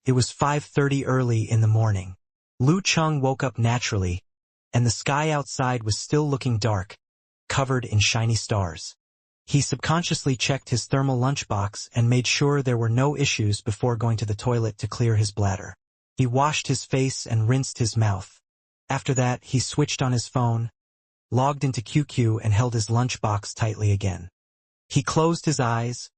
It was 5:30 early in the morning. Lu Cheng woke up naturally, and the sky outside was still looking dark, covered in shiny stars. He subconsciously checked his thermal lunchbox and made sure there were no issues before going to the toilet to clear his bladder. He washed his face and rinsed his mouth. After that, he switched on his phone, logged into QQ and held his lunchbox tightly again. He closed his eyes,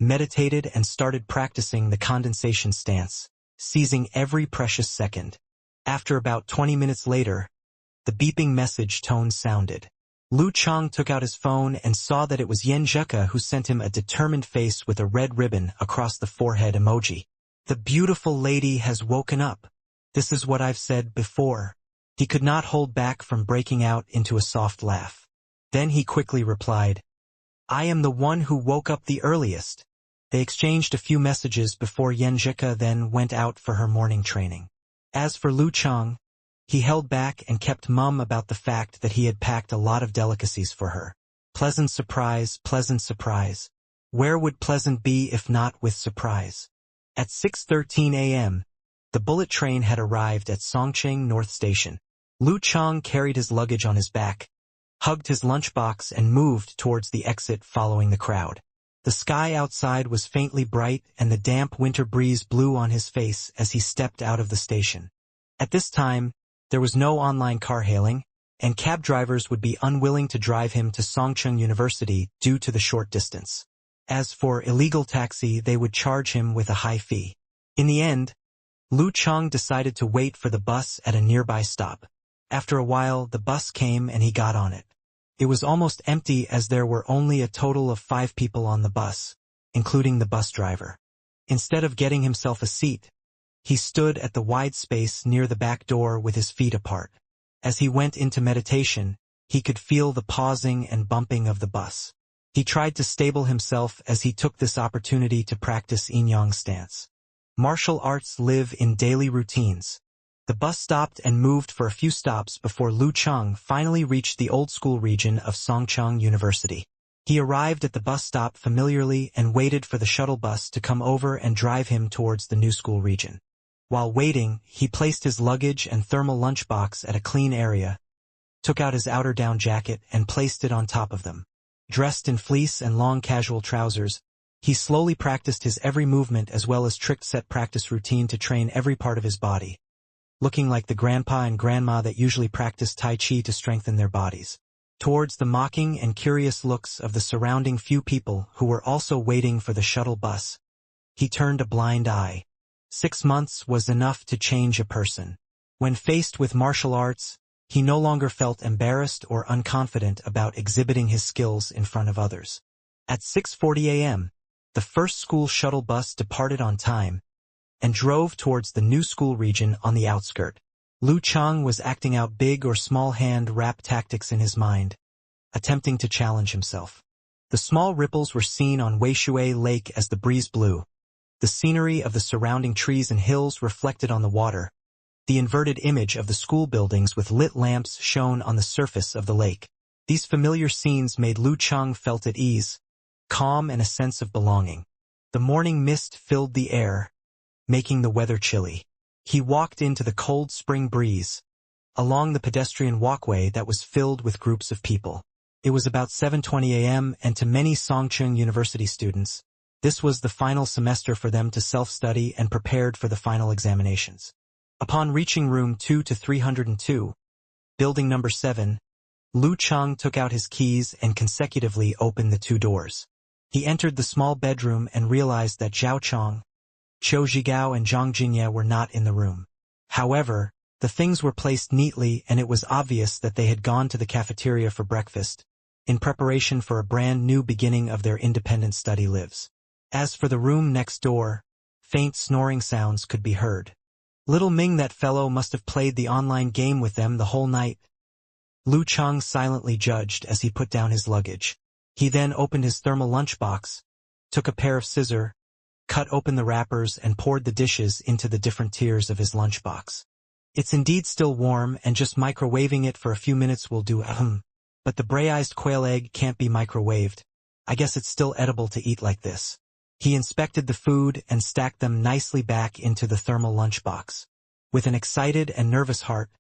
meditated and started practicing the condensation stance, seizing every precious second. After about 20 minutes later, the beeping message tone sounded. Lu Cheng took out his phone and saw that it was Yen Zheke who sent him a determined face with a red ribbon across the forehead emoji. The beautiful lady has woken up. This is what I've said before. He could not hold back from breaking out into a soft laugh. Then he quickly replied, I am the one who woke up the earliest. They exchanged a few messages before Yen Zheke then went out for her morning training. As for Lu Cheng, he held back and kept mum about the fact that he had packed a lot of delicacies for her. Pleasant surprise, pleasant surprise. Where would pleasant be if not with surprise? At 6:13 a.m., the bullet train had arrived at Songcheng North Station. Lu Cheng carried his luggage on his back, hugged his lunchbox and moved towards the exit following the crowd. The sky outside was faintly bright and the damp winter breeze blew on his face as he stepped out of the station. At this time, there was no online car hailing, and cab drivers would be unwilling to drive him to Songcheng University due to the short distance. As for illegal taxi, they would charge him with a high fee. In the end, Lu Cheng decided to wait for the bus at a nearby stop. After a while, the bus came and he got on it. It was almost empty as there were only a total of 5 people on the bus, including the bus driver. Instead of getting himself a seat, he stood at the wide space near the back door with his feet apart. As he went into meditation, he could feel the pausing and bumping of the bus. He tried to stable himself as he took this opportunity to practice yin-yang stance. Martial arts live in daily routines. The bus stopped and moved for a few stops before Lu Cheng finally reached the old-school region of Songcheng University. He arrived at the bus stop familiarly and waited for the shuttle bus to come over and drive him towards the new school region. While waiting, he placed his luggage and thermal lunchbox at a clean area, took out his outer down jacket and placed it on top of them. Dressed in fleece and long casual trousers, he slowly practiced his every movement as well as tricked set practice routine to train every part of his body, looking like the grandpa and grandma that usually practice Tai Chi to strengthen their bodies. Towards the mocking and curious looks of the surrounding few people who were also waiting for the shuttle bus, he turned a blind eye. 6 months was enough to change a person. When faced with martial arts, he no longer felt embarrassed or unconfident about exhibiting his skills in front of others. At 6:40 a.m., the first school shuttle bus departed on time and drove towards the new school region on the outskirt. Lu Cheng was acting out big or small hand wrap tactics in his mind, attempting to challenge himself. The small ripples were seen on Weishui Lake as the breeze blew. The scenery of the surrounding trees and hills reflected on the water. The inverted image of the school buildings with lit lamps shone on the surface of the lake. These familiar scenes made Lu Cheng felt at ease, calm and a sense of belonging. The morning mist filled the air, making the weather chilly. He walked into the cold spring breeze, along the pedestrian walkway that was filled with groups of people. It was about 7:20 a.m. and to many Songcheng University students, this was the final semester for them to self-study and prepared for the final examinations. Upon reaching room 2 to 302, building number 7, Lu Cheng took out his keys and consecutively opened the 2 doors. He entered the small bedroom and realized that Zhao Chong, Qiu Zhigao and Zhang Jingye were not in the room. However, the things were placed neatly and it was obvious that they had gone to the cafeteria for breakfast, in preparation for a brand new beginning of their independent study lives. As for the room next door, faint snoring sounds could be heard. Little Ming, that fellow, must have played the online game with them the whole night, Lu Cheng silently judged as he put down his luggage. He then opened his thermal lunchbox, took a pair of scissors, cut open the wrappers and poured the dishes into the different tiers of his lunchbox. It's indeed still warm and just microwaving it for a few minutes will do. But the braised quail egg can't be microwaved. I guess it's still edible to eat like this. He inspected the food and stacked them nicely back into the thermal lunchbox. With an excited and nervous heart,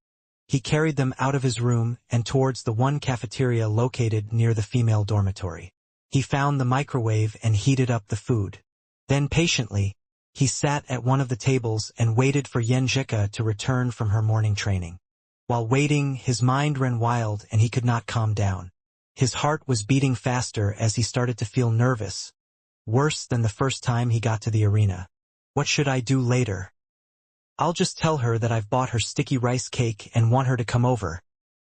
he carried them out of his room and towards the one cafeteria located near the female dormitory. He found the microwave and heated up the food. Then patiently, he sat at one of the tables and waited for Yenjika to return from her morning training. While waiting, his mind ran wild and he could not calm down. His heart was beating faster as he started to feel nervous, worse than the first time he got to the arena. What should I do later? I'll just tell her that I've bought her sticky rice cake and want her to come over.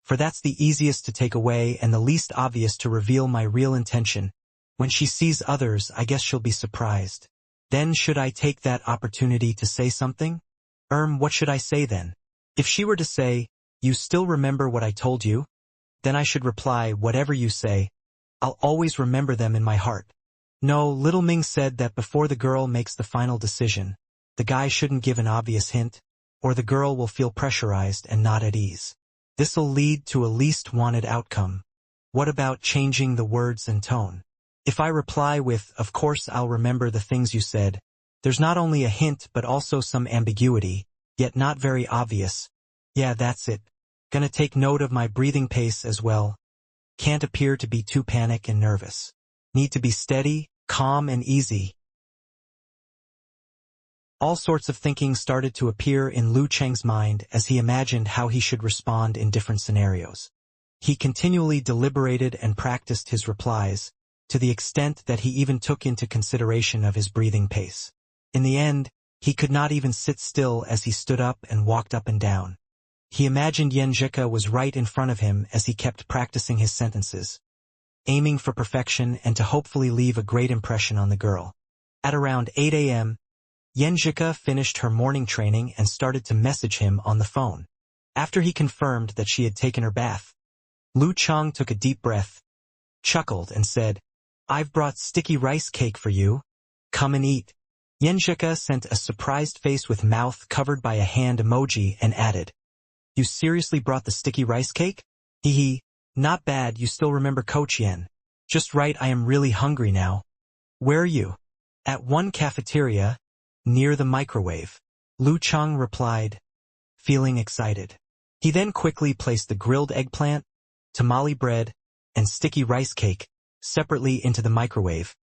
For that's the easiest to take away and the least obvious to reveal my real intention. When she sees others, I guess she'll be surprised. Then should I take that opportunity to say something? What should I say then? If she were to say, "You still remember what I told you?" Then I should reply, "Whatever you say, I'll always remember them in my heart." No, Little Ming said that before the girl makes the final decision, the guy shouldn't give an obvious hint, or the girl will feel pressurized and not at ease. This'll lead to a least wanted outcome. What about changing the words and tone? If I reply with, "Of course I'll remember the things you said," there's not only a hint but also some ambiguity, yet not very obvious. Yeah, that's it. Gonna take note of my breathing pace as well. Can't appear to be too panic and nervous. Need to be steady, calm and easy. All sorts of thinking started to appear in Lu Cheng's mind as he imagined how he should respond in different scenarios. He continually deliberated and practiced his replies, to the extent that he even took into consideration of his breathing pace. In the end, he could not even sit still as he stood up and walked up and down. He imagined Yenjika was right in front of him as he kept practicing his sentences, aiming for perfection and to hopefully leave a great impression on the girl. At around 8 a.m., Yenjika finished her morning training and started to message him on the phone. After he confirmed that she had taken her bath, Lu Cheng took a deep breath, chuckled and said, "I've brought sticky rice cake for you. Come and eat." Yenjika sent a surprised face with mouth covered by a hand emoji and added, "You seriously brought the sticky rice cake? Hee. Not bad, you still remember Coach Yen. Just right, I am really hungry now." "Where are you?" "At one cafeteria, near the microwave," Lu Cheng replied, feeling excited. He then quickly placed the grilled eggplant, tamale bread, and sticky rice cake separately into the microwave,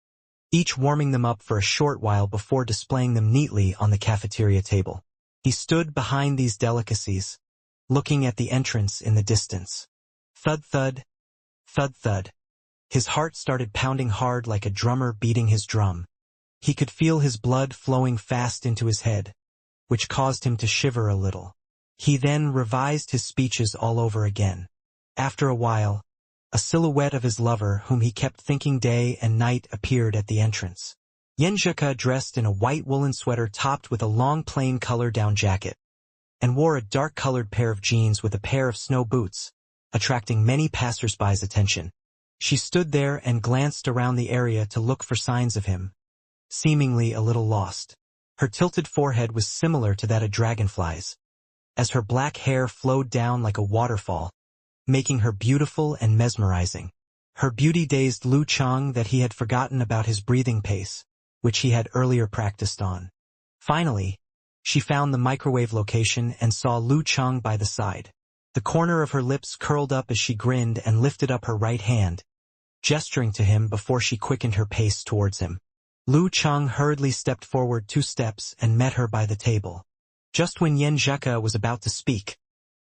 each warming them up for a short while before displaying them neatly on the cafeteria table. He stood behind these delicacies, looking at the entrance in the distance. Thud thud, thud thud. His heart started pounding hard like a drummer beating his drum. He could feel his blood flowing fast into his head, which caused him to shiver a little. He then revised his speeches all over again. After a while, a silhouette of his lover, whom he kept thinking day and night, appeared at the entrance. Yenjika, dressed in a white woolen sweater topped with a long plain color-down jacket, and wore a dark-colored pair of jeans with a pair of snow boots, attracting many passers-by's attention. She stood there and glanced around the area to look for signs of him, seemingly a little lost. Her tilted forehead was similar to that of dragonflies, as her black hair flowed down like a waterfall, making her beautiful and mesmerizing. Her beauty dazed Lu Cheng that he had forgotten about his breathing pace, which he had earlier practiced on. Finally, she found the microwave location and saw Lu Cheng by the side. The corner of her lips curled up as she grinned and lifted up her right hand, gesturing to him before she quickened her pace towards him. Lu Cheng hurriedly stepped forward 2 steps and met her by the table. Just when Yenjika was about to speak,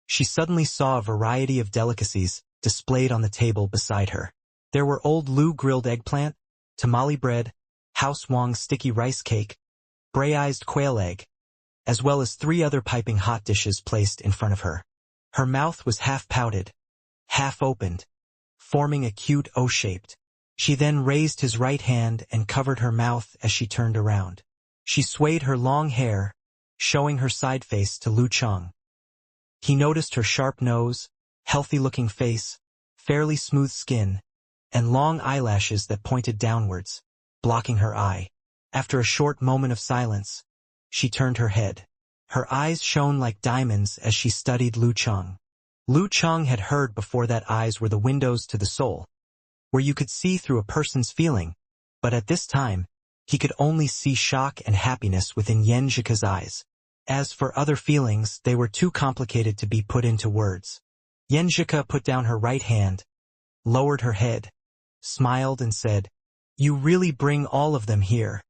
she suddenly saw a variety of delicacies displayed on the table beside her. There were old Lu grilled eggplant, tamale bread, house Wang sticky rice cake, braised quail egg, as well as 3 other piping hot dishes placed in front of her. Her mouth was half pouted, half opened, forming a cute O-shaped. She then raised his right hand and covered her mouth as she turned around. She swayed her long hair, showing her side face to Lu Cheng. He noticed her sharp nose, healthy-looking face, fairly smooth skin, and long eyelashes that pointed downwards, blocking her eye. After a short moment of silence, she turned her head. Her eyes shone like diamonds as she studied Lu Cheng. Lu Cheng had heard before that eyes were the windows to the soul, where you could see through a person's feeling, but at this time, He could only see shock and happiness within Yenjika's eyes. As for other feelings, they were too complicated to be put into words. Yenjika put down her right hand, lowered her head, smiled and said, "You really bring all of them here."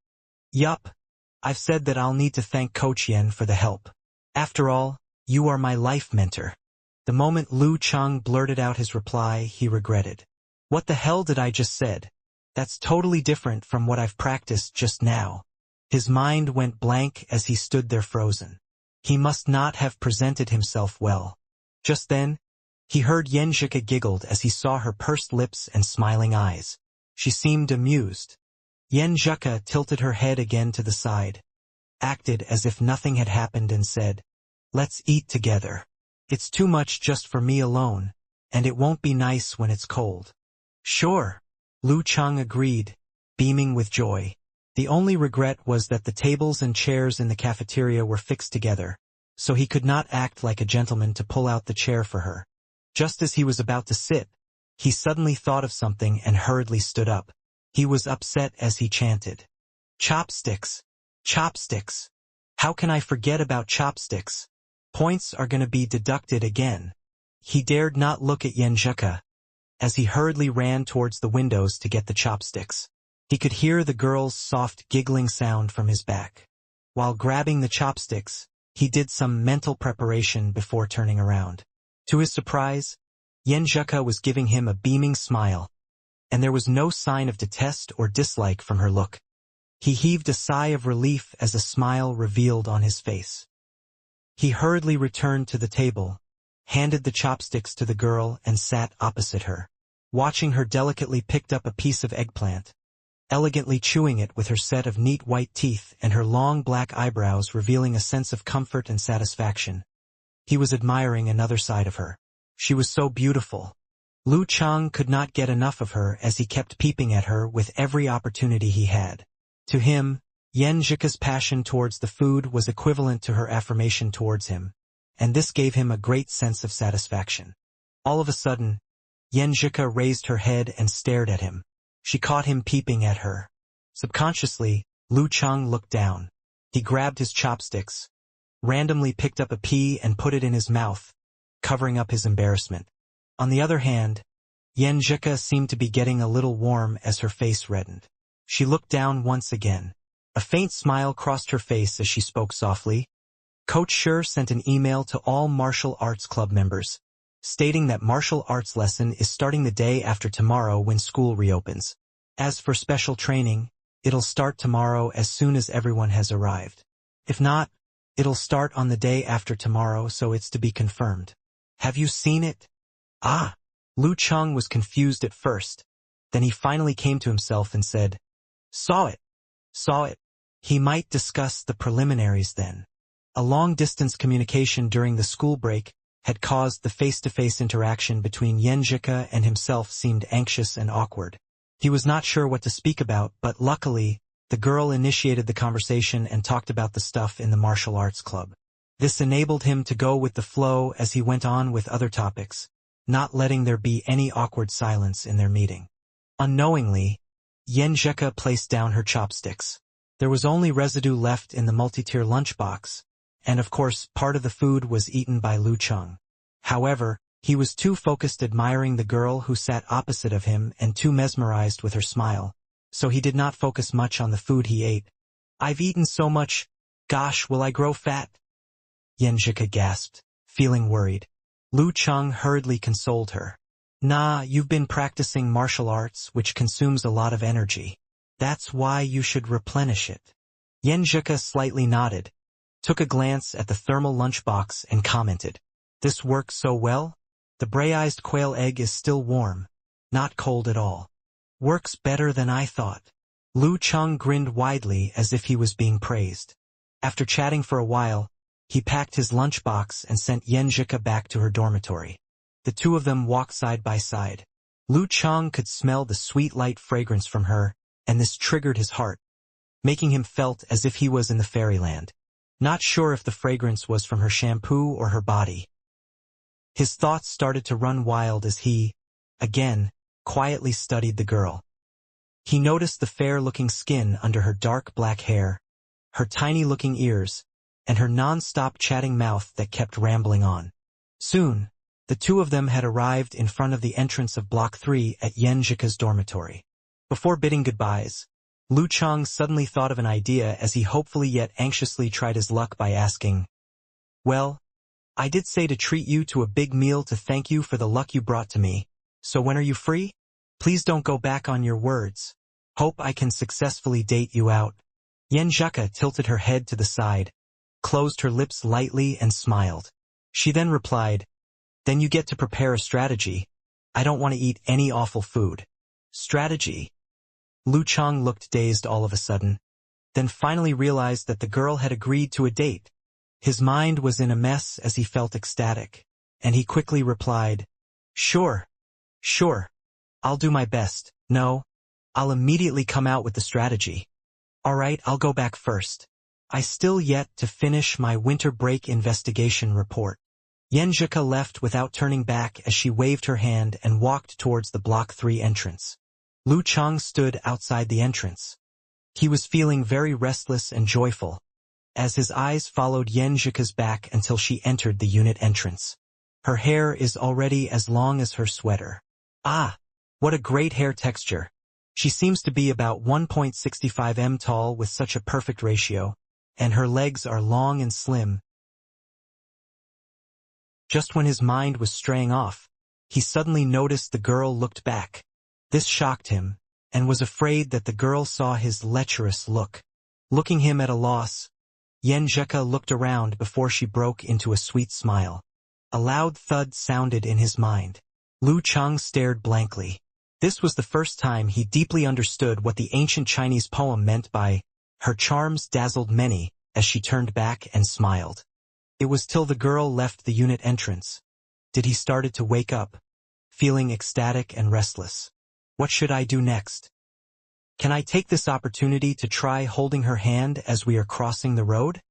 "Yup. I've said that I'll need to thank Coach Yen for the help. After all, you are my life mentor." The moment Lu Cheng blurted out his reply, he regretted. "What the hell did I just said? That's totally different from what I've practiced just now." His mind went blank as he stood there frozen. He must not have presented himself well. Just then, he heard Yenjika giggled as he saw her pursed lips and smiling eyes. She seemed amused. Yenjika tilted her head again to the side, acted as if nothing had happened and said, "Let's eat together. It's too much just for me alone, and it won't be nice when it's cold." "Sure," Lu Cheng agreed, beaming with joy. The only regret was that the tables and chairs in the cafeteria were fixed together, so he could not act like a gentleman to pull out the chair for her. Just as he was about to sit, he suddenly thought of something and hurriedly stood up. He was upset as he chanted, "Chopsticks! Chopsticks! How can I forget about chopsticks? Points are going to be deducted again." He dared not look at Yenjika, as he hurriedly ran towards the windows to get the chopsticks. He could hear the girl's soft giggling sound from his back. While grabbing the chopsticks, he did some mental preparation before turning around. To his surprise, Yenjika was giving him a beaming smile, and there was no sign of detest or dislike from her look. He heaved a sigh of relief as a smile revealed on his face. He hurriedly returned to the table, handed the chopsticks to the girl and sat opposite her, watching her delicately picked up a piece of eggplant, elegantly chewing it with her set of neat white teeth and her long black eyebrows revealing a sense of comfort and satisfaction. He was admiring another side of her. She was so beautiful. Lu Cheng could not get enough of her as he kept peeping at her with every opportunity he had. To him, Yenjika's passion towards the food was equivalent to her affirmation towards him, and this gave him a great sense of satisfaction. All of a sudden, Yenjika raised her head and stared at him. She caught him peeping at her. Subconsciously, Lu Cheng looked down. He grabbed his chopsticks, randomly picked up a pea and put it in his mouth, covering up his embarrassment. On the other hand, Yenjika seemed to be getting a little warm as her face reddened. She looked down once again. A faint smile crossed her face as she spoke softly. Coach Sher sent an email to all martial arts club members, stating that martial arts lesson is starting the day after tomorrow when school reopens. As for special training, it'll start tomorrow as soon as everyone has arrived. If not, it'll start on the day after tomorrow, so it's to be confirmed. Have you seen it? Ah! Lu Cheng was confused at first. Then he finally came to himself and said, Saw it. Saw it. He might discuss the preliminaries then. A long-distance communication during the school break had caused the face-to-face interaction between Yenjika and himself seemed anxious and awkward. He was not sure what to speak about, but luckily, the girl initiated the conversation and talked about the stuff in the martial arts club. This enabled him to go with the flow as he went on with other topics, not letting there be any awkward silence in their meeting. Unknowingly, Yenjika placed down her chopsticks. There was only residue left in the multi-tier lunchbox, and of course part of the food was eaten by Lu Cheng. However, he was too focused admiring the girl who sat opposite of him and too mesmerized with her smile, so he did not focus much on the food he ate. "I've eaten so much. Gosh, will I grow fat?" Yenjika gasped, feeling worried. Lu Cheng hurriedly consoled her. "Nah, you've been practicing martial arts, which consumes a lot of energy. That's why you should replenish it." Yenjika slightly nodded, took a glance at the thermal lunchbox and commented, "This works so well? The braised quail egg is still warm, not cold at all. Works better than I thought." Lu Cheng grinned widely as if he was being praised. After chatting for a while, he packed his lunchbox and sent Yenjika back to her dormitory. The two of them walked side by side. Lu Cheng could smell the sweet light fragrance from her, and this triggered his heart, making him felt as if he was in the fairyland. Not sure if the fragrance was from her shampoo or her body. His thoughts started to run wild as he, again, quietly studied the girl. He noticed the fair-looking skin under her dark black hair, her tiny-looking ears, and her non-stop chatting mouth that kept rambling on. Soon, the two of them had arrived in front of the entrance of Block 3 at Yenjika's dormitory. Before bidding goodbyes, Lu Chang suddenly thought of an idea as he hopefully yet anxiously tried his luck by asking, "Well, I did say to treat you to a big meal to thank you for the luck you brought to me, so when are you free? Please don't go back on your words. Hope I can successfully date you out." Yenjika tilted her head to the side, closed her lips lightly and smiled. She then replied, "Then you get to prepare a strategy. I don't want to eat any awful food." Strategy? Lu Chang looked dazed all of a sudden, then finally realized that the girl had agreed to a date. His mind was in a mess as he felt ecstatic, and he quickly replied, Sure. I'll do my best. No, I'll immediately come out with the strategy. Alright, I'll go back first. I still yet to finish my winter break investigation report." Yenjika left without turning back as she waved her hand and walked towards the Block 3 entrance. Lu Chang stood outside the entrance. He was feeling very restless and joyful, as his eyes followed Yenjika's back until she entered the unit entrance. Her hair is already as long as her sweater. Ah, what a great hair texture. She seems to be about 1.65 m tall with such a perfect ratio, and her legs are long and slim. Just when his mind was straying off, he suddenly noticed the girl looked back. This shocked him, and was afraid that the girl saw his lecherous look. Looking him at a loss, Yenjika looked around before she broke into a sweet smile. A loud thud sounded in his mind. Lu Chang stared blankly. This was the first time he deeply understood what the ancient Chinese poem meant by, "Her charms dazzled many," as she turned back and smiled. It was till the girl left the unit entrance did he started to wake up, feeling ecstatic and restless. What should I do next? Can I take this opportunity to try holding her hand as we are crossing the road?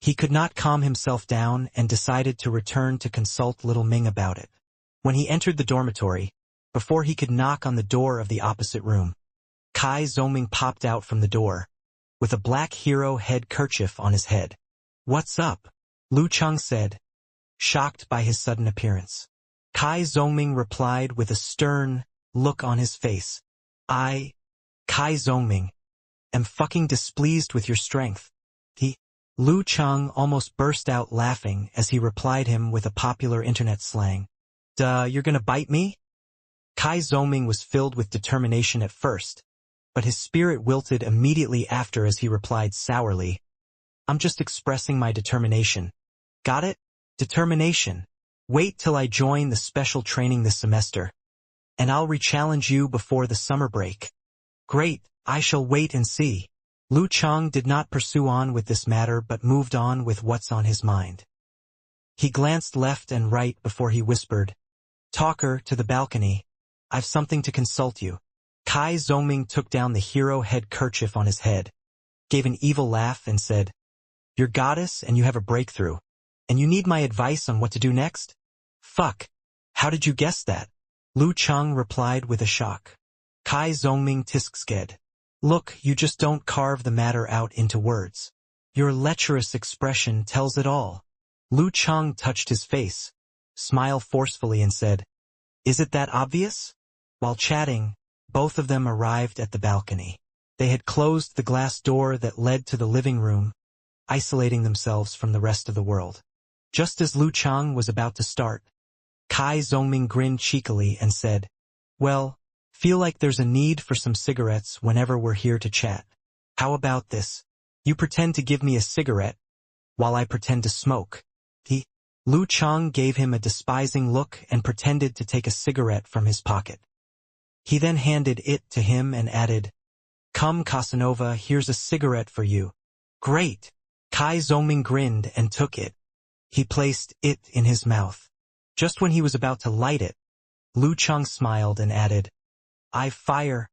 He could not calm himself down and decided to return to consult little Ming about it. When he entered the dormitory, before he could knock on the door of the opposite room, Kai Zoming popped out from the door, with a black hero head kerchief on his head. "What's up?" Lu Chang said, shocked by his sudden appearance. Kai Zoming replied with a stern look on his face. "I, Kai Zoming, am fucking displeased with your strength." Lu Chang almost burst out laughing as he replied him with a popular internet slang. "Duh, you're gonna bite me?" Kai Zoming was filled with determination at first, but his spirit wilted immediately after as he replied sourly, "I'm just expressing my determination." "Got it? Determination. Wait till I join the special training this semester, and I'll re-challenge you before the summer break." "Great, I shall wait and see." Lu Chang did not pursue on with this matter but moved on with what's on his mind. He glanced left and right before he whispered, "Talker, to the balcony. I've something to consult you." Kai Zoming took down the hero head kerchief on his head, gave an evil laugh and said, "You're goddess and you have a breakthrough, and you need my advice on what to do next?" "Fuck, how did you guess that?" Lu Chang replied with a shock. Kai Zoming tisksked. "Look, you just don't carve the matter out into words. Your lecherous expression tells it all." Lu Chang touched his face, smiled forcefully and said, "Is it that obvious?" While chatting, both of them arrived at the balcony. They had closed the glass door that led to the living room, isolating themselves from the rest of the world. Just as Lu Chang was about to start, Kai Zoming grinned cheekily and said, "Well, feel like there's a need for some cigarettes whenever we're here to chat. How about this? You pretend to give me a cigarette, while I pretend to smoke." Lu Chang gave him a despising look and pretended to take a cigarette from his pocket. He then handed it to him and added, "Come, Casanova, here's a cigarette for you." "Great!" Kai Zoming grinned and took it. He placed it in his mouth. Just when he was about to light it, Lu Chang smiled and added, I fire.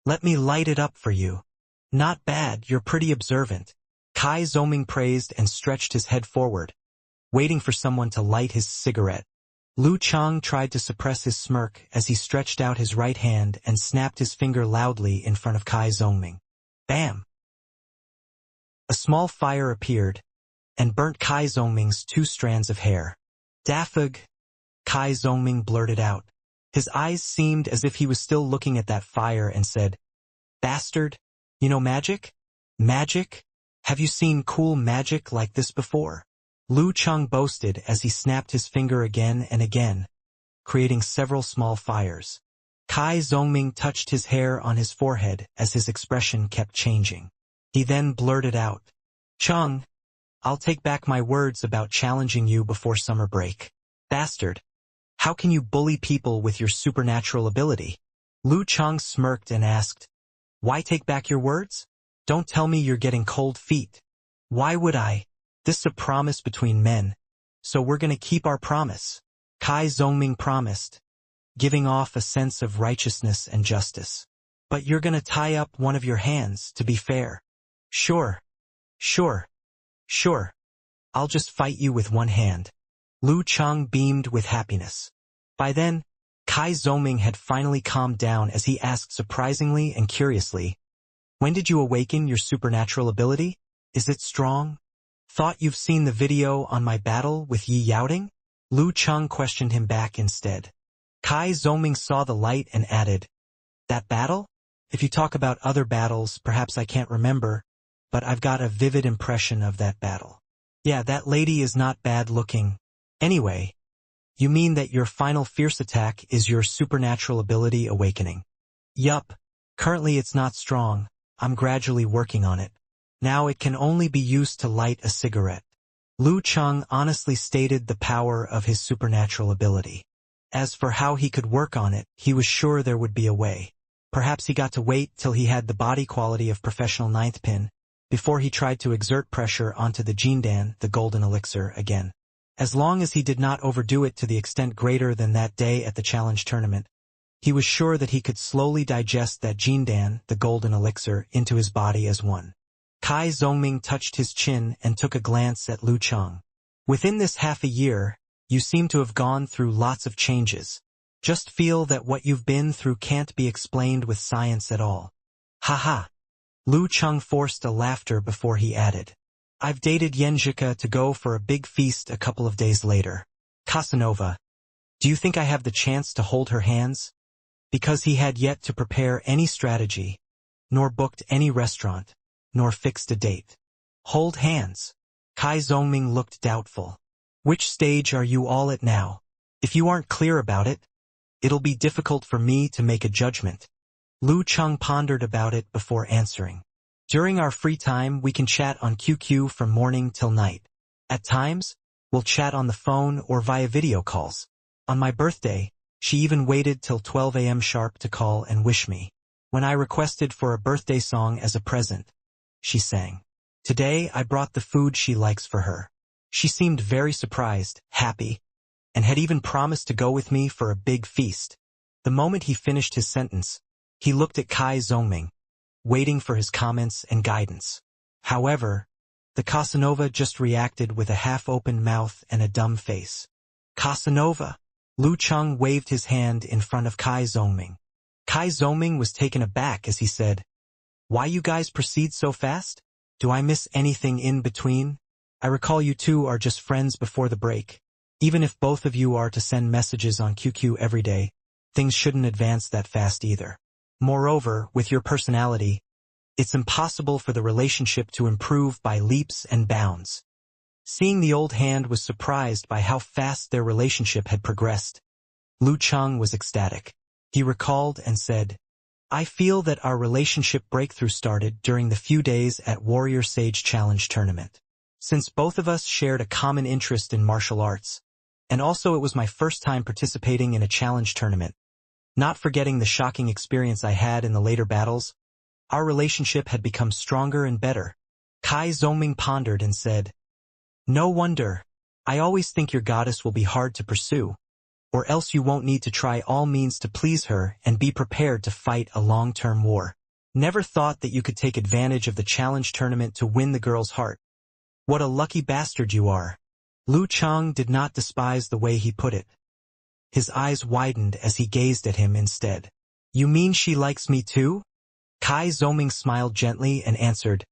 Let me light it up for you." "Not bad, you're pretty observant." Kai Zoming praised and stretched his head forward, waiting for someone to light his cigarette. Lu Chang tried to suppress his smirk as he stretched out his right hand and snapped his finger loudly in front of Kai Zongming. Bam! A small fire appeared and burnt Kai Zongming's 2 strands of hair. Dafug, Kai Zongming blurted out. His eyes seemed as if he was still looking at that fire and said, "Bastard, you know magic? Magic? Have you seen cool magic like this before?" Lu Chang boasted as he snapped his finger again and again, creating several small fires. Kai Zongming touched his hair on his forehead as his expression kept changing. He then blurted out, "Chung, I'll take back my words about challenging you before summer break. Bastard, how can you bully people with your supernatural ability?" Lu Chang smirked and asked, "Why take back your words? Don't tell me you're getting cold feet." "Why would I? This is a promise between men, so we're gonna keep our promise," Kai Zongming promised, giving off a sense of righteousness and justice. "But you're gonna tie up one of your hands, to be fair." Sure. I'll just fight you with one hand." Lu Chang beamed with happiness. By then, Kai Zongming had finally calmed down as he asked surprisingly and curiously, "When did you awaken your supernatural ability? Is it strong?" "Thought you've seen the video on my battle with Yi Yaoding?" Lu Chang questioned him back instead. Kai Zongming saw the light and added, "That battle? If you talk about other battles, perhaps I can't remember, but I've got a vivid impression of that battle. Yeah, that lady is not bad looking. Anyway, you mean that your final fierce attack is your supernatural ability awakening?" "Yup. Currently it's not strong. I'm gradually working on it. Now it can only be used to light a cigarette." Lu Chang honestly stated the power of his supernatural ability. As for how he could work on it, he was sure there would be a way. Perhaps he got to wait till he had the body quality of professional ninth pin before he tried to exert pressure onto the Jindan, the golden elixir, again. As long as he did not overdo it to the extent greater than that day at the challenge tournament, he was sure that he could slowly digest that Jindan, the golden elixir, into his body as one. Kai Zongming touched his chin and took a glance at Lu Chang. "Within this half a year, you seem to have gone through lots of changes. Just feel that what you've been through can't be explained with science at all." "Haha." Lu Chang forced a laughter before he added, "I've dated Yenjika to go for a big feast a couple of days later. Casanova, do you think I have the chance to hold her hands?" Because he had yet to prepare any strategy, nor booked any restaurant, nor fixed a date. "Hold hands." Kai Zongming looked doubtful. "Which stage are you all at now? If you aren't clear about it, it'll be difficult for me to make a judgment." Lu Chang pondered about it before answering. "During our free time, we can chat on QQ from morning till night. At times, we'll chat on the phone or via video calls. On my birthday, she even waited till 12 a.m. sharp to call and wish me. When I requested for a birthday song as a present, she sang. Today, I brought the food she likes for her. She seemed very surprised, happy, and had even promised to go with me for a big feast." The moment he finished his sentence, he looked at Kai Zongming, waiting for his comments and guidance. However, the Casanova just reacted with a half-open mouth and a dumb face. "Casanova!" Lu Chang waved his hand in front of Kai Zongming. Kai Zongming was taken aback as he said, "Why you guys proceed so fast? Do I miss anything in between? I recall you two are just friends before the break. Even if both of you are to send messages on QQ every day, things shouldn't advance that fast either. Moreover, with your personality, it's impossible for the relationship to improve by leaps and bounds." Seeing the old hand was surprised by how fast their relationship had progressed, Lu Chang was ecstatic. He recalled and said, "I feel that our relationship breakthrough started during the few days at Warrior Sage Challenge Tournament. Since both of us shared a common interest in martial arts, and also it was my first time participating in a challenge tournament, not forgetting the shocking experience I had in the later battles, our relationship had become stronger and better." Kai Zongming pondered and said, "No wonder. I always think your goddess will be hard to pursue, or else you won't need to try all means to please her and be prepared to fight a long-term war. Never thought that you could take advantage of the challenge tournament to win the girl's heart. What a lucky bastard you are." Lu Chang did not despise the way he put it. His eyes widened as he gazed at him instead. You mean she likes me too? Kai Zoming smiled gently and answered,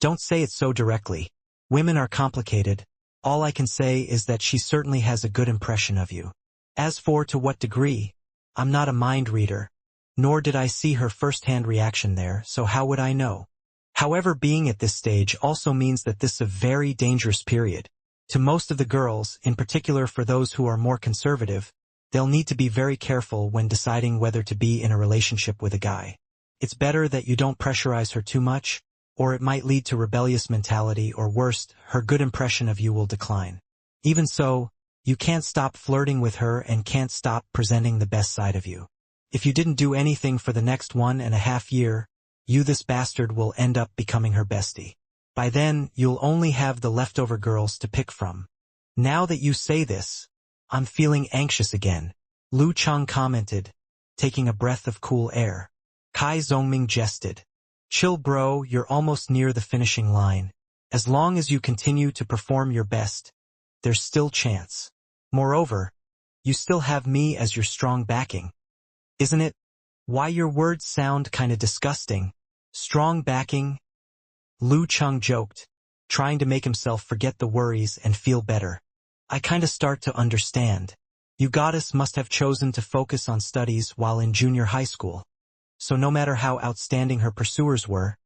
Don't say it so directly. Women are complicated. All I can say is that she certainly has a good impression of you. As for to what degree, I'm not a mind reader, nor did I see her first-hand reaction there, so how would I know? However, being at this stage also means that this is a very dangerous period. To most of the girls, in particular for those who are more conservative, they'll need to be very careful when deciding whether to be in a relationship with a guy. It's better that you don't pressurize her too much, or it might lead to rebellious mentality, or worst, her good impression of you will decline. Even so, you can't stop flirting with her and can't stop presenting the best side of you. If you didn't do anything for the next 1.5 years, this bastard will end up becoming her bestie. By then, you'll only have the leftover girls to pick from. Now that you say this, I'm feeling anxious again, Lu Cheng commented, taking a breath of cool air. Kai Zongming jested. Chill bro, you're almost near the finishing line. As long as you continue to perform your best, there's still chance. Moreover, you still have me as your strong backing. Isn't it? Why your words sound kinda disgusting. Strong backing? Lu Cheng joked, trying to make himself forget the worries and feel better. I kinda start to understand. You goddess must have chosen to focus on studies while in junior high school. So no matter how outstanding her pursuers were,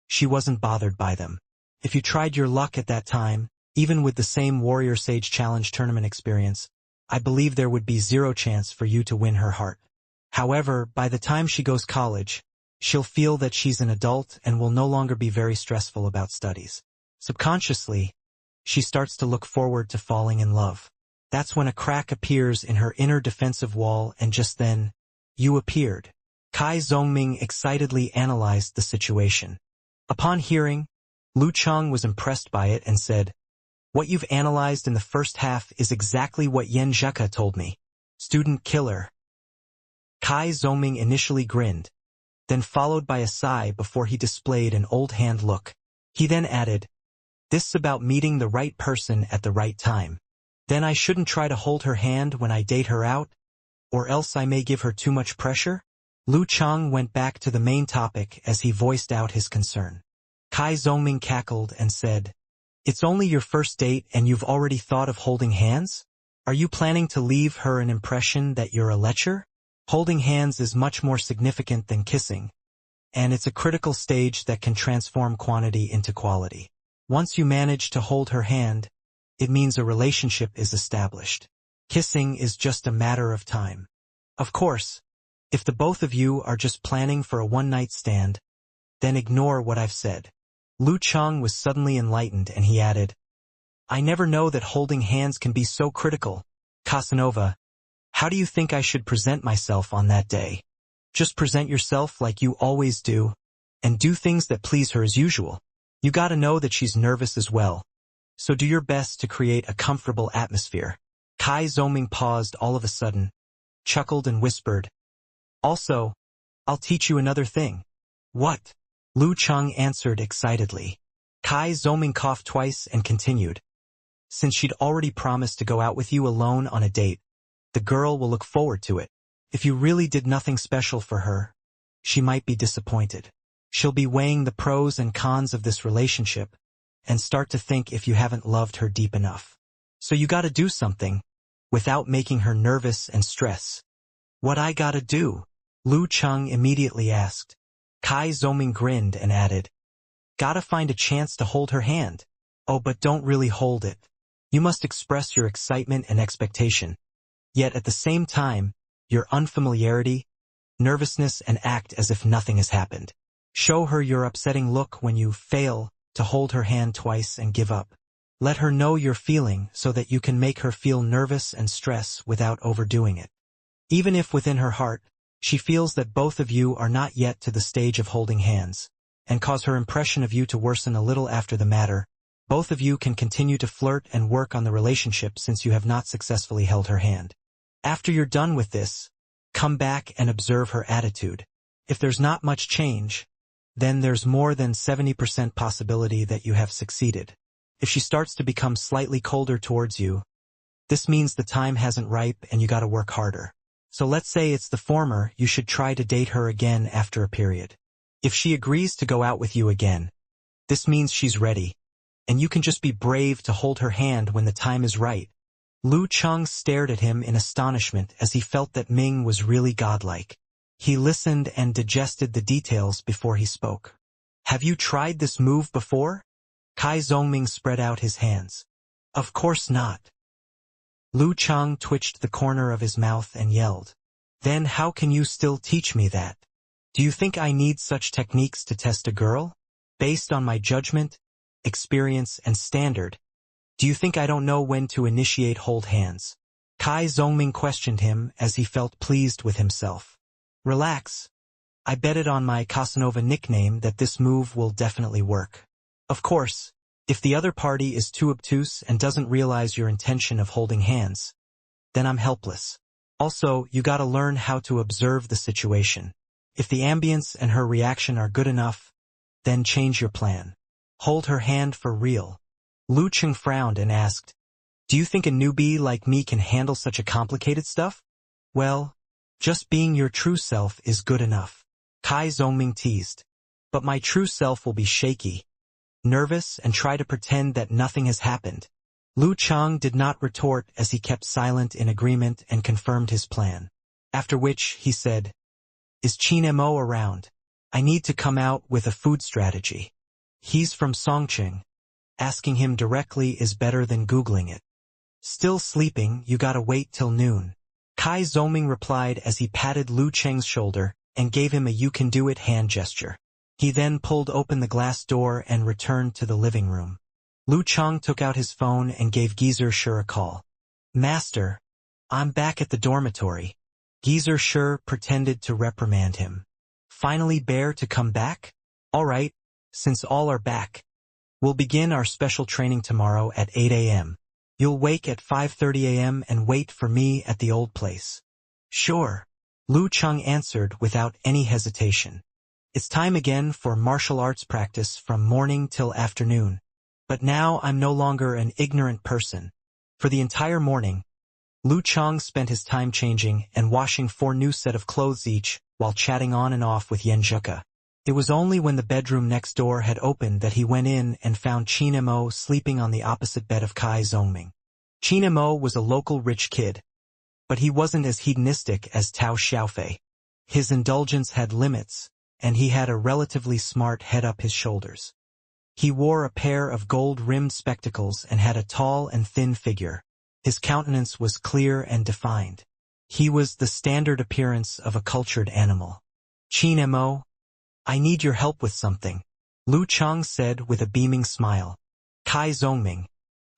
she wasn't bothered by them. If you tried your luck at that time, even with the same Warrior Sage Challenge tournament experience, I believe there would be zero chance for you to win her heart. However, by the time she goes college, she'll feel that she's an adult and will no longer be very stressful about studies. Subconsciously, she starts to look forward to falling in love. That's when a crack appears in her inner defensive wall, and just then, you appeared. Kai Zongming excitedly analyzed the situation. Upon hearing, Lu Cheng was impressed by it and said, What you've analyzed in the first half is exactly what Yen Zheka told me. Student killer. Kai Zongming initially grinned, then followed by a sigh before he displayed an old hand look. He then added, This is about meeting the right person at the right time. Then I shouldn't try to hold her hand when I date her out, or else I may give her too much pressure? Lu Cheng went back to the main topic as he voiced out his concern. Kai Zongming cackled and said, It's only your first date and you've already thought of holding hands? Are you planning to leave her an impression that you're a lecher? Holding hands is much more significant than kissing, and it's a critical stage that can transform quantity into quality. Once you manage to hold her hand, it means a relationship is established. Kissing is just a matter of time. Of course, if the both of you are just planning for a one-night stand, then ignore what I've said. Lu Cheng was suddenly enlightened and he added, I never know that holding hands can be so critical. Casanova, how do you think I should present myself on that day? Just present yourself like you always do, and do things that please her as usual. You gotta know that she's nervous as well, so do your best to create a comfortable atmosphere. Kai Zongming paused all of a sudden, chuckled and whispered, Also, I'll teach you another thing. What? Lu Cheng answered excitedly. Kai Zongming coughed twice and continued. Since she'd already promised to go out with you alone on a date, the girl will look forward to it. If you really did nothing special for her, she might be disappointed. She'll be weighing the pros and cons of this relationship and start to think if you haven't loved her deep enough. So you gotta do something without making her nervous and stress. What I gotta do? Lu Cheng immediately asked. Kai Zongming grinned and added, Gotta find a chance to hold her hand. Oh, but don't really hold it. You must express your excitement and expectation. Yet at the same time, your unfamiliarity, nervousness, and act as if nothing has happened. Show her your upsetting look when you fail to hold her hand twice and give up. Let her know your feeling so that you can make her feel nervous and stress without overdoing it. Even if within her heart, she feels that both of you are not yet to the stage of holding hands, and cause her impression of you to worsen a little after the matter, both of you can continue to flirt and work on the relationship since you have not successfully held her hand. After you're done with this, come back and observe her attitude. If there's not much change, then there's more than 70% possibility that you have succeeded. If she starts to become slightly colder towards you, This means the time hasn't ripe and you gotta work harder. So let's say it's the former, you should try to date her again after a period. If she agrees to go out with you again, this means she's ready, and you can just be brave to hold her hand when the time is right. Lu Cheng stared at him in astonishment as he felt that Ming was really godlike. He listened and digested the details before he spoke. Have you tried this move before? Kai Zongming spread out his hands. Of course not. Lu Cheng twitched the corner of his mouth and yelled. Then how can you still teach me that? Do you think I need such techniques to test a girl? Based on my judgment, experience, and standard, do you think I don't know when to initiate hold hands? Kai Zongming questioned him as he felt pleased with himself. Relax. I bet it on my Casanova nickname that this move will definitely work. Of course, if the other party is too obtuse and doesn't realize your intention of holding hands, then I'm helpless. Also, you gotta learn how to observe the situation. If the ambience and her reaction are good enough, then change your plan. Hold her hand for real. Lu Cheng frowned and asked, do you think a newbie like me can handle such a complicated stuff? Well, just being your true self is good enough. Kai Zongming teased. But my true self will be shaky, nervous, and try to pretend that nothing has happened. Lu Cheng did not retort as he kept silent in agreement and confirmed his plan. After which, he said, is Qin Mo around? I need to come out with a food strategy. He's from Songqing. Asking him directly is better than Googling it. Still sleeping, you gotta wait till noon. Kai Zongming replied as he patted Lu Cheng's shoulder and gave him a you can do it hand gesture. He then pulled open the glass door and returned to the living room. Lu Cheng took out his phone and gave Geezer Shur a call. Master, I'm back at the dormitory. Geezer Shur pretended to reprimand him. Finally bear to come back? All right, since all are back. We'll begin our special training tomorrow at 8 a.m. You'll wake at 5:30 a.m. and wait for me at the old place. Sure. Lu Cheng answered without any hesitation. It's time again for martial arts practice from morning till afternoon. But now I'm no longer an ignorant person. For the entire morning, Lu Cheng spent his time changing and washing 4 new set of clothes each while chatting on and off with Yen Zhuke. It was only when the bedroom next door had opened that he went in and found Qin Mo sleeping on the opposite bed of Kai Zongming. Qin Mo was a local rich kid, but he wasn't as hedonistic as Tao Xiaofei. His indulgence had limits, and he had a relatively smart head up his shoulders. He wore a pair of gold-rimmed spectacles and had a tall and thin figure. His countenance was clear and defined. He was the standard appearance of a cultured animal. Qin Mo, I need your help with something, Lu Cheng said with a beaming smile. Kai Zongming,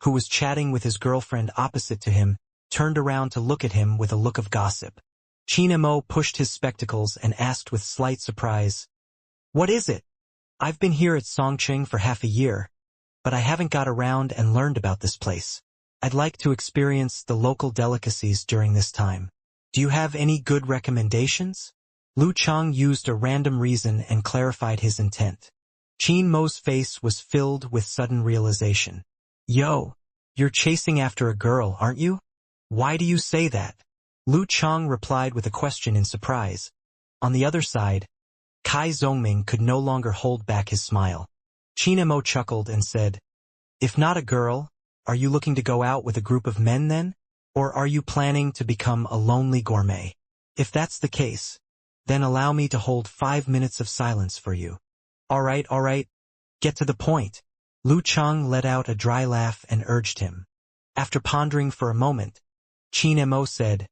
who was chatting with his girlfriend opposite to him, turned around to look at him with a look of gossip. Qin Mo pushed his spectacles and asked with slight surprise, what is it? I've been here at Songqing for half a year, but I haven't got around and learned about this place. I'd like to experience the local delicacies during this time. Do you have any good recommendations? Lu Cheng used a random reason and clarified his intent. Qin Mo's face was filled with sudden realization. Yo, you're chasing after a girl, aren't you? Why do you say that? Lu Cheng replied with a question in surprise. On the other side, Kai Zongming could no longer hold back his smile. Qin Mo chuckled and said, if not a girl, are you looking to go out with a group of men then? Or are you planning to become a lonely gourmet? If that's the case, then allow me to hold 5 minutes of silence for you. All right, get to the point. Lu Cheng let out a dry laugh and urged him. After pondering for a moment, Qin Mo said,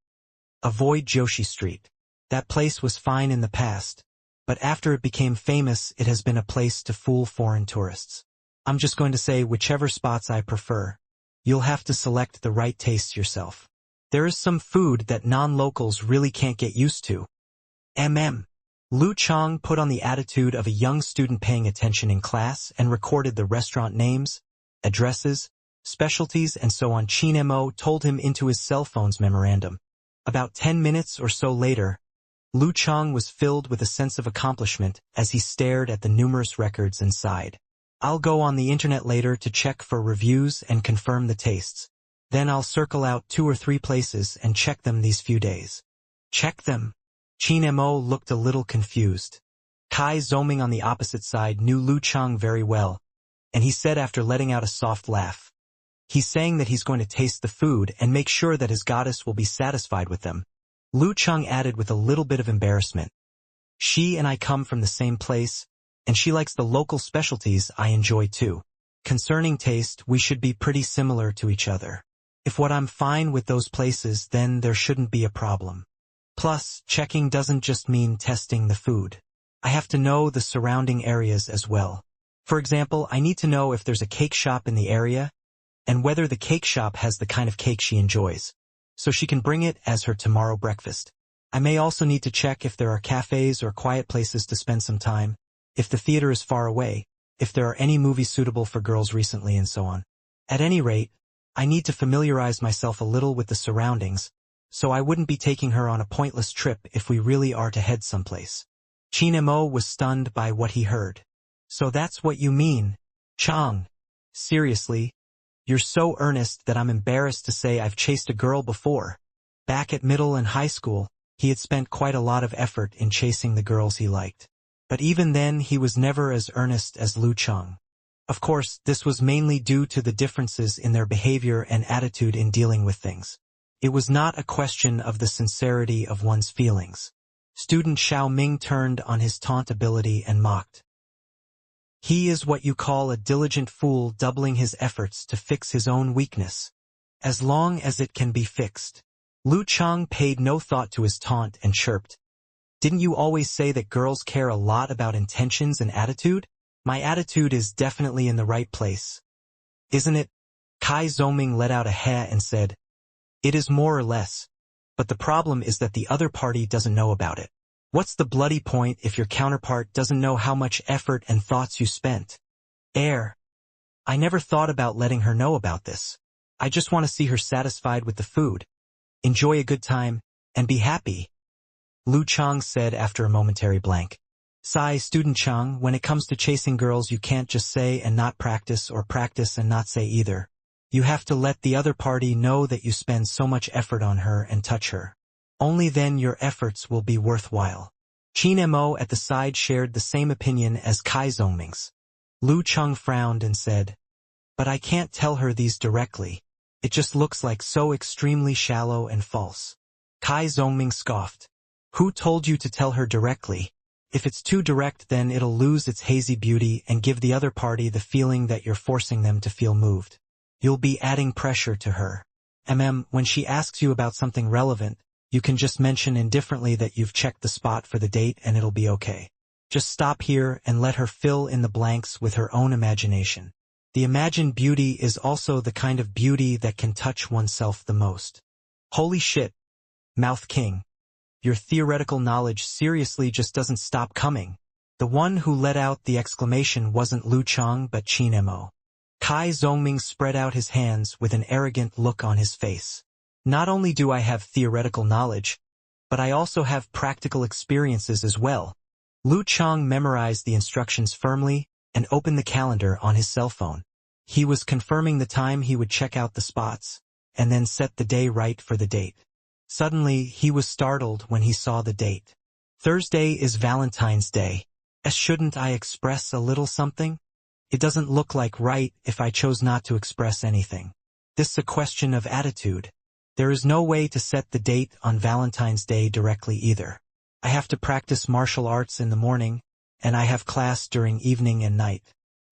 avoid Joshi Street. That place was fine in the past, but after it became famous it has been a place to fool foreign tourists. I'm just going to say whichever spots I prefer. You'll have to select the right tastes yourself. There is some food that non-locals really can't get used to. Lu Cheng put on the attitude of a young student paying attention in class and recorded the restaurant names, addresses, specialties, and so on. Qin Mo told him into his cell phone's memorandum. About 10 minutes or so later, Lu Cheng was filled with a sense of accomplishment as he stared at the numerous records and sighed. I'll go on the internet later to check for reviews and confirm the tastes. Then I'll circle out 2 or 3 places and check them these few days. Check them? Qin Mo looked a little confused. Kai Zoming on the opposite side knew Lu Chang very well, and he said after letting out a soft laugh. He's saying that he's going to taste the food and make sure that his goddess will be satisfied with them. Lu Chang added with a little bit of embarrassment. She and I come from the same place, and she likes the local specialties I enjoy too. Concerning taste, we should be pretty similar to each other. If what I'm fine with those places, then there shouldn't be a problem. Plus, checking doesn't just mean testing the food. I have to know the surrounding areas as well. For example, I need to know if there's a cake shop in the area, and whether the cake shop has the kind of cake she enjoys, so she can bring it as her tomorrow breakfast. I may also need to check if there are cafes or quiet places to spend some time, if the theater is far away, if there are any movies suitable for girls recently, and so on. At any rate, I need to familiarize myself a little with the surroundings, so I wouldn't be taking her on a pointless trip if we really are to head someplace. Qin Mo was stunned by what he heard. So that's what you mean, Chang? Seriously? You're so earnest that I'm embarrassed to say I've chased a girl before. Back at middle and high school, he had spent quite a lot of effort in chasing the girls he liked. But even then he was never as earnest as Lu Chang. Of course, this was mainly due to the differences in their behavior and attitude in dealing with things. It was not a question of the sincerity of one's feelings. Student Xiao Ming turned on his taunt ability and mocked. He is what you call a diligent fool, doubling his efforts to fix his own weakness. As long as it can be fixed. Lu Chang paid no thought to his taunt and chirped. Didn't you always say that girls care a lot about intentions and attitude? My attitude is definitely in the right place. Isn't it? Kai Zoming let out a he and said, It is more or less. But the problem is that the other party doesn't know about it. What's the bloody point if your counterpart doesn't know how much effort and thoughts you spent? I never thought about letting her know about this. I just want to see her satisfied with the food, enjoy a good time, and be happy. Lu Chang said after a momentary blank. Student Chang, when it comes to chasing girls you can't just say and not practice, or practice and not say either. You have to let the other party know that you spend so much effort on her and touch her. Only then your efforts will be worthwhile. Qin Mo at the side shared the same opinion as Kai Zongming's. Lu Chang frowned and said, But I can't tell her these directly. It just looks like so extremely shallow and false. Kai Zongming scoffed. Who told you to tell her directly? If it's too direct, then it'll lose its hazy beauty and give the other party the feeling that you're forcing them to feel moved. You'll be adding pressure to her. When she asks you about something relevant, you can just mention indifferently that you've checked the spot for the date and it'll be okay. Just stop here and let her fill in the blanks with her own imagination. The imagined beauty is also the kind of beauty that can touch oneself the most. Holy shit, Mouth King. Your theoretical knowledge seriously just doesn't stop coming. The one who let out the exclamation wasn't Lu Chang but Qin Mo. Kai Zongming spread out his hands with an arrogant look on his face. Not only do I have theoretical knowledge, but I also have practical experiences as well. Lu Chang memorized the instructions firmly and opened the calendar on his cell phone. He was confirming the time he would check out the spots, and then set the day right for the date. Suddenly, he was startled when he saw the date. Thursday is Valentine's Day. Shouldn't I express a little something? It doesn't look like right if I chose not to express anything. This is a question of attitude. There is no way to set the date on Valentine's Day directly either. I have to practice martial arts in the morning, and I have class during evening and night.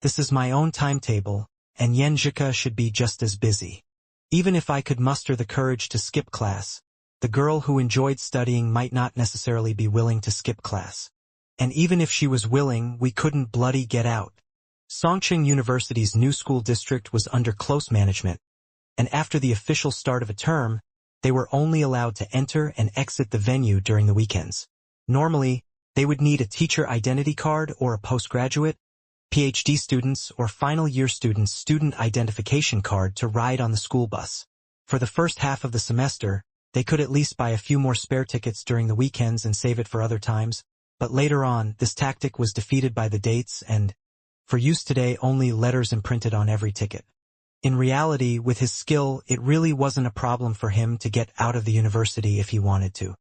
This is my own timetable, and Yenjika should be just as busy. Even if I could muster the courage to skip class, the girl who enjoyed studying might not necessarily be willing to skip class. And even if she was willing, we couldn't bloody get out. Songqing University's new school district was under close management, and after the official start of a term, they were only allowed to enter and exit the venue during the weekends. Normally, they would need a teacher identity card or a postgraduate, PhD students or final year students' student identification card to ride on the school bus. For the first half of the semester, they could at least buy a few more spare tickets during the weekends and save it for other times, but later on, this tactic was defeated by the dates and, for use today, only letters imprinted on every ticket. In reality, with his skill, it really wasn't a problem for him to get out of the university if he wanted to.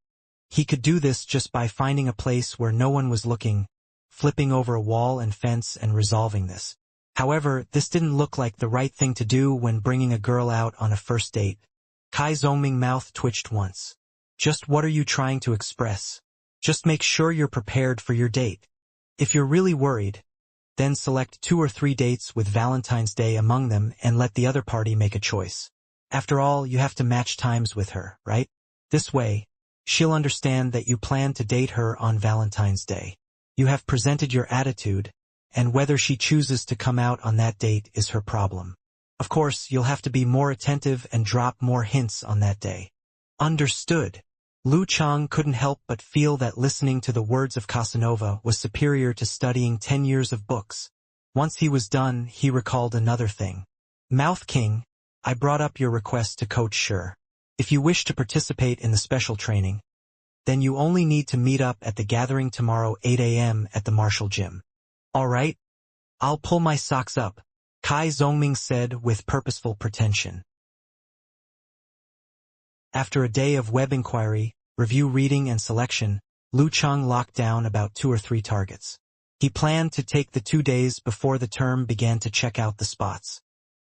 He could do this just by finding a place where no one was looking, flipping over a wall and fence and resolving this. However, this didn't look like the right thing to do when bringing a girl out on a first date. Kai Zongming's mouth twitched once. Just what are you trying to express? Just make sure you're prepared for your date. If you're really worried, then select 2 or 3 dates with Valentine's Day among them and let the other party make a choice. After all, you have to match times with her, right? This way, she'll understand that you plan to date her on Valentine's Day. You have presented your attitude, and whether she chooses to come out on that date is her problem. Of course, you'll have to be more attentive and drop more hints on that day. Understood. Lu Chang couldn't help but feel that listening to the words of Casanova was superior to studying 10 years of books. Once he was done, he recalled another thing. Mouth King, I brought up your request to Coach Sure. If you wish to participate in the special training, then you only need to meet up at the gathering tomorrow 8 a.m. at the Martial Gym. All right? I'll pull my socks up, Kai Zongming said with purposeful pretension. After a day of web inquiry, review reading and selection, Lu Chang locked down about 2 or 3 targets. He planned to take the 2 days before the term began to check out the spots.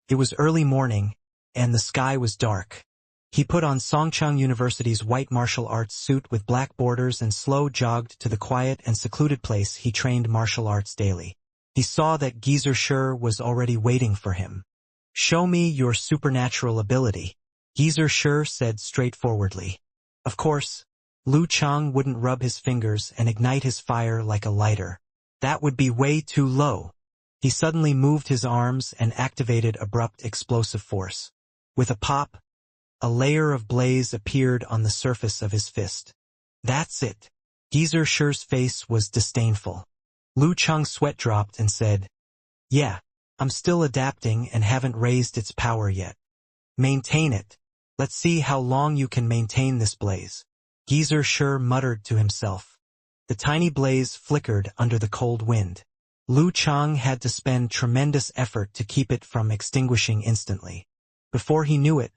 It was early morning, and the sky was dark. He put on Songchang University's white martial arts suit with black borders and slow jogged to the quiet and secluded place he trained martial arts daily. He saw that Geezer Sure was already waiting for him. Show me your supernatural ability, Geezer Sure said straightforwardly. Of course, Lu Chang wouldn't rub his fingers and ignite his fire like a lighter. That would be way too low. He suddenly moved his arms and activated abrupt explosive force. With a pop, a layer of blaze appeared on the surface of his fist. That's it. Geezer Sure's face was disdainful. Lu Chang's sweat dropped and said, Yeah, I'm still adapting and haven't raised its power yet. Maintain it. Let's see how long you can maintain this blaze. Geezer Sure muttered to himself. The tiny blaze flickered under the cold wind. Lu Chang had to spend tremendous effort to keep it from extinguishing instantly. Before he knew it,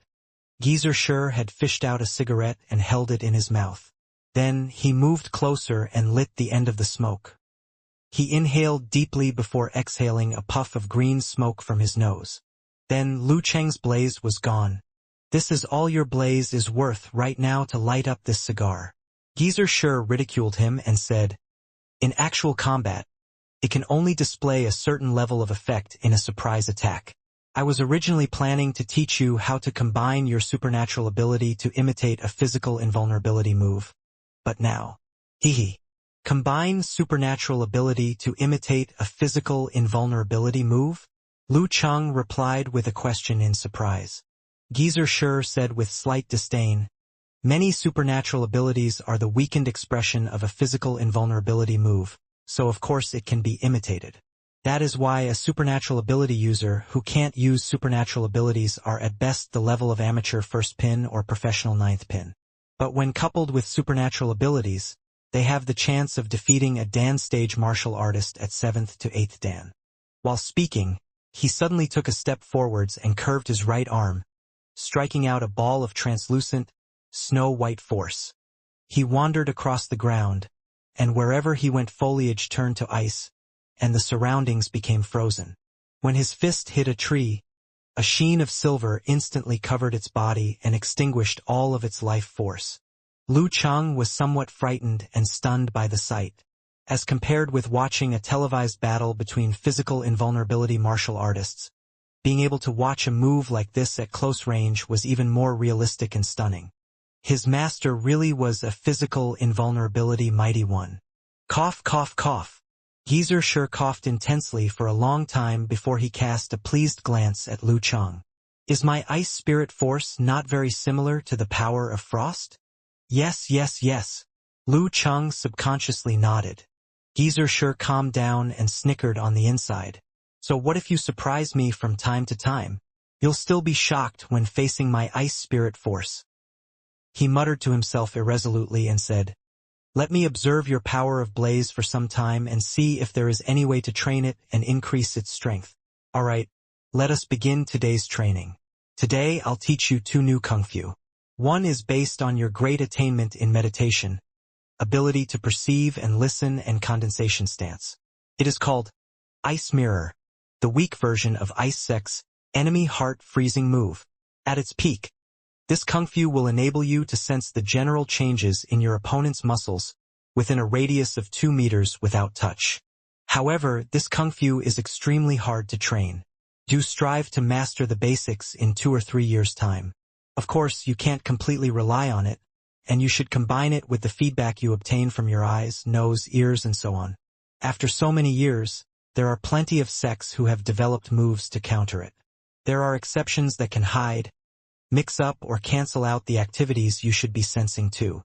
Geezer Sure had fished out a cigarette and held it in his mouth. Then he moved closer and lit the end of the smoke. He inhaled deeply before exhaling a puff of green smoke from his nose. Then Lu Chang's blaze was gone. This is all your blaze is worth right now to light up this cigar. Geezer Sure ridiculed him and said, In actual combat, it can only display a certain level of effect in a surprise attack. I was originally planning to teach you how to combine your supernatural ability to imitate a physical invulnerability move. But now, combine supernatural ability to imitate a physical invulnerability move? Lu Chang replied with a question in surprise. Geezer Sure said with slight disdain, Many supernatural abilities are the weakened expression of a physical invulnerability move, so of course it can be imitated. That is why a supernatural ability user who can't use supernatural abilities are at best the level of amateur first pin or professional ninth pin. But when coupled with supernatural abilities, they have the chance of defeating a Dan stage martial artist at 7th to 8th Dan. While speaking, he suddenly took a step forwards and curved his right arm, striking out a ball of translucent, snow-white force. He wandered across the ground, and wherever he went foliage turned to ice, and the surroundings became frozen. When his fist hit a tree, a sheen of silver instantly covered its body and extinguished all of its life force. Lu Chang was somewhat frightened and stunned by the sight. As compared with watching a televised battle between physical invulnerability martial artists, being able to watch a move like this at close range was even more realistic and stunning. His master really was a physical invulnerability mighty one. Cough, cough, cough. Geezer Sure coughed intensely for a long time before he cast a pleased glance at Lu Chang. Is my ice spirit force not very similar to the power of frost? Yes, yes, yes. Lu Chang subconsciously nodded. Geezer Sure calmed down and snickered on the inside. So what if you surprise me from time to time? You'll still be shocked when facing my ice spirit force. He muttered to himself irresolutely and said, Let me observe your power of blaze for some time and see if there is any way to train it and increase its strength. All right, Let us begin today's training. Today I'll teach you two new Kung Fu. One is based on your great attainment in meditation, ability to perceive and listen, and condensation stance. It is called Ice Mirror, the weak version of Ice Sex, enemy heart freezing move. At its peak, this Kung Fu will enable you to sense the general changes in your opponent's muscles within a radius of 2 meters without touch. However, this Kung Fu is extremely hard to train. Do strive to master the basics in 2 or 3 years' time. Of course, you can't completely rely on it, and you should combine it with the feedback you obtain from your eyes, nose, ears, and so on. After so many years, there are plenty of sects who have developed moves to counter it. There are exceptions that can hide, mix up, or cancel out the activities you should be sensing too.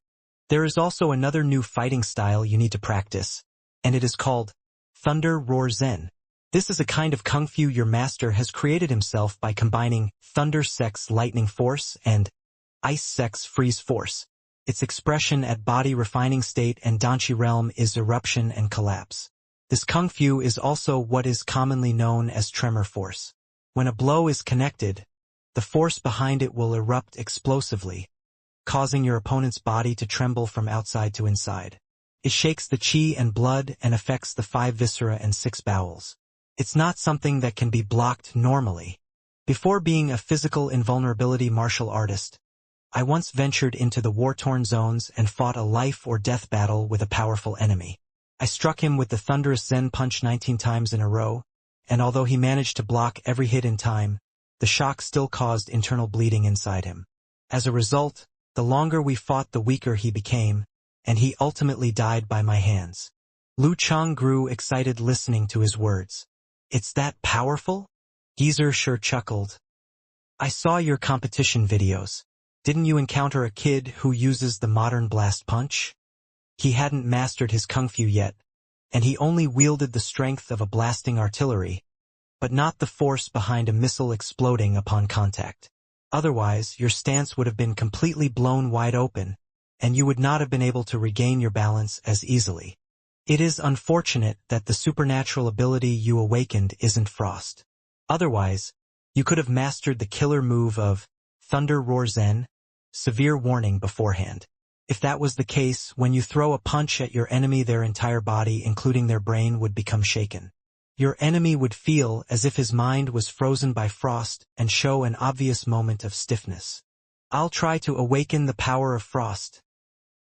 There is also another new fighting style you need to practice, and it is called Thunder Roar Zen. This is a kind of Kung Fu your master has created himself by combining Thunder Sex Lightning Force and Ice Sex Freeze Force. Its expression at body refining state and Danchi realm is eruption and collapse. This Kung Fu is also what is commonly known as tremor force. When a blow is connected, the force behind it will erupt explosively, causing your opponent's body to tremble from outside to inside. It shakes the chi and blood and affects the 5 viscera and 6 bowels. It's not something that can be blocked normally. Before being a physical invulnerability martial artist, I once ventured into the war-torn zones and fought a life-or-death battle with a powerful enemy. I struck him with the thunderous Zen punch 19 times in a row, and although he managed to block every hit in time, the shock still caused internal bleeding inside him. As a result, the longer we fought, the weaker he became, and he ultimately died by my hands. Lu Chang grew excited listening to his words. It's that powerful? Geezer sure chuckled. I saw your competition videos. Didn't you encounter a kid who uses the modern blast punch? He hadn't mastered his Kung Fu yet, and he only wielded the strength of a blasting artillery, but not the force behind a missile exploding upon contact. Otherwise, your stance would have been completely blown wide open, and you would not have been able to regain your balance as easily. It is unfortunate that the supernatural ability you awakened isn't frost. Otherwise, you could have mastered the killer move of Thunder Roar Zen, severe warning beforehand. If that was the case, when you throw a punch at your enemy, their entire body, including their brain, would become shaken. Your enemy would feel as if his mind was frozen by frost and show an obvious moment of stiffness. I'll try to awaken the power of frost,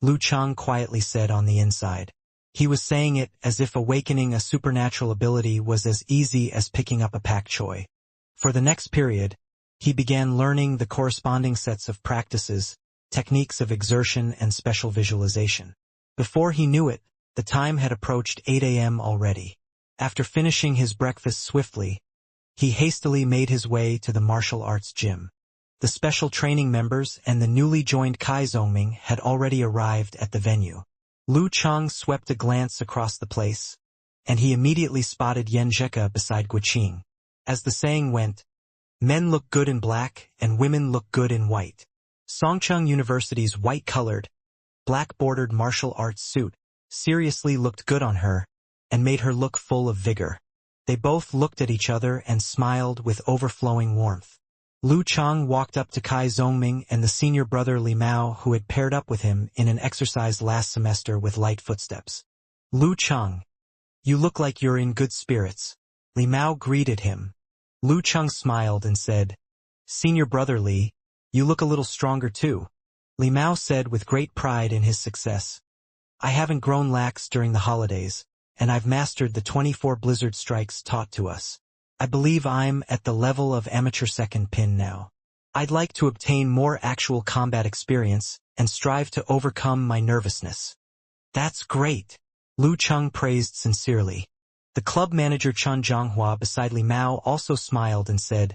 Lu Chang quietly said on the inside. He was saying it as if awakening a supernatural ability was as easy as picking up a pak choi. For the next period, he began learning the corresponding sets of practices, techniques of exertion, and special visualization. Before he knew it, the time had approached 8 a.m. already. After finishing his breakfast swiftly, he hastily made his way to the martial arts gym. The special training members and the newly joined Kai Zongming had already arrived at the venue. Lu Chang swept a glance across the place, and he immediately spotted Yan Zheka beside Guqing. As the saying went, men look good in black and women look good in white. Songcheng University's white-colored, black-bordered martial arts suit seriously looked good on her and made her look full of vigor. They both looked at each other and smiled with overflowing warmth. Lu Chang walked up to Kai Zongming and the senior brother Li Mao, who had paired up with him in an exercise last semester, with light footsteps. Lu Chang, you look like you're in good spirits. Li Mao greeted him. Lu Chang smiled and said, Senior brother Li, you look a little stronger too. Li Mao said with great pride in his success. I haven't grown lax during the holidays, and I've mastered the 24 blizzard strikes taught to us. I believe I'm at the level of amateur second pin now. I'd like to obtain more actual combat experience and strive to overcome my nervousness. That's great, Lu Chang praised sincerely. The club manager Chen Zhonghua beside Li Mao also smiled and said,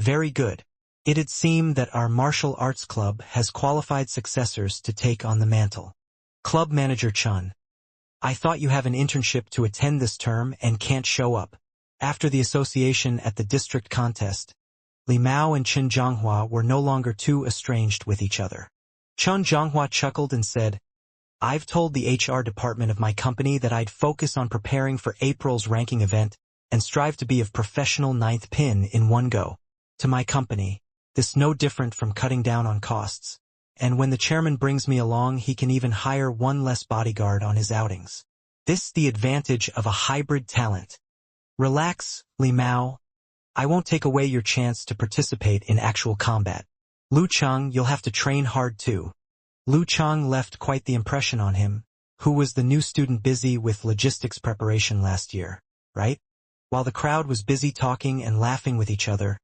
Very good. It'd seem that our martial arts club has qualified successors to take on the mantle. Club manager Chen, I thought you have an internship to attend this term and can't show up. After the association at the district contest, Li Mao and Chen Zhonghua were no longer too estranged with each other. Chen Zhonghua chuckled and said, I've told the HR department of my company that I'd focus on preparing for April's ranking event and strive to be of professional ninth pin in one go. To my company, this no different from cutting down on costs. And when the chairman brings me along, he can even hire one less bodyguard on his outings. This the advantage of a hybrid talent. Relax, Li Mao. I won't take away your chance to participate in actual combat. Lu Cheng, you'll have to train hard too. Lu Cheng left quite the impression on him, who was the new student busy with logistics preparation last year, right? While the crowd was busy talking and laughing with each other,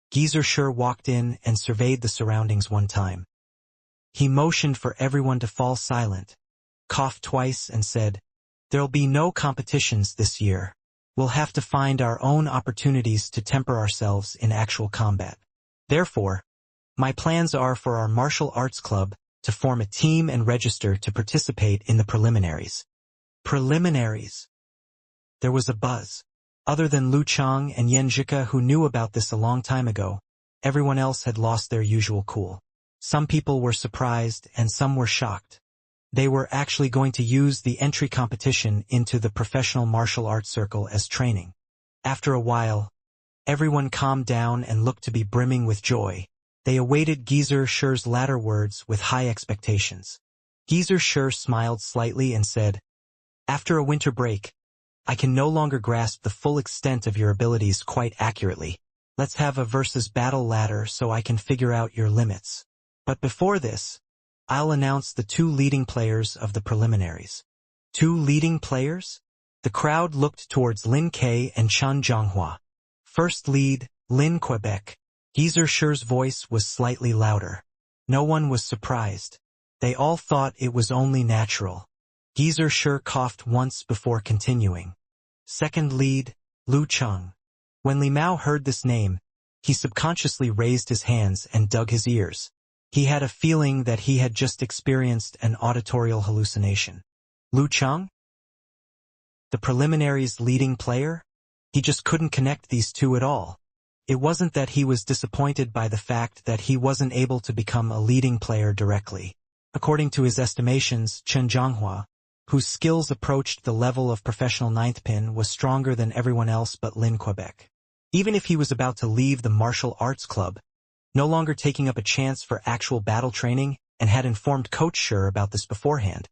Geezer Sure walked in and surveyed the surroundings one time. He motioned for everyone to fall silent, coughed twice and said, "There'll be no competitions this year. We'll have to find our own opportunities to temper ourselves in actual combat. Therefore, my plans are for our martial arts club to form a team and register to participate in the preliminaries." Preliminaries. There was a buzz. Other than Lu Cheng and Yan Zhika, who knew about this a long time ago, everyone else had lost their usual cool. Some people were surprised and some were shocked. They were actually going to use the entry competition into the professional martial arts circle as training. After a while, everyone calmed down and looked to be brimming with joy. They awaited Geezer Shure's latter words with high expectations. Geezer Shure smiled slightly and said, "After a winter break, I can no longer grasp the full extent of your abilities quite accurately. Let's have a versus battle ladder so I can figure out your limits. But before this, I'll announce the 2 leading players of the preliminaries." 2 leading players? The crowd looked towards Lin Ke and Chen Zhonghua. First lead, Lin Quebec. Geezer Shure's voice was slightly louder. No one was surprised. They all thought it was only natural. Geezer Shure coughed once before continuing. Second lead, Lu Cheng. When Li Mao heard this name, he subconsciously raised his hands and dug his ears. He had a feeling that he had just experienced an auditorial hallucination. Lu Cheng? The preliminaries' leading player? He just couldn't connect these two at all. It wasn't that he was disappointed by the fact that he wasn't able to become a leading player directly. According to his estimations, Chen Zhonghua, whose skills approached the level of professional ninth pin, was stronger than everyone else but Lin Quebec. Even if he was about to leave the martial arts club, no longer taking up a chance for actual battle training, and had informed Coach Shure about this beforehand.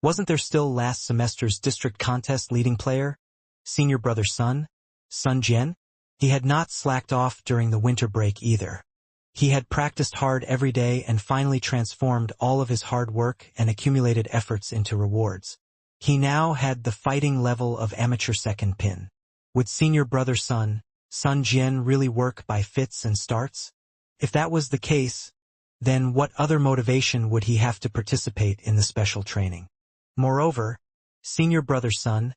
Wasn't there still last semester's district contest leading player, senior brother Sun Jian? He had not slacked off during the winter break either. He had practiced hard every day and finally transformed all of his hard work and accumulated efforts into rewards. He now had the fighting level of amateur second pin. Would senior brother Sun Jian really work by fits and starts? If that was the case, then what other motivation would he have to participate in the special training? Moreover, senior brother Sun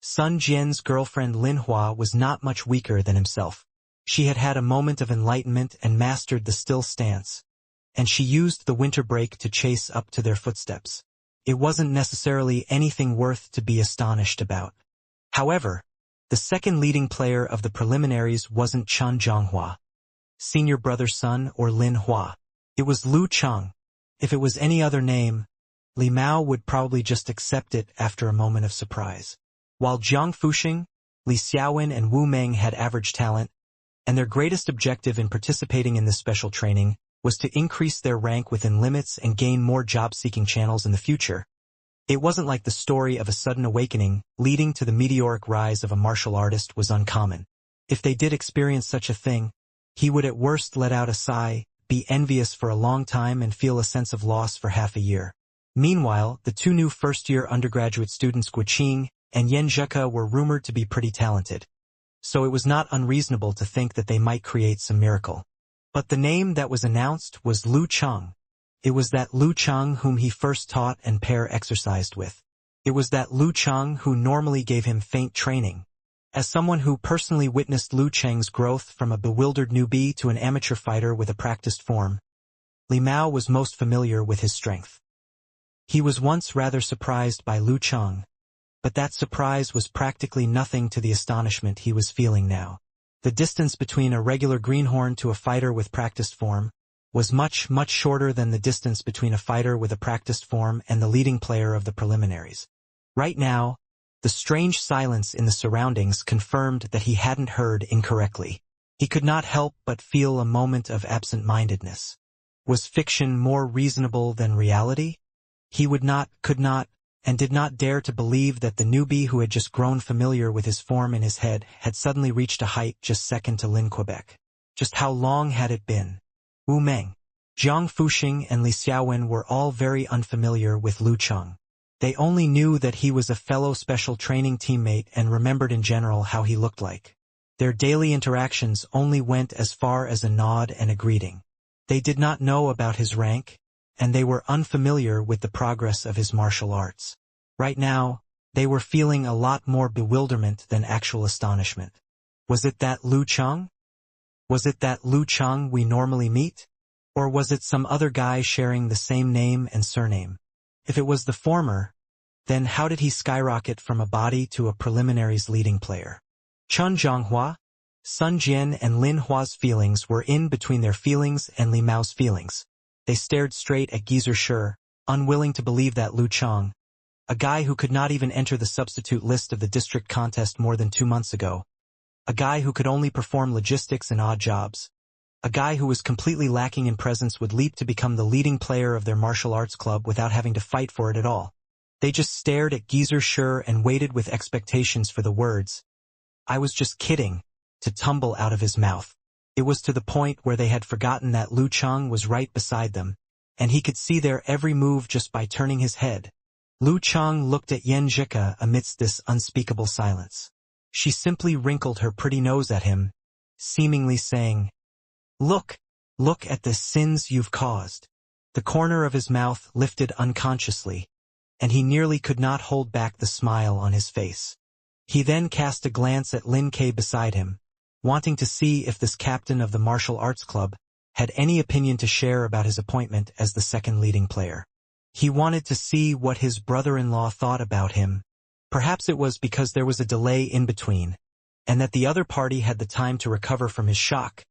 Jian's girlfriend Lin Hua was not much weaker than himself. She had had a moment of enlightenment and mastered the still stance, and she used the winter break to chase up to their footsteps. It wasn't necessarily anything worth to be astonished about. However, the second leading player of the preliminaries wasn't Chen Zhonghua, senior brother Sun, or Lin Hua. It was Lu Cheng. If it was any other name, Li Mao would probably just accept it after a moment of surprise. While Jiang Fuxing, Li Xiaowen, and Wu Meng had average talent, and their greatest objective in participating in this special training was to increase their rank within limits and gain more job-seeking channels in the future, it wasn't like the story of a sudden awakening leading to the meteoric rise of a martial artist was uncommon. If they did experience such a thing, he would at worst let out a sigh, be envious for a long time, and feel a sense of loss for half a year. Meanwhile, the 2 new first-year undergraduate students Guoqing and Yan Zhika were rumored to be pretty talented, so it was not unreasonable to think that they might create some miracle. But the name that was announced was Lu Cheng. It was that Lu Cheng whom he first taught and pair exercised with. It was that Lu Cheng who normally gave him feint training. As someone who personally witnessed Lu Cheng's growth from a bewildered newbie to an amateur fighter with a practiced form, Li Mao was most familiar with his strength. He was once rather surprised by Lu Cheng, but that surprise was practically nothing to the astonishment he was feeling now. The distance between a regular greenhorn to a fighter with practiced form was much, much shorter than the distance between a fighter with a practiced form and the leading player of the preliminaries. Right now, The strange silence in the surroundings confirmed that he hadn't heard incorrectly. He could not help but feel a moment of absent-mindedness. Was fiction more reasonable than reality? He would not, could not, and did not dare to believe that the newbie who had just grown familiar with his form in his head had suddenly reached a height just second to Lin Quebec. Just how long had it been? Wu Meng, Jiang Fuxing and Li Xiaowen were all very unfamiliar with Lu Cheng. They only knew that he was a fellow special training teammate and remembered in general how he looked like. Their daily interactions only went as far as a nod and a greeting. They did not know about his rank, and they were unfamiliar with the progress of his martial arts. Right now, they were feeling a lot more bewilderment than actual astonishment. Was it that Lu Cheng? Was it that Lu Cheng we normally meet? Or was it some other guy sharing the same name and surname? If it was the former, then how did he skyrocket from a body to a preliminaries leading player? Chun Zhonghua, Sun Jian and Lin Hua's feelings were in between their feelings and Li Mao's feelings. They stared straight at Geezer Shi, unwilling to believe that Lu Cheng, a guy who could not even enter the substitute list of the district contest more than 2 months ago, a guy who could only perform logistics and odd jobs, a guy who was completely lacking in presence would leap to become the leading player of their martial arts club without having to fight for it at all. They just stared at Geezer Shi and waited with expectations for the words, "I was just kidding," to tumble out of his mouth. It was to the point where they had forgotten that Lu Cheng was right beside them, and he could see their every move just by turning his head. Lu Cheng looked at Yan Zhika amidst this unspeakable silence. She simply wrinkled her pretty nose at him, seemingly saying, Look at the sins you've caused." The corner of his mouth lifted unconsciously, and he nearly could not hold back the smile on his face. He then cast a glance at Lin Kei beside him, wanting to see if this captain of the martial arts club had any opinion to share about his appointment as the second leading player. He wanted to see what his brother-in-law thought about him. Perhaps it was because there was a delay in between, and that the other party had the time to recover from his shock.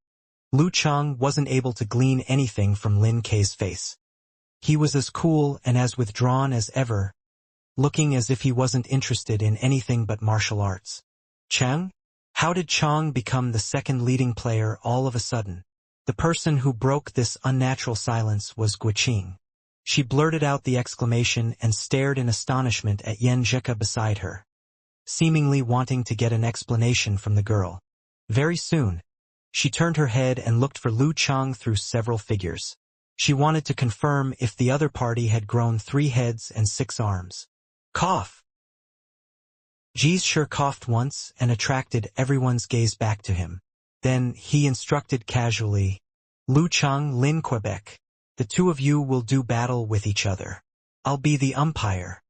Lu Cheng wasn't able to glean anything from Lin Kei's face. He was as cool and as withdrawn as ever, looking as if he wasn't interested in anything but martial arts. Cheng? How did Cheng become the second leading player all of a sudden? The person who broke this unnatural silence was Guiqing. She blurted out the exclamation and stared in astonishment at Yan Zhika beside her, seemingly wanting to get an explanation from the girl. Very soon, she turned her head and looked for Lu Cheng through several figures. She wanted to confirm if the other party had grown 3 heads and 6 arms. Cough! Geezer Shi coughed once and attracted everyone's gaze back to him. Then he instructed casually, "Lu Cheng, Lin Quebec, the two of you will do battle with each other. I'll be the umpire."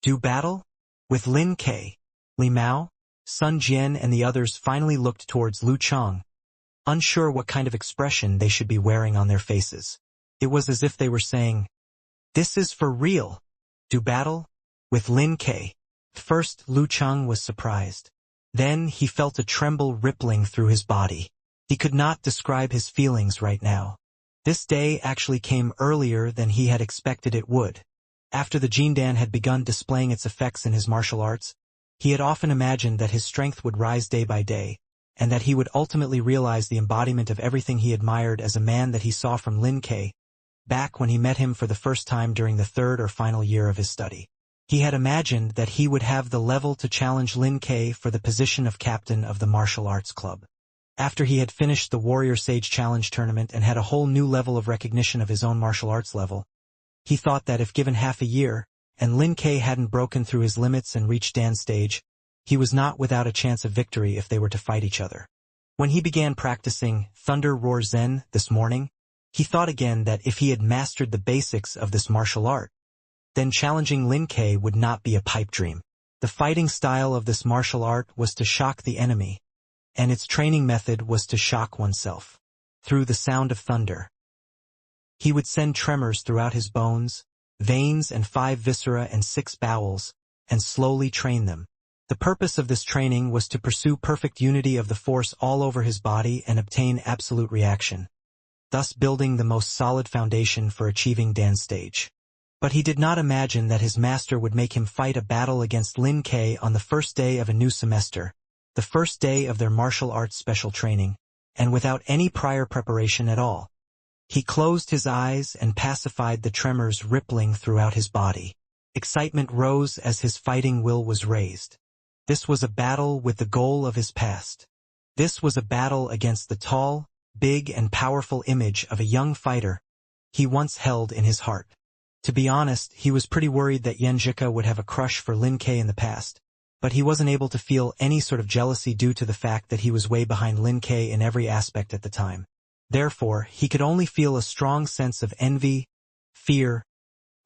Do battle? With Lin Kei, Li Mao, Sun Jian and the others finally looked towards Lu Cheng, unsure what kind of expression they should be wearing on their faces. It was as if they were saying, "This is for real. Do battle? With Lin Kei." First, Lu Cheng was surprised. Then he felt a tremble rippling through his body. He could not describe his feelings right now. This day actually came earlier than he had expected it would. After the Jindan had begun displaying its effects in his martial arts, he had often imagined that his strength would rise day by day, and that he would ultimately realize the embodiment of everything he admired as a man that he saw from Lin Kei, back when he met him for the first time during the 3rd or final year of his study. He had imagined that he would have the level to challenge Lin Kei for the position of captain of the martial arts club. After he had finished the Warrior Sage Challenge tournament and had a whole new level of recognition of his own martial arts level, he thought that if given half a year, and Lin Kei hadn't broken through his limits and reached Dan's stage, he was not without a chance of victory if they were to fight each other. When he began practicing Thunder Roar Zen this morning, he thought again that if he had mastered the basics of this martial art, then challenging Lin Kei would not be a pipe dream. The fighting style of this martial art was to shock the enemy, and its training method was to shock oneself. Through the sound of thunder, he would send tremors throughout his bones, veins and 5 viscera and 6 bowels, and slowly train them. The purpose of this training was to pursue perfect unity of the force all over his body and obtain absolute reaction, thus building the most solid foundation for achieving Dan's stage. But he did not imagine that his master would make him fight a battle against Lin Ke on the first day of a new semester, the first day of their martial arts special training, and without any prior preparation at all. He closed his eyes and pacified the tremors rippling throughout his body. Excitement rose as his fighting will was raised. This was a battle with the goal of his past. This was a battle against the tall, big and powerful image of a young fighter he once held in his heart. To be honest, he was pretty worried that Yenjika would have a crush for Lin Ke in the past, but he wasn't able to feel any sort of jealousy due to the fact that he was way behind Lin Ke in every aspect at the time. Therefore, he could only feel a strong sense of envy, fear,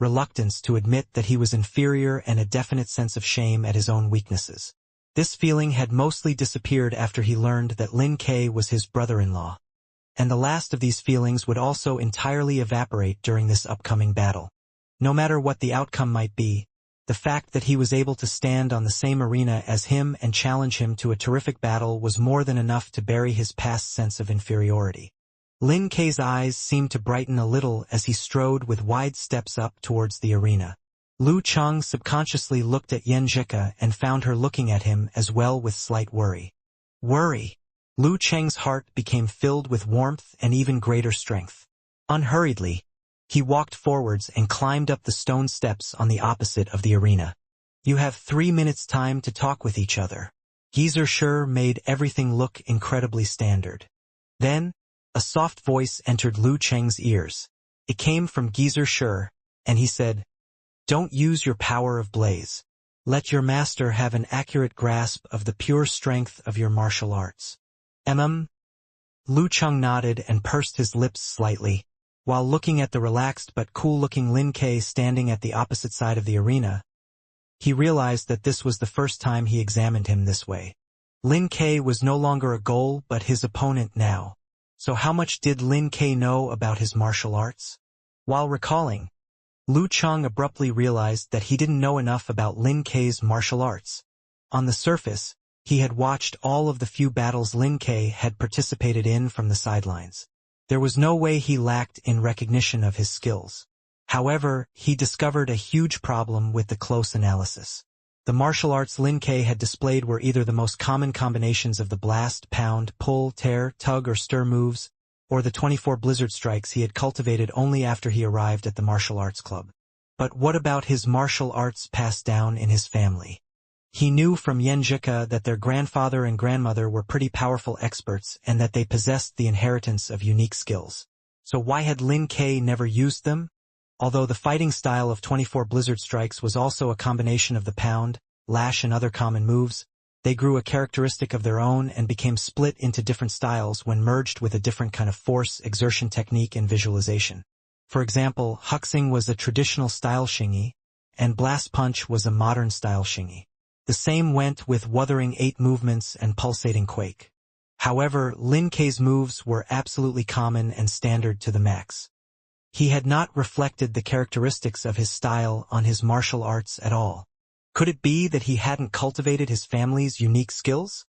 reluctance to admit that he was inferior, and a definite sense of shame at his own weaknesses. This feeling had mostly disappeared after he learned that Lin Ke was his brother-in-law, and the last of these feelings would also entirely evaporate during this upcoming battle. No matter what the outcome might be, the fact that he was able to stand on the same arena as him and challenge him to a terrific battle was more than enough to bury his past sense of inferiority. Lin Ke's eyes seemed to brighten a little as he strode with wide steps up towards the arena. Lu Cheng subconsciously looked at Yenjika and found her looking at him as well with slight worry. Worry! Lu Cheng's heart became filled with warmth and even greater strength. Unhurriedly, he walked forwards and climbed up the stone steps on the opposite of the arena. You have 3 minutes time to talk with each other. Geezer Sure made everything look incredibly standard. Then, a soft voice entered Lu Cheng's ears. It came from Geezer Sure, and he said, "Don't use your power of blaze. Let your master have an accurate grasp of the pure strength of your martial arts." Lu Cheng nodded and pursed his lips slightly. While looking at the relaxed but cool-looking Lin Ke standing at the opposite side of the arena, he realized that this was the first time he examined him this way. Lin Ke was no longer a goal but his opponent now. So how much did Lin Ke know about his martial arts? While recalling, Lu Cheng abruptly realized that he didn't know enough about Lin Ke's martial arts. On the surface, he had watched all of the few battles Lin Ke had participated in from the sidelines. There was no way he lacked in recognition of his skills. However, he discovered a huge problem with the close analysis. The martial arts Lin Ke had displayed were either the most common combinations of the blast, pound, pull, tear, tug or stir moves, or the 24 blizzard strikes he had cultivated only after he arrived at the martial arts club. But what about his martial arts passed down in his family? He knew from Yenjika that their grandfather and grandmother were pretty powerful experts and that they possessed the inheritance of unique skills. So why had Lin Ke never used them? Although the fighting style of 24 blizzard strikes was also a combination of the pound, lash and other common moves, they grew a characteristic of their own and became split into different styles when merged with a different kind of force, exertion technique and visualization. For example, Huxing was a traditional style shingi, and Blast Punch was a modern style shingi. The same went with Wuthering 8 movements and Pulsating Quake. However, Lin Ke's moves were absolutely common and standard to the max. He had not reflected the characteristics of his style on his martial arts at all. Could it be that he hadn't cultivated his family's unique skills?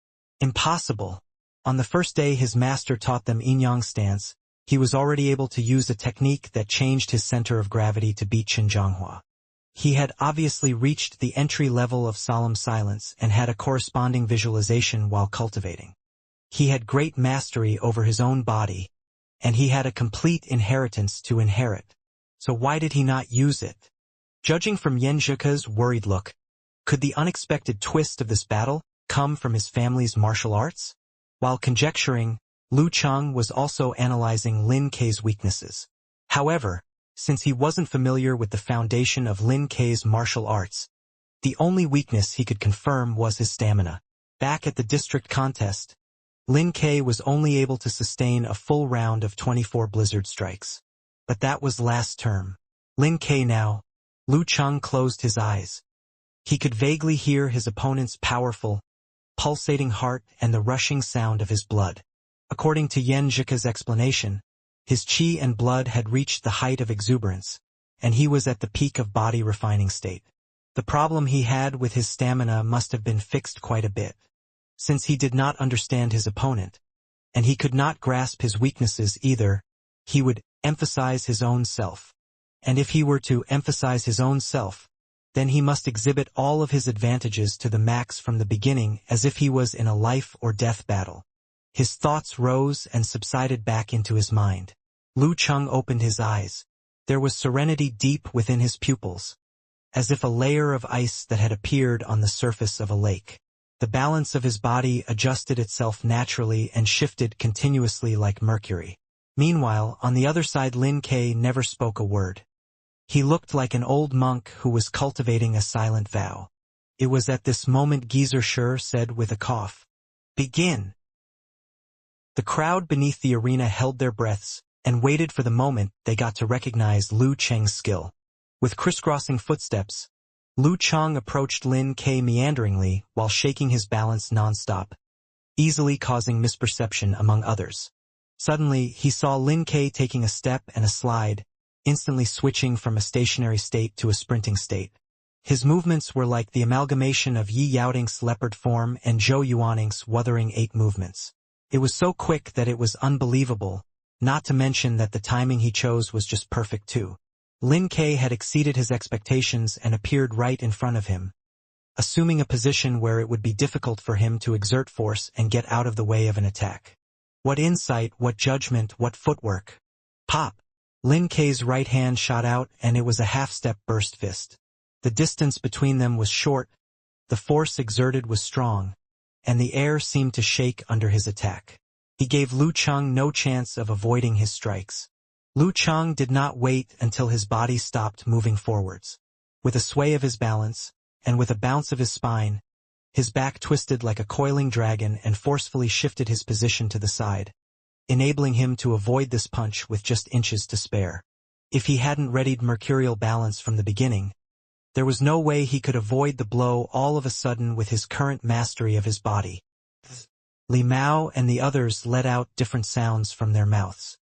Impossible. On the first day his master taught them yin-yang stance, he was already able to use a technique that changed his center of gravity to beat Xinjianghua. He had obviously reached the entry level of solemn silence and had a corresponding visualization while cultivating. He had great mastery over his own body, and he had a complete inheritance to inherit. So why did he not use it? Judging from Yenjika's worried look, could the unexpected twist of this battle come from his family's martial arts? While conjecturing, Lu Cheng was also analyzing Lin Ke's weaknesses. However, since he wasn't familiar with the foundation of Lin Ke's martial arts, the only weakness he could confirm was his stamina. Back at the district contest, Lin Ke was only able to sustain a full round of 24 blizzard strikes. But that was last term. Lin Ke now. Lu Cheng closed his eyes. He could vaguely hear his opponent's powerful, pulsating heart and the rushing sound of his blood. According to Yenjika's explanation, his chi and blood had reached the height of exuberance, and he was at the peak of body refining state. The problem he had with his stamina must have been fixed quite a bit. Since he did not understand his opponent, and he could not grasp his weaknesses either, he would emphasize his own self. And if he were to emphasize his own self, then he must exhibit all of his advantages to the max from the beginning as if he was in a life-or-death battle. His thoughts rose and subsided back into his mind. Lu Cheng opened his eyes. There was serenity deep within his pupils, as if a layer of ice that had appeared on the surface of a lake. The balance of his body adjusted itself naturally and shifted continuously like mercury. Meanwhile, on the other side, Lin Ke never spoke a word. He looked like an old monk who was cultivating a silent vow. It was at this moment Geezer Shur said with a cough, "Begin." The crowd beneath the arena held their breaths and waited for the moment they got to recognize Lu Cheng's skill. With crisscrossing footsteps, Lu Cheng approached Lin Ke meanderingly while shaking his balance non-stop, easily causing misperception among others. Suddenly, he saw Lin Ke taking a step and a slide, instantly switching from a stationary state to a sprinting state. His movements were like the amalgamation of Yi Yaoting's leopard form and Zhou Yuaning's Wuthering 8 movements. It was so quick that it was unbelievable, not to mention that the timing he chose was just perfect too. Lin Ke had exceeded his expectations and appeared right in front of him, assuming a position where it would be difficult for him to exert force and get out of the way of an attack. What insight, what judgment, what footwork. Pop! Lin Ke's right hand shot out and it was a half-step burst fist. The distance between them was short, the force exerted was strong, and the air seemed to shake under his attack. He gave Lu Cheng no chance of avoiding his strikes. Lu Cheng did not wait until his body stopped moving forwards. With a sway of his balance, and with a bounce of his spine, his back twisted like a coiling dragon and forcefully shifted his position to the side, enabling him to avoid this punch with just inches to spare. If he hadn't readied mercurial balance from the beginning, there was no way he could avoid the blow all of a sudden with his current mastery of his body. Li Mao and the others let out different sounds from their mouths.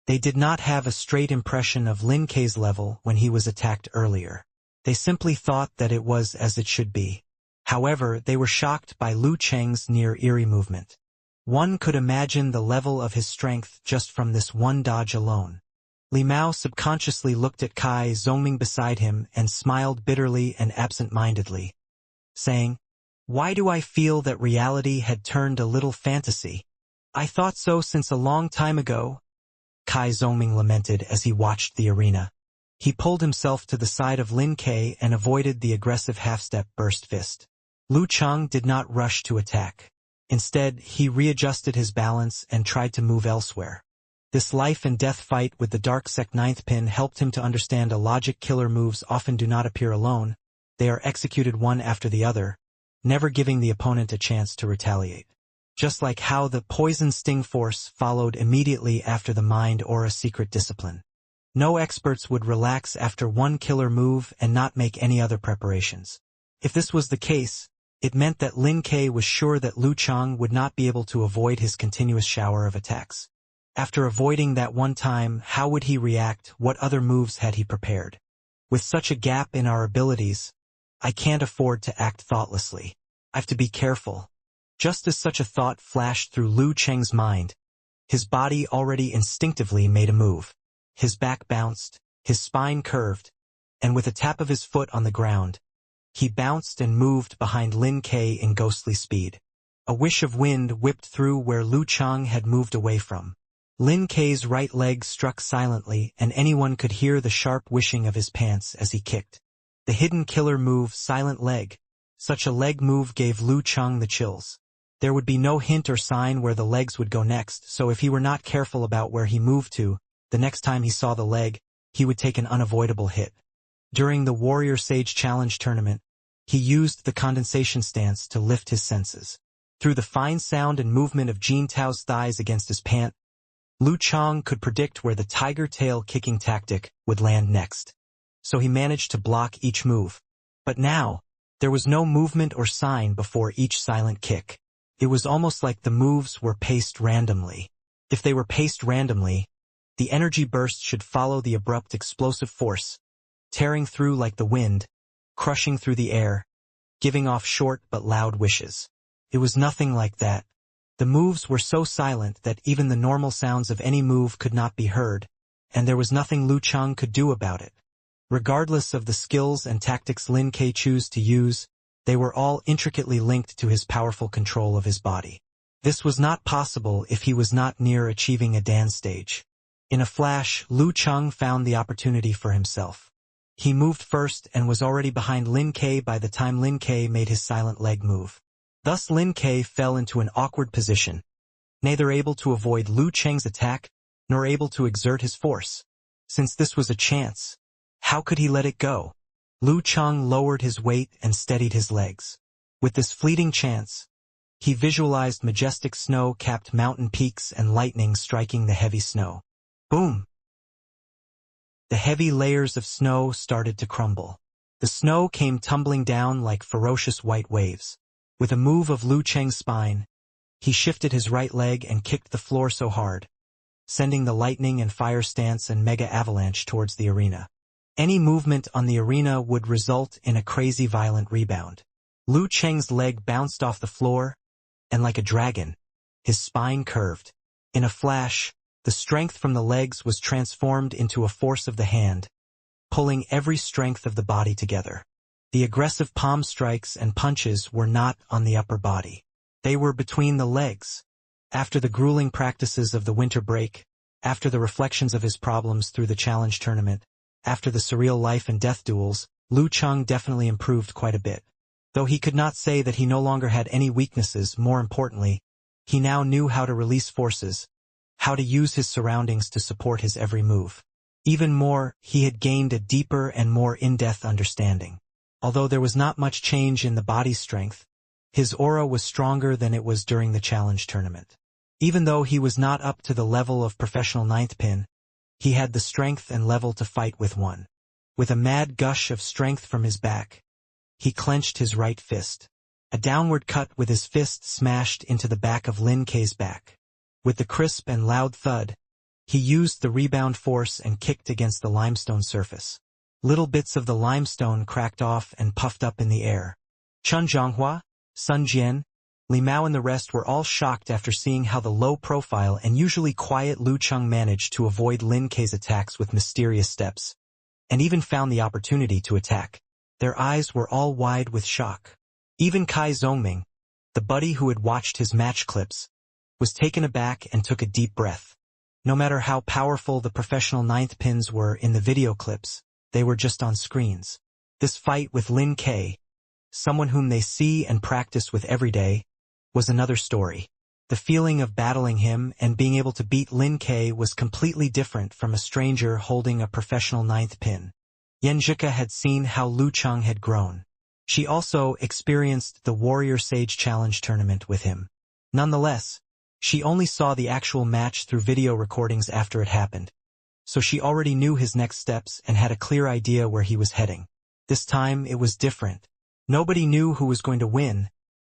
They did not have a straight impression of Lin Ke's level when he was attacked earlier. They simply thought that it was as it should be. However, they were shocked by Lu Cheng's near-eerie movement. One could imagine the level of his strength just from this one dodge alone. Li Mao subconsciously looked at Kai Zhongming beside him and smiled bitterly and absent-mindedly, saying, "Why do I feel that reality had turned a little fantasy? I thought so since a long time ago." Kai Zhongming lamented as he watched the arena. He pulled himself to the side of Lin Ke and avoided the aggressive half-step burst fist. Lu Cheng did not rush to attack. Instead, he readjusted his balance and tried to move elsewhere. This life-and-death fight with the Dark Sect 9th pin helped him to understand a logic killer moves often do not appear alone, they are executed one after the other, never giving the opponent a chance to retaliate. Just like how the poison sting force followed immediately after the mind aura secret discipline. No experts would relax after one killer move and not make any other preparations. If this was the case, it meant that Lin Ke was sure that Lu Cheng would not be able to avoid his continuous shower of attacks. After avoiding that one time, how would he react? What other moves had he prepared? With such a gap in our abilities, I can't afford to act thoughtlessly. I've to be careful. Just as such a thought flashed through Lu Cheng's mind, his body already instinctively made a move. His back bounced, his spine curved, and with a tap of his foot on the ground, he bounced and moved behind Lin Ke in ghostly speed. A wish of wind whipped through where Lu Cheng had moved away from. Lin Ke's right leg struck silently, and anyone could hear the sharp whishing of his pants as he kicked. The hidden killer move, silent leg. Such a leg move gave Lu Cheng the chills. There would be no hint or sign where the legs would go next, so if he were not careful about where he moved to, the next time he saw the leg, he would take an unavoidable hit. During the Warrior Sage Challenge tournament, he used the condensation stance to lift his senses. Through the fine sound and movement of Jin Tao's thighs against his pant, Lu Cheng could predict where the tiger tail kicking tactic would land next. So he managed to block each move. But now, there was no movement or sign before each silent kick. It was almost like the moves were paced randomly. If they were paced randomly, the energy burst should follow the abrupt explosive force, tearing through like the wind, crushing through the air, giving off short but loud wishes. It was nothing like that. The moves were so silent that even the normal sounds of any move could not be heard, and there was nothing Lu Cheng could do about it. Regardless of the skills and tactics Lin Ke chose to use, they were all intricately linked to his powerful control of his body. This was not possible if he was not near achieving a Dan stage. In a flash, Lu Cheng found the opportunity for himself. He moved first and was already behind Lin Ke by the time Lin Ke made his silent leg move. Thus Lin Ke fell into an awkward position, neither able to avoid Lu Cheng's attack, nor able to exert his force. Since this was a chance, how could he let it go? Lu Cheng lowered his weight and steadied his legs. With this fleeting chance, he visualized majestic snow-capped mountain peaks and lightning striking the heavy snow. Boom! The heavy layers of snow started to crumble. The snow came tumbling down like ferocious white waves. With a move of Lu Cheng's spine, he shifted his right leg and kicked the floor so hard, sending the lightning and fire stance and mega avalanche towards the arena. Any movement on the arena would result in a crazy violent rebound. Lu Cheng's leg bounced off the floor, and like a dragon, his spine curved. In a flash, the strength from the legs was transformed into a force of the hand, pulling every strength of the body together. The aggressive palm strikes and punches were not on the upper body. They were between the legs. After the grueling practices of the winter break, after the reflections of his problems through the challenge tournament, after the surreal life and death duels, Lu Cheng definitely improved quite a bit. Though he could not say that he no longer had any weaknesses, more importantly, he now knew how to release forces, how to use his surroundings to support his every move. Even more, he had gained a deeper and more in-depth understanding. Although there was not much change in the body's strength, his aura was stronger than it was during the challenge tournament. Even though he was not up to the level of professional ninth pin, he had the strength and level to fight with one. With a mad gush of strength from his back, he clenched his right fist. A downward cut with his fist smashed into the back of Lin Ke's back. With the crisp and loud thud, he used the rebound force and kicked against the limestone surface. Little bits of the limestone cracked off and puffed up in the air. Chun Zhonghua, Sun Jian, Li Mao and the rest were all shocked after seeing how the low-profile and usually quiet Lu Cheng managed to avoid Lin Ke's attacks with mysterious steps, and even found the opportunity to attack. Their eyes were all wide with shock. Even Kai Zhongming, the buddy who had watched his match clips, was taken aback and took a deep breath. No matter how powerful the professional ninth pins were in the video clips, they were just on screens. This fight with Lin Ke, someone whom they see and practice with every day, was another story. The feeling of battling him and being able to beat Lin Ke was completely different from a stranger holding a professional ninth pin. Yan Zhika had seen how Lu Cheng had grown. She also experienced the Warrior Sage Challenge tournament with him. Nonetheless, she only saw the actual match through video recordings after it happened, so she already knew his next steps and had a clear idea where he was heading. This time it was different. Nobody knew who was going to win.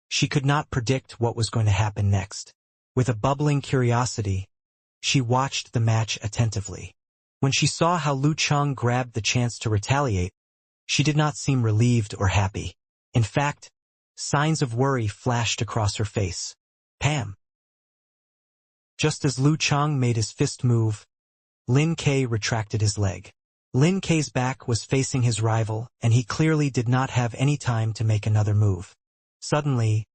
She could not predict what was going to happen next. With a bubbling curiosity, she watched the match attentively. When she saw how Lu Cheng grabbed the chance to retaliate, she did not seem relieved or happy. In fact, signs of worry flashed across her face. Pam! Just as Lu Cheng made his fist move, Lin Ke retracted his leg. Lin Ke's back was facing his rival, and he clearly did not have any time to make another move. Suddenly,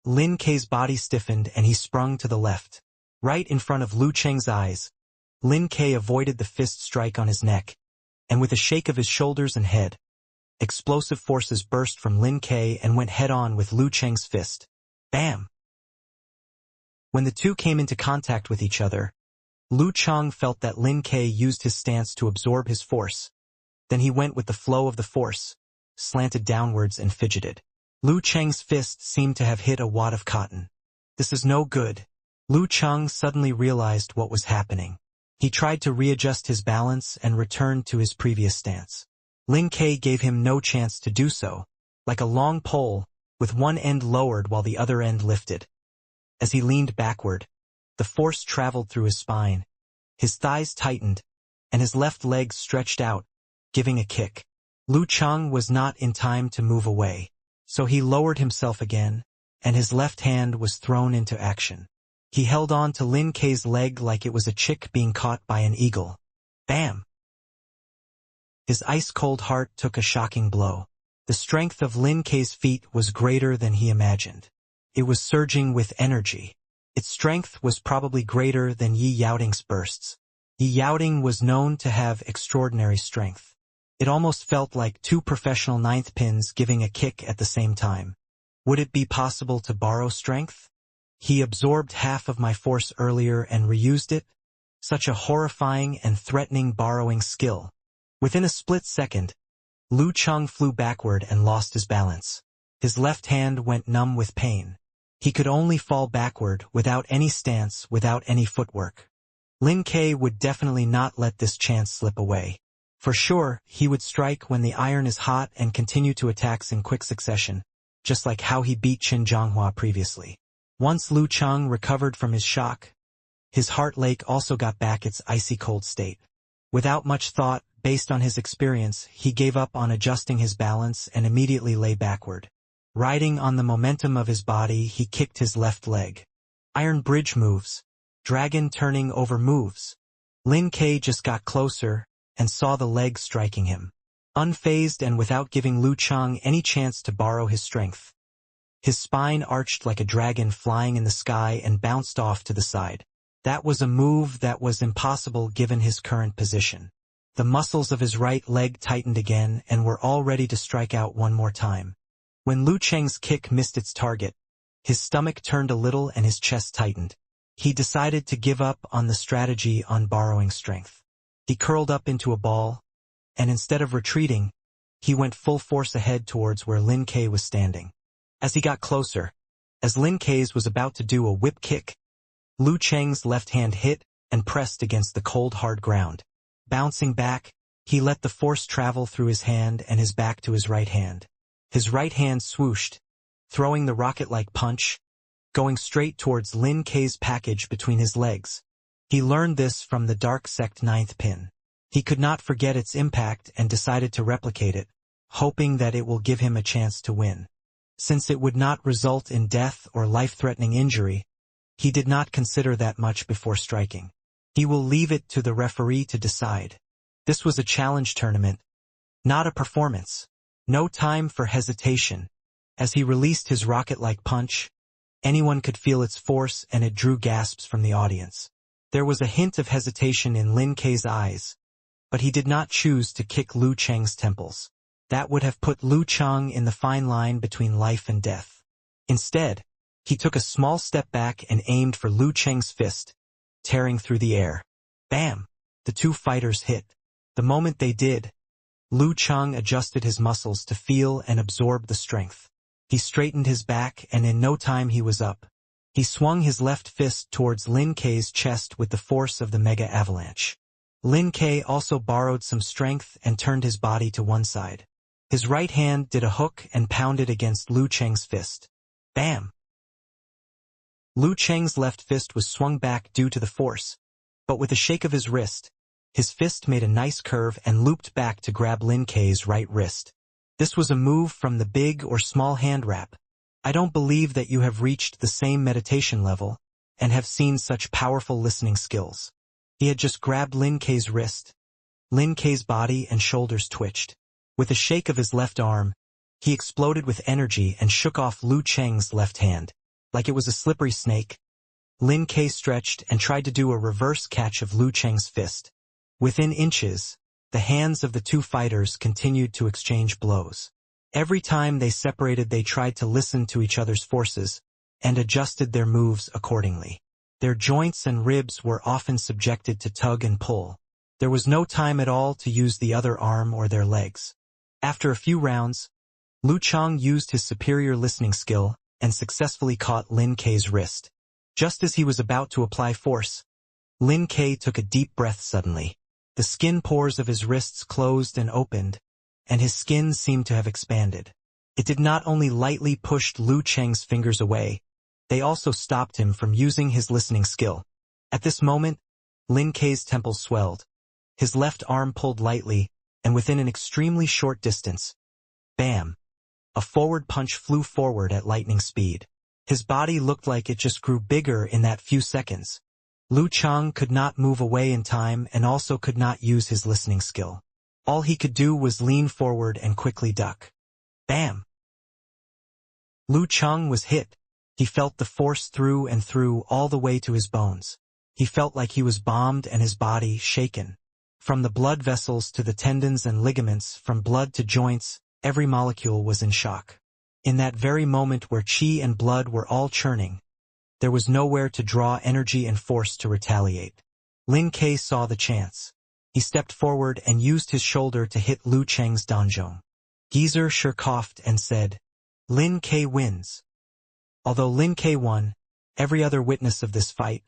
Lin Ke's body stiffened and he sprung to the left. Right in front of Lu Cheng's eyes, Lin Ke avoided the fist strike on his neck, and with a shake of his shoulders and head, explosive forces burst from Lin Ke and went head-on with Lu Cheng's fist. Bam! When the two came into contact with each other, Lu Cheng felt that Lin Ke used his stance to absorb his force. Then he went with the flow of the force, slanted downwards and fidgeted. Lu Cheng's fist seemed to have hit a wad of cotton. This is no good. Lu Cheng suddenly realized what was happening. He tried to readjust his balance and returned to his previous stance. Lin Ke gave him no chance to do so, like a long pole, with one end lowered while the other end lifted. As he leaned backward, the force traveled through his spine. His thighs tightened, and his left leg stretched out, giving a kick. Lu Cheng was not in time to move away, so he lowered himself again, and his left hand was thrown into action. He held on to Lin Ke's leg like it was a chick being caught by an eagle. Bam! His ice-cold heart took a shocking blow. The strength of Lin Kei's feet was greater than he imagined. It was surging with energy. Its strength was probably greater than Yi Yaoting's bursts. Yi Yaoting was known to have extraordinary strength. It almost felt like two professional ninth pins giving a kick at the same time. Would it be possible to borrow strength? He absorbed half of my force earlier and reused it? Such a horrifying and threatening borrowing skill. Within a split second, Lu Cheng flew backward and lost his balance. His left hand went numb with pain. He could only fall backward without any stance, without any footwork. Lin Kei would definitely not let this chance slip away. For sure, he would strike when the iron is hot and continue to attacks in quick succession, just like how he beat Qin Zhonghua previously. Once Lu Cheng recovered from his shock, his heart lake also got back its icy cold state. Without much thought, based on his experience, he gave up on adjusting his balance and immediately lay backward. Riding on the momentum of his body, he kicked his left leg. Iron bridge moves. Dragon turning over moves. Lin Kei just got closer and saw the leg striking him. Unfazed and without giving Lu Cheng any chance to borrow his strength. His spine arched like a dragon flying in the sky and bounced off to the side. That was a move that was impossible given his current position. The muscles of his right leg tightened again and were all ready to strike out one more time. When Lu Cheng's kick missed its target, his stomach turned a little and his chest tightened. He decided to give up on the strategy on borrowing strength. He curled up into a ball, and instead of retreating, he went full force ahead towards where Lin Kei was standing. As he got closer, as Lin Kei's was about to do a whip kick, Lu Cheng's left hand hit and pressed against the cold hard ground. Bouncing back, he let the force travel through his hand and his back to his right hand. His right hand swooshed, throwing the rocket-like punch, going straight towards Lin Kei's package between his legs. He learned this from the dark sect ninth pin. He could not forget its impact and decided to replicate it, hoping that it will give him a chance to win. Since it would not result in death or life-threatening injury, he did not consider that much before striking. He will leave it to the referee to decide. This was a challenge tournament, not a performance. No time for hesitation. As he released his rocket-like punch, anyone could feel its force and it drew gasps from the audience. There was a hint of hesitation in Lin Kei's eyes, but he did not choose to kick Lu Cheng's temples. That would have put Lu Cheng in the fine line between life and death. Instead, he took a small step back and aimed for Lu Cheng's fist, tearing through the air. Bam! The two fighters hit. The moment they did, Lu Cheng adjusted his muscles to feel and absorb the strength. He straightened his back and in no time he was up. He swung his left fist towards Lin Kei's chest with the force of the mega avalanche. Lin Kei also borrowed some strength and turned his body to one side. His right hand did a hook and pounded against Lu Cheng's fist. Bam! Lu Cheng's left fist was swung back due to the force, but with a shake of his wrist, his fist made a nice curve and looped back to grab Lin Kei's right wrist. This was a move from the big or small hand wrap. I don't believe that you have reached the same meditation level and have seen such powerful listening skills. He had just grabbed Lin Kei's wrist. Lin Kei's body and shoulders twitched. With a shake of his left arm, he exploded with energy and shook off Lu Cheng's left hand. Like it was a slippery snake, Lin Kei stretched and tried to do a reverse catch of Lu Cheng's fist. Within inches, the hands of the two fighters continued to exchange blows. Every time they separated, they tried to listen to each other's forces and adjusted their moves accordingly. Their joints and ribs were often subjected to tug and pull. There was no time at all to use the other arm or their legs. After a few rounds, Lu Cheng used his superior listening skill and successfully caught Lin Kei's wrist. Just as he was about to apply force, Lin Kei took a deep breath suddenly. The skin pores of his wrists closed and opened, and his skin seemed to have expanded. It did not only lightly push Lu Cheng's fingers away, they also stopped him from using his listening skill. At this moment, Lin Kei's temples swelled. His left arm pulled lightly, and within an extremely short distance, bam! A forward punch flew forward at lightning speed. His body looked like it just grew bigger in that few seconds. Lu Cheng could not move away in time and also could not use his listening skill. All he could do was lean forward and quickly duck. Bam! Lu Cheng was hit. He felt the force through and through all the way to his bones. He felt like he was bombed and his body shaken. From the blood vessels to the tendons and ligaments, from blood to joints, every molecule was in shock. In that very moment where qi and blood were all churning, there was nowhere to draw energy and force to retaliate. Lin Ke saw the chance. He stepped forward and used his shoulder to hit Lu Cheng's donjong. Geezer sure coughed and said, "Lin Ke wins." Although Lin Ke won, every other witness of this fight,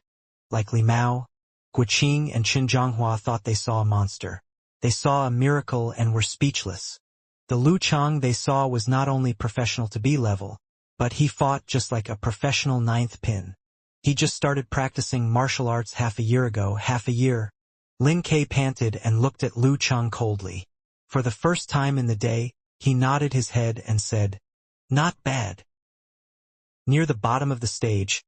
like Li Mao, Guoqing and Qin Zhonghua, thought they saw a monster. They saw a miracle and were speechless. The Lu Cheng they saw was not only professional to B level, but he fought just like a professional ninth pin. He just started practicing martial arts half a year ago. Lin Ke panted and looked at Lu Cheng coldly. For the first time in the day, he nodded his head and said, "Not bad." Near the bottom of the stage,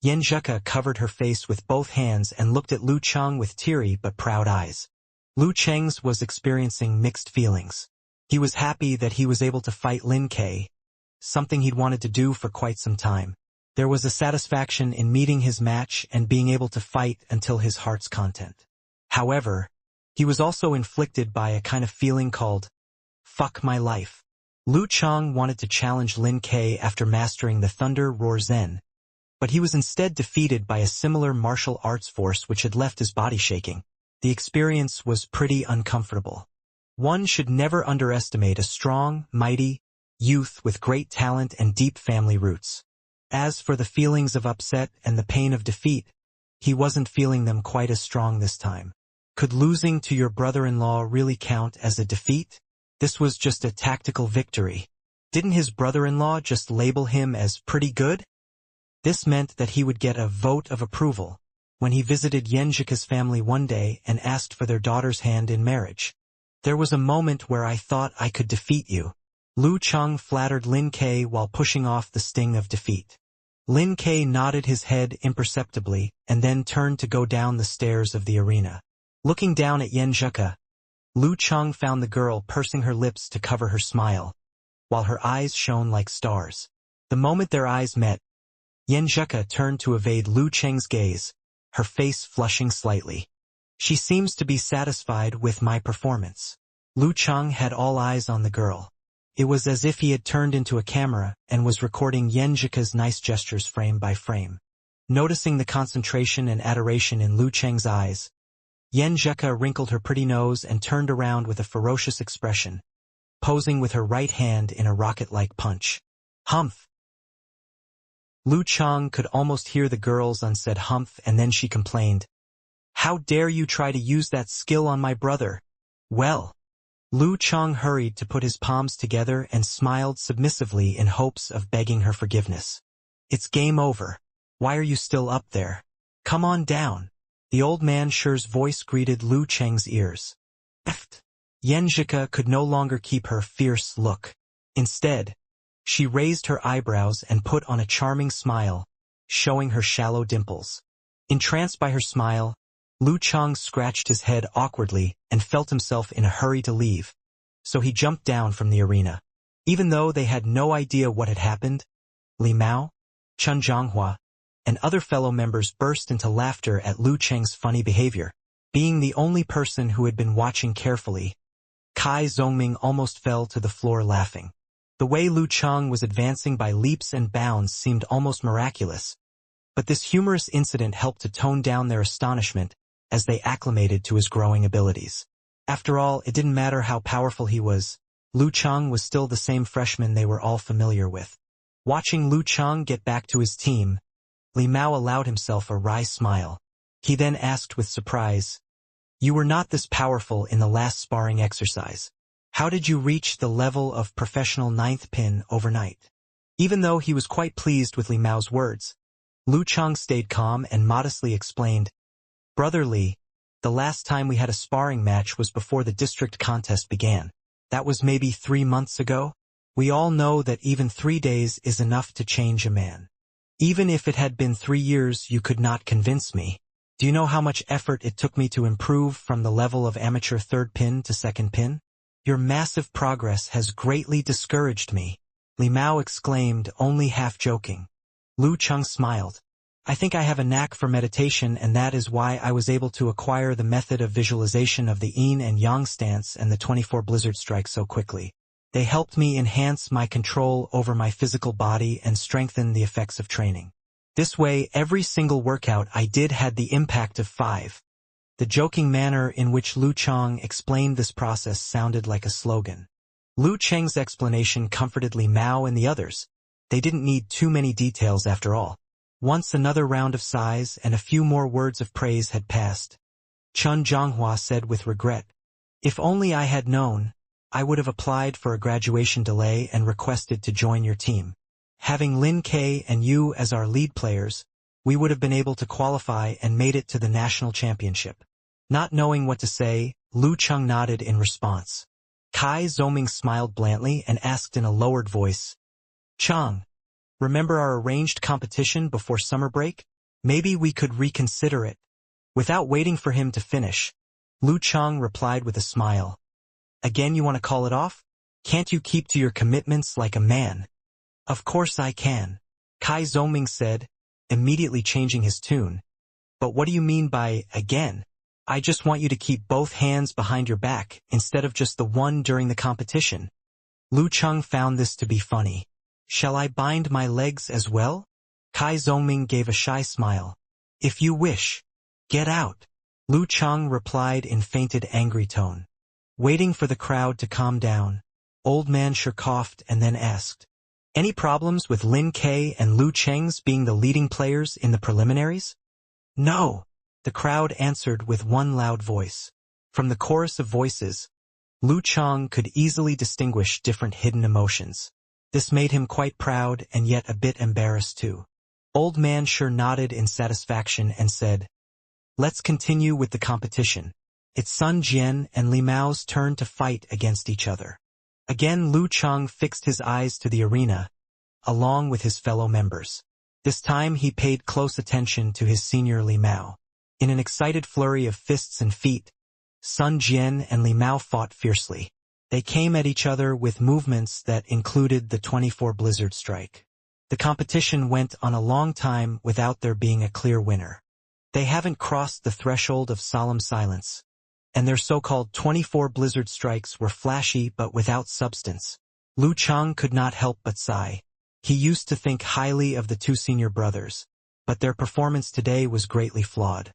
Yan Zheke covered her face with both hands and looked at Lu Cheng with teary but proud eyes. Lu Cheng's was experiencing mixed feelings. He was happy that he was able to fight Lin Ke, something he'd wanted to do for quite some time. There was a satisfaction in meeting his match and being able to fight until his heart's content. However, he was also inflicted by a kind of feeling called, "Fuck my life." Lu Cheng wanted to challenge Lin Ke after mastering the Thunder Roar Zen, but he was instead defeated by a similar martial arts force which had left his body shaking. The experience was pretty uncomfortable. One should never underestimate a strong, mighty youth with great talent and deep family roots. As for the feelings of upset and the pain of defeat, he wasn't feeling them quite as strong this time. Could losing to your brother-in-law really count as a defeat? This was just a tactical victory. Didn't his brother-in-law just label him as pretty good? This meant that he would get a vote of approval when he visited Yan Zheke's family one day and asked for their daughter's hand in marriage. "There was a moment where I thought I could defeat you." Lu Cheng flattered Lin Ke while pushing off the sting of defeat. Lin Ke nodded his head imperceptibly and then turned to go down the stairs of the arena. Looking down at Yan Zheke, Lu Cheng found the girl pursing her lips to cover her smile, while her eyes shone like stars. The moment their eyes met, Yan Zheke turned to evade Lu Cheng's gaze, her face flushing slightly. "She seems to be satisfied with my performance." Lu Cheng had all eyes on the girl. It was as if he had turned into a camera and was recording Yan Zheke's nice gestures frame by frame. Noticing the concentration and adoration in Lu Cheng's eyes, Yan Zheke wrinkled her pretty nose and turned around with a ferocious expression, posing with her right hand in a rocket-like punch. "Humph!" Lu Cheng could almost hear the girl's unsaid humph, and then she complained, "How dare you try to use that skill on my brother?" "Well." Lu Cheng hurried to put his palms together and smiled submissively in hopes of begging her forgiveness. "It's game over. Why are you still up there? Come on down." The old man sure's voice greeted Lu Cheng's ears. Eft. Yan Zheke could no longer keep her fierce look. Instead, she raised her eyebrows and put on a charming smile, showing her shallow dimples. Entranced by her smile, Lu Cheng scratched his head awkwardly and felt himself in a hurry to leave, so he jumped down from the arena. Even though they had no idea what had happened, Li Mao, Qin Zhonghua, and other fellow members burst into laughter at Lu Cheng's funny behavior. Being the only person who had been watching carefully, Kai Zhongming almost fell to the floor laughing. The way Lu Cheng was advancing by leaps and bounds seemed almost miraculous, but this humorous incident helped to tone down their astonishment as they acclimated to his growing abilities. After all, it didn't matter how powerful he was, Lu Cheng was still the same freshman they were all familiar with. Watching Lu Cheng get back to his team, Li Mao allowed himself a wry smile. He then asked with surprise, "You were not this powerful in the last sparring exercise. How did you reach the level of professional ninth pin overnight?" Even though he was quite pleased with Li Mao's words, Lu Cheng stayed calm and modestly explained, "Brother Li, the last time we had a sparring match was before the district contest began. That was maybe 3 months ago. We all know that even 3 days is enough to change a man. Even if it had been 3 years, you could not convince me." Do you know how much effort it took me to improve from the level of amateur third pin to second pin? Your massive progress has greatly discouraged me, Li Mao exclaimed, only half joking. Lu Cheng smiled. I think I have a knack for meditation, and that is why I was able to acquire the method of visualization of the yin and yang stance and the 24 blizzard strike so quickly. They helped me enhance my control over my physical body and strengthen the effects of training. This way, every single workout I did had the impact of 5. The joking manner in which Lu Cheng explained this process sounded like a slogan. Lu Cheng's explanation comforted Li Mao and the others. They didn't need too many details after all. Once another round of sighs and a few more words of praise had passed, Chun Zhonghua said with regret, "If only I had known, I would have applied for a graduation delay and requested to join your team. Having Lin Ke and you as our lead players, we would have been able to qualify and made it to the national championship." Not knowing what to say, Lu Cheng nodded in response. Kai Zoming smiled blandly and asked in a lowered voice, "Cheng, remember our arranged competition before summer break? Maybe we could reconsider it." Without waiting for him to finish, Lu Cheng replied with a smile. "Again you want to call it off? Can't you keep to your commitments like a man?" "Of course I can," Kai Zoming said, immediately changing his tune. "But what do you mean by again? I just want you to keep both hands behind your back instead of just the one during the competition." Lu Cheng found this to be funny. "Shall I bind my legs as well?" Kai Zoming gave a shy smile. "If you wish. Get out," Lu Cheng replied in fainted angry tone. Waiting for the crowd to calm down, Old Man Sure coughed and then asked, "Any problems with Lin Ke and Lu Cheng's being the leading players in the preliminaries?" "No," the crowd answered with one loud voice. From the chorus of voices, Lu Cheng could easily distinguish different hidden emotions. This made him quite proud and yet a bit embarrassed too. Old Man Sure nodded in satisfaction and said, "Let's continue with the competition. It's Sun Jian and Li Mao's turn to fight against each other." Again Lu Cheng fixed his eyes to the arena, along with his fellow members. This time he paid close attention to his senior Li Mao. In an excited flurry of fists and feet, Sun Jian and Li Mao fought fiercely. They came at each other with movements that included the 24 blizzard strike. The competition went on a long time without there being a clear winner. They haven't crossed the threshold of solemn silence, and their so-called 24 blizzard strikes were flashy but without substance. Lu Cheng could not help but sigh. He used to think highly of the two senior brothers, but their performance today was greatly flawed.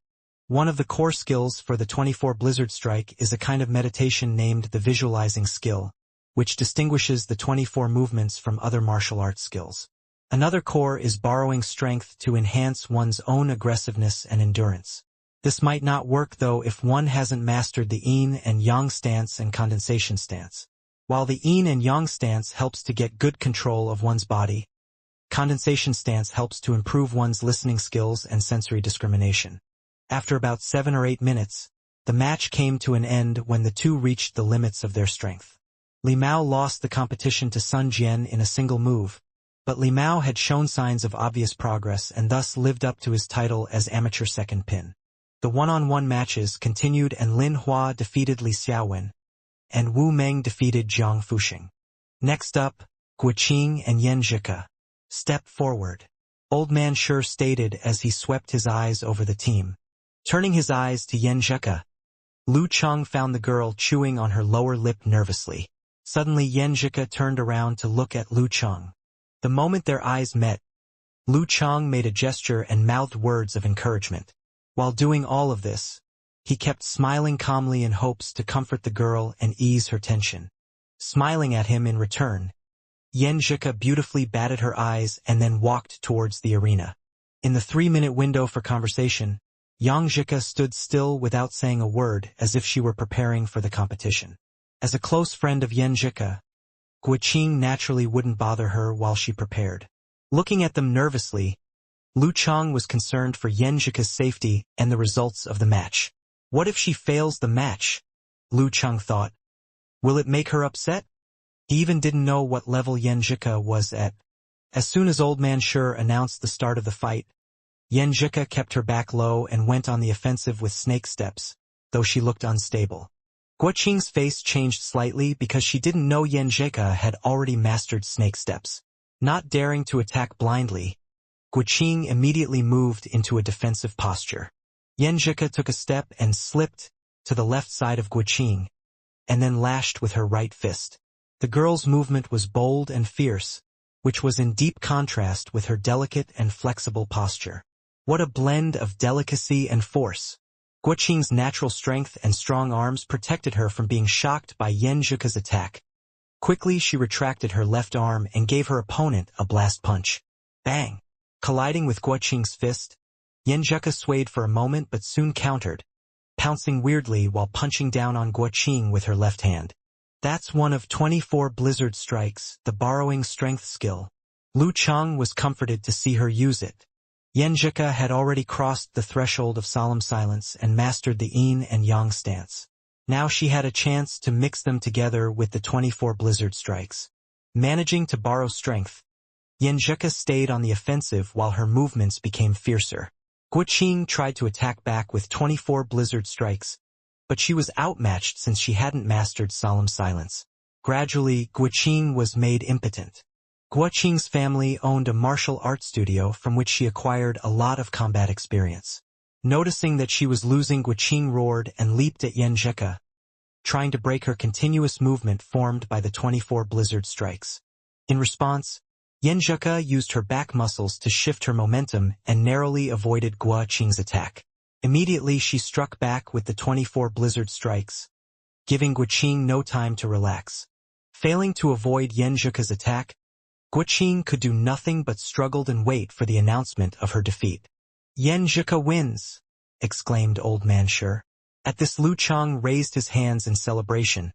One of the core skills for the 24 blizzard strike is a kind of meditation named the visualizing skill, which distinguishes the 24 movements from other martial arts skills. Another core is borrowing strength to enhance one's own aggressiveness and endurance. This might not work though if one hasn't mastered the yin and yang stance and condensation stance. While the yin and yang stance helps to get good control of one's body, condensation stance helps to improve one's listening skills and sensory discrimination. After about 7 or 8 minutes, the match came to an end when the two reached the limits of their strength. Li Mao lost the competition to Sun Jian in a single move, but Li Mao had shown signs of obvious progress and thus lived up to his title as amateur second pin. The one-on-one matches continued and Lin Hua defeated Li Xiaowen, and Wu Meng defeated Zhang Fuxing. Next up, Guoqing and Yan Zhika. "Step forward," Old Man Sure stated as he swept his eyes over the team. Turning his eyes to Yan Zhika, Lu Cheng found the girl chewing on her lower lip nervously. Suddenly Yan Zhika turned around to look at Lu Cheng. The moment their eyes met, Lu Cheng made a gesture and mouthed words of encouragement. While doing all of this, he kept smiling calmly in hopes to comfort the girl and ease her tension. Smiling at him in return, Yan Zhika beautifully batted her eyes and then walked towards the arena. In the 3-minute window for conversation, Yang Zhika stood still without saying a word as if she were preparing for the competition. As a close friend of Yan Zhika, Guoqing naturally wouldn't bother her while she prepared. Looking at them nervously, Lu Cheng was concerned for Yan Zhika's safety and the results of the match. What if she fails the match? Lu Cheng thought. Will it make her upset? He even didn't know what level Yan Zhika was at. As soon as Old Man Sure announced the start of the fight, Yan Zhika kept her back low and went on the offensive with snake steps, though she looked unstable. Guo Qing's face changed slightly because she didn't know Yan Zhika had already mastered snake steps. Not daring to attack blindly, Guo Qing immediately moved into a defensive posture. Yan Zhika took a step and slipped to the left side of Guo Qing, and then lashed with her right fist. The girl's movement was bold and fierce, which was in deep contrast with her delicate and flexible posture. What a blend of delicacy and force! Guo Qing's natural strength and strong arms protected her from being shocked by Yan Zhika's attack. Quickly she retracted her left arm and gave her opponent a blast punch. Bang! Colliding with Guo Qing's fist, Yan Zhika swayed for a moment but soon countered, pouncing weirdly while punching down on Guo Qing with her left hand. That's one of 24 blizzard strikes, the borrowing strength skill. Lu Chang was comforted to see her use it. Yan Zhika had already crossed the threshold of solemn silence and mastered the yin and yang stance. Now she had a chance to mix them together with the 24 blizzard strikes. Managing to borrow strength, Yan Zhika stayed on the offensive while her movements became fiercer. Guo Qing tried to attack back with 24 blizzard strikes, but she was outmatched since she hadn't mastered solemn silence. Gradually, Guo Qing was made impotent. Guo Qing's family owned a martial arts studio from which she acquired a lot of combat experience. Noticing that she was losing, Guo Qing roared and leaped at Yan Zhika, trying to break her continuous movement formed by the 24 blizzard strikes. In response, Yan Zhika used her back muscles to shift her momentum and narrowly avoided Guo Qing's attack. Immediately she struck back with the 24 blizzard strikes, giving Guo Qing no time to relax. Failing to avoid Yan Zhika's attack, Guo Qing could do nothing but struggled and wait for the announcement of her defeat. Yan Zhika wins, exclaimed Old Man Shi. At this, Lu Chang raised his hands in celebration,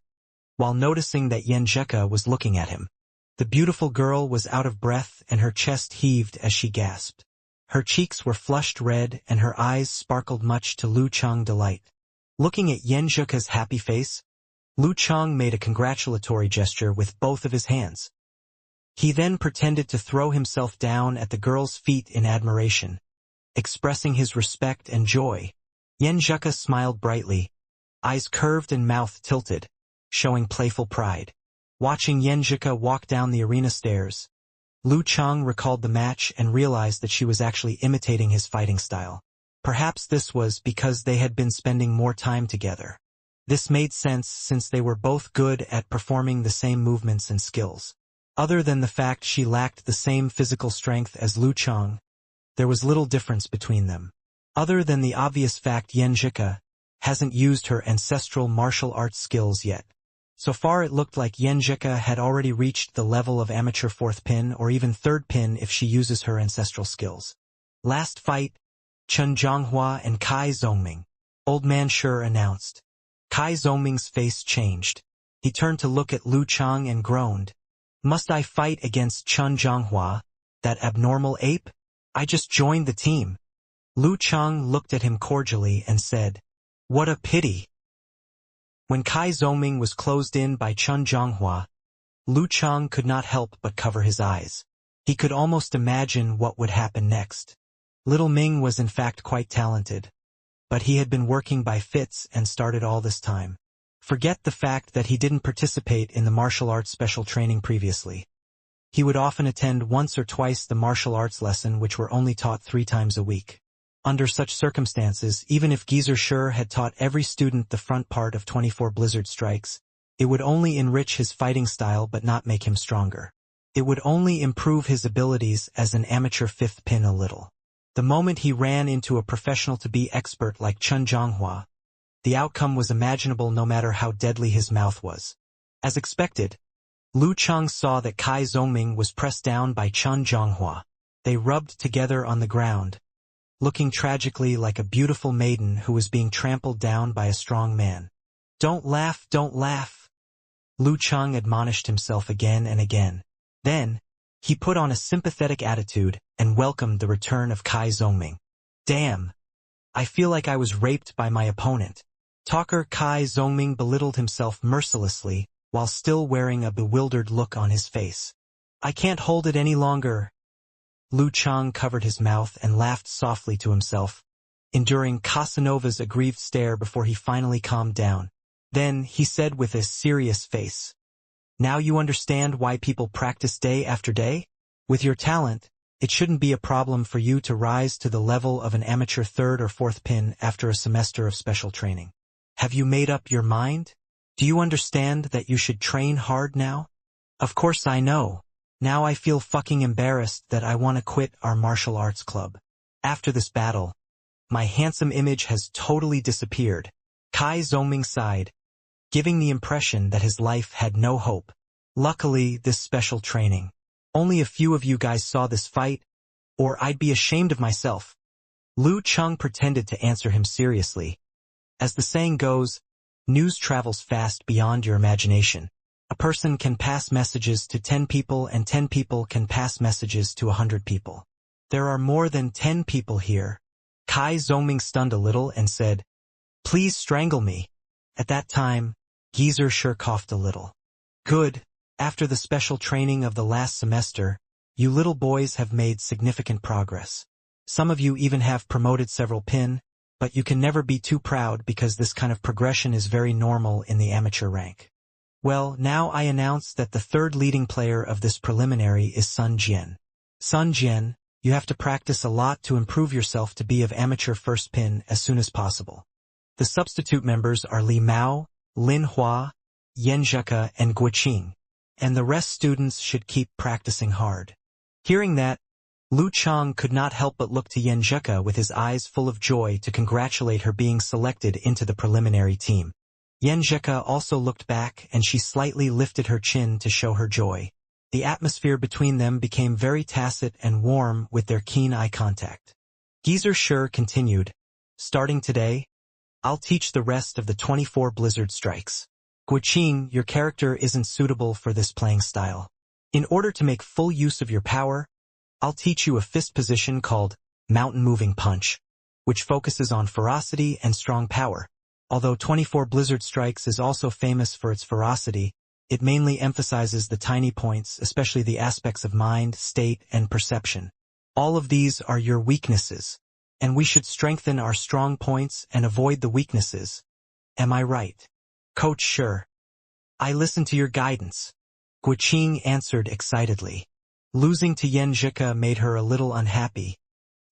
while noticing that Yan Zhika was looking at him. The beautiful girl was out of breath and her chest heaved as she gasped. Her cheeks were flushed red and her eyes sparkled much to Lu Chang's delight. Looking at Yan Zhika's happy face, Lu Chang made a congratulatory gesture with both of his hands. He then pretended to throw himself down at the girl's feet in admiration, expressing his respect and joy. Yan Zhika smiled brightly, eyes curved and mouth tilted, showing playful pride. Watching Yan Zhika walk down the arena stairs, Lu Chang recalled the match and realized that she was actually imitating his fighting style. Perhaps this was because they had been spending more time together. This made sense since they were both good at performing the same movements and skills. Other than the fact she lacked the same physical strength as Lu Chang, there was little difference between them. Other than the obvious fact Yan Zhika hasn't used her ancestral martial arts skills yet. So far it looked like Yan Zhika had already reached the level of amateur 4th pin or even 3rd pin if she uses her ancestral skills. Last fight, Chen Zhonghua and Kai Zongming, Old Man Shi announced. Kai Zongming's face changed. He turned to look at Lu Chang and groaned. Must I fight against Chen Zhonghua, that abnormal ape? I just joined the team. Lu Chang looked at him cordially and said, What a pity. When Kai Zongming was closed in by Chen Zhonghua, Lu Chang could not help but cover his eyes. He could almost imagine what would happen next. Little Ming was in fact quite talented, but he had been working by fits and started all this time. Forget the fact that he didn't participate in the martial arts special training previously. He would often attend once or twice the martial arts lesson which were only taught 3 times a week. Under such circumstances, even if Geezer Shi had taught every student the front part of 24 blizzard strikes, it would only enrich his fighting style but not make him stronger. It would only improve his abilities as an amateur 5th pin a little. The moment he ran into a professional-to-be expert like Chen Zhonghua, the outcome was imaginable no matter how deadly his mouth was. As expected, Lu Chang saw that Kai Zongming was pressed down by Chen Zhonghua. They rubbed together on the ground, looking tragically like a beautiful maiden who was being trampled down by a strong man. Don't laugh, don't laugh. Lu Chang admonished himself again and again. Then, he put on a sympathetic attitude and welcomed the return of Kai Zongming. Damn! I feel like I was raped by my opponent. Talker Kai Zongming belittled himself mercilessly while still wearing a bewildered look on his face. I can't hold it any longer. Lu Chang covered his mouth and laughed softly to himself, enduring Casanova's aggrieved stare before he finally calmed down. Then he said with a serious face, "Now you understand why people practice day after day? With your talent, it shouldn't be a problem for you to rise to the level of an amateur third or fourth pin after a semester of special training. Have you made up your mind? Do you understand that you should train hard now?" "Of course I know. Now I feel fucking embarrassed that I want to quit our martial arts club. After this battle, my handsome image has totally disappeared." Kai Zongming sighed, giving the impression that his life had no hope. "Luckily, this special training. Only a few of you guys saw this fight, or I'd be ashamed of myself." Lu Cheng pretended to answer him seriously. As the saying goes, news travels fast beyond your imagination. A person can pass messages to 10 people and 10 people can pass messages to 100 people. There are more than 10 people here. Kai Zongming stunned a little and said, "Please strangle me." At that time, Geezer sure coughed a little. "Good. After the special training of the last semester, you little boys have made significant progress. Some of you even have promoted several pin, but you can never be too proud because this kind of progression is very normal in the amateur rank. Well, now I announce that the third leading player of this preliminary is Sun Jian. Sun Jian, you have to practice a lot to improve yourself to be of amateur first pin as soon as possible. The substitute members are Li Mao, Lin Hua, Yan Zheka, and Guoqing, and the rest students should keep practicing hard." Hearing that, Lu Chang could not help but look to Yan Zheka with his eyes full of joy to congratulate her being selected into the preliminary team. Yan Zheka also looked back and she slightly lifted her chin to show her joy. The atmosphere between them became very tacit and warm with their keen eye contact. Geezer Sure continued, "Starting today, I'll teach the rest of the 24 blizzard strikes. Guoqing, your character isn't suitable for this playing style. In order to make full use of your power, I'll teach you a fist position called Mountain Moving Punch, which focuses on ferocity and strong power. Although 24 blizzard strikes is also famous for its ferocity, it mainly emphasizes the tiny points, especially the aspects of mind, state, and perception. All of these are your weaknesses, and we should strengthen our strong points and avoid the weaknesses. Am I right?" "Coach Sure. I listen to your guidance," Guoqing answered excitedly. Losing to Yan Zheka made her a little unhappy,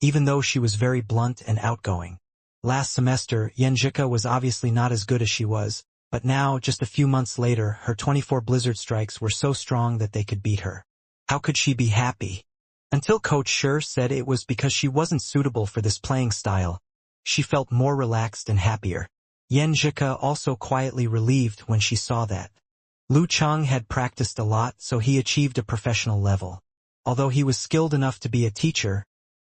even though she was very blunt and outgoing. Last semester, Yan Zheka was obviously not as good as she was, but now, just a few months later, her 24 blizzard strikes were so strong that they could beat her. How could she be happy? Until Coach Sure said it was because she wasn't suitable for this playing style. She felt more relaxed and happier. Yan Zheka also quietly relieved when she saw that. Lu Chang had practiced a lot, so he achieved a professional level. Although he was skilled enough to be a teacher,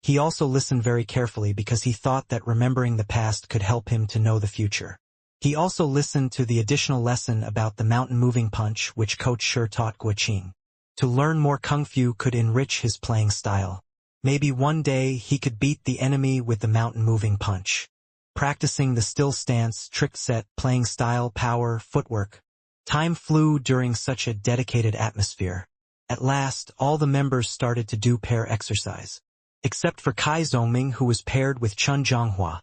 he also listened very carefully because he thought that remembering the past could help him to know the future. He also listened to the additional lesson about the mountain moving punch which Coach Sure taught Guoqing. To learn more kung fu could enrich his playing style. Maybe one day he could beat the enemy with the mountain moving punch. Practicing the still stance, trick set, playing style, power, footwork. Time flew during such a dedicated atmosphere. At last, all the members started to do pair exercise. Except for Kai Zongming, who was paired with Chun Zhonghua.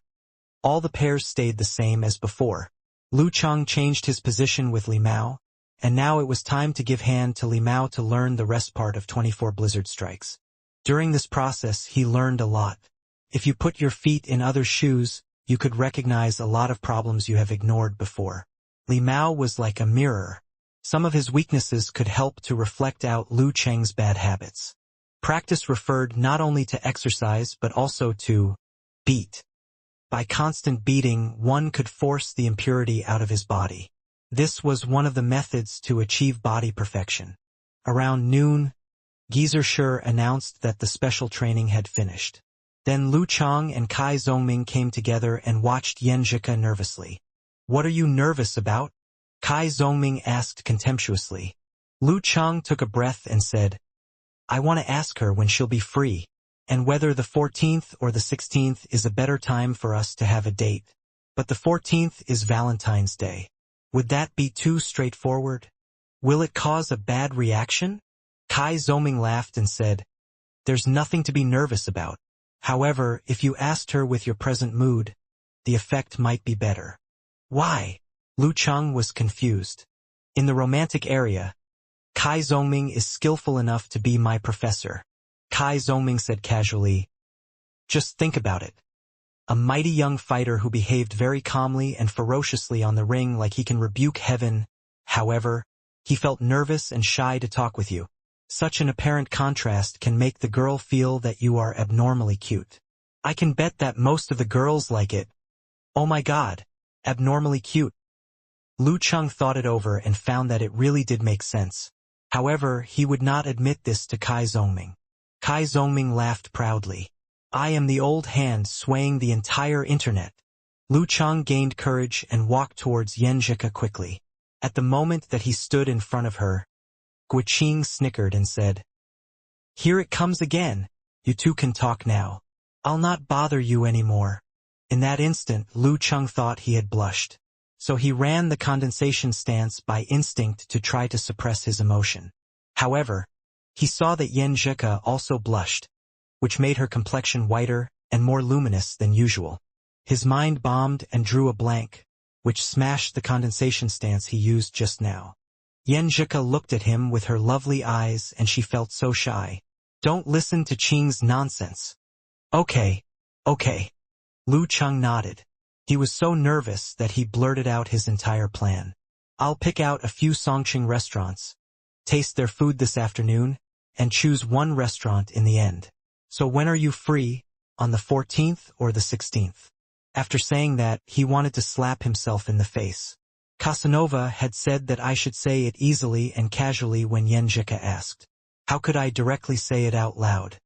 All the pairs stayed the same as before. Lu Chang changed his position with Li Mao, and now it was time to give hand to Li Mao to learn the rest part of 24 blizzard strikes. During this process, he learned a lot. If you put your feet in other shoes, you could recognize a lot of problems you have ignored before. Li Mao was like a mirror. Some of his weaknesses could help to reflect out Lu Cheng's bad habits. Practice referred not only to exercise but also to beat. By constant beating, one could force the impurity out of his body. This was one of the methods to achieve body perfection. Around noon, Geezer Sure announced that the special training had finished. Then Lu Chang and Kai Zongming came together and watched Yan Zheka nervously. "What are you nervous about?" Kai Zongming asked contemptuously. Lu Chang took a breath and said, "I want to ask her when she'll be free, and whether the 14th or the 16th is a better time for us to have a date. But the 14th is Valentine's Day. Would that be too straightforward? Will it cause a bad reaction?" Kai Zongming laughed and said, There's nothing to be nervous about. However, if you asked her with your present mood, the effect might be better. Why? Lu Cheng was confused. In the romantic area, Kai Zhongming is skillful enough to be my professor. Kai Zhongming said casually. Just think about it. A mighty young fighter who behaved very calmly and ferociously on the ring like he can rebuke heaven. However, he felt nervous and shy to talk with you. Such an apparent contrast can make the girl feel that you are abnormally cute. I can bet that most of the girls like it. Oh my god, abnormally cute. Lu Cheng thought it over and found that it really did make sense. However, he would not admit this to Kai Zhongming. Kai Zhongming laughed proudly. I am the old hand swaying the entire internet. Lu Cheng gained courage and walked towards Yan Zhika quickly. At the moment that he stood in front of her, Guiqing snickered and said, Here it comes again. You two can talk now. I'll not bother you anymore. In that instant, Lu Cheng thought he had blushed. So he ran the condensation stance by instinct to try to suppress his emotion. However, he saw that Yan Zhika also blushed, which made her complexion whiter and more luminous than usual. His mind bombed and drew a blank, which smashed the condensation stance he used just now. Yan Zhika looked at him with her lovely eyes and she felt so shy. Don't listen to Qing's nonsense. Okay. Lu Cheng nodded. He was so nervous that he blurted out his entire plan. I'll pick out a few Songqing restaurants, taste their food this afternoon, and choose one restaurant in the end. So when are you free, on the 14th or the 16th? After saying that, he wanted to slap himself in the face. Casanova had said that I should say it easily and casually when Yan Zhika asked. How could I directly say it out loud?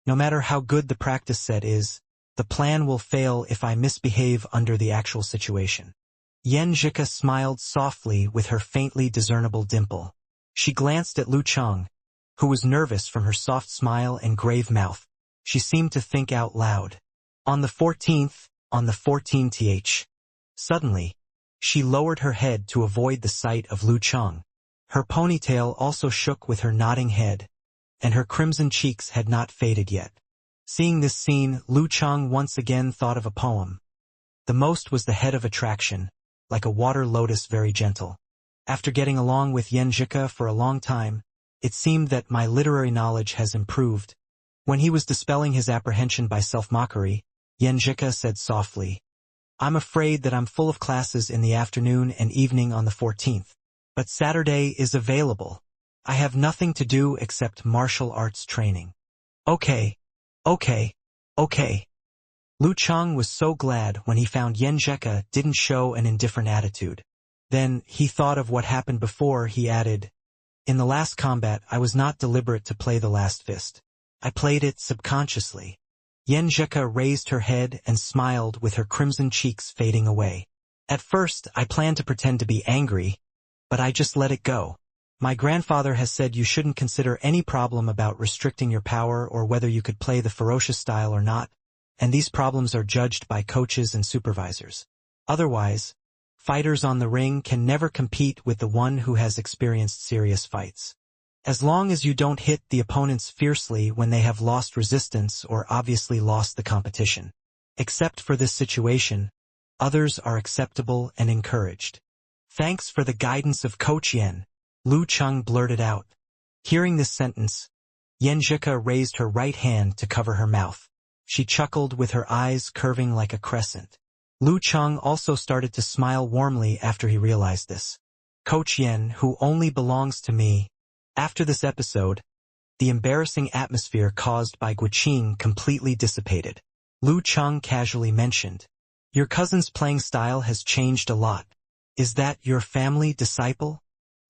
No matter how good the practice set is, the plan will fail if I misbehave under the actual situation. Yan Zhika smiled softly with her faintly discernible dimple. She glanced at Lu Cheng, who was nervous from her soft smile and grave mouth. She seemed to think out loud. On the 14th. Suddenly, she lowered her head to avoid the sight of Lu Cheng. Her ponytail also shook with her nodding head, and her crimson cheeks had not faded yet. Seeing this scene, Lu Cheng once again thought of a poem. The most was the head of attraction, like a water lotus very gentle. After getting along with Yan Zhika for a long time, it seemed that my literary knowledge has improved. When he was dispelling his apprehension by self-mockery, Yan Zhika said softly, I'm afraid that I'm full of classes in the afternoon and evening on the 14th. But Saturday is available. I have nothing to do except martial arts training. Okay. Lu Cheng was so glad when he found Yan Zhika didn't show an indifferent attitude. Then he thought of what happened before. He added, In the last combat, I was not deliberate to play the last fist. I played it subconsciously. Yan Zhika raised her head and smiled with her crimson cheeks fading away. At first, I planned to pretend to be angry, but I just let it go. My grandfather has said you shouldn't consider any problem about restricting your power or whether you could play the ferocious style or not, and these problems are judged by coaches and supervisors. Otherwise, fighters on the ring can never compete with the one who has experienced serious fights. As long as you don't hit the opponents fiercely when they have lost resistance or obviously lost the competition. Except for this situation, others are acceptable and encouraged. Thanks for the guidance of Coach Yan, Lu Cheng blurted out. Hearing this sentence, Yan Zhika raised her right hand to cover her mouth. She chuckled with her eyes curving like a crescent. Lu Cheng also started to smile warmly after he realized this. Coach Yan, who only belongs to me. After this episode, the embarrassing atmosphere caused by Guiqing completely dissipated. Lu Cheng casually mentioned, Your cousin's playing style has changed a lot. Is that your family disciple?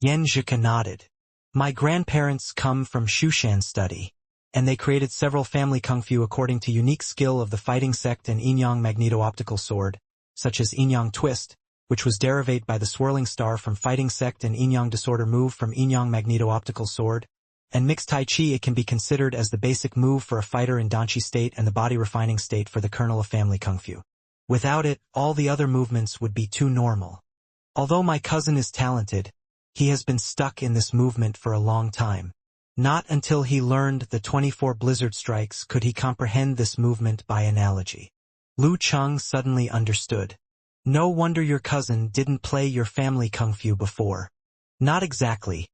Yan Zhika nodded. My grandparents come from Shushan study, and they created several family kung fu according to unique skill of the fighting sect and Yin-Yang magneto-optical sword, such as Yin-Yang twist, which was derived by the swirling star from fighting sect and Yin-Yang disorder move from Yin-Yang magneto-optical sword, and mixed Tai Chi. It can be considered as the basic move for a fighter in Danqi state and the body refining state for the kernel of family kung fu. Without it, all the other movements would be too normal. Although my cousin is talented, he has been stuck in this movement for a long time. Not until he learned the 24 blizzard strikes could he comprehend this movement by analogy. Lu Cheng suddenly understood. No wonder your cousin didn't play your family kung fu before. Not exactly.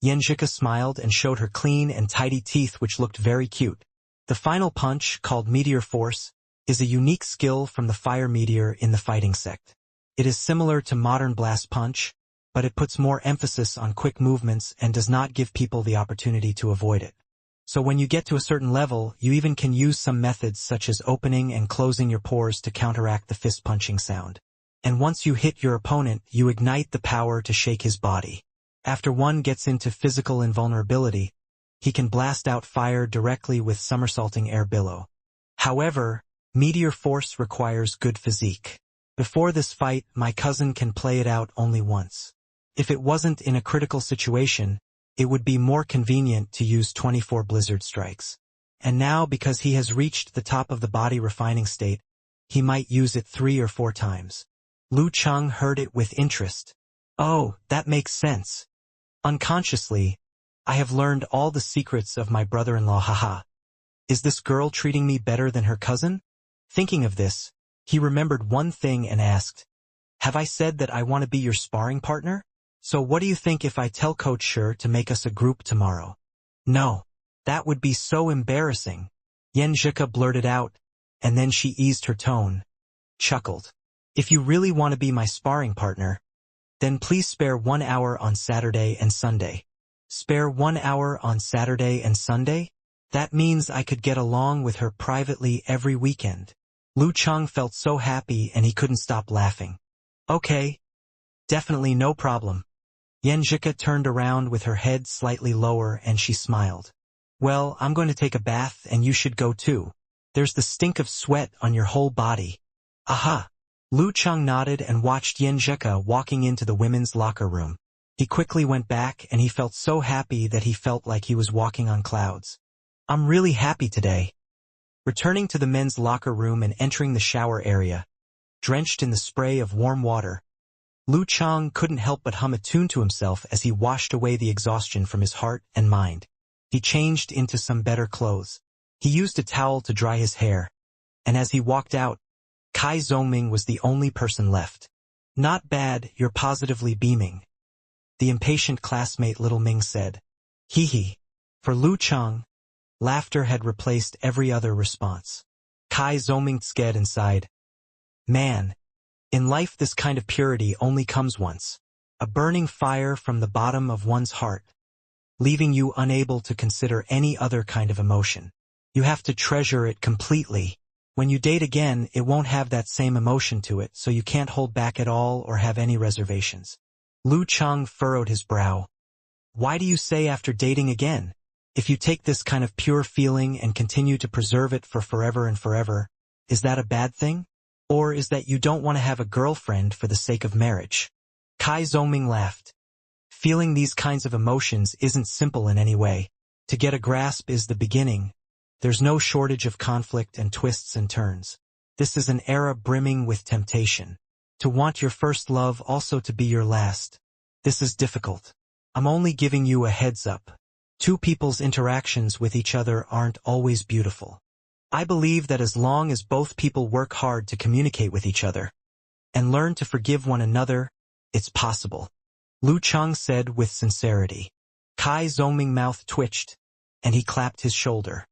Yanjika smiled and showed her clean and tidy teeth which looked very cute. The final punch, called Meteor Force, is a unique skill from the fire meteor in the fighting sect. It is similar to modern blast punch, but it puts more emphasis on quick movements and does not give people the opportunity to avoid it. So when you get to a certain level, you even can use some methods such as opening and closing your pores to counteract the fist punching sound. And once you hit your opponent, you ignite the power to shake his body. After one gets into physical invulnerability, he can blast out fire directly with somersaulting air billow. However, Meteor Force requires good physique. Before this fight, my cousin can play it out only once. If it wasn't in a critical situation, it would be more convenient to use 24 blizzard strikes. And now, because he has reached the top of the body refining state, he might use it 3 or 4 times. Lu Cheng heard it with interest. Oh, that makes sense. Unconsciously, I have learned all the secrets of my brother-in-law, haha. Is this girl treating me better than her cousin? Thinking of this, he remembered one thing and asked, have I said that I want to be your sparring partner? So what do you think if I tell Coach Sher to make us a group tomorrow? No. That would be so embarrassing. Yanjika blurted out, and then she eased her tone, chuckled. If you really want to be my sparring partner, then please spare 1 hour on Saturday and Sunday. Spare 1 hour on Saturday and Sunday? That means I could get along with her privately every weekend. Lu Cheng felt so happy and he couldn't stop laughing. Okay. Definitely no problem. Yanjika turned around with her head slightly lower and she smiled. Well, I'm going to take a bath and you should go too. There's the stink of sweat on your whole body. Aha! Lu Cheng nodded and watched Yanjika walking into the women's locker room. He quickly went back and he felt so happy that he felt like he was walking on clouds. I'm really happy today. Returning to the men's locker room and entering the shower area, drenched in the spray of warm water, Lu Cheng couldn't help but hum a tune to himself as he washed away the exhaustion from his heart and mind. He changed into some better clothes. He used a towel to dry his hair, and as he walked out, Kai Zhongming was the only person left. Not bad, you're positively beaming. The impatient classmate Little Ming said. Hee hee. For Lu Cheng, laughter had replaced every other response. Kai Zhongming sked and sighed. Man. In life this kind of purity only comes once. A burning fire from the bottom of one's heart, leaving you unable to consider any other kind of emotion. You have to treasure it completely. When you date again, it won't have that same emotion to it, so you can't hold back at all or have any reservations. Lu Cheng furrowed his brow. Why do you say after dating again? If you take this kind of pure feeling and continue to preserve it for forever and forever, is that a bad thing? Or is that you don't want to have a girlfriend for the sake of marriage? Kai Zhongming laughed. Feeling these kinds of emotions isn't simple in any way. To get a grasp is the beginning. There's no shortage of conflict and twists and turns. This is an era brimming with temptation. To want your first love also to be your last. This is difficult. I'm only giving you a heads up. Two people's interactions with each other aren't always beautiful. I believe that as long as both people work hard to communicate with each other and learn to forgive one another, it's possible. Lu Cheng said with sincerity. Kai Zhongming's mouth twitched, and he clapped his shoulder.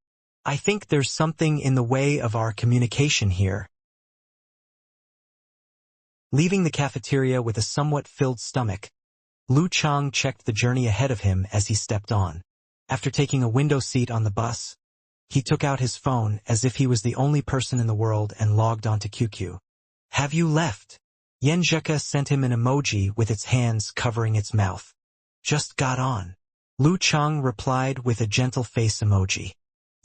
I think there's something in the way of our communication here. Leaving the cafeteria with a somewhat filled stomach, Lu Cheng checked the journey ahead of him as he stepped on. After taking a window seat on the bus, he took out his phone as if he was the only person in the world and logged onto QQ. Have you left? Yanjika sent him an emoji with its hands covering its mouth. Just got on. Lu Cheng replied with a gentle face emoji.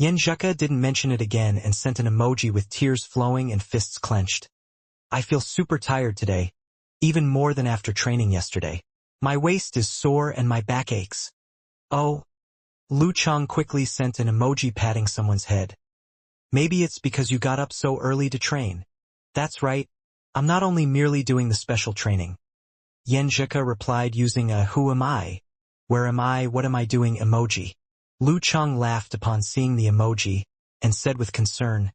Yanjika didn't mention it again and sent an emoji with tears flowing and fists clenched. I feel super tired today, even more than after training yesterday. My waist is sore and my back aches. Oh. Lu Cheng quickly sent an emoji patting someone's head. Maybe it's because you got up so early to train. That's right. I'm not only merely doing the special training. Yanjika replied using a who am I, where am I, what am I doing emoji. Lu Cheng laughed upon seeing the emoji, and said with concern,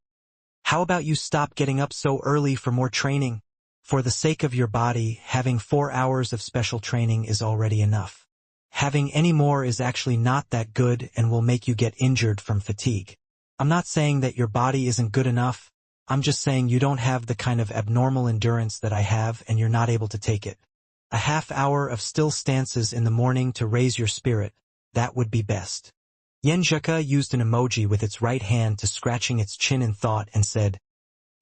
"How about you stop getting up so early for more training? For the sake of your body, having 4 hours of special training is already enough. Having any more is actually not that good and will make you get injured from fatigue. I'm not saying that your body isn't good enough, I'm just saying you don't have the kind of abnormal endurance that I have and you're not able to take it. A half hour of still stances in the morning to raise your spirit, that would be best." Yen Zheka used an emoji with its right hand to scratching its chin in thought and said,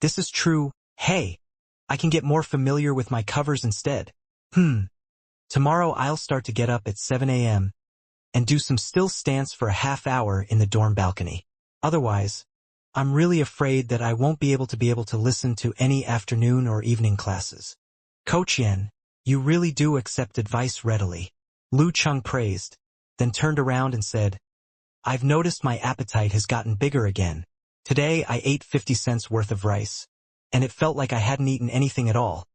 "This is true. Hey, I can get more familiar with my covers instead. Tomorrow I'll start to get up at 7 a.m. and do some still stance for a half hour in the dorm balcony. Otherwise, I'm really afraid that I won't be able to listen to any afternoon or evening classes." "Coach Yen, you really do accept advice readily," Lu Cheng praised, then turned around and said, "I've noticed my appetite has gotten bigger again. Today I ate 50 cents worth of rice, and it felt like I hadn't eaten anything at all.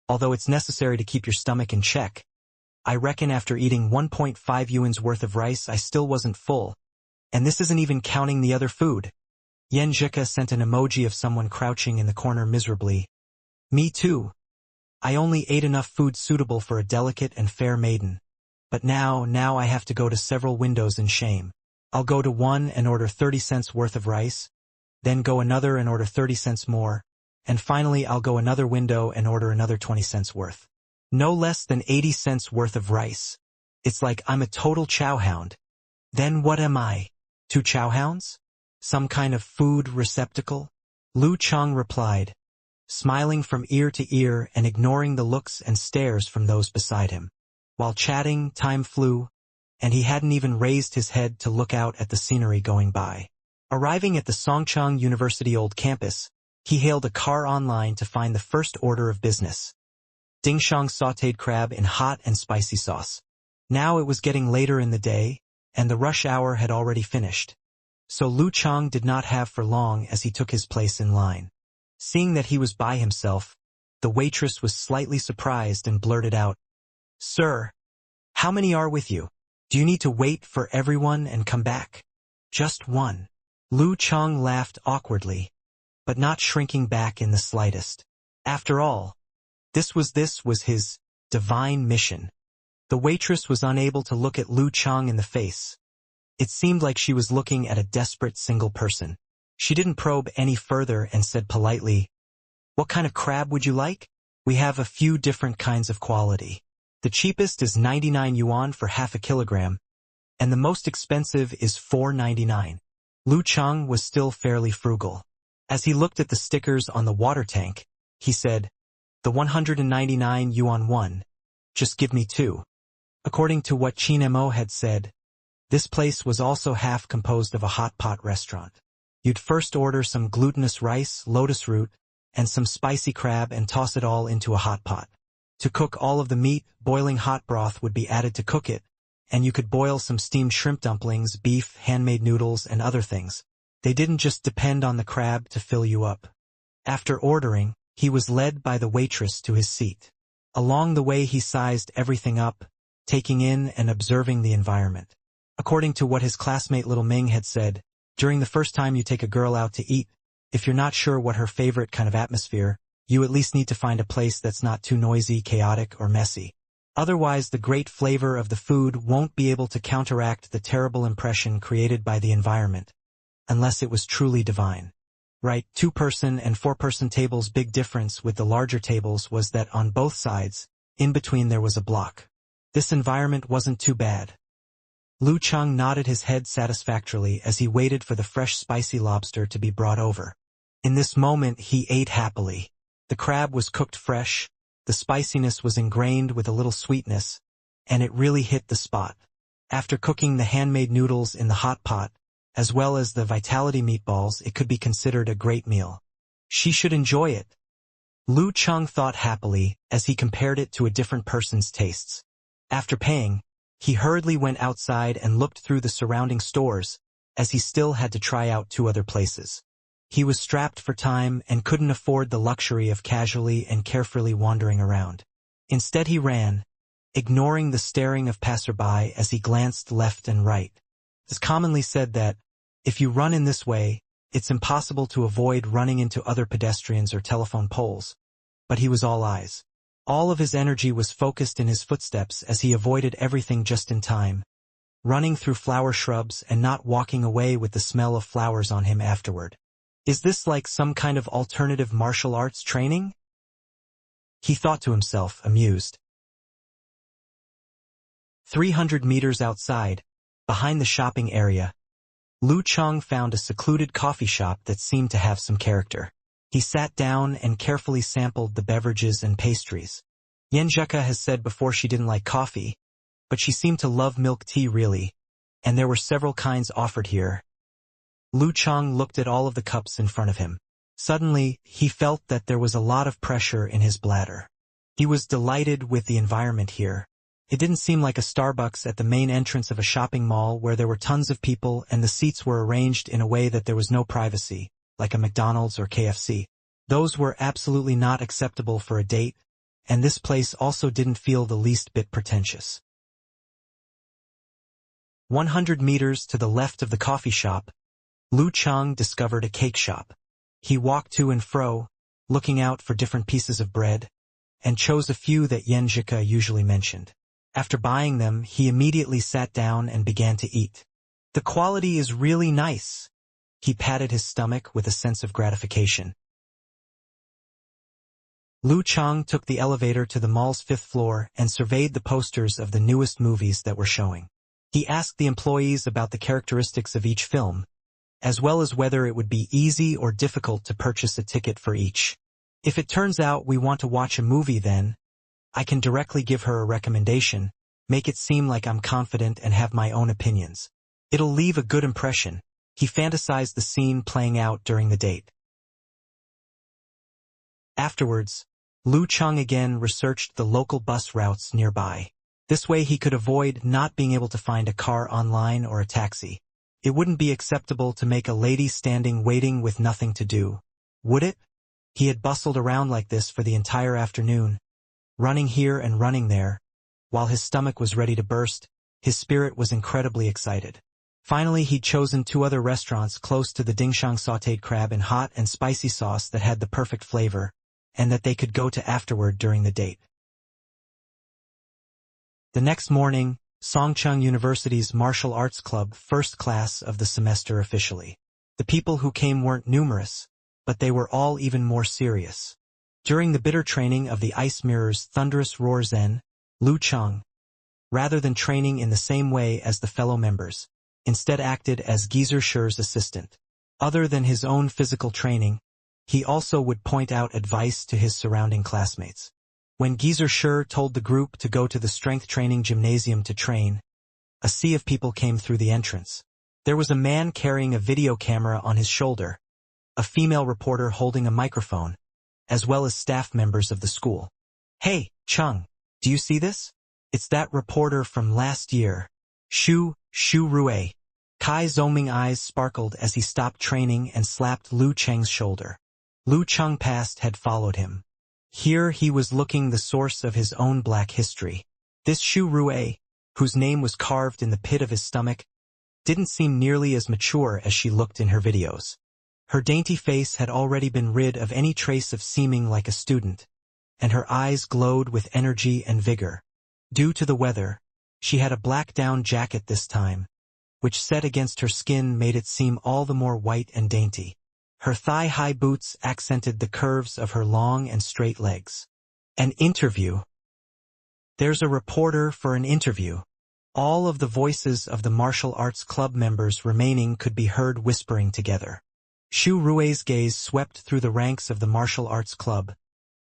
Although it's necessary to keep your stomach in check, I reckon after eating 1.5 yuan's worth of rice I still wasn't full, and this isn't even counting the other food." Yen Zheka sent an emoji of someone crouching in the corner miserably. "Me too. I only ate enough food suitable for a delicate and fair maiden. But now I have to go to several windows in shame. I'll go to one and order 30 cents worth of rice, then go another and order 30 cents more, and finally I'll go another window and order another 20 cents worth. No less than 80 cents worth of rice. It's like I'm a total chowhound. Then what am I? 2 chowhounds? Some kind of food receptacle?" Lu Cheng replied, smiling from ear to ear and ignoring the looks and stares from those beside him. While chatting, time flew, and he hadn't even raised his head to look out at the scenery going by. Arriving at the Songcheng University Old Campus, he hailed a car online to find the first order of business: Dingshang sautéed crab in hot and spicy sauce. Now it was getting later in the day, and the rush hour had already finished. So Lu Cheng did not have for long as he took his place in line. Seeing that he was by himself, the waitress was slightly surprised and blurted out, "Sir, how many are with you? Do you need to wait for everyone and come back?" "Just one." Lu Cheng laughed awkwardly, but not shrinking back in the slightest. After all, this was his divine mission. The waitress was unable to look at Lu Cheng in the face. It seemed like she was looking at a desperate single person. She didn't probe any further and said politely, "What kind of crab would you like? We have a few different kinds of quality. The cheapest is 99 yuan for half a kilogram, and the most expensive is 4.99. Lu Cheng was still fairly frugal. As he looked at the stickers on the water tank, he said, "The 199 yuan one. Just give me 2. According to what Qin Mo had said, this place was also half composed of a hot pot restaurant. You'd first order some glutinous rice, lotus root, and some spicy crab and toss it all into a hot pot. To cook all of the meat, boiling hot broth would be added to cook it, and you could boil some steamed shrimp dumplings, beef, handmade noodles, and other things. They didn't just depend on the crab to fill you up." After ordering, he was led by the waitress to his seat. Along the way he sized everything up, taking in and observing the environment. According to what his classmate Little Ming had said, during the first time you take a girl out to eat, if you're not sure what her favorite kind of atmosphere, you at least need to find a place that's not too noisy, chaotic, or messy. Otherwise, the great flavor of the food won't be able to counteract the terrible impression created by the environment, unless it was truly divine. Right, 2-person and 4-person tables' big difference with the larger tables was that on both sides, in between there was a block. This environment wasn't too bad. Lu Cheng nodded his head satisfactorily as he waited for the fresh spicy lobster to be brought over. In this moment he ate happily. The crab was cooked fresh, the spiciness was ingrained with a little sweetness, and it really hit the spot. After cooking the handmade noodles in the hot pot, as well as the vitality meatballs, it could be considered a great meal. She should enjoy it. Lu Cheng thought happily as he compared it to a different person's tastes. After paying, he hurriedly went outside and looked through the surrounding stores, as he still had to try out 2 other places. He was strapped for time and couldn't afford the luxury of casually and carefully wandering around. Instead he ran, ignoring the staring of passerby as he glanced left and right. It's commonly said that, if you run in this way, it's impossible to avoid running into other pedestrians or telephone poles. But he was all eyes. All of his energy was focused in his footsteps as he avoided everything just in time, running through flower shrubs and not walking away with the smell of flowers on him afterward. Is this like some kind of alternative martial arts training? He thought to himself, amused. 300 meters outside, behind the shopping area, Lu Cheng found a secluded coffee shop that seemed to have some character. He sat down and carefully sampled the beverages and pastries. Yenjika has said before she didn't like coffee, but she seemed to love milk tea really, and there were several kinds offered here. Lu Cheng looked at all of the cups in front of him. Suddenly, he felt that there was a lot of pressure in his bladder. He was delighted with the environment here. It didn't seem like a Starbucks at the main entrance of a shopping mall where there were tons of people and the seats were arranged in a way that there was no privacy, like a McDonald's or KFC. Those were absolutely not acceptable for a date, and this place also didn't feel the least bit pretentious. 100 meters to the left of the coffee shop, Lu Cheng discovered a cake shop. He walked to and fro, looking out for different pieces of bread, and chose a few that Yenjika usually mentioned. After buying them, he immediately sat down and began to eat. The quality is really nice. He patted his stomach with a sense of gratification. Lu Cheng took the elevator to the mall's 5th floor and surveyed the posters of the newest movies that were showing. He asked the employees about the characteristics of each film, as well as whether it would be easy or difficult to purchase a ticket for each. If it turns out we want to watch a movie then, I can directly give her a recommendation, make it seem like I'm confident and have my own opinions. It'll leave a good impression. He fantasized the scene playing out during the date. Afterwards, Lu Cheng again researched the local bus routes nearby. This way he could avoid not being able to find a car online or a taxi. It wouldn't be acceptable to make a lady standing waiting with nothing to do, would it? He had bustled around like this for the entire afternoon, running here and running there. While his stomach was ready to burst, his spirit was incredibly excited. Finally, he'd chosen 2 other restaurants close to the Dingshang sautéed crab in hot and spicy sauce that had the perfect flavor, and that they could go to afterward during the date. The next morning, Songcheng University's martial arts club first class of the semester officially. The people who came weren't numerous, but they were all even more serious. During the bitter training of the Ice Mirror's thunderous roar Zen, Lu Cheng, rather than training in the same way as the fellow members, instead acted as Geezer Sher's assistant. Other than his own physical training, he also would point out advice to his surrounding classmates. When Geezer Sher told the group to go to the strength training gymnasium to train, a sea of people came through the entrance. There was a man carrying a video camera on his shoulder, a female reporter holding a microphone, as well as staff members of the school. "Hey, Chung, do you see this? It's that reporter from last year, Shu Rue." Kai Zoming eyes sparkled as he stopped training and slapped Lu Cheng's shoulder. Lu Cheng past had followed him. Here he was looking the source of his own black history. This Shu Rue, whose name was carved in the pit of his stomach, didn't seem nearly as mature as she looked in her videos. Her dainty face had already been rid of any trace of seeming like a student, and her eyes glowed with energy and vigor. Due to the weather, she had a black down jacket this time, which set against her skin made it seem all the more white and dainty. Her thigh-high boots accented the curves of her long and straight legs. An interview. There's a reporter for an interview. All of the voices of the martial arts club members remaining could be heard whispering together. Shu Rue's gaze swept through the ranks of the martial arts club,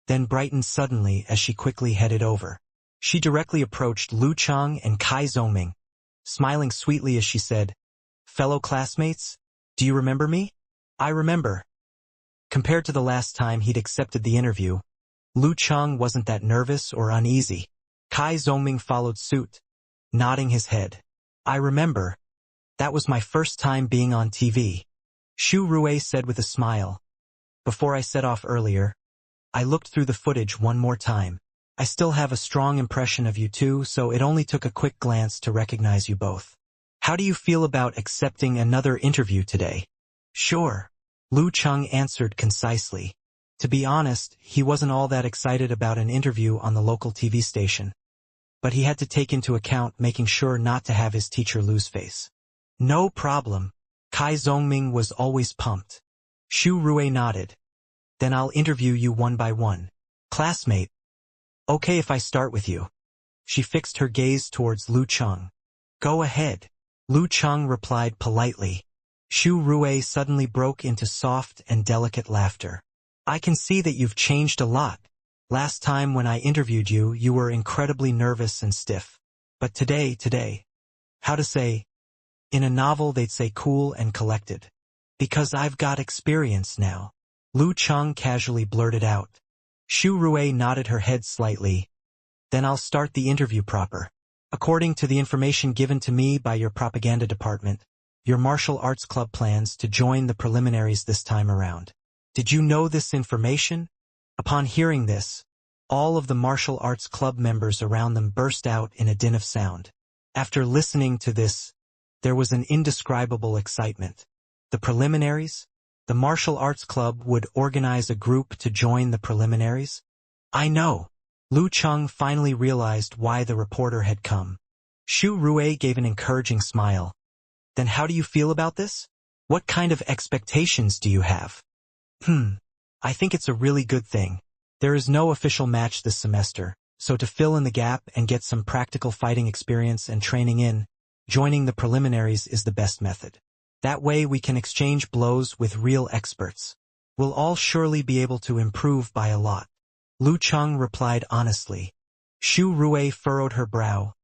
then brightened suddenly as she quickly headed over. She directly approached Lu Cheng and Kai Zoming, smiling sweetly as she said, "Fellow classmates, do you remember me?" "I remember." Compared to the last time he'd accepted the interview, Lu Cheng wasn't that nervous or uneasy. Kai Zoming followed suit, nodding his head. "I remember. That was my first time being on TV." Shu Rue said with a smile. "Before I set off earlier, I looked through the footage one more time. I still have a strong impression of you two, so it only took a quick glance to recognize you both. How do you feel about accepting another interview today? Sure. Lu Cheng answered concisely. To be honest, he wasn't all that excited about an interview on the local TV station. But he had to take into account making sure not to have his teacher lose face. No problem. Kai Zhongming was always pumped. Xu Rui nodded. Then I'll interview you one by one. Classmate. Okay if I start with you. She fixed her gaze towards Lu Cheng. Go ahead. Lu Cheng replied politely. Xu Rui suddenly broke into soft and delicate laughter. I can see that you've changed a lot. Last time when I interviewed you, you were incredibly nervous and stiff. But today, how to say, in a novel they'd say cool and collected. Because I've got experience now. Lu Cheng casually blurted out. Xu Rui nodded her head slightly. Then I'll start the interview proper. According to the information given to me by your propaganda department, your martial arts club plans to join the preliminaries this time around. Did you know this information? Upon hearing this, all of the martial arts club members around them burst out in a din of sound. After listening to this, there was an indescribable excitement. The preliminaries? The martial arts club would organize a group to join the preliminaries? I know. Lu Cheng finally realized why the reporter had come. Xu Rui gave an encouraging smile. Then how do you feel about this? What kind of expectations do you have? I think it's a really good thing. There is no official match this semester, so to fill in the gap and get some practical fighting experience and training in, joining the preliminaries is the best method. That way we can exchange blows with real experts. We'll all surely be able to improve by a lot. Lu Cheng replied honestly. Xu Rui furrowed her brow,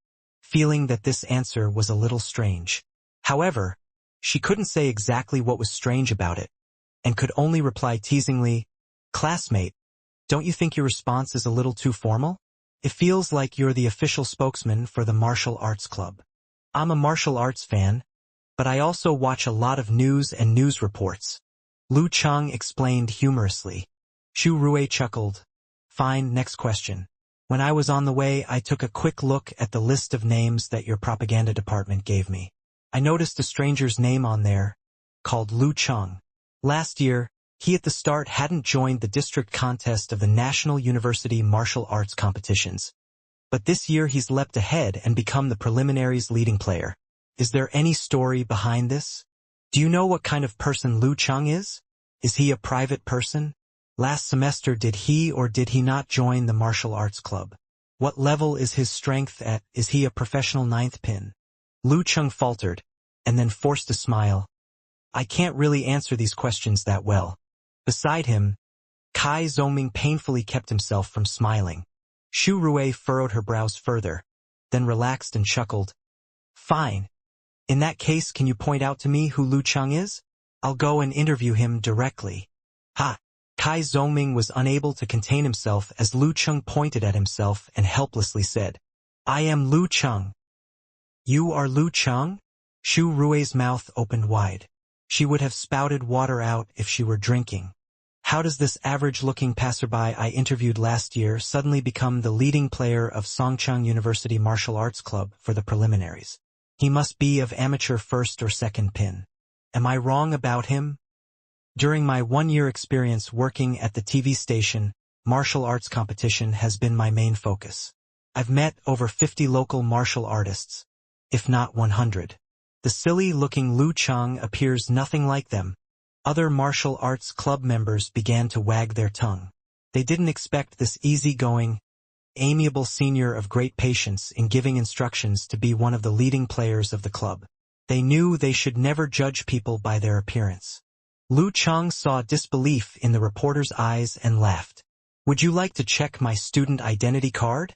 feeling that this answer was a little strange. However, she couldn't say exactly what was strange about it, and could only reply teasingly, Classmate, don't you think your response is a little too formal? It feels like you're the official spokesman for the martial arts club. I'm a martial arts fan, but I also watch a lot of news and news reports. Lu Cheng explained humorously. Xu Rui chuckled. Fine, next question. When I was on the way, I took a quick look at the list of names that your propaganda department gave me. I noticed a stranger's name on there, called Lu Cheng. Last year, he at the start hadn't joined the district contest of the National University Martial Arts competitions. But this year he's leapt ahead and become the preliminaries leading player. Is there any story behind this? Do you know what kind of person Lu Cheng is? Is he a private person? Last semester did he or did he not join the martial arts club? What level is his strength at? Is he a professional ninth pin? Lu Cheng faltered, and then forced a smile. I can't really answer these questions that well. Beside him, Kai Zhongming painfully kept himself from smiling. Xu Rui furrowed her brows further, then relaxed and chuckled. Fine. In that case, can you point out to me who Lu Cheng is? I'll go and interview him directly. Ha! Kai Zhongming was unable to contain himself as Lu Cheng pointed at himself and helplessly said, I am Lu Cheng. You are Lu Cheng? Xu Rui's mouth opened wide. She would have spouted water out if she were drinking. How does this average-looking passerby I interviewed last year suddenly become the leading player of Songcheng University Martial Arts Club for the preliminaries? He must be of amateur first or second pin. Am I wrong about him? During my one-year experience working at the TV station, martial arts competition has been my main focus. I've met over 50 local martial artists, if not 100. The silly-looking Lu Cheng appears nothing like them. Other martial arts club members began to wag their tongue. They didn't expect this easygoing, amiable senior of great patience in giving instructions to be one of the leading players of the club. They knew they should never judge people by their appearance. Lu Cheng saw disbelief in the reporter's eyes and laughed. Would you like to check my student identity card?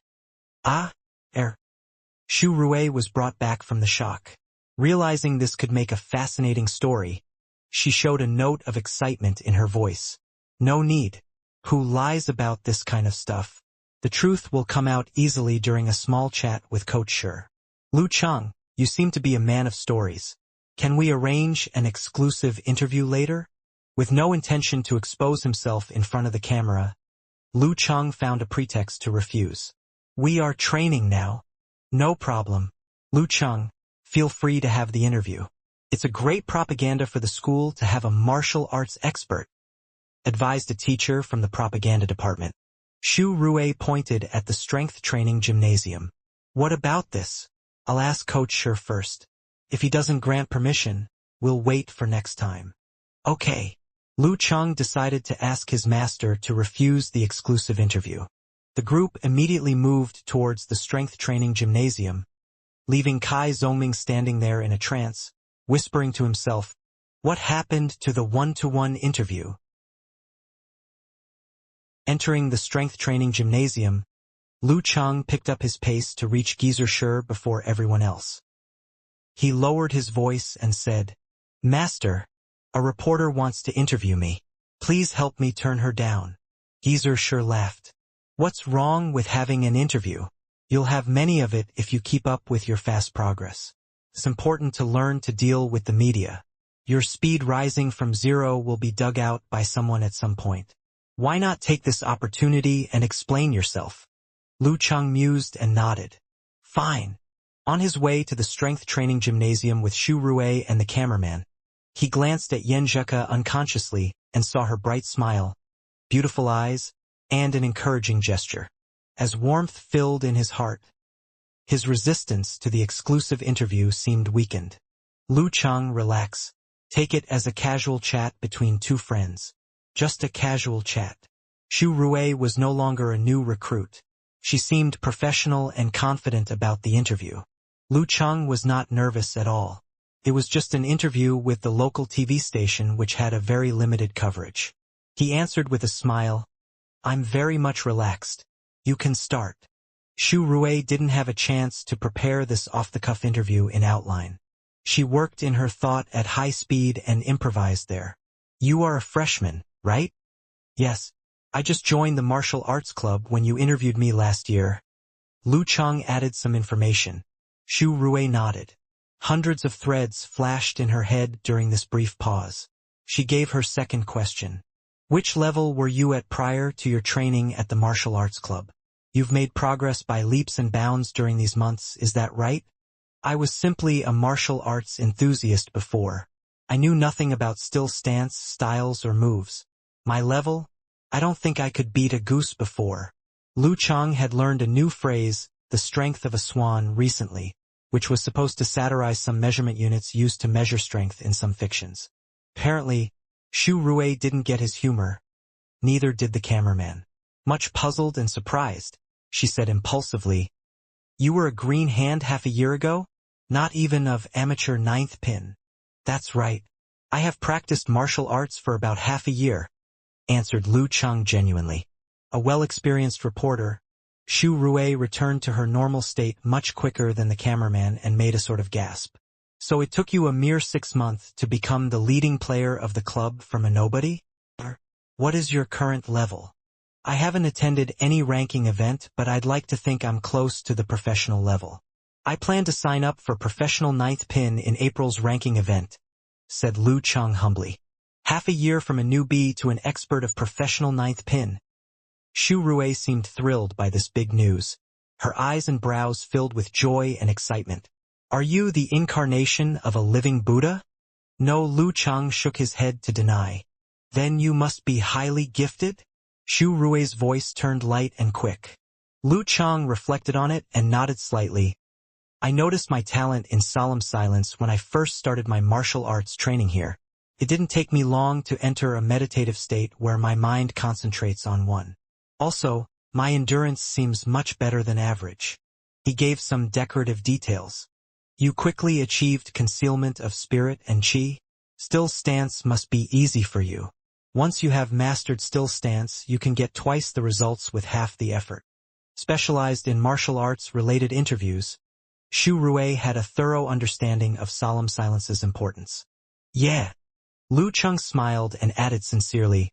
Ah, Xu Rui was brought back from the shock. Realizing this could make a fascinating story, she showed a note of excitement in her voice. No need. Who lies about this kind of stuff? The truth will come out easily during a small chat with Coach Sher. Lu Cheng, you seem to be a man of stories. Can we arrange an exclusive interview later? With no intention to expose himself in front of the camera, Lu Cheng found a pretext to refuse. We are training now. No problem. Lu Cheng, Feel free to have the interview. It's a great propaganda for the school to have a martial arts expert, advised a teacher from the propaganda department. Xu Rui pointed at the strength training gymnasium. What about this? I'll ask Coach Shi first. If he doesn't grant permission, we'll wait for next time. Okay. Lu Cheng decided to ask his master to refuse the exclusive interview. The group immediately moved towards the strength training gymnasium, leaving Kai Zongming standing there in a trance, whispering to himself, "What happened to the one-to-one interview?" Entering the strength training gymnasium, Lu Cheng picked up his pace to reach Geezer Shi before everyone else. He lowered his voice and said, "Master, a reporter wants to interview me. Please help me turn her down." Geezer Shi laughed. "What's wrong with having an interview? You'll have many of it if you keep up with your fast progress. It's important to learn to deal with the media. Your speed rising from 0 will be dug out by someone at some point. Why not take this opportunity and explain yourself?" Lu Cheng mused and nodded. "Fine." On his way to the strength training gymnasium with Xu Rui and the cameraman, he glanced at Yan Zheke unconsciously and saw her bright smile, beautiful eyes, and an encouraging gesture. As warmth filled in his heart, his resistance to the exclusive interview seemed weakened. Lu Cheng, relax. Take it as a casual chat between two friends. Just a casual chat. Xu Rui was no longer a new recruit. She seemed professional and confident about the interview. Lu Cheng was not nervous at all. It was just an interview with the local TV station which had a very limited coverage. He answered with a smile, "I'm very much relaxed. You can start." Xu Rui didn't have a chance to prepare this off-the-cuff interview in outline. She worked in her thought at high speed and improvised there. "You are a freshman, right?" "Yes. I just joined the martial arts club when you interviewed me last year." Lu Cheng added some information. Xu Rui nodded. Hundreds of threads flashed in her head during this brief pause. She gave her second question. "Which level were you at prior to your training at the martial arts club? You've made progress by leaps and bounds during these months, is that right?" "I was simply a martial arts enthusiast before. I knew nothing about still stance, styles, or moves. My level? I don't think I could beat a goose before." Lu Cheng had learned a new phrase, the strength of a swan, recently, which was supposed to satirize some measurement units used to measure strength in some fictions. Apparently, Xu Rui didn't get his humor. Neither did the cameraman. Much puzzled and surprised, she said impulsively, "You were a green hand half a year ago? Not even of amateur ninth pin." "That's right. I have practiced martial arts for about half a year," answered Lu Cheng genuinely. A well-experienced reporter, Xu Rui returned to her normal state much quicker than the cameraman and made a sort of gasp. "So it took you a mere 6 months to become the leading player of the club from a nobody? What is your current level?" "I haven't attended any ranking event, but I'd like to think I'm close to the professional level. I plan to sign up for professional ninth pin in April's ranking event," said Lu Cheng humbly. Half a year from a newbie to an expert of professional ninth pin. Xu Rui seemed thrilled by this big news. Her eyes and brows filled with joy and excitement. "Are you the incarnation of a living Buddha?" No, Lu Cheng shook his head to deny. "Then you must be highly gifted?" Xu Rui's voice turned light and quick. Lu Cheng reflected on it and nodded slightly. "I noticed my talent in solemn silence when I first started my martial arts training here. It didn't take me long to enter a meditative state where my mind concentrates on one. Also, my endurance seems much better than average." He gave some decorative details. "You quickly achieved concealment of spirit and chi? Still stance must be easy for you. Once you have mastered still stance, you can get twice the results with half the effort." Specialized in martial arts-related interviews, Xu Rui had a thorough understanding of solemn silence's importance. "Yeah." Lu Cheng smiled and added sincerely,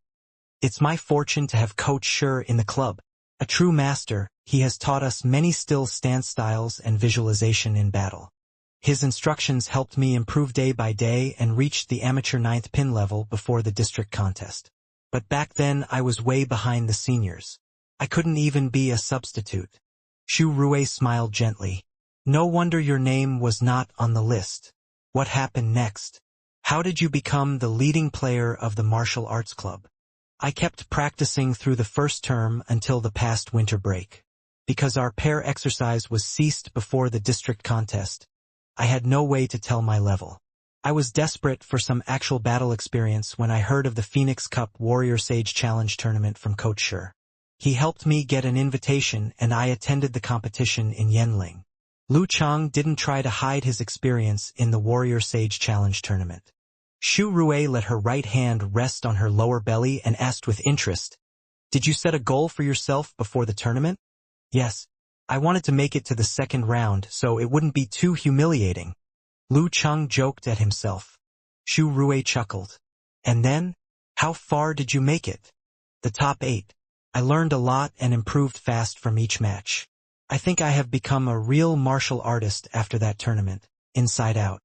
"It's my fortune to have Coach Shi in the club. A true master, he has taught us many still stance styles and visualization in battle. His instructions helped me improve day by day and reached the amateur ninth pin level before the district contest. But back then I was way behind the seniors. I couldn't even be a substitute." Xu Rui smiled gently. No wonder your name was not on the list. What happened next? How did you become the leading player of the martial arts club? I kept practicing through the first term until the past winter break. Because our pair exercise was ceased before the district contest, I had no way to tell my level. I was desperate for some actual battle experience when I heard of the Phoenix Cup Warrior Sage Challenge tournament from Coach Sher. He helped me get an invitation and I attended the competition in Yenling. Lu Chang didn't try to hide his experience in the Warrior Sage Challenge tournament. Xu Rui let her right hand rest on her lower belly and asked with interest, "Did you set a goal for yourself before the tournament?" "Yes. I wanted to make it to the second round so it wouldn't be too humiliating." Lu Chang joked at himself. Xu Rui chuckled. "And then? How far did you make it?" "The top 8. I learned a lot and improved fast from each match. I think I have become a real martial artist after that tournament, inside out."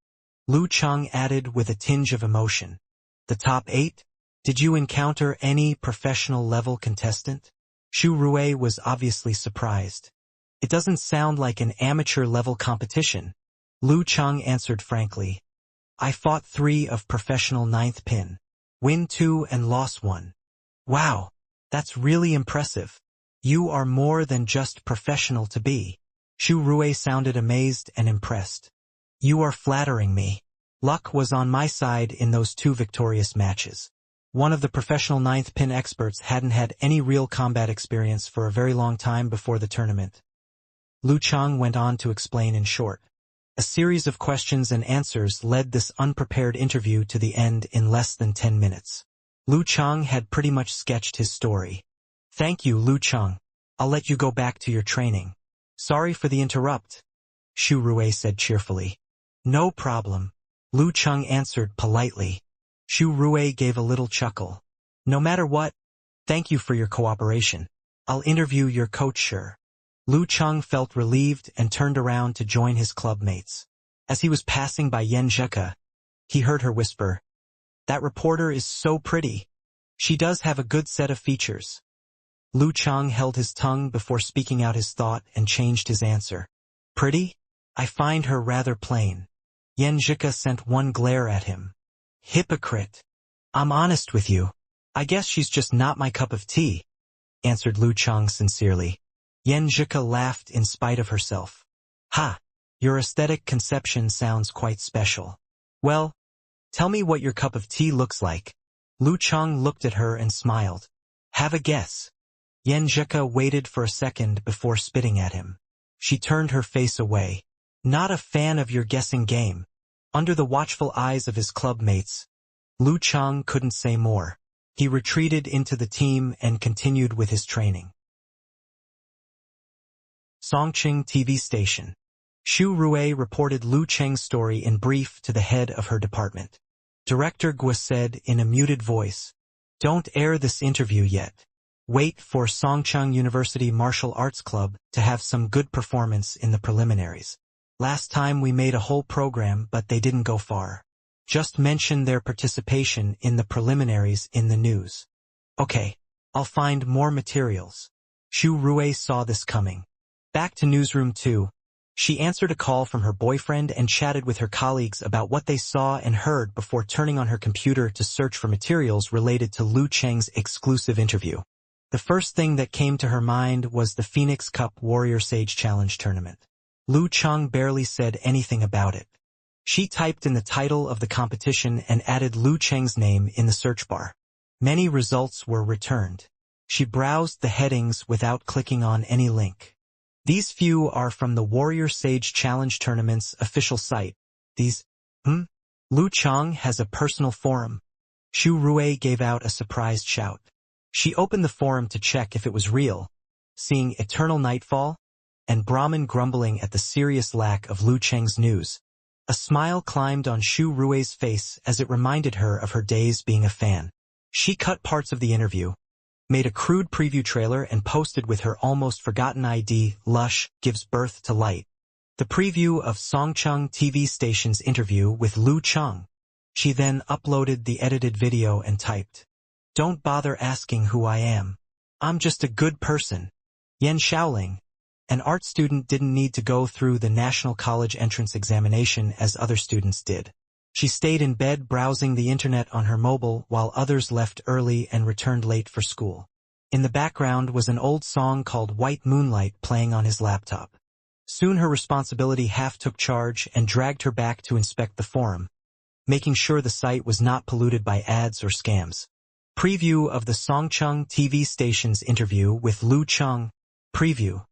Lu Chang added with a tinge of emotion. "The top 8? Did you encounter any professional-level contestant?" Xu Rui was obviously surprised. "It doesn't sound like an amateur-level competition." Lu Chang answered frankly. "I fought 3 of professional 9th pin. Win 2 and loss 1. "Wow, that's really impressive. You are more than just professional to be." Xu Rui sounded amazed and impressed. "You are flattering me. Luck was on my side in those 2 victorious matches. One of the professional 9th pin experts hadn't had any real combat experience for a very long time before the tournament." Lu Chang went on to explain in short. A series of questions and answers led this unprepared interview to the end in less than 10 minutes. Lu Chang had pretty much sketched his story. "Thank you, Lu Chang. I'll let you go back to your training." "Sorry for the interrupt," Xu Rui said cheerfully. "No problem," Lu Chang answered politely. Xu Rui gave a little chuckle. "No matter what, thank you for your cooperation. I'll interview your coach Sher." Lu Chang felt relieved and turned around to join his club mates. As he was passing by Yan Zheke, he heard her whisper, "That reporter is so pretty. She does have a good set of features." Lu Chang held his tongue before speaking out his thought and changed his answer. "Pretty? I find her rather plain." Yan Zheke sent one glare at him. "Hypocrite. I'm honest with you. I guess she's just not my cup of tea," answered Lu Chang sincerely. Yan Zheke laughed in spite of herself. "Ha! Your aesthetic conception sounds quite special. Well, tell me what your cup of tea looks like." Lu Chang looked at her and smiled. "Have a guess." Yan Zheke waited for a second before spitting at him. She turned her face away. "Not a fan of your guessing game." Under the watchful eyes of his club mates, Lu Chang couldn't say more. He retreated into the team and continued with his training. Songqing TV station. Xu Rui reported Lu Cheng's story in brief to the head of her department. Director Guo said in a muted voice, "Don't air this interview yet. Wait for Songqing University Martial Arts Club to have some good performance in the preliminaries. Last time we made a whole program but they didn't go far. Just mention their participation in the preliminaries in the news." "Okay, I'll find more materials." Xu Rui saw this coming. Back to newsroom 2. She answered a call from her boyfriend and chatted with her colleagues about what they saw and heard before turning on her computer to search for materials related to Lu Cheng's exclusive interview. The first thing that came to her mind was the Phoenix Cup Warrior Sage Challenge tournament. Lu Chang barely said anything about it. She typed in the title of the competition and added Lu Cheng's name in the search bar. Many results were returned. She browsed the headings without clicking on any link. These few are from the Warrior Sage Challenge Tournament's official site. These, Lu Chang has a personal forum. Xu Rui gave out a surprised shout. She opened the forum to check if it was real, seeing Eternal Nightfall and Brahman grumbling at the serious lack of Lu Cheng's news. A smile climbed on Xu Rui's face as it reminded her of her days being a fan. She cut parts of the interview, made a crude preview trailer and posted with her almost forgotten ID, Lush gives birth to light. The preview of Songqing TV station's interview with Lu Chang. She then uploaded the edited video and typed, "Don't bother asking who I am. I'm just a good person. Yan Shaoling." An art student didn't need to go through the National College Entrance Examination as other students did. She stayed in bed browsing the internet on her mobile while others left early and returned late for school. In the background was an old song called White Moonlight playing on his laptop. Soon her responsibility half took charge and dragged her back to inspect the forum, making sure the site was not polluted by ads or scams. Preview of the Songcheng TV station's interview with Lu Cheng. Preview.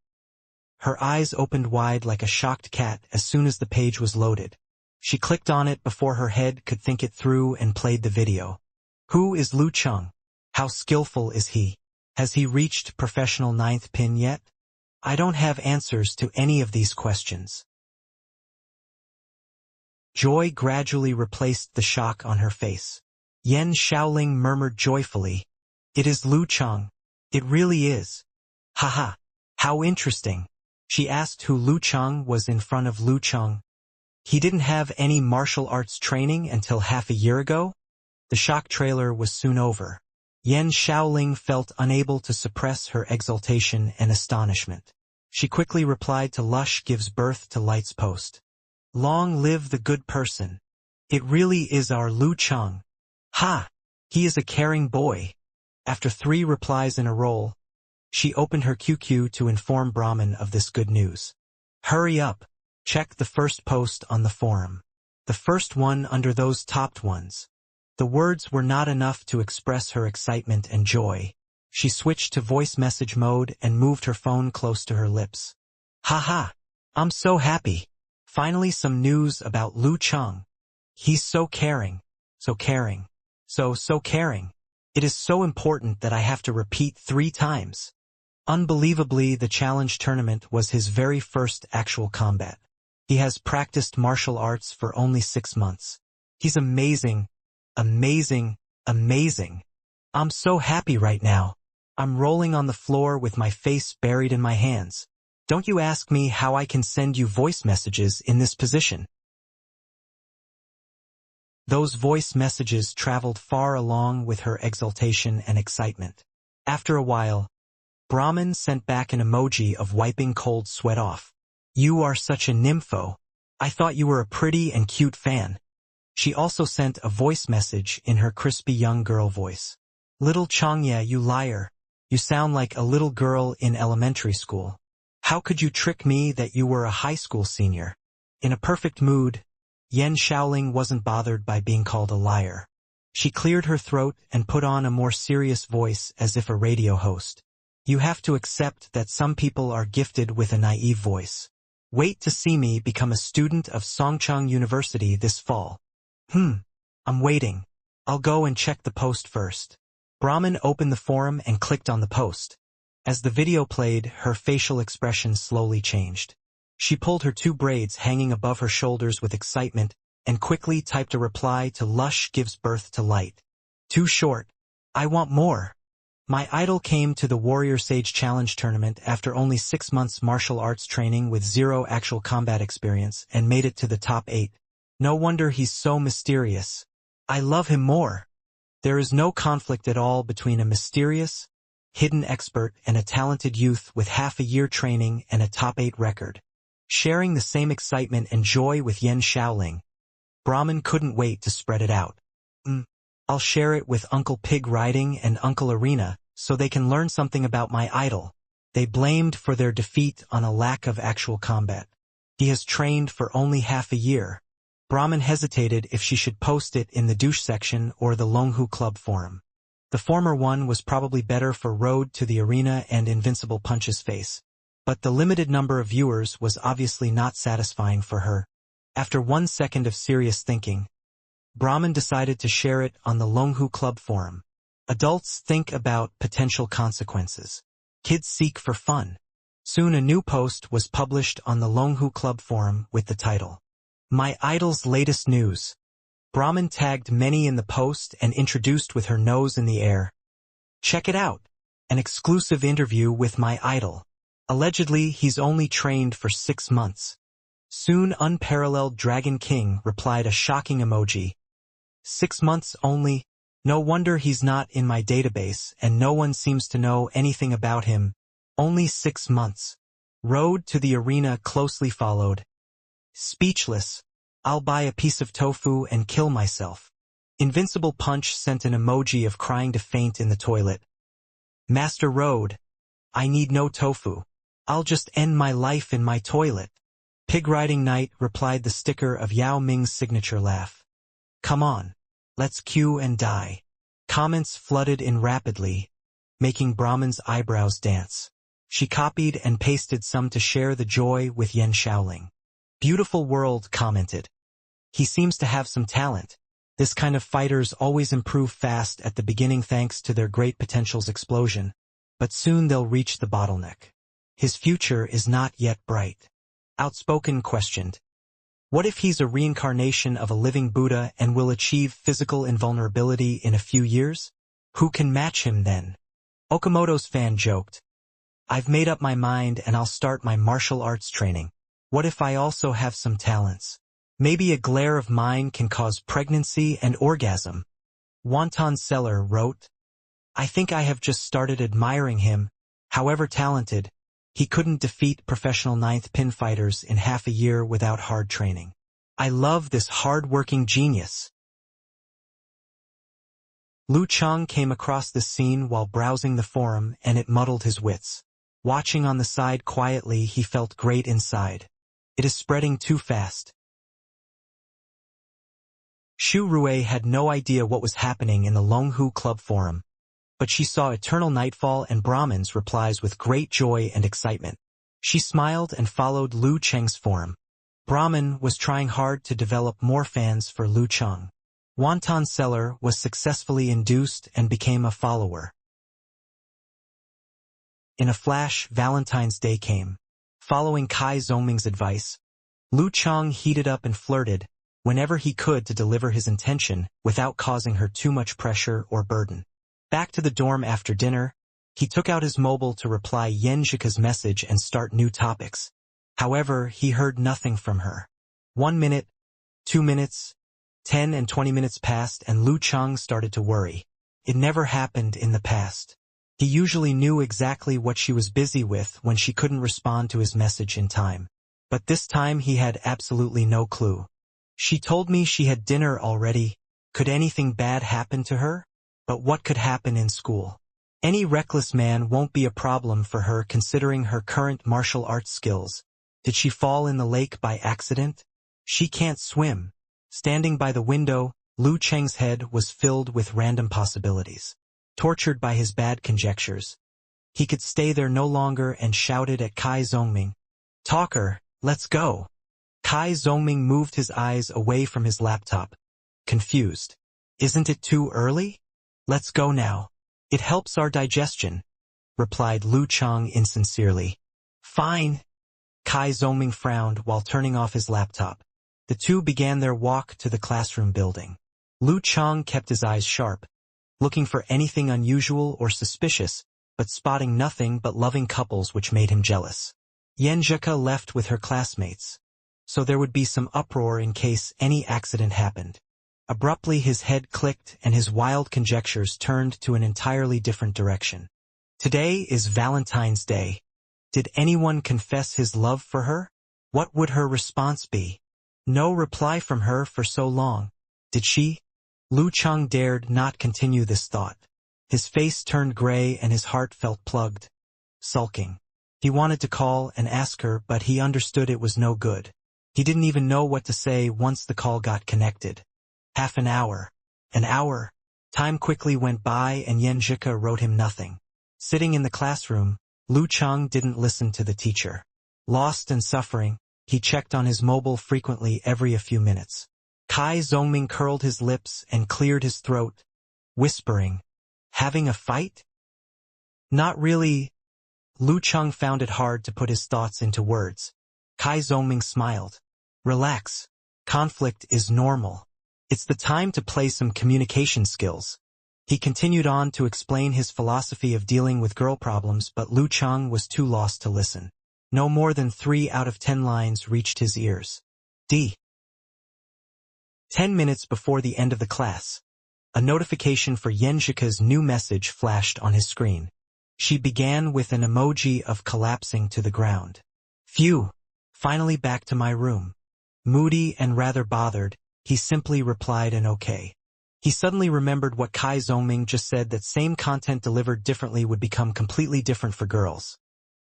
Her eyes opened wide like a shocked cat as soon as the page was loaded. She clicked on it before her head could think it through and played the video. Who is Lu Cheng? How skillful is he? Has he reached professional ninth pin yet? I don't have answers to any of these questions. Joy gradually replaced the shock on her face. Yan Shaoling murmured joyfully, "It is Lu Cheng. It really is. Haha, how interesting." She asked who Lu Cheng was in front of Lu Cheng. He didn't have any martial arts training until half a year ago? The shock trailer was soon over. Yan Shaoling felt unable to suppress her exultation and astonishment. She quickly replied to Lush Gives Birth to Light's post. "Long live the good person. It really is our Lu Cheng. Ha! He is a caring boy." After 3 replies in a row, she opened her QQ to inform Brahman of this good news. "Hurry up. Check the first post on the forum. The first one under those topped ones." The words were not enough to express her excitement and joy. She switched to voice message mode and moved her phone close to her lips. "Haha! I'm so happy. Finally some news about Lu Cheng. He's so caring. So caring. So caring. It is so important that I have to repeat 3 times. Unbelievably, the challenge tournament was his very first actual combat. He has practiced martial arts for only 6 months. He's amazing, amazing, amazing. I'm so happy right now. I'm rolling on the floor with my face buried in my hands. Don't you ask me how I can send you voice messages in this position." Those voice messages traveled far along with her exultation and excitement. After a while, Brahman sent back an emoji of wiping cold sweat off. "You are such a nympho. I thought you were a pretty and cute fan." She also sent a voice message in her crispy young girl voice. "Little Changya, you liar. You sound like a little girl in elementary school. How could you trick me that you were a high school senior?" In a perfect mood, Yan Shaoling wasn't bothered by being called a liar. She cleared her throat and put on a more serious voice as if a radio host. "You have to accept that some people are gifted with a naive voice. Wait to see me become a student of Songcheng University this fall." I'm waiting. I'll go and check the post first." Brahman opened the forum and clicked on the post. As the video played, her facial expression slowly changed. She pulled her 2 braids hanging above her shoulders with excitement and quickly typed a reply to Lush Gives Birth to Light. "Too short. I want more. My idol came to the Warrior Sage Challenge tournament after only 6 months martial arts training with 0 actual combat experience and made it to the top 8. No wonder he's so mysterious. I love him more." There is no conflict at all between a mysterious, hidden expert and a talented youth with half a year training and a top 8 record. Sharing the same excitement and joy with Yan Shaoling, Brahman couldn't wait to spread it out. I'll share it with Uncle Pig Riding and Uncle Arena so they can learn something about my idol. They blamed for their defeat on a lack of actual combat. He has trained for only half a year. Brahman hesitated if she should post it in the douche section or the Longhu Club forum. The former one was probably better for Road to the Arena and Invincible Punch's face. But the limited number of viewers was obviously not satisfying for her. After 1 second of serious thinking, Brahman decided to share it on the Longhu Club forum. Adults think about potential consequences. Kids seek for fun. Soon a new post was published on the Longhu Club forum with the title, "My Idol's Latest News." Brahman tagged many in the post and introduced with her nose in the air. "Check it out. An exclusive interview with my idol. Allegedly, he's only trained for 6 months." Soon Unparalleled Dragon King replied a shocking emoji. "6 months only? No wonder he's not in my database and no one seems to know anything about him. Only 6 months. Road to the arena closely followed. Speechless, I'll buy a piece of tofu and kill myself. Invincible Punch sent an emoji of crying to faint in the toilet. Master Road, I need no tofu. I'll just end my life in my toilet. Pig Riding Knight replied the sticker of Yao Ming's signature laugh. Come on, let's queue and die. Comments flooded in rapidly, making Brahman's eyebrows dance. She copied and pasted some to share the joy with Yan Shaoling. Beautiful World commented. He seems to have some talent. This kind of fighters always improve fast at the beginning thanks to their great potential's explosion, but soon they'll reach the bottleneck. His future is not yet bright. Outspoken questioned. What if he's a reincarnation of a living Buddha and will achieve physical invulnerability in a few years? Who can match him then? Okamoto's fan joked. I've made up my mind and I'll start my martial arts training. What if I also have some talents? Maybe a glare of mine can cause pregnancy and orgasm. Wonton Seller wrote, I think I have just started admiring him. However talented, he couldn't defeat professional 9th pin fighters in half a year without hard training. I love this hard-working genius. Lu Cheng came across this scene while browsing the forum and it muddled his wits. Watching on the side quietly, he felt great inside. It is spreading too fast. Xu Rui had no idea what was happening in the Longhu Club forum, but she saw Eternal Nightfall and Brahman's replies with great joy and excitement. She smiled and followed Lu Cheng's forum. Brahman was trying hard to develop more fans for Lu Cheng. Wonton Seller was successfully induced and became a follower. In a flash, Valentine's Day came. Following Kai Zongming's advice, Lu Cheng heated up and flirted whenever he could to deliver his intention without causing her too much pressure or burden. Back to the dorm after dinner, he took out his mobile to reply Yenjika's message and start new topics. However, he heard nothing from her. 1 minute, 2 minutes, 10 and 20 minutes passed and Lu Cheng started to worry. It never happened in the past. He usually knew exactly what she was busy with when she couldn't respond to his message in time. But this time he had absolutely no clue. She told me she had dinner already. Could anything bad happen to her? But what could happen in school? Any reckless man won't be a problem for her considering her current martial arts skills. Did she fall in the lake by accident? She can't swim. Standing by the window, Lu Cheng's head was filled with random possibilities. Tortured by his bad conjectures, he could stay there no longer and shouted at Kai Zongming. Talker, let's go. Kai Zongming moved his eyes away from his laptop. Confused. Isn't it too early? Let's go now. It helps our digestion, replied Lu Cheng insincerely. Fine. Kai Zongming frowned while turning off his laptop. The two began their walk to the classroom building. Lu Cheng kept his eyes sharp, looking for anything unusual or suspicious, but spotting nothing but loving couples which made him jealous. Yenjika left with her classmates, so there would be some uproar in case any accident happened. Abruptly his head clicked and his wild conjectures turned to an entirely different direction. Today is Valentine's Day. Did anyone confess his love for her? What would her response be? No reply from her for so long. Did she? Lu Cheng dared not continue this thought. His face turned gray and his heart felt plugged. Sulking. He wanted to call and ask her, but he understood it was no good. He didn't even know what to say once the call got connected. Half an hour. An hour. Time quickly went by and Yenjika wrote him nothing. Sitting in the classroom, Lu Cheng didn't listen to the teacher. Lost and suffering, he checked on his mobile frequently every few minutes. Kai Zongming curled his lips and cleared his throat, whispering, Having a fight? Not really. Lu Cheng found it hard to put his thoughts into words. Kai Zongming smiled. Relax. Conflict is normal. It's the time to play some communication skills. He continued on to explain his philosophy of dealing with girl problems, but Lu Cheng was too lost to listen. No more than 3 out of 10 lines reached his ears. 10 minutes before the end of the class, a notification for Yenjika's new message flashed on his screen. She began with an emoji of collapsing to the ground. Phew. Finally back to my room. Moody and rather bothered, he simply replied an okay. He suddenly remembered what Kai Zongming just said, that same content delivered differently would become completely different for girls.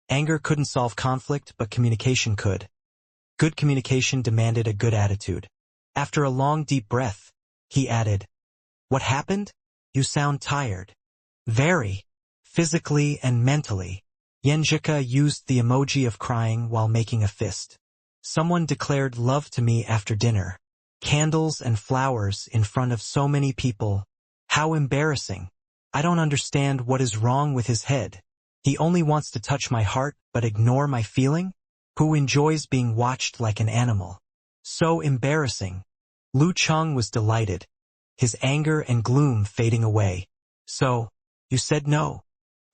Anger couldn't solve conflict, but communication could. Good communication demanded a good attitude. After a long deep breath, he added, "What happened? You sound tired." "Very. Physically and mentally." Yenjika used the emoji of crying while making a fist. "Someone declared love to me after dinner. Candles and flowers in front of so many people. How embarrassing. I don't understand what is wrong with his head. He only wants to touch my heart but ignore my feeling? Who enjoys being watched like an animal? So embarrassing." Lu Cheng was delighted, his anger and gloom fading away. "So, you said no?"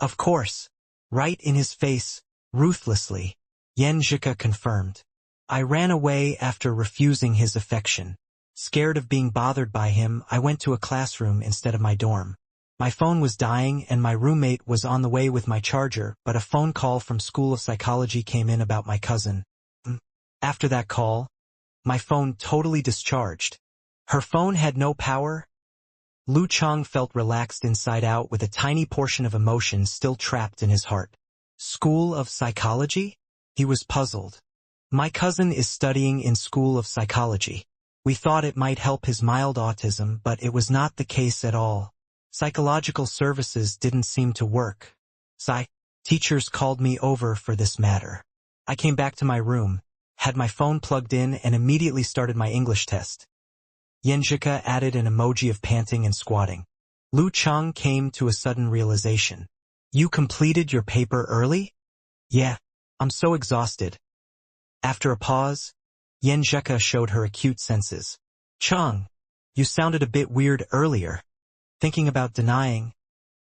"Of course." Right in his face, ruthlessly. Yenjika confirmed. "I ran away after refusing his affection. Scared of being bothered by him, I went to a classroom instead of my dorm. My phone was dying and my roommate was on the way with my charger, but a phone call from School of Psychology came in about my cousin. After that call, my phone totally discharged." Her phone had no power? Lu Cheng felt relaxed inside out with a tiny portion of emotion still trapped in his heart. School of Psychology? He was puzzled. "My cousin is studying in School of Psychology. We thought it might help his mild autism, but it was not the case at all. Psychological services didn't seem to work. Teachers called me over for this matter. I came back to my room, had my phone plugged in and immediately started my English test." Yenjika added an emoji of panting and squatting. Lu Cheng came to a sudden realization. "You completed your paper early?" "Yeah, I'm so exhausted." After a pause, Yenjika showed her acute senses. "Cheng, you sounded a bit weird earlier, thinking about denying."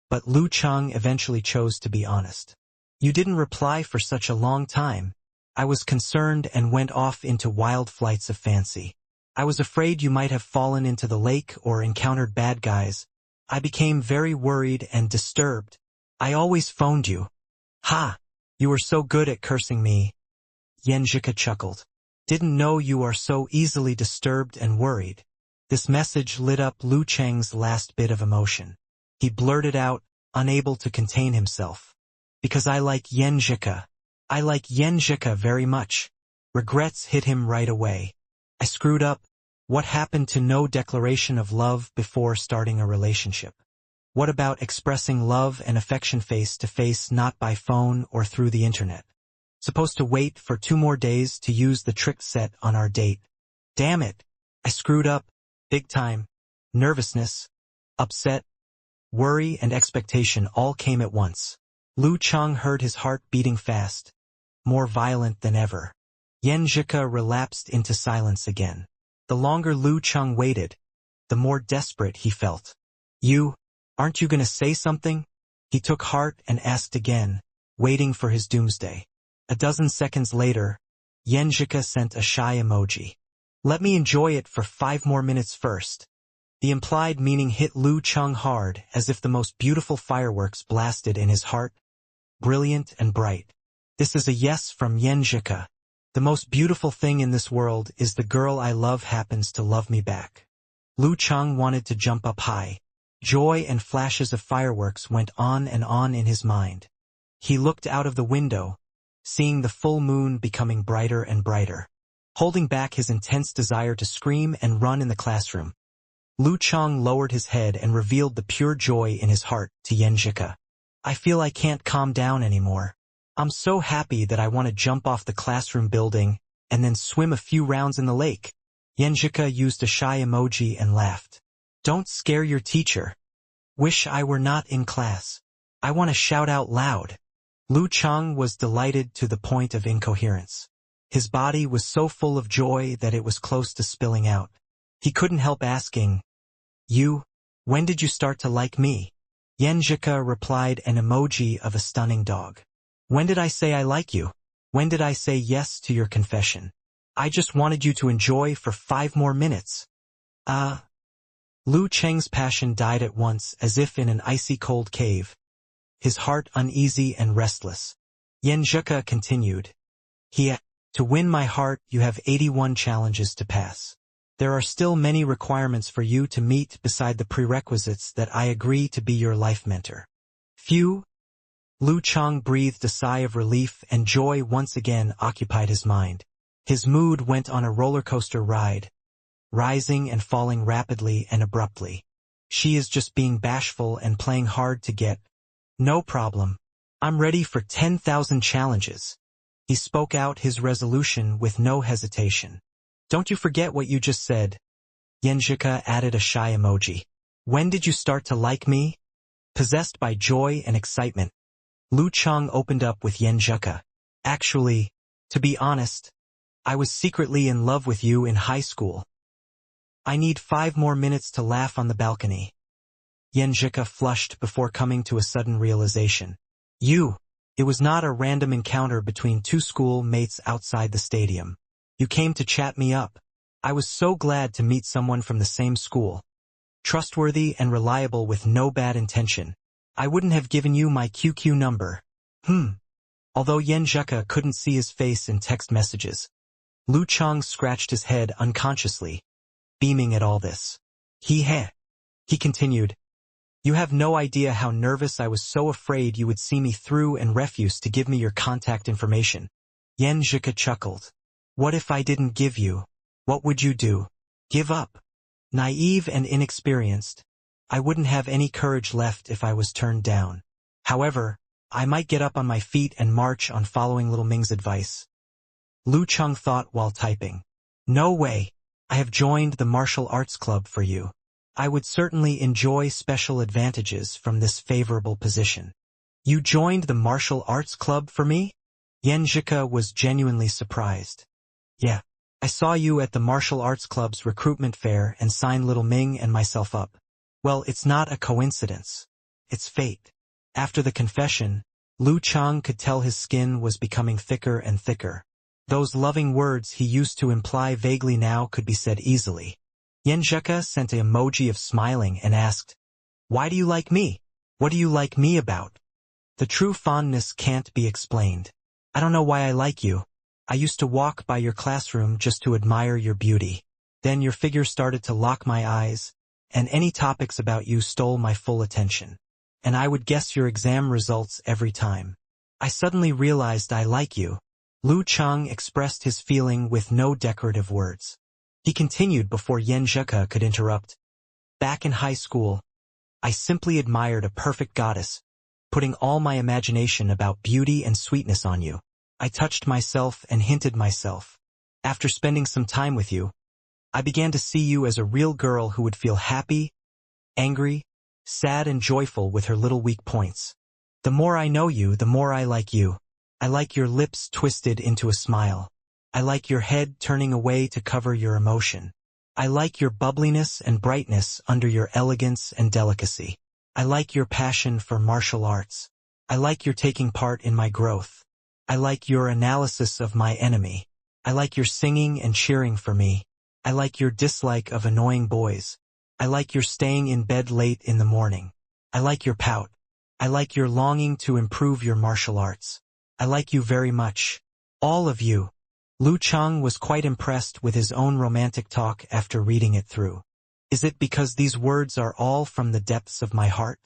But Lu Cheng eventually chose to be honest. "You didn't reply for such a long time. I was concerned and went off into wild flights of fancy. I was afraid you might have fallen into the lake or encountered bad guys. I became very worried and disturbed. I always phoned you." "Ha! You were so good at cursing me." Yenjika chuckled. "Didn't know you are so easily disturbed and worried." This message lit up Lu Cheng's last bit of emotion. He blurted out, unable to contain himself. "Because I like Yenjika. I like Yenjika very much." Regrets hit him right away. "I screwed up. What happened to no declaration of love before starting a relationship? What about expressing love and affection face to face, not by phone or through the internet? Supposed to wait for 2 more days to use the trick set on our date. Damn it. I screwed up. Big time." Nervousness, upset, worry and expectation all came at once. Lu Cheng heard his heart beating fast, more violent than ever. Yenjika relapsed into silence again. The longer Lu Cheng waited, the more desperate he felt. Aren't you gonna say something?" He took heart and asked again, waiting for his doomsday. A dozen seconds later, Yenjika sent a shy emoji. "Let me enjoy it for 5 more minutes first." The implied meaning hit Lu Cheng hard, as if the most beautiful fireworks blasted in his heart, brilliant and bright. This is a yes from Yenjika. The most beautiful thing in this world is the girl I love happens to love me back. Lu Cheng wanted to jump up high. Joy and flashes of fireworks went on and on in his mind. He looked out of the window, seeing the full moon becoming brighter and brighter. Holding back his intense desire to scream and run in the classroom, Lu Cheng lowered his head and revealed the pure joy in his heart to Yenjika. "I feel I can't calm down anymore. I'm so happy that I want to jump off the classroom building and then swim a few rounds in the lake." Yenjika used a shy emoji and laughed. "Don't scare your teacher. Wish I were not in class. I want to shout out loud." Lu Cheng was delighted to the point of incoherence. His body was so full of joy that it was close to spilling out. He couldn't help asking, When did you start to like me?" Yenjika replied an emoji of a stunning dog. "When did I say I like you? When did I say yes to your confession? I just wanted you to enjoy for 5 more minutes." Lu Cheng's passion died at once as if in an icy cold cave, his heart uneasy and restless. Yenjika continued, To win my heart, you have 81 challenges to pass. There are still many requirements for you to meet beside the prerequisites that I agree to be your life mentor. Phew. Lu Chang breathed a sigh of relief, and joy once again occupied his mind. His mood went on a roller coaster ride, rising and falling rapidly and abruptly. She is just being bashful and playing hard to get. No problem. I'm ready for 10,000 challenges. He spoke out his resolution with no hesitation. Don't you forget what you just said. Yenjika added a shy emoji. When did you start to like me? Possessed by joy and excitement, Lu Chang opened up with Yenjika. Actually, to be honest, I was secretly in love with you in high school. I need 5 more minutes to laugh on the balcony. Yenjika flushed before coming to a sudden realization. It was not a random encounter between 2 school mates outside the stadium. You came to chat me up. I was so glad to meet someone from the same school. Trustworthy and reliable with no bad intention. I wouldn't have given you my QQ number. Although Yenjika couldn't see his face in text messages, Lu Chang scratched his head unconsciously, beaming at all this. He continued. You have no idea how nervous I was, so afraid you would see me through and refuse to give me your contact information. Yenjika chuckled. What if I didn't give you? What would you do? Give up? Naive and inexperienced, I wouldn't have any courage left if I was turned down. However, I might get up on my feet and march on following Little Ming's advice. Lu Chang thought while typing. No way. I have joined the martial arts club for you. I would certainly enjoy special advantages from this favorable position. You joined the martial arts club for me? Yenjika was genuinely surprised. Yeah. I saw you at the martial arts club's recruitment fair and signed Little Ming and myself up. Well, it's not a coincidence. It's fate. After the confession, Lu Chang could tell his skin was becoming thicker and thicker. Those loving words he used to imply vaguely now could be said easily. Yenjika sent an emoji of smiling and asked, Why do you like me? What do you like me about? The true fondness can't be explained. I don't know why I like you. I used to walk by your classroom just to admire your beauty. Then your figure started to lock my eyes, and any topics about you stole my full attention. And I would guess your exam results every time. I suddenly realized I like you. Lu Chang expressed his feeling with no decorative words. He continued before Yenjika could interrupt. Back in high school, I simply admired a perfect goddess, putting all my imagination about beauty and sweetness on you. I touched myself and hinted myself. After spending some time with you, I began to see you as a real girl who would feel happy, angry, sad and joyful with her little weak points. The more I know you, the more I like you. I like your lips twisted into a smile. I like your head turning away to cover your emotion. I like your bubbliness and brightness under your elegance and delicacy. I like your passion for martial arts. I like your taking part in my growth. I like your analysis of my enemy. I like your singing and cheering for me. I like your dislike of annoying boys. I like your staying in bed late in the morning. I like your pout. I like your longing to improve your martial arts. I like you very much. All of you. Lu Chang was quite impressed with his own romantic talk after reading it through. Is it because these words are all from the depths of my heart?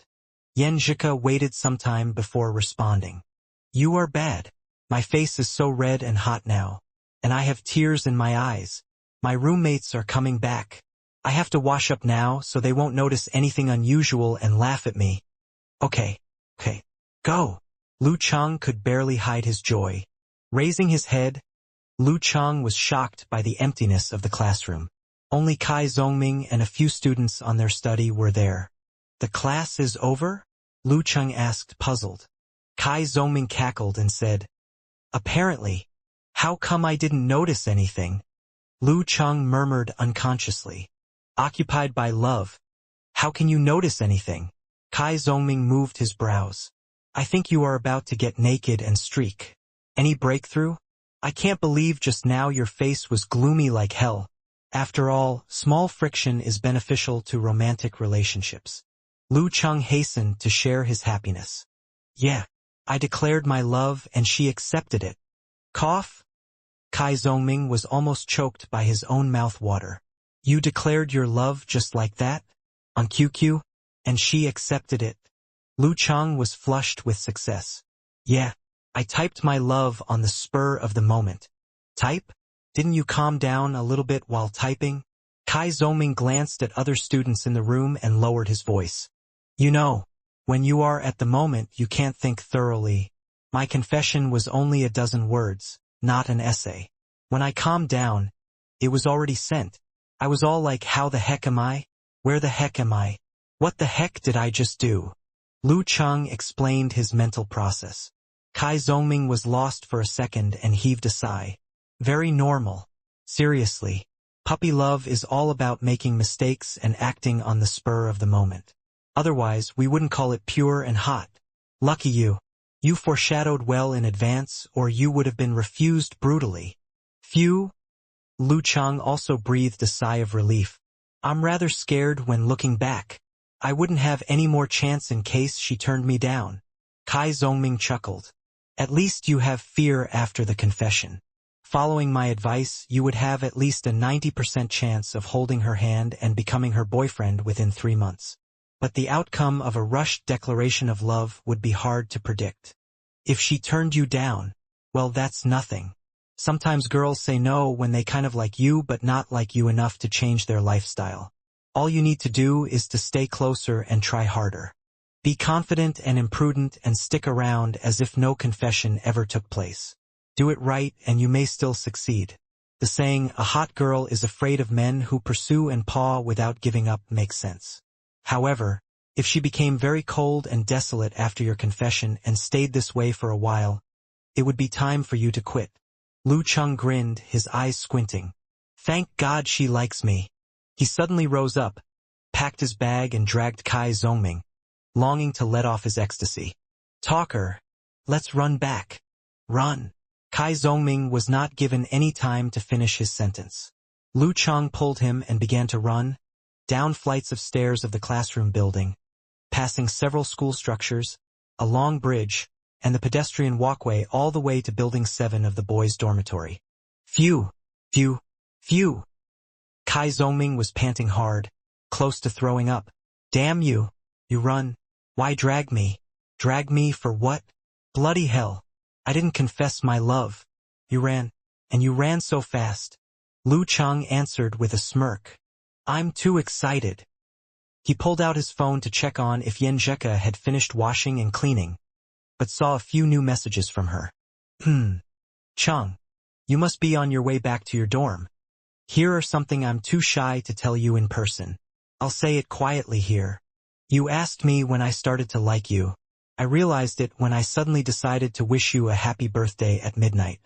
Yenjika waited some time before responding. You are bad. My face is so red and hot now. And I have tears in my eyes. My roommates are coming back. I have to wash up now so they won't notice anything unusual and laugh at me. Okay. Go. Lu Chang could barely hide his joy. Raising his head, Lu Chang was shocked by the emptiness of the classroom. Only Kai Zongming and a few students on their study were there. The class is over? Lu Chang asked, puzzled. Kai Zongming cackled and said, Apparently. How come I didn't notice anything? Lu Chang murmured unconsciously. Occupied by love. How can you notice anything? Kai Zongming moved his brows. I think you are about to get naked and streak. Any breakthrough? I can't believe just now your face was gloomy like hell. After all, small friction is beneficial to romantic relationships. Lu Chang hastened to share his happiness. Yeah, I declared my love and she accepted it. Cough, Kai Zongming was almost choked by his own mouth water. You declared your love just like that? On QQ? And she accepted it? Lu Chang was flushed with success. Yeah. I typed my love on the spur of the moment. Type? Didn't you calm down a little bit while typing? Kai Zongming glanced at other students in the room and lowered his voice. You know, when you are at the moment you can't think thoroughly. My confession was only a dozen words, not an essay. When I calmed down, it was already sent. I was all like, how the heck am I? Where the heck am I? What the heck did I just do? Lu Chang explained his mental process. Kai Zongming was lost for a second and heaved a sigh. Very normal. Seriously. Puppy love is all about making mistakes and acting on the spur of the moment. Otherwise, we wouldn't call it pure and hot. Lucky you. You foreshadowed well in advance, or you would have been refused brutally. Phew. Lu Chang also breathed a sigh of relief. I'm rather scared when looking back. I wouldn't have any more chance in case she turned me down. Kai Zongming chuckled. At least you have fear after the confession. Following my advice, you would have at least a 90% chance of holding her hand and becoming her boyfriend within 3 months. But the outcome of a rushed declaration of love would be hard to predict. If she turned you down, well, that's nothing. Sometimes girls say no when they kind of like you but not like you enough to change their lifestyle. All you need to do is to stay closer and try harder. Be confident and imprudent and stick around as if no confession ever took place. Do it right and you may still succeed. The saying, a hot girl is afraid of men who pursue and paw without giving up, makes sense. However, if she became very cold and desolate after your confession and stayed this way for a while, it would be time for you to quit. Lu Chang grinned, his eyes squinting. Thank God she likes me. He suddenly rose up, packed his bag and dragged Kai Zongming, longing to let off his ecstasy. Talker, let's run back. Run. Kai Zongming was not given any time to finish his sentence. Lu Chang pulled him and began to run, down flights of stairs of the classroom building, passing several school structures, a long bridge, and the pedestrian walkway all the way to Building 7 of the boys' dormitory. Phew, phew, phew. Kai Zongming was panting hard, close to throwing up. Damn you, you run. Why drag me? Drag me for what? Bloody hell. I didn't confess my love. You ran, and you ran so fast. Lu Chang answered with a smirk. I'm too excited. He pulled out his phone to check on if Yen Zheka had finished washing and cleaning, but saw a few new messages from her. Chang, you must be on your way back to your dorm. Here are something I'm too shy to tell you in person. I'll say it quietly here. You asked me when I started to like you. I realized it when I suddenly decided to wish you a happy birthday at midnight.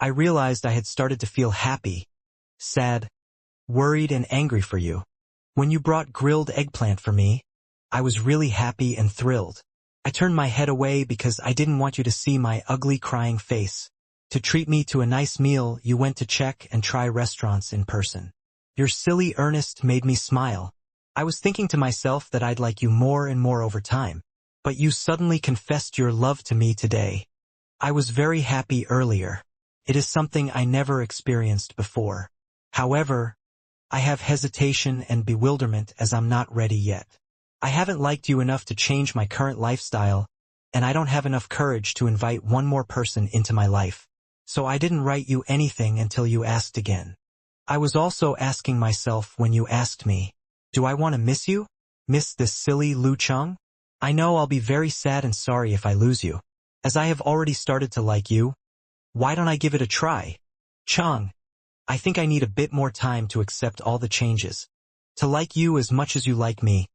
I realized I had started to feel happy, sad, worried and angry for you. When you brought grilled eggplant for me, I was really happy and thrilled. I turned my head away because I didn't want you to see my ugly crying face. To treat me to a nice meal, you went to check and try restaurants in person. Your silly earnest made me smile. I was thinking to myself that I'd like you more and more over time. But you suddenly confessed your love to me today. I was very happy earlier. It is something I never experienced before. However, I have hesitation and bewilderment as I'm not ready yet. I haven't liked you enough to change my current lifestyle, and I don't have enough courage to invite one more person into my life. So I didn't write you anything until you asked again. I was also asking myself when you asked me, do I want to miss you? Miss this silly Lu Chang? I know I'll be very sad and sorry if I lose you. As I have already started to like you, why don't I give it a try? Chang, I think I need a bit more time to accept all the changes. To like you as much as you like me.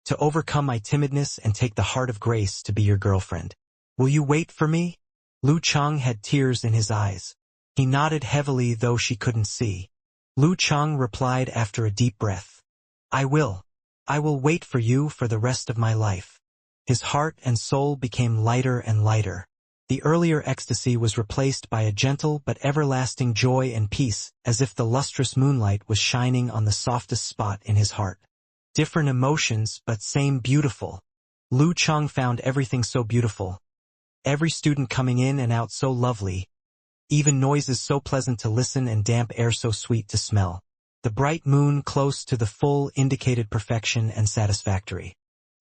To overcome my timidness and take the heart of grace to be your girlfriend. Will you wait for me? Lu Chang had tears in his eyes. He nodded heavily though she couldn't see. Lu Chang replied after a deep breath. I will. I will wait for you for the rest of my life. His heart and soul became lighter and lighter. The earlier ecstasy was replaced by a gentle but everlasting joy and peace, as if the lustrous moonlight was shining on the softest spot in his heart. Different emotions, but same beautiful. Lu Chang found everything so beautiful. Every student coming in and out so lovely. even noises so pleasant to listen and damp air so sweet to smell. The bright moon close to the full indicated perfection and satisfactory.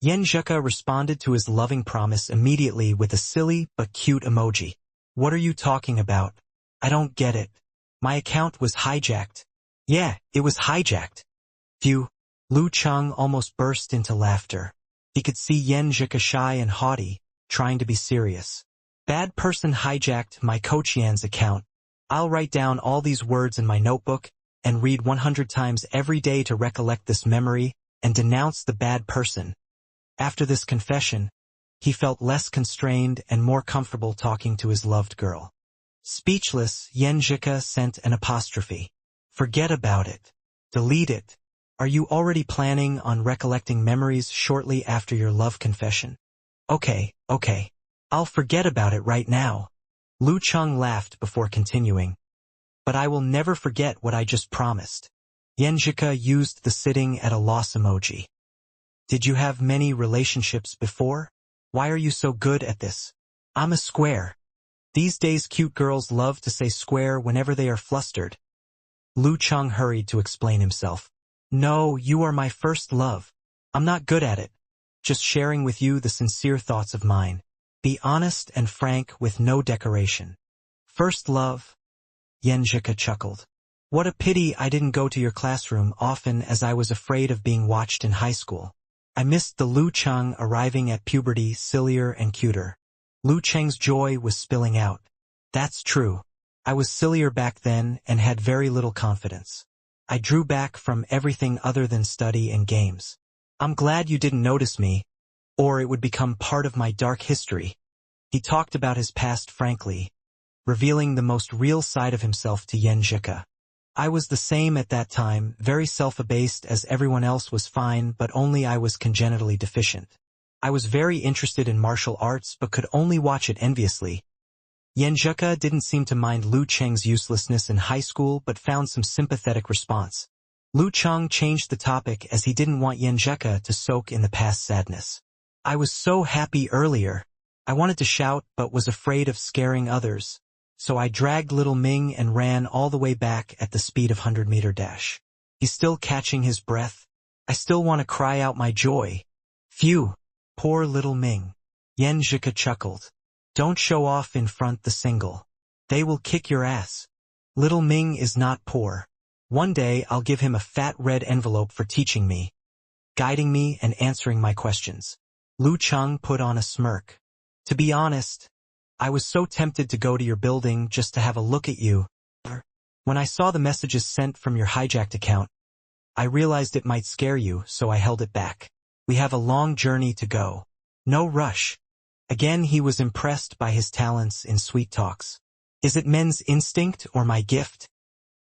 Yenjika responded to his loving promise immediately with a silly but cute emoji. What are you talking about? I don't get it. My account was hijacked. Yeah, it was hijacked. Phew. Lu Cheng almost burst into laughter. He could see Yenjika shy and haughty, trying to be serious. Bad person hijacked my Coach Yan's account. I'll write down all these words in my notebook and read 100 times every day to recollect this memory and denounce the bad person. After this confession, he felt less constrained and more comfortable talking to his loved girl. Speechless, Yenjika sent an apostrophe. Forget about it. Delete it. Are you already planning on recollecting memories shortly after your love confession? Okay. I'll forget about it right now. Lu Cheng laughed before continuing. But I will never forget what I just promised. Yenjika used the sitting at a loss emoji. Did you have many relationships before? Why are you so good at this? I'm a square. These days cute girls love to say square whenever they are flustered. Lu Cheng hurried to explain himself. No, you are my first love. I'm not good at it. Just sharing with you the sincere thoughts of mine. Be honest and frank with no decoration. First love? Yenjika chuckled. What a pity I didn't go to your classroom often as I was afraid of being watched in high school. I missed the Lu Cheng arriving at puberty sillier and cuter. Lu Cheng's joy was spilling out. That's true. I was sillier back then and had very little confidence. I drew back from everything other than study and games. I'm glad you didn't notice me, or it would become part of my dark history. He talked about his past frankly, revealing the most real side of himself to Yenjika. I was the same at that time, very self-abased as everyone else was fine, but only I was congenitally deficient. I was very interested in martial arts but could only watch it enviously. Yenjika didn't seem to mind Lu Cheng's uselessness in high school but found some sympathetic response. Lu Cheng changed the topic as he didn't want Yenjika to soak in the past sadness. I was so happy earlier. I wanted to shout but was afraid of scaring others. So I dragged little Ming and ran all the way back at the speed of 100-meter dash. He's still catching his breath. I still want to cry out my joy. Phew. Poor little Ming. Yenjika chuckled. Don't show off in front the single. They will kick your ass. Little Ming is not poor. One day I'll give him a fat red envelope for teaching me, guiding me and answering my questions. Lu Cheng put on a smirk. To be honest, I was so tempted to go to your building just to have a look at you. When I saw the messages sent from your hijacked account, I realized it might scare you, so I held it back. We have a long journey to go. No rush. Again he was impressed by his talents in sweet talks. Is it men's instinct or my gift?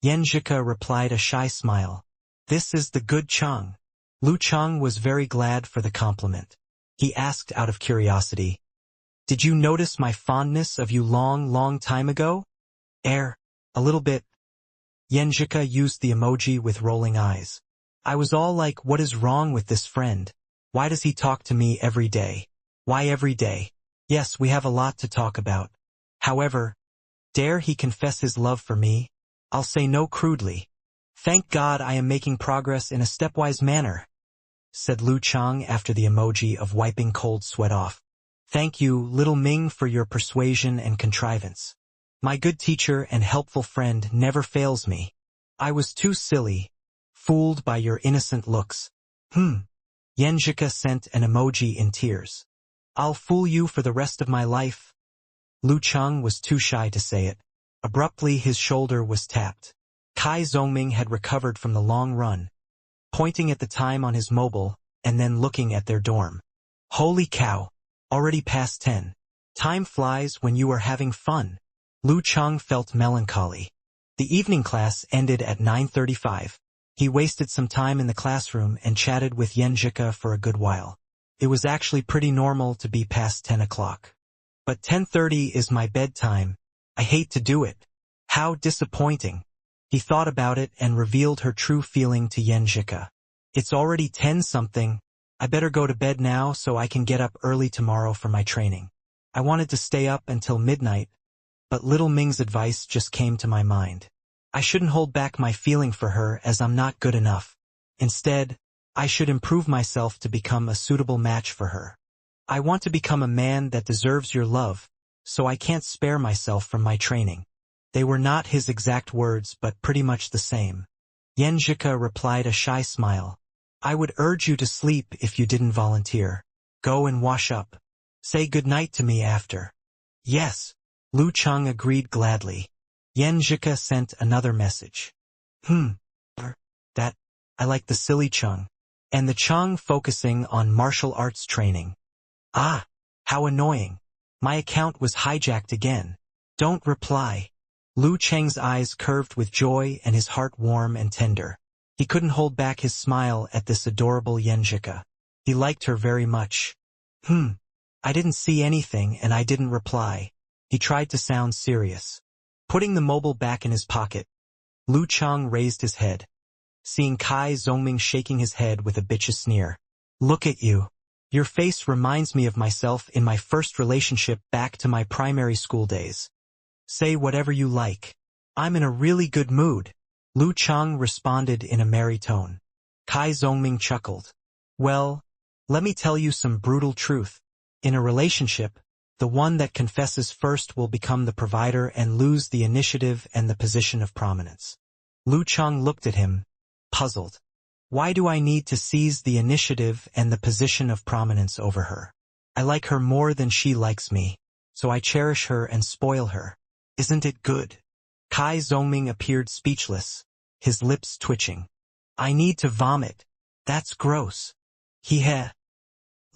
Yenjika replied a shy smile. This is the good Cheng. Lu Cheng was very glad for the compliment. He asked out of curiosity. Did you notice my fondness of you long time ago? A little bit. Yenjika used the emoji with rolling eyes. I was all like, what is wrong with this friend? Why does he talk to me every day? Why every day? Yes, we have a lot to talk about. However, dare he confess his love for me? I'll say no crudely. Thank God I am making progress in a stepwise manner, said Lu Cheng after the emoji of wiping cold sweat off. Thank you, little Ming, for your persuasion and contrivance. My good teacher and helpful friend never fails me. I was too silly, fooled by your innocent looks. Yenjika sent an emoji in tears. I'll fool you for the rest of my life. Lu Cheng was too shy to say it. Abruptly his shoulder was tapped. Kai Zhongming had recovered from the long run, pointing at the time on his mobile and then looking at their dorm. Holy cow! Already past 10. Time flies when you are having fun. Lu Cheng felt melancholy. The evening class ended at 9:35. He wasted some time in the classroom and chatted with Yenjika for a good while. It was actually pretty normal to be past 10 o'clock. But 10:30 is my bedtime. I hate to do it. How disappointing. He thought about it and revealed her true feeling to Yenjika. It's already 10-something. I better go to bed now so I can get up early tomorrow for my training. I wanted to stay up until midnight, but little Ming's advice just came to my mind. I shouldn't hold back my feeling for her as I'm not good enough. Instead, I should improve myself to become a suitable match for her. I want to become a man that deserves your love, so I can't spare myself from my training. They were not his exact words, but pretty much the same. Yenjika replied a shy smile. I would urge you to sleep if you didn't volunteer. Go and wash up. Say goodnight to me after. Yes. Lu Cheng agreed gladly. Yenjika sent another message. That, I like the silly Cheng. And the Cheng focusing on martial arts training. Ah, how annoying. My account was hijacked again. Don't reply. Lu Cheng's eyes curved with joy and his heart warm and tender. He couldn't hold back his smile at this adorable Yenjika. He liked her very much. I didn't see anything and I didn't reply. He tried to sound serious. Putting the mobile back in his pocket, Lu Cheng raised his head, seeing Kai Zongming shaking his head with a bitchy sneer. Look at you. Your face reminds me of myself in my first relationship back to my primary school days. Say whatever you like. I'm in a really good mood. Lu Cheng responded in a merry tone. Kai Zongming chuckled. Well, let me tell you some brutal truth. In a relationship, the one that confesses first will become the provider and lose the initiative and the position of prominence. Lu Cheng looked at him, puzzled. Why do I need to seize the initiative and the position of prominence over her? I like her more than she likes me, so I cherish her and spoil her. Isn't it good? Kai Zongming appeared speechless, his lips twitching. I need to vomit. That's gross.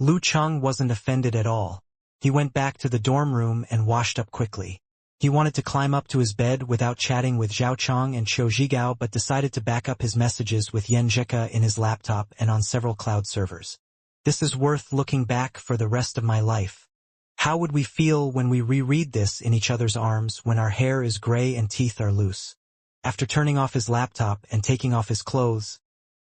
Lu Cheng wasn't offended at all. He went back to the dorm room and washed up quickly. He wanted to climb up to his bed without chatting with Zhao Chong and Qiu Zhigao, but decided to back up his messages with Yenjika in his laptop and on several cloud servers. This is worth looking back for the rest of my life. How would we feel when we reread this in each other's arms when our hair is gray and teeth are loose? After turning off his laptop and taking off his clothes,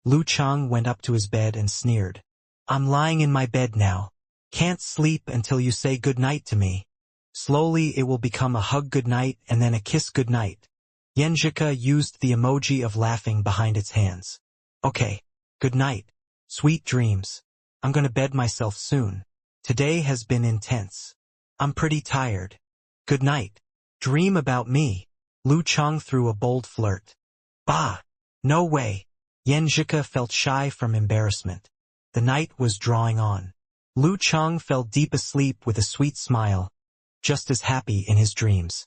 Lu Cheng went up to his bed and sneered. I'm lying in my bed now. Can't sleep until you say goodnight to me. Slowly it will become a hug goodnight and then a kiss goodnight. Yenjika used the emoji of laughing behind its hands. Okay, good night. Sweet dreams. I'm gonna bed myself soon. Today has been intense. I'm pretty tired. Good night. Dream about me. Lu Cheng threw a bold flirt. Bah! No way. Yenjika felt shy from embarrassment. The night was drawing on. Lu Cheng fell deep asleep with a sweet smile, just as happy in his dreams.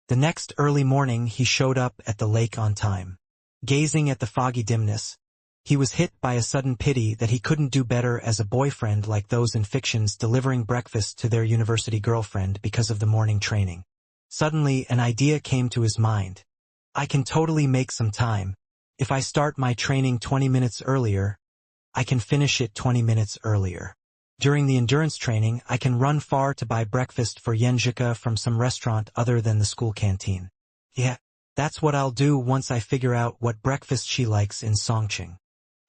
The next early morning he showed up at the lake on time. Gazing at the foggy dimness, he was hit by a sudden pity that he couldn't do better as a boyfriend like those in fictions delivering breakfast to their university girlfriend because of the morning training. Suddenly an idea came to his mind. I can totally make some time. If I start my training 20 minutes earlier, I can finish it 20 minutes earlier. During the endurance training, I can run far to buy breakfast for Yenjika from some restaurant other than the school canteen. Yeah, that's what I'll do once I figure out what breakfast she likes in Songqing.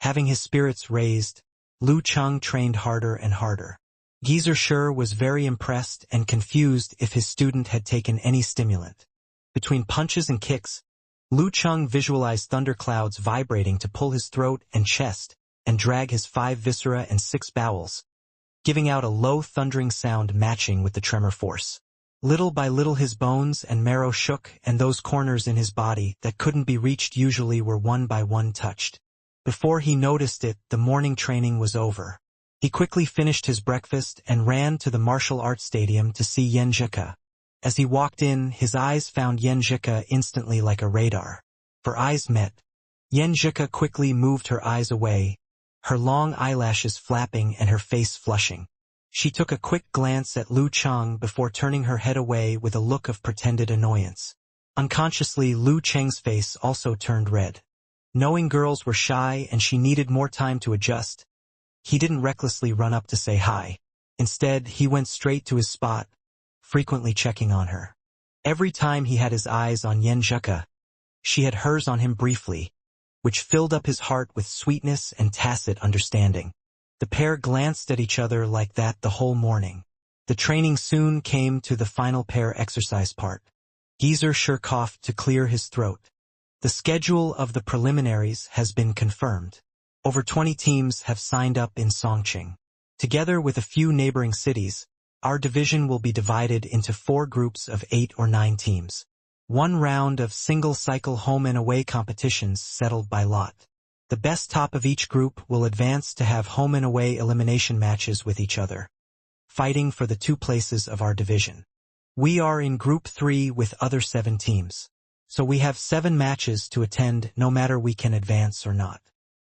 Having his spirits raised, Lu Cheng trained harder and harder. Geezer Sher was very impressed and confused if his student had taken any stimulant. Between punches and kicks, Lu Cheng visualized thunderclouds vibrating to pull his throat and chest and drag his 5 viscera and 6 bowels, giving out a low thundering sound matching with the tremor force. Little by little his bones and marrow shook, and those corners in his body that couldn't be reached usually were one by one touched. Before he noticed it, the morning training was over. He quickly finished his breakfast and ran to the martial arts stadium to see Yenjika. As he walked in, his eyes found Yenjika instantly like a radar. For eyes met. Yenjika quickly moved her eyes away, her long eyelashes flapping and her face flushing. She took a quick glance at Lu Cheng before turning her head away with a look of pretended annoyance. Unconsciously, Lu Cheng's face also turned red. Knowing girls were shy and she needed more time to adjust, he didn't recklessly run up to say hi. Instead, he went straight to his spot, frequently checking on her. Every time he had his eyes on Yenjika, she had hers on him briefly, which filled up his heart with sweetness and tacit understanding. The pair glanced at each other like that the whole morning. The training soon came to the final pair exercise part. Geezer sure coughed to clear his throat. The schedule of the preliminaries has been confirmed. Over 20 teams have signed up in Songqing. Together with a few neighboring cities, our division will be divided into 4 groups of 8 or 9 teams. 1 round of single-cycle home and away competitions settled by lot. The best top of each group will advance to have home and away elimination matches with each other, fighting for the 2 places of our division. We are in Group 3 with other 7 teams, so we have 7 matches to attend no matter we can advance or not.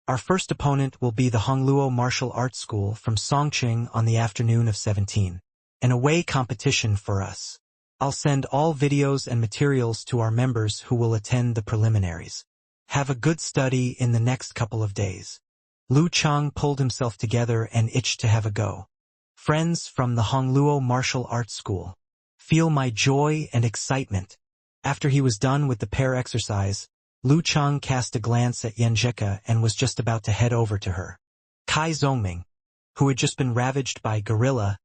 Our first opponent will be the Hongluo Martial Arts School from Songqing on the afternoon of 17. An away competition for us. I'll send all videos and materials to our members who will attend the preliminaries. Have a good study in the next couple of days. Lu Chang pulled himself together and itched to have a go. Friends from the Hongluo Martial Arts School. Feel my joy and excitement. After he was done with the pair exercise, Lu Chang cast a glance at Yenjika and was just about to head over to her. Kai Zongming, who had just been ravaged by gorilla,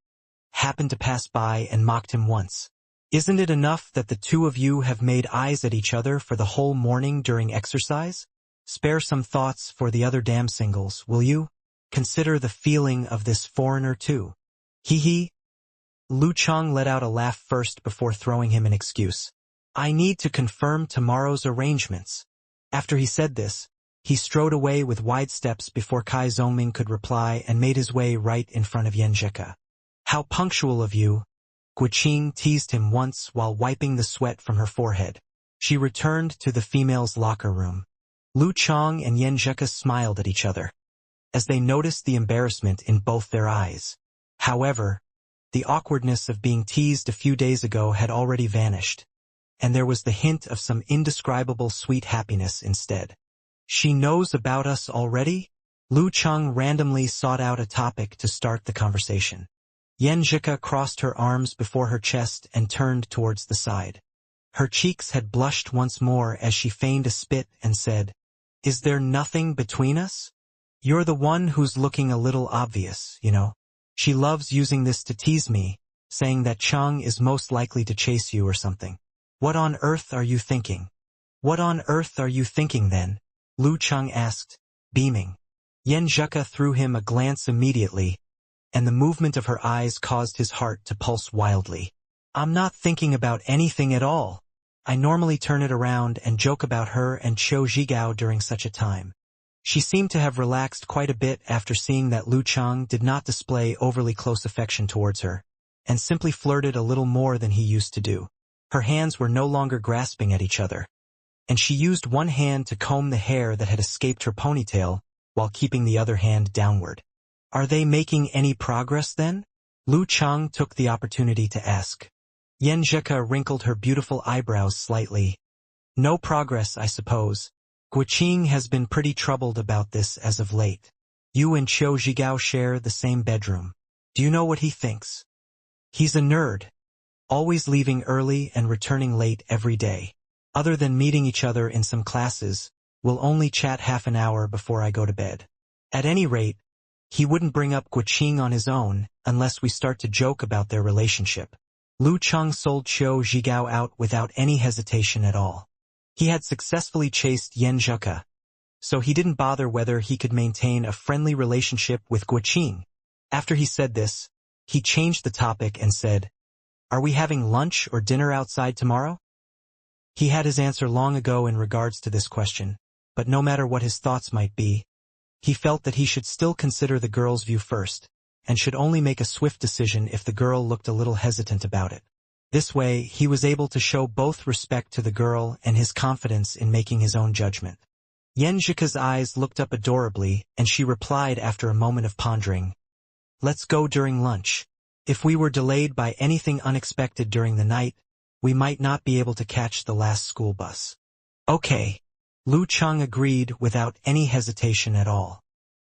happened to pass by and mocked him once. Isn't it enough that the 2 of you have made eyes at each other for the whole morning during exercise? Spare some thoughts for the other damn singles, will you? Consider the feeling of this foreigner too. Hee hee. Lu Chang let out a laugh first before throwing him an excuse. I need to confirm tomorrow's arrangements. After he said this, he strode away with wide steps before Kai Zongming could reply and made his way right in front of Yenjika. How punctual of you. Guiqing teased him once while wiping the sweat from her forehead. She returned to the females' locker room. Lu Chang and Yenjika smiled at each other, as they noticed the embarrassment in both their eyes. However, the awkwardness of being teased a few days ago had already vanished, and there was the hint of some indescribable sweet happiness instead. She knows about us already? Lu Chang randomly sought out a topic to start the conversation. Yenjika crossed her arms before her chest and turned towards the side. Her cheeks had blushed once more as she feigned a spit and said, Is there nothing between us? You're the one who's looking a little obvious, you know. She loves using this to tease me, saying that Chang is most likely to chase you or something. What on earth are you thinking? What on earth are you thinking then? Lu Chang asked, beaming. Yenjika threw him a glance immediately, and the movement of her eyes caused his heart to pulse wildly. I'm not thinking about anything at all. I normally turn it around and joke about her and Qiu Zhigao during such a time. She seemed to have relaxed quite a bit after seeing that Lu Chang did not display overly close affection towards her, and simply flirted a little more than he used to do. Her hands were no longer grasping at each other, and she used one hand to comb the hair that had escaped her ponytail while keeping the other hand downward. Are they making any progress then? Lu Chang took the opportunity to ask. Yenjika wrinkled her beautiful eyebrows slightly. No progress, I suppose. Guiqing has been pretty troubled about this as of late. You and Qiu Zhigao share the same bedroom. Do you know what he thinks? He's a nerd, always leaving early and returning late every day. Other than meeting each other in some classes, we'll only chat half an hour before I go to bed. At any rate, he wouldn't bring up Guiqing on his own unless we start to joke about their relationship. Lu Chang sold Qiu Zhigao out without any hesitation at all. He had successfully chased Yenjika, so he didn't bother whether he could maintain a friendly relationship with Guiqing. After he said this, he changed the topic and said, Are we having lunch or dinner outside tomorrow? He had his answer long ago in regards to this question, but no matter what his thoughts might be, he felt that he should still consider the girl's view first, and should only make a swift decision if the girl looked a little hesitant about it. This way, he was able to show both respect to the girl and his confidence in making his own judgment. Yenjika's eyes looked up adorably, and she replied after a moment of pondering, Let's go during lunch. If we were delayed by anything unexpected during the night, we might not be able to catch the last school bus. Okay. Lu Chang agreed without any hesitation at all.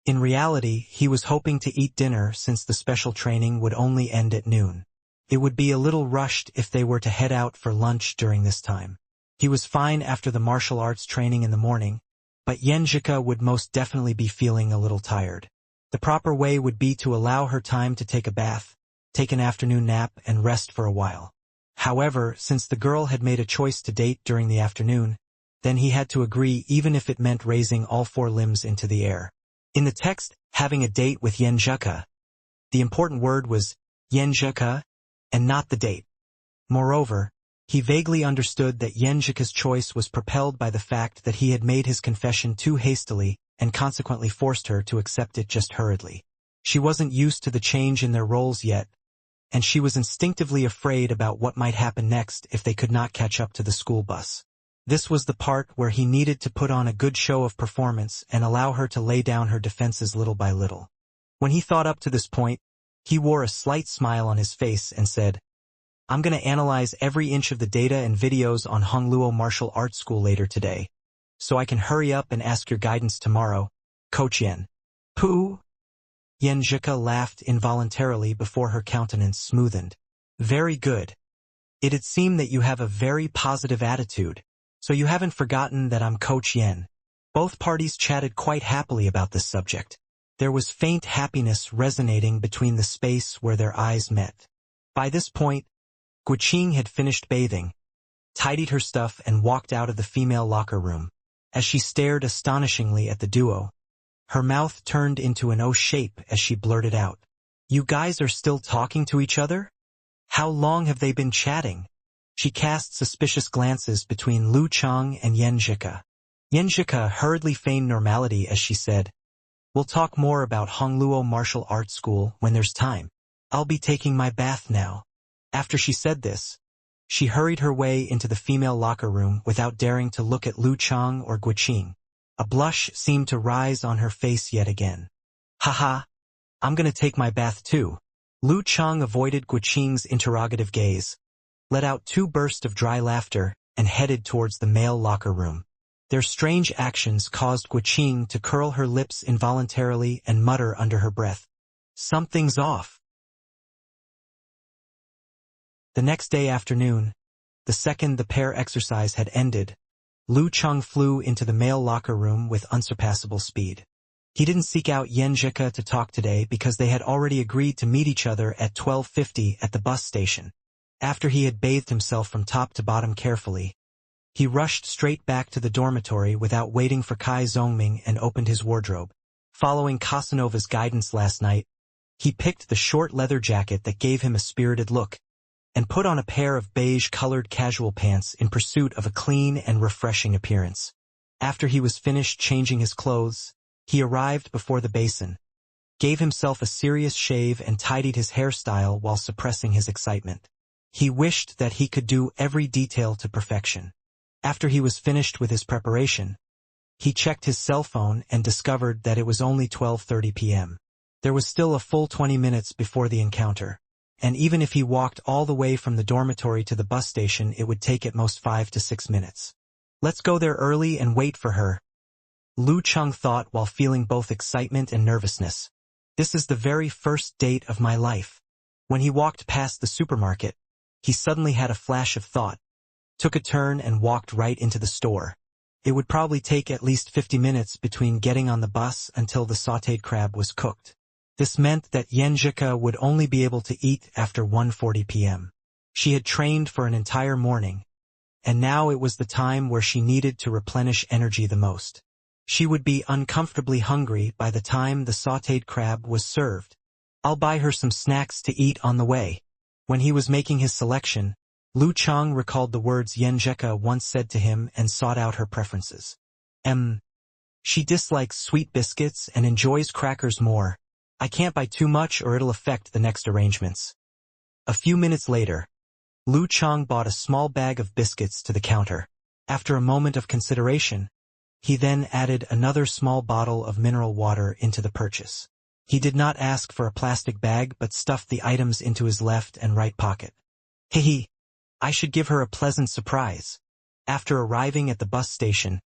In reality, he was hoping to eat dinner since the special training would only end at noon. It would be a little rushed if they were to head out for lunch during this time. He was fine after the martial arts training in the morning, but Yenjika would most definitely be feeling a little tired. The proper way would be to allow her time to take a bath, take an afternoon nap, and rest for a while. However, since the girl had made a choice to date during the afternoon, then he had to agree even if it meant raising all 4 limbs into the air. In the text, having a date with Yenjika, the important word was Yenjika and not the date. Moreover, he vaguely understood that Yenjika's choice was propelled by the fact that he had made his confession too hastily and consequently forced her to accept it just hurriedly. She wasn't used to the change in their roles yet, and she was instinctively afraid about what might happen next if they could not catch up to the school bus. This was the part where he needed to put on a good show of performance and allow her to lay down her defenses little by little. When he thought up to this point, he wore a slight smile on his face and said, "I'm going to analyze every inch of the data and videos on Hongluo Martial Arts School later today, so I can hurry up and ask your guidance tomorrow, Coach Yen." "Pooh?" Yenjika laughed involuntarily before her countenance smoothened. "Very good. It'd seem that you have a very positive attitude, so you haven't forgotten that I'm Coach Yen." Both parties chatted quite happily about this subject. There was faint happiness resonating between the space where their eyes met. By this point, Guqing had finished bathing, tidied her stuff, and walked out of the female locker room. As she stared astonishingly at the duo, her mouth turned into an O shape as she blurted out, "You guys are still talking to each other? How long have they been chatting?" She cast suspicious glances between Lu Chang and Yenjika. Yenjika hurriedly feigned normality as she said, "We'll talk more about Hongluo Martial Arts School when there's time. I'll be taking my bath now." After she said this, she hurried her way into the female locker room without daring to look at Lu Chang or Guqing. A blush seemed to rise on her face yet again. "Haha, I'm gonna take my bath too." Lu Chang avoided Guqing's interrogative gaze, let out 2 bursts of dry laughter, and headed towards the male locker room. Their strange actions caused Guqing to curl her lips involuntarily and mutter under her breath, "Something's off." The next day afternoon, the second the pair exercise had ended, Lu Chang flew into the male locker room with unsurpassable speed. He didn't seek out Yenjika to talk today because they had already agreed to meet each other at 12:50 at the bus station. After he had bathed himself from top to bottom carefully, he rushed straight back to the dormitory without waiting for Kai Zongming and opened his wardrobe. Following Casanova's guidance last night, he picked the short leather jacket that gave him a spirited look, and put on a pair of beige-colored casual pants in pursuit of a clean and refreshing appearance. After he was finished changing his clothes, he arrived before the basin, gave himself a serious shave and tidied his hairstyle while suppressing his excitement. He wished that he could do every detail to perfection. After he was finished with his preparation, he checked his cell phone and discovered that it was only 12:30 p.m. There was still a full 20 minutes before the encounter, and even if he walked all the way from the dormitory to the bus station, it would take at most 5 to 6 minutes. "Let's go there early and wait for her," Lu Chang thought while feeling both excitement and nervousness. "This is the very first date of my life." When he walked past the supermarket, he suddenly had a flash of thought, took a turn and walked right into the store. It would probably take at least 50 minutes between getting on the bus until the sautéed crab was cooked. This meant that Yenjika would only be able to eat after 1:40 p.m. She had trained for an entire morning, and now it was the time where she needed to replenish energy the most. She would be uncomfortably hungry by the time the sautéed crab was served. "I'll buy her some snacks to eat on the way." When he was making his selection, Lu Chang recalled the words Yenjika once said to him and sought out her preferences. She dislikes sweet biscuits and enjoys crackers more. I can't buy too much or it'll affect the next arrangements." A few minutes later, Lu Chang bought a small bag of biscuits to the counter. After a moment of consideration, he then added another small bottle of mineral water into the purchase. He did not ask for a plastic bag but stuffed the items into his left and right pocket. "Hehe, I should give her a pleasant surprise." After arriving at the bus station,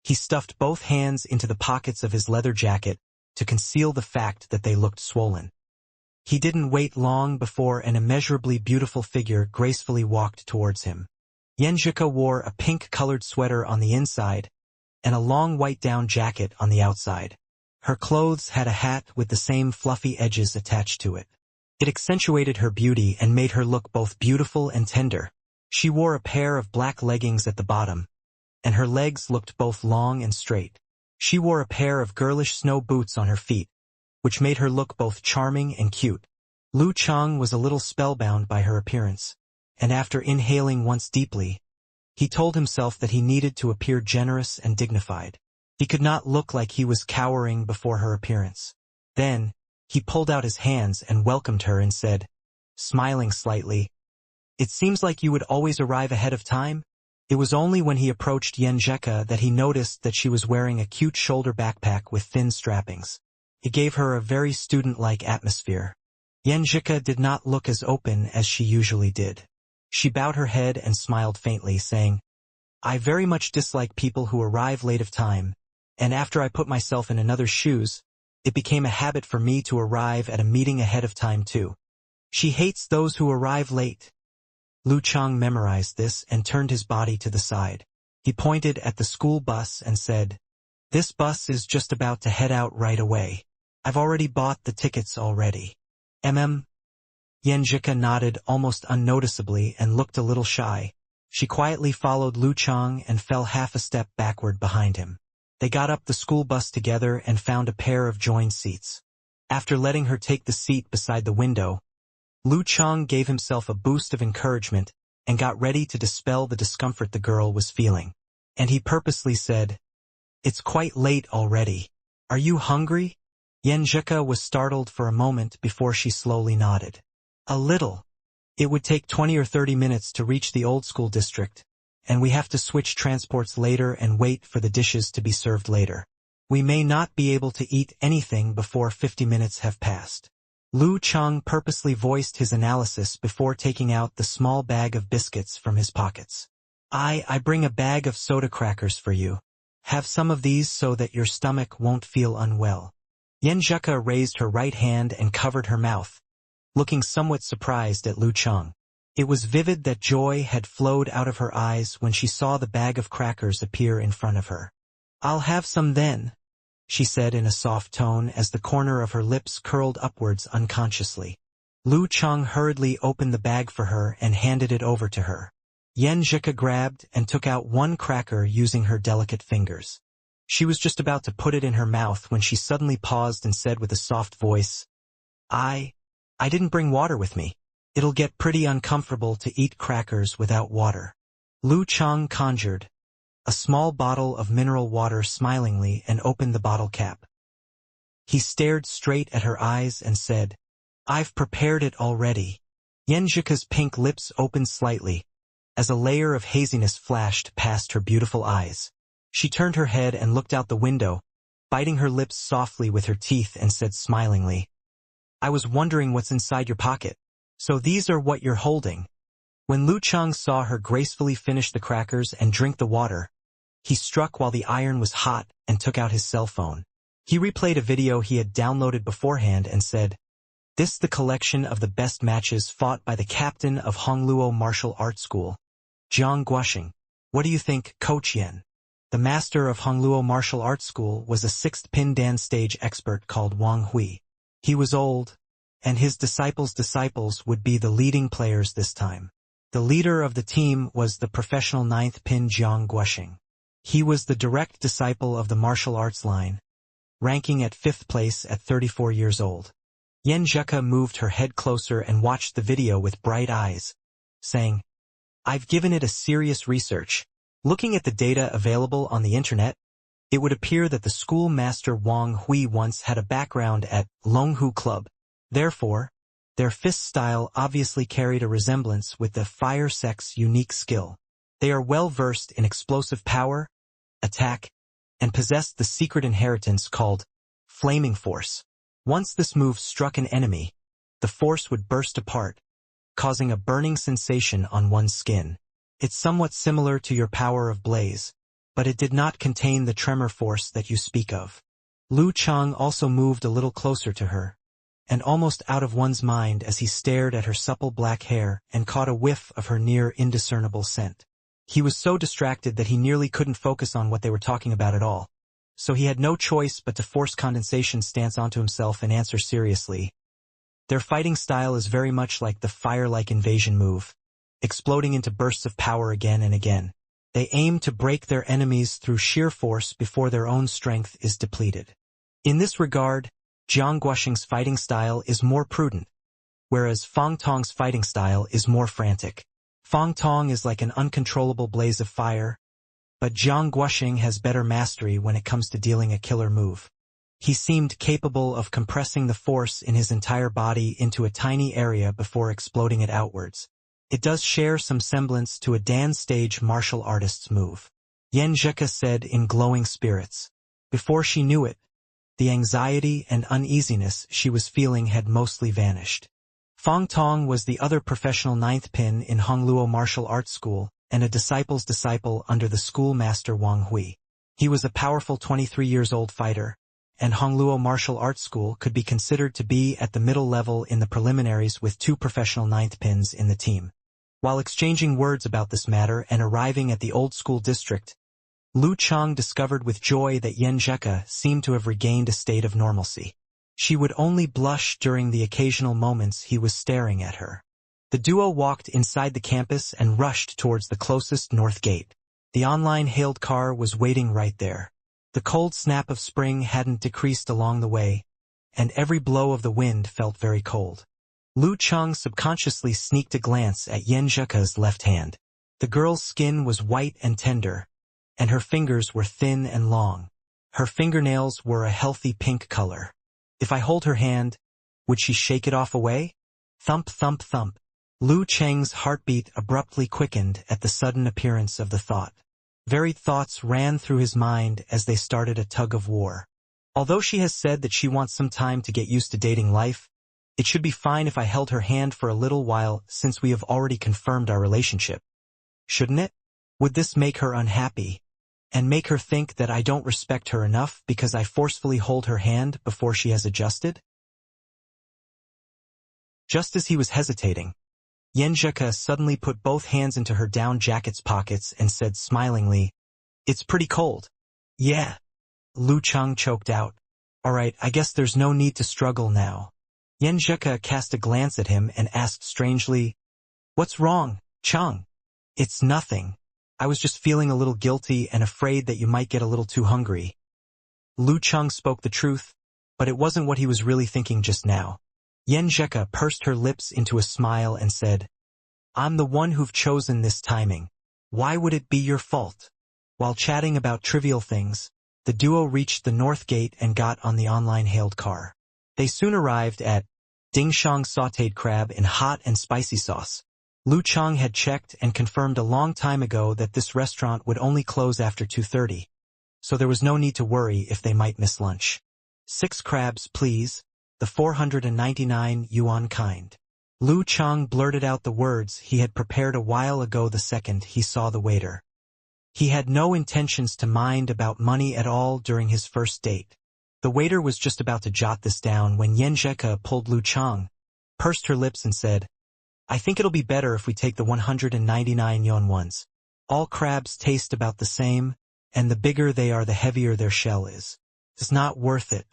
he stuffed both hands into the pockets of his leather jacket to conceal the fact that they looked swollen. He didn't wait long before an immeasurably beautiful figure gracefully walked towards him. Yenjika wore a pink-colored sweater on the inside and a long white down jacket on the outside. Her clothes had a hat with the same fluffy edges attached to it. It accentuated her beauty and made her look both beautiful and tender. She wore a pair of black leggings at the bottom, and her legs looked both long and straight. She wore a pair of girlish snow boots on her feet, which made her look both charming and cute. Lu Chang was a little spellbound by her appearance, and after inhaling once deeply, he told himself that he needed to appear generous and dignified. He could not look like he was cowering before her appearance. Then, he pulled out his hands and welcomed her and said, smiling slightly, "It seems like you would always arrive ahead of time?" It was only when he approached Yenjeka that he noticed that she was wearing a cute shoulder backpack with thin strappings. It gave her a very student-like atmosphere. Yenjeka did not look as open as she usually did. She bowed her head and smiled faintly, saying, "I very much dislike people who arrive late of time, and after I put myself in another's shoes, it became a habit for me to arrive at a meeting ahead of time too. She hates those who arrive late." Lu Chang memorized this and turned his body to the side. He pointed at the school bus and said, "This bus is just about to head out right away. I've already bought the tickets already." Yenjika nodded almost unnoticeably and looked a little shy. She quietly followed Lu Chang and fell half a step backward behind him. They got up the school bus together and found a pair of joined seats. After letting her take the seat beside the window, Lu Chang gave himself a boost of encouragement and got ready to dispel the discomfort the girl was feeling. And he purposely said, "It's quite late already. Are you hungry?" Yenjika was startled for a moment before she slowly nodded. "A little. It would take 20 or 30 minutes to reach the old school district, and we have to switch transports later and wait for the dishes to be served later. We may not be able to eat anything before 50 minutes have passed." Lu Chang purposely voiced his analysis before taking out the small bag of biscuits from his pockets. I bring a bag of soda crackers for you. Have some of these so that your stomach won't feel unwell." Yenjika raised her right hand and covered her mouth, looking somewhat surprised at Lu Chang. It was vivid that joy had flowed out of her eyes when she saw the bag of crackers appear in front of her. "I'll have some then," she said in a soft tone as the corner of her lips curled upwards unconsciously. Lu Chang hurriedly opened the bag for her and handed it over to her. Yenjika grabbed and took out one cracker using her delicate fingers. She was just about to put it in her mouth when she suddenly paused and said with a soft voice, I didn't bring water with me. It'll get pretty uncomfortable to eat crackers without water." Lu Chang conjured a small bottle of mineral water smilingly and opened the bottle cap. He stared straight at her eyes and said, "I've prepared it already." Yenjika's pink lips opened slightly, as a layer of haziness flashed past her beautiful eyes. She turned her head and looked out the window, biting her lips softly with her teeth and said smilingly, "I was wondering what's inside your pocket. So these are what you're holding." When Lu Chang saw her gracefully finish the crackers and drink the water, he struck while the iron was hot and took out his cell phone. He replayed a video he had downloaded beforehand and said, "This the collection of the best matches fought by the captain of Hongluo Martial Arts School, Jiang Guoxing. What do you think, Coach Yen?" The master of Hongluo Martial Arts School was a sixth pin dan stage expert called Wang Hui. He was old, and his disciples would be the leading players this time. The leader of the team was the professional ninth pin Jiang Guoxing. He was the direct disciple of the martial arts line, ranking at 5th place at 34 years old. Yenjika moved her head closer and watched the video with bright eyes, saying, "I've given it a serious research. Looking at the data available on the internet, it would appear that the school master Wang Hui once had a background at Longhu Club. Therefore, their fist style obviously carried a resemblance with the fire sect's unique skill. They are well versed in explosive power, attack, and possessed the secret inheritance called flaming force. Once this move struck an enemy, the force would burst apart, causing a burning sensation on one's skin. It's somewhat similar to your power of blaze, but it did not contain the tremor force that you speak of." Lu Chang also moved a little closer to her, and almost out of one's mind as he stared at her supple black hair and caught a whiff of her near indiscernible scent. He was so distracted that he nearly couldn't focus on what they were talking about at all, so he had no choice but to force Condensation's stance onto himself and answer seriously, Their fighting style is very much like the fire-like invasion move, exploding into bursts of power again and again. They aim to break their enemies through sheer force before their own strength is depleted. In this regard, Jiang Guoxing's fighting style is more prudent, whereas Fang Tong's fighting style is more frantic. Fang Tong is like an uncontrollable blaze of fire, but Jiang Guoxing has better mastery when it comes to dealing a killer move. He seemed capable of compressing the force in his entire body into a tiny area before exploding it outwards. It does share some semblance to a dance stage martial artist's move. Yan Zheka said in glowing spirits. Before she knew it, the anxiety and uneasiness she was feeling had mostly vanished. Fang Tong was the other professional ninth pin in Hongluo Martial Arts School, and a disciple's disciple under the schoolmaster Wang Hui. He was a powerful 23-years-old fighter, and Hongluo Martial Arts School could be considered to be at the middle level in the preliminaries with 2 professional ninth pins in the team. While exchanging words about this matter and arriving at the old school district, Lu Chang discovered with joy that Yan Zheka seemed to have regained a state of normalcy. She would only blush during the occasional moments he was staring at her. The duo walked inside the campus and rushed towards the closest north gate. The online hailed car was waiting right there. The cold snap of spring hadn't decreased along the way, and every blow of the wind felt very cold. Lu Chang subconsciously sneaked a glance at Yan Zheka's left hand. The girl's skin was white and tender, and her fingers were thin and long. Her fingernails were a healthy pink color. If I hold her hand, would she shake it off away? Thump, thump, thump. Lu Cheng's heartbeat abruptly quickened at the sudden appearance of the thought. Varied thoughts ran through his mind as they started a tug of war. Although she has said that she wants some time to get used to dating life, it should be fine if I held her hand for a little while since we have already confirmed our relationship. Shouldn't it? Would this make her unhappy, and make her think that I don't respect her enough because I forcefully hold her hand before she has adjusted? Just as he was hesitating, Yan Zheka suddenly put both hands into her down jacket's pockets and said smilingly, "It's pretty cold." "Yeah." Lu Chang choked out. "All right, I guess there's no need to struggle now." Yan Zheka cast a glance at him and asked strangely, "What's wrong, Chang?" "It's nothing. I was just feeling a little guilty and afraid that you might get a little too hungry." Lu Chang spoke the truth, but it wasn't what he was really thinking just now. Yan Zheka pursed her lips into a smile and said, "I'm the one who've chosen this timing. Why would it be your fault?" While chatting about trivial things, the duo reached the north gate and got on the online hailed car. They soon arrived at Dingshang sautéed crab in hot and spicy sauce. Lu Chang had checked and confirmed a long time ago that this restaurant would only close after 2:30, so there was no need to worry if they might miss lunch. 6 crabs, please, the 499 yuan kind. Lu Chang blurted out the words he had prepared a while ago the second he saw the waiter. He had no intentions to mind about money at all during his first date. The waiter was just about to jot this down when Yan Zheka pulled Lu Chang, pursed her lips and said, "I think it'll be better if we take the 199 yuan ones. All crabs taste about the same, and the bigger they are the heavier their shell is. It's not worth it.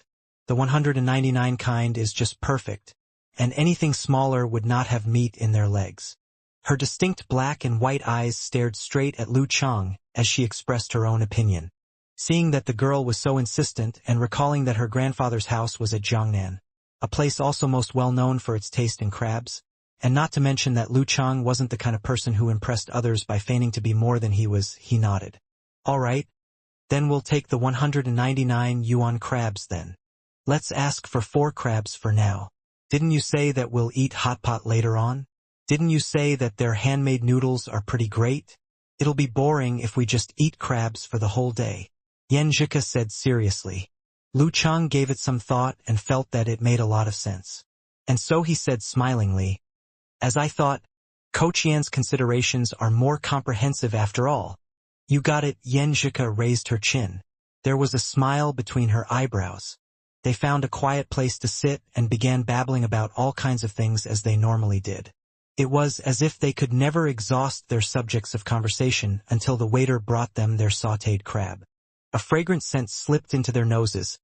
The 199 kind is just perfect, and anything smaller would not have meat in their legs." Her distinct black and white eyes stared straight at Lu Chang as she expressed her own opinion. Seeing that the girl was so insistent and recalling that her grandfather's house was at Jiangnan, a place also most well known for its taste in crabs, and not to mention that Lu Chang wasn't the kind of person who impressed others by feigning to be more than he was, he nodded. "All right, then we'll take the 199 yuan crabs then. Let's ask for 4 crabs for now. Didn't you say that we'll eat hot pot later on? Didn't you say that their handmade noodles are pretty great? It'll be boring if we just eat crabs for the whole day," Yan Zheka said seriously. Lu Chang gave it some thought and felt that it made a lot of sense. And so he said smilingly, "As I thought, Kochian's considerations are more comprehensive after all." "You got it." Yan Zheka raised her chin. There was a smile between her eyebrows. They found a quiet place to sit and began babbling about all kinds of things as they normally did. It was as if they could never exhaust their subjects of conversation until the waiter brought them their sautéed crab. A fragrant scent slipped into their noses,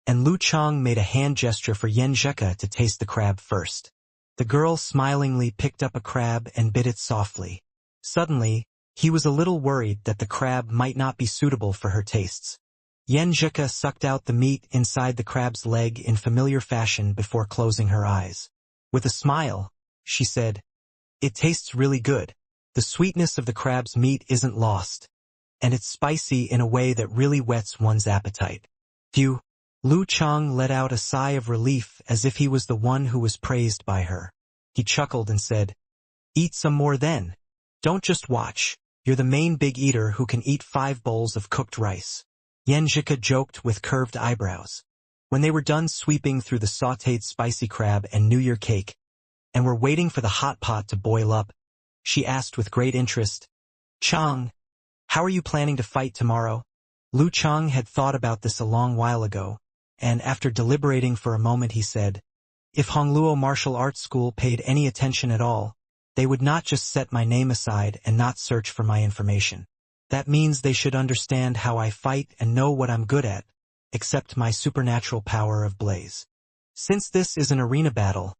and Lu Chang made a hand gesture for Yen Zheka to taste the crab first. The girl smilingly picked up a crab and bit it softly. Suddenly, he was a little worried that the crab might not be suitable for her tastes. Yen Zheka sucked out the meat inside the crab's leg in familiar fashion before closing her eyes. With a smile, she said, "It tastes really good. The sweetness of the crab's meat isn't lost, and it's spicy in a way that really whets one's appetite." Phew! Lu Chang let out a sigh of relief as if he was the one who was praised by her. He chuckled and said, "Eat some more then. Don't just watch. You're the main big eater who can eat 5 bowls of cooked rice." Yen Zheka joked with curved eyebrows. When they were done sweeping through the sautéed spicy crab and New Year cake, and were waiting for the hot pot to boil up, she asked with great interest, "Chang, how are you planning to fight tomorrow?" Lu Chang had thought about this a long while ago, and after deliberating for a moment he said, "If Hongluo Martial Arts School paid any attention at all, they would not just set my name aside and not search for my information. That means they should understand how I fight and know what I'm good at, except my supernatural power of blaze. Since this is an arena battle,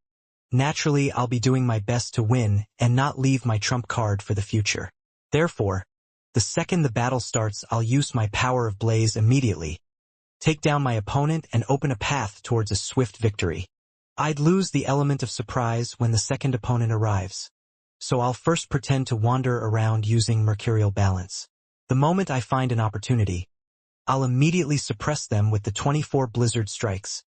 naturally I'll be doing my best to win and not leave my trump card for the future. Therefore, the second the battle starts I'll use my power of blaze immediately, take down my opponent and open a path towards a swift victory. I'd lose the element of surprise when the second opponent arrives, so I'll first pretend to wander around using mercurial balance. The moment I find an opportunity, I'll immediately suppress them with the 24 blizzard strikes,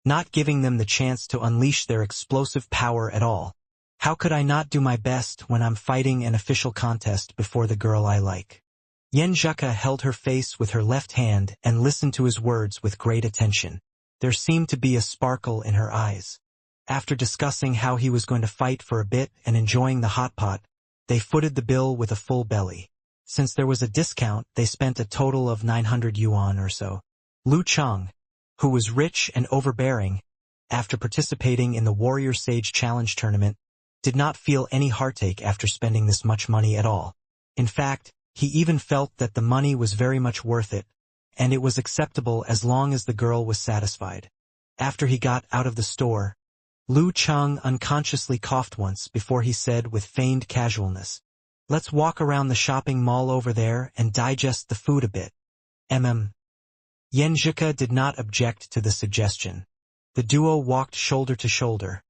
not giving them the chance to unleash their explosive power at all. How could I not do my best when I'm fighting an official contest before the girl I like?" Yen Zheka held her face with her left hand and listened to his words with great attention. There seemed to be a sparkle in her eyes. After discussing how he was going to fight for a bit and enjoying the hot pot, they footed the bill with a full belly. Since there was a discount, they spent a total of 900 yuan or so. Lu Chang, who was rich and overbearing, after participating in the Warrior Sage Challenge tournament, did not feel any heartache after spending this much money at all. In fact, he even felt that the money was very much worth it, and it was acceptable as long as the girl was satisfied. After he got out of the store, Lu Chang unconsciously coughed once before he said with feigned casualness, "Let's walk around the shopping mall over there and digest the food a bit." Yen Zheka did not object to the suggestion. The duo walked shoulder to shoulder,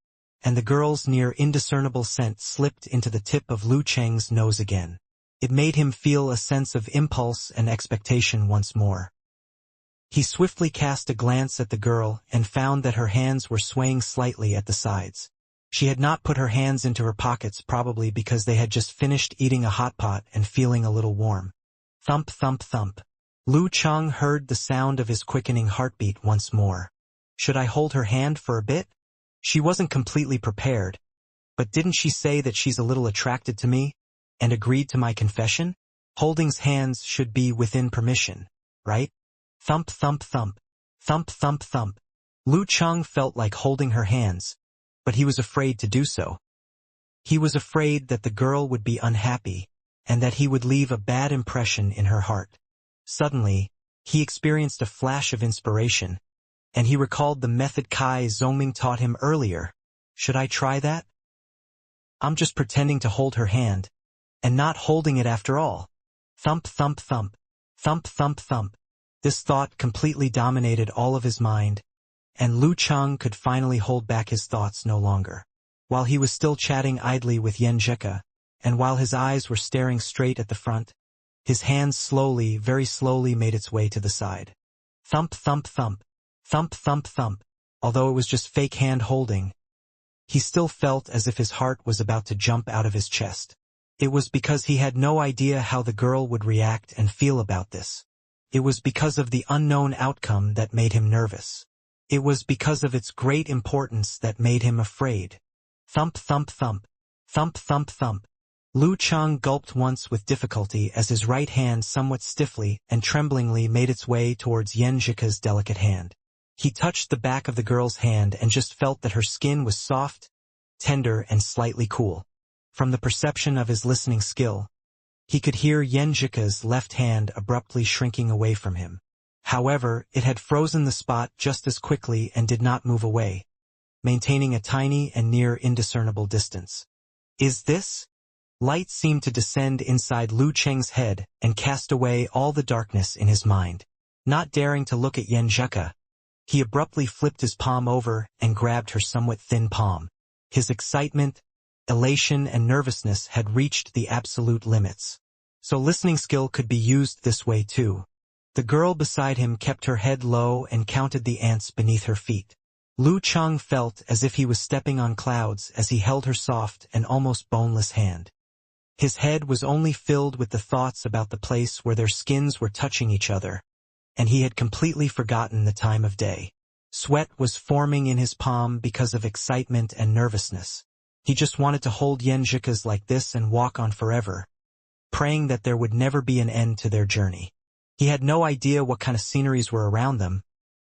and the girl's near indiscernible scent slipped into the tip of Lu Chang's nose again. It made him feel a sense of impulse and expectation once more. He swiftly cast a glance at the girl and found that her hands were swaying slightly at the sides. She had not put her hands into her pockets, probably because they had just finished eating a hot pot and feeling a little warm. Thump, thump, thump. Lu Chang heard the sound of his quickening heartbeat once more. Should I hold her hand for a bit? She wasn't completely prepared, but didn't she say that she's a little attracted to me, and agreed to my confession? Holding's hands should be within permission, right? Thump, thump, thump. Thump, thump, thump. Lu Chang felt like holding her hands, but he was afraid to do so. He was afraid that the girl would be unhappy, and that he would leave a bad impression in her heart. Suddenly, he experienced a flash of inspiration, and he recalled the method Kai Zongming taught him earlier. Should I try that? I'm just pretending to hold her hand, and not holding it after all. Thump, thump, thump. Thump, thump, thump. This thought completely dominated all of his mind, and Lu Chang could finally hold back his thoughts no longer. While he was still chatting idly with Yen Zheka, and while his eyes were staring straight at the front, his hand slowly, very slowly made its way to the side. Thump, thump, thump. Thump, thump, thump. Although it was just fake hand holding, he still felt as if his heart was about to jump out of his chest. It was because he had no idea how the girl would react and feel about this. It was because of the unknown outcome that made him nervous. It was because of its great importance that made him afraid. Thump, thump, thump. Thump, thump, thump. Lu Chang gulped once with difficulty as his right hand somewhat stiffly and tremblingly made its way towards Yen Zheka's delicate hand. He touched the back of the girl's hand and just felt that her skin was soft, tender, and slightly cool. From the perception of his listening skill, he could hear Yen Zheka's left hand abruptly shrinking away from him. However, it had frozen the spot just as quickly and did not move away, maintaining a tiny and near indiscernible distance. Is this? Light seemed to descend inside Lu Cheng's head and cast away all the darkness in his mind. Not daring to look at Yen Zheka, he abruptly flipped his palm over and grabbed her somewhat thin palm. His excitement, elation, and nervousness had reached the absolute limits. So listening skill could be used this way too. The girl beside him kept her head low and counted the ants beneath her feet. Lu Cheng felt as if he was stepping on clouds as he held her soft and almost boneless hand. His head was only filled with the thoughts about the place where their skins were touching each other, and he had completely forgotten the time of day. Sweat was forming in his palm because of excitement and nervousness. He just wanted to hold Yen Zheka's like this and walk on forever, praying that there would never be an end to their journey. He had no idea what kind of sceneries were around them,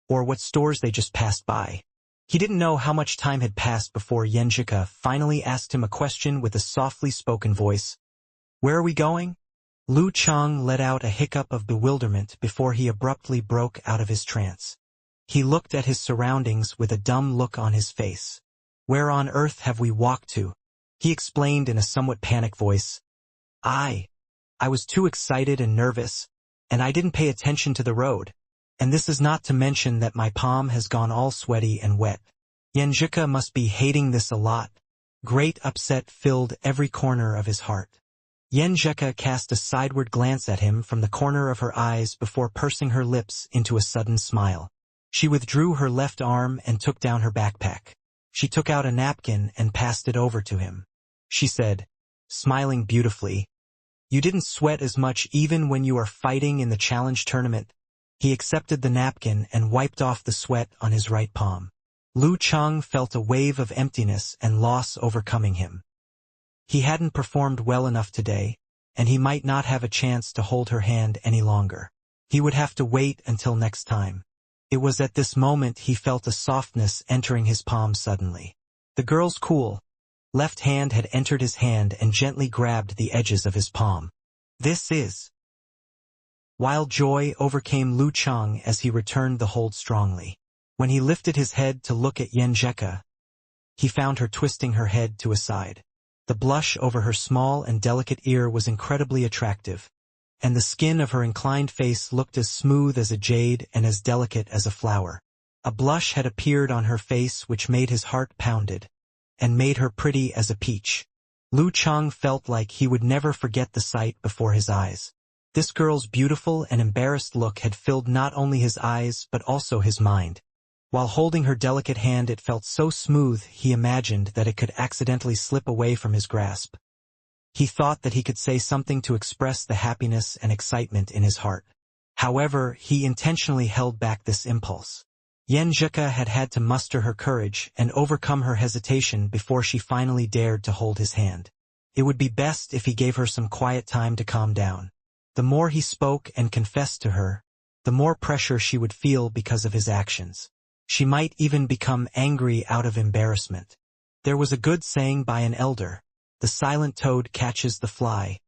or what stores they just passed by. He didn't know how much time had passed before Yen Zheka finally asked him a question with a softly spoken voice. "Where are we going?" Lu Cheng let out a hiccup of bewilderment before he abruptly broke out of his trance. He looked at his surroundings with a dumb look on his face. "Where on earth have we walked to?" he explained in a somewhat panicked voice. I was too excited and nervous, and I didn't pay attention to the road. And this is not to mention that my palm has gone all sweaty and wet. Yen Zheka must be hating this a lot. Great upset filled every corner of his heart. Yen Zheka cast a sideward glance at him from the corner of her eyes before pursing her lips into a sudden smile. She withdrew her left arm and took down her backpack. She took out a napkin and passed it over to him. She said, smiling beautifully, "You didn't sweat as much even when you are fighting in the challenge tournament." He accepted the napkin and wiped off the sweat on his right palm. Lu Cheng felt a wave of emptiness and loss overcoming him. He hadn't performed well enough today, and he might not have a chance to hold her hand any longer. He would have to wait until next time. It was at this moment he felt a softness entering his palm suddenly. The girl's cool left hand had entered his hand and gently grabbed the edges of his palm. This is... Wild joy overcame Lu Cheng as he returned the hold strongly. When he lifted his head to look at Yen Zheka, he found her twisting her head to a side. The blush over her small and delicate ear was incredibly attractive, and the skin of her inclined face looked as smooth as a jade and as delicate as a flower. A blush had appeared on her face which made his heart pounded, and made her pretty as a peach. Lu Cheng felt like he would never forget the sight before his eyes. This girl's beautiful and embarrassed look had filled not only his eyes but also his mind. While holding her delicate hand, it felt so smooth he imagined that it could accidentally slip away from his grasp. He thought that he could say something to express the happiness and excitement in his heart. However, he intentionally held back this impulse. Yen Zheka had had to muster her courage and overcome her hesitation before she finally dared to hold his hand. It would be best if he gave her some quiet time to calm down. The more he spoke and confessed to her, the more pressure she would feel because of his actions. She might even become angry out of embarrassment. There was a good saying by an elder, "The silent toad catches the fly."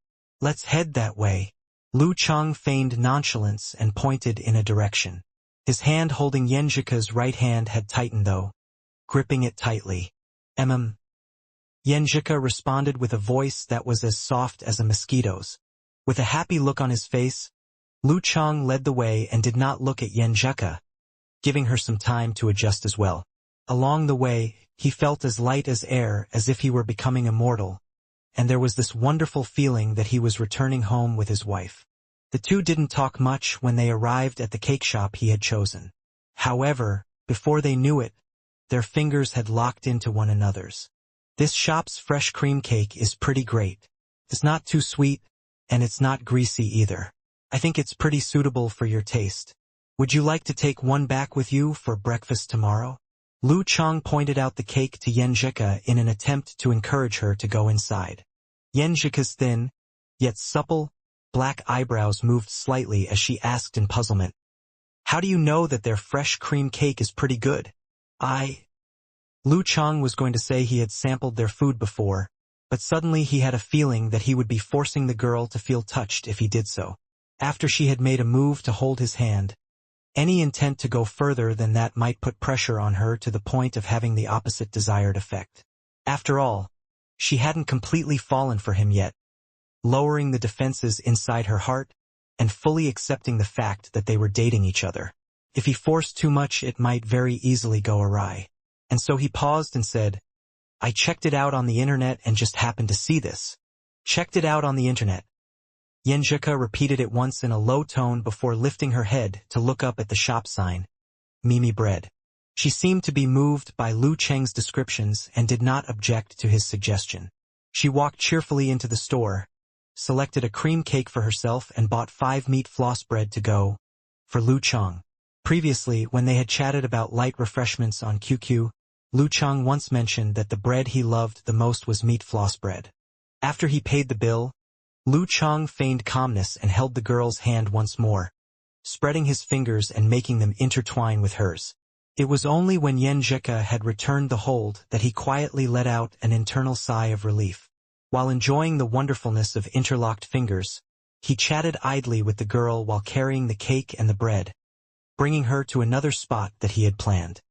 "Let's head that way." Lu Cheng feigned nonchalance and pointed in a direction. His hand holding Yen Zheka's right hand had tightened though, gripping it tightly. Yen Zheka responded with a voice that was as soft as a mosquito's. With a happy look on his face, Lu Cheng led the way and did not look at Yen Zheka, giving her some time to adjust as well. Along the way, he felt as light as air, as if he were becoming immortal, and there was this wonderful feeling that he was returning home with his wife. The two didn't talk much when they arrived at the cake shop he had chosen. However, before they knew it, their fingers had locked into one another's. "This shop's fresh cream cake is pretty great. It's not too sweet, and it's not greasy either. I think it's pretty suitable for your taste. Would you like to take one back with you for breakfast tomorrow?" Lu Cheng pointed out the cake to Yen Zheka in an attempt to encourage her to go inside. Yen Zheka's thin, yet supple, black eyebrows moved slightly as she asked in puzzlement, "How do you know that their fresh cream cake is pretty good?" Lu Cheng was going to say he had sampled their food before, but suddenly he had a feeling that he would be forcing the girl to feel touched if he did so. After she had made a move to hold his hand, Any intent to go further than that might put pressure on her to the point of having the opposite desired effect. After all, she hadn't completely fallen for him yet, lowering the defenses inside her heart and fully accepting the fact that they were dating each other. If he forced too much, it might very easily go awry. And so he paused and said, "I checked it out on the internet and just happened to see this." "Checked it out on the internet." Yenjika repeated it once in a low tone before lifting her head to look up at the shop sign, Mimi Bread. She seemed to be moved by Lu Cheng's descriptions and did not object to his suggestion. She walked cheerfully into the store, selected a cream cake for herself and bought 5 meat floss bread to go for Lu Cheng. Previously, when they had chatted about light refreshments on QQ, Lu Cheng once mentioned that the bread he loved the most was meat floss bread. After he paid the bill, Lu Cheng feigned calmness and held the girl's hand once more, spreading his fingers and making them intertwine with hers. It was only when Yenjika had returned the hold that he quietly let out an internal sigh of relief. While enjoying the wonderfulness of interlocked fingers, he chatted idly with the girl while carrying the cake and the bread, bringing her to another spot that he had planned.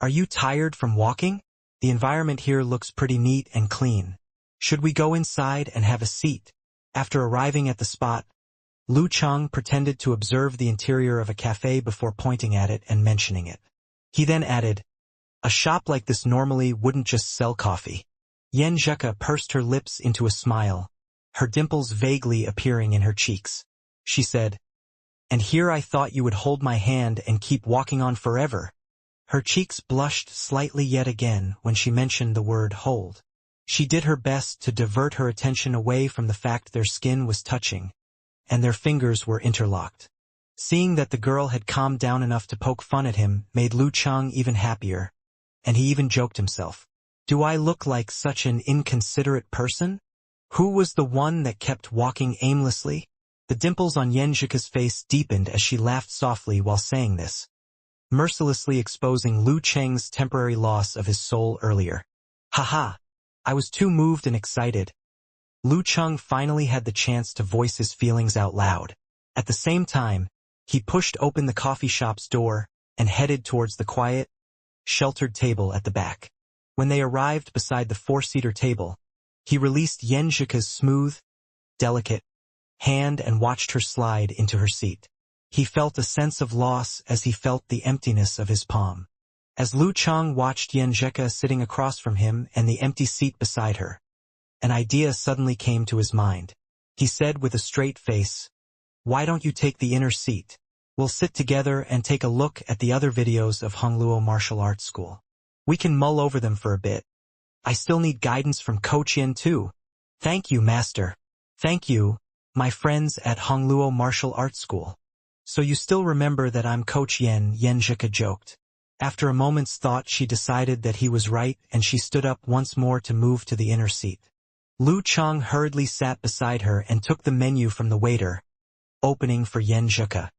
"Are you tired from walking? The environment here looks pretty neat and clean. Should we go inside and have a seat?" After arriving at the spot, Lu Cheng pretended to observe the interior of a cafe before pointing at it and mentioning it. He then added, "A shop like this normally wouldn't just sell coffee." Yenjika pursed her lips into a smile, her dimples vaguely appearing in her cheeks. She said, "And here I thought you would hold my hand and keep walking on forever." Her cheeks blushed slightly yet again when she mentioned the word hold. She did her best to divert her attention away from the fact their skin was touching, and their fingers were interlocked. Seeing that the girl had calmed down enough to poke fun at him made Lu Cheng even happier, and he even joked himself, "Do I look like such an inconsiderate person? Who was the one that kept walking aimlessly?" The dimples on Yenjika's face deepened as she laughed softly while saying this, mercilessly exposing Lu Cheng's temporary loss of his soul earlier. "Haha, I was too moved and excited." Lu Cheng finally had the chance to voice his feelings out loud. At the same time, he pushed open the coffee shop's door and headed towards the quiet, sheltered table at the back. When they arrived beside the 4-seater table, he released Yenjika's smooth, delicate hand and watched her slide into her seat. He felt a sense of loss as he felt the emptiness of his palm. As Lu Cheng watched Yenjika sitting across from him and the empty seat beside her, an idea suddenly came to his mind. He said with a straight face, "Why don't you take the inner seat? We'll sit together and take a look at the other videos of Hongluo Martial Arts School. We can mull over them for a bit. I still need guidance from Coach Yen too." "Thank you, Master." "Thank you, my friends at Hongluo Martial Arts School." "So you still remember that I'm Coach Yen," Yenjika joked. After a moment's thought, she decided that he was right, and she stood up once more to move to the inner seat. Lu Cheng hurriedly sat beside her and took the menu from the waiter, opening for Yenjika.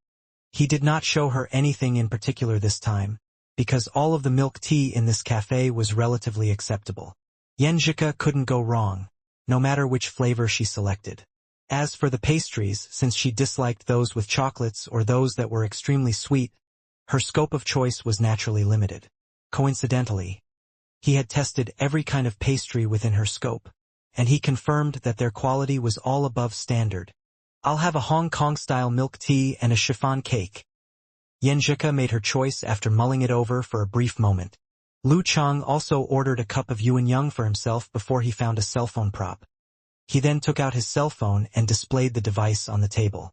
He did not show her anything in particular this time, because all of the milk tea in this cafe was relatively acceptable. Yenjika couldn't go wrong, no matter which flavor she selected. As for the pastries, since she disliked those with chocolates or those that were extremely sweet, her scope of choice was naturally limited. Coincidentally, he had tested every kind of pastry within her scope, and he confirmed that their quality was all above standard. "I'll have a Hong Kong-style milk tea and a chiffon cake." Yenjika made her choice after mulling it over for a brief moment. Lu Cheng also ordered a cup of yuanyang for himself before he found a cell phone prop. He then took out his cell phone and displayed the device on the table.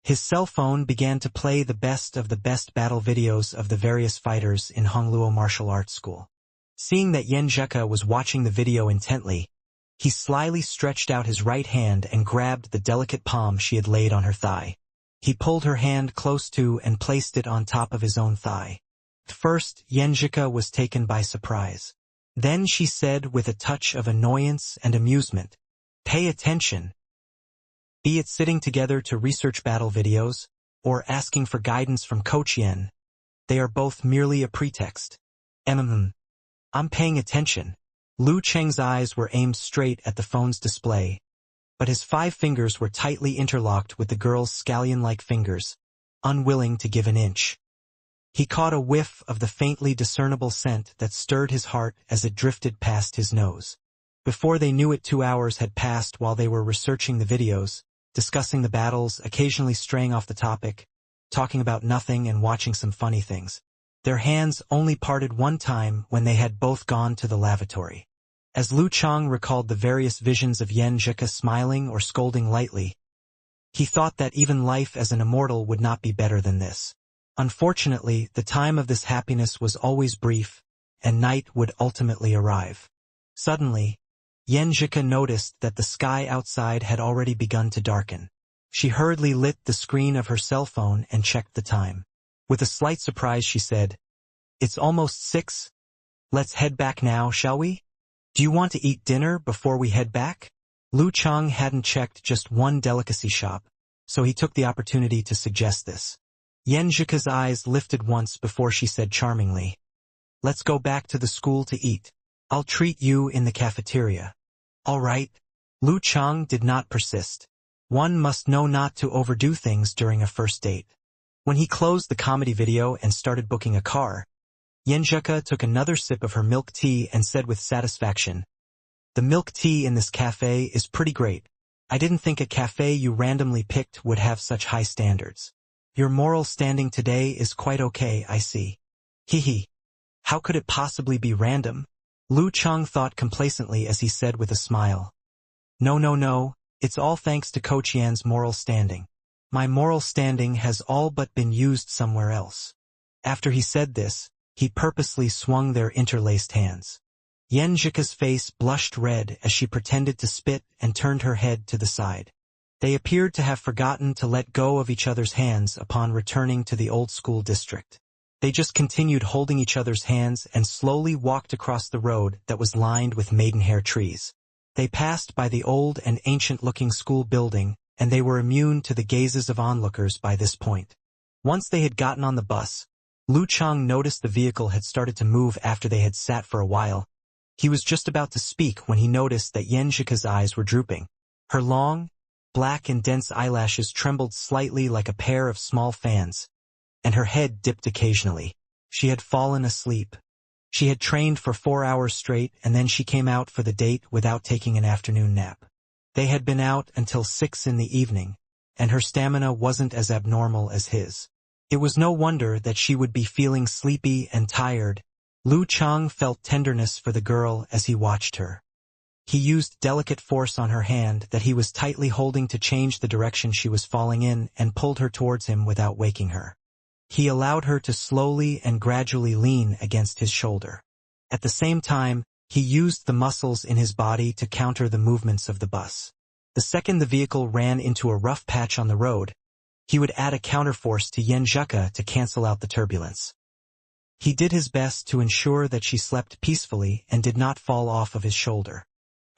His cell phone began to play the best of the best battle videos of the various fighters in Hongluo Martial Arts School. Seeing that Yenjika was watching the video intently, he slyly stretched out his right hand and grabbed the delicate palm she had laid on her thigh. He pulled her hand close to and placed it on top of his own thigh. First, Yenjika was taken by surprise. Then she said with a touch of annoyance and amusement, "Pay attention." Be it sitting together to research battle videos, or asking for guidance from Coach Yen, they are both merely a pretext. I'm paying attention." Lu Cheng's eyes were aimed straight at the phone's display, but his 5 fingers were tightly interlocked with the girl's scallion-like fingers, unwilling to give an inch. He caught a whiff of the faintly discernible scent that stirred his heart as it drifted past his nose. Before they knew it, 2 hours had passed while they were researching the videos, discussing the battles, occasionally straying off the topic, talking about nothing and watching some funny things. Their hands only parted one time when they had both gone to the lavatory. As Lu Chang recalled the various visions of Yen Zhika smiling or scolding lightly, he thought that even life as an immortal would not be better than this. Unfortunately, the time of this happiness was always brief, and night would ultimately arrive. Suddenly, Yen Zhika noticed that the sky outside had already begun to darken. She hurriedly lit the screen of her cell phone and checked the time. With a slight surprise she said, "It's almost 6. Let's head back now, shall we? Do you want to eat dinner before we head back?" Lu Chang hadn't checked just one delicacy shop, so he took the opportunity to suggest this. Yen Zhika's eyes lifted once before she said charmingly, "Let's go back to the school to eat. I'll treat you in the cafeteria." "All right." Lu Chang did not persist. One must know not to overdo things during a first date. When he closed the comedy video and started booking a car, Yen Zhika took another sip of her milk tea and said with satisfaction, "The milk tea in this cafe is pretty great. I didn't think a cafe you randomly picked would have such high standards. Your moral standing today is quite okay, I see." "Hee. How could it possibly be random?" Lu Chang thought complacently as he said with a smile. No, it's all thanks to Coach Yan's moral standing. My moral standing has all but been used somewhere else." After he said this, he purposely swung their interlaced hands. Yen Zhika's face blushed red as she pretended to spit and turned her head to the side. They appeared to have forgotten to let go of each other's hands upon returning to the old school district. They just continued holding each other's hands and slowly walked across the road that was lined with maidenhair trees. They passed by the old and ancient-looking school building, and they were immune to the gazes of onlookers by this point. Once they had gotten on the bus, Lu Chang noticed the vehicle had started to move after they had sat for a while. He was just about to speak when he noticed that Yen Zhika's eyes were drooping. Her long, black and dense eyelashes trembled slightly like a pair of small fans, and her head dipped occasionally. She had fallen asleep. She had trained for 4 hours straight, and then she came out for the date without taking an afternoon nap. They had been out until 6 in the evening, and her stamina wasn't as abnormal as his. It was no wonder that she would be feeling sleepy and tired. Lu Chang felt tenderness for the girl as he watched her. He used delicate force on her hand that he was tightly holding to change the direction she was falling in and pulled her towards him without waking her. He allowed her to slowly and gradually lean against his shoulder. At the same time, he used the muscles in his body to counter the movements of the bus. The second the vehicle ran into a rough patch on the road, he would add a counterforce to Yen Zhika to cancel out the turbulence. He did his best to ensure that she slept peacefully and did not fall off of his shoulder.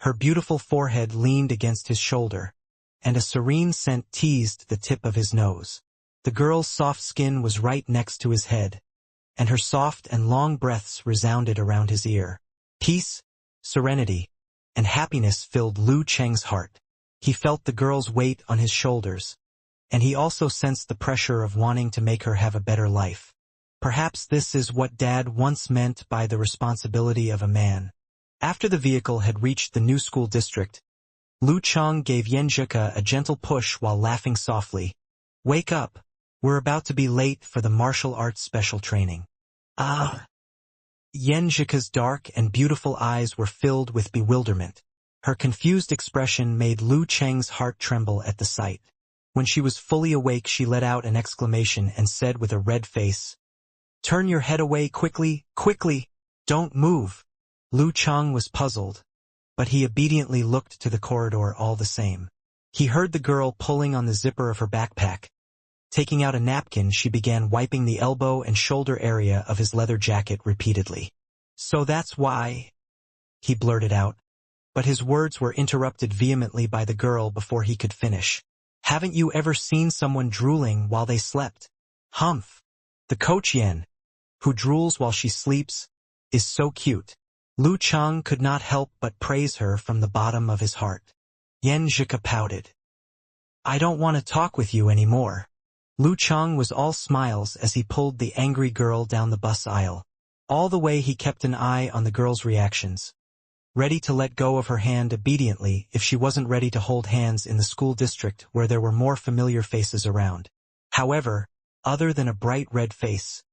Her beautiful forehead leaned against his shoulder, and a serene scent teased the tip of his nose. The girl's soft skin was right next to his head, and her soft and long breaths resounded around his ear. Peace, serenity, and happiness filled Lu Cheng's heart. He felt the girl's weight on his shoulders, and he also sensed the pressure of wanting to make her have a better life. Perhaps this is what Dad once meant by the responsibility of a man. After the vehicle had reached the new school district, Lu Chang gave Yen Zhika a gentle push while laughing softly. "Wake up. We're about to be late for the martial arts special training." "Ah." Yen Zhika's dark and beautiful eyes were filled with bewilderment. Her confused expression made Lu Cheng's heart tremble at the sight. When she was fully awake, she let out an exclamation and said with a red face, "Turn your head away quickly, quickly! Don't move!" Lu Chang was puzzled, but he obediently looked to the corridor all the same. He heard the girl pulling on the zipper of her backpack. Taking out a napkin, she began wiping the elbow and shoulder area of his leather jacket repeatedly. "So that's why," he blurted out, but his words were interrupted vehemently by the girl before he could finish. "Haven't you ever seen someone drooling while they slept? Humph! The Coach Yen, who drools while she sleeps, is so cute." Lu Chang could not help but praise her from the bottom of his heart. Yen Zhika pouted. "I don't want to talk with you anymore." Lu Chang was all smiles as he pulled the angry girl down the bus aisle. All the way he kept an eye on the girl's reactions, ready to let go of her hand obediently if she wasn't ready to hold hands in the school district where there were more familiar faces around. However, other than a bright red face,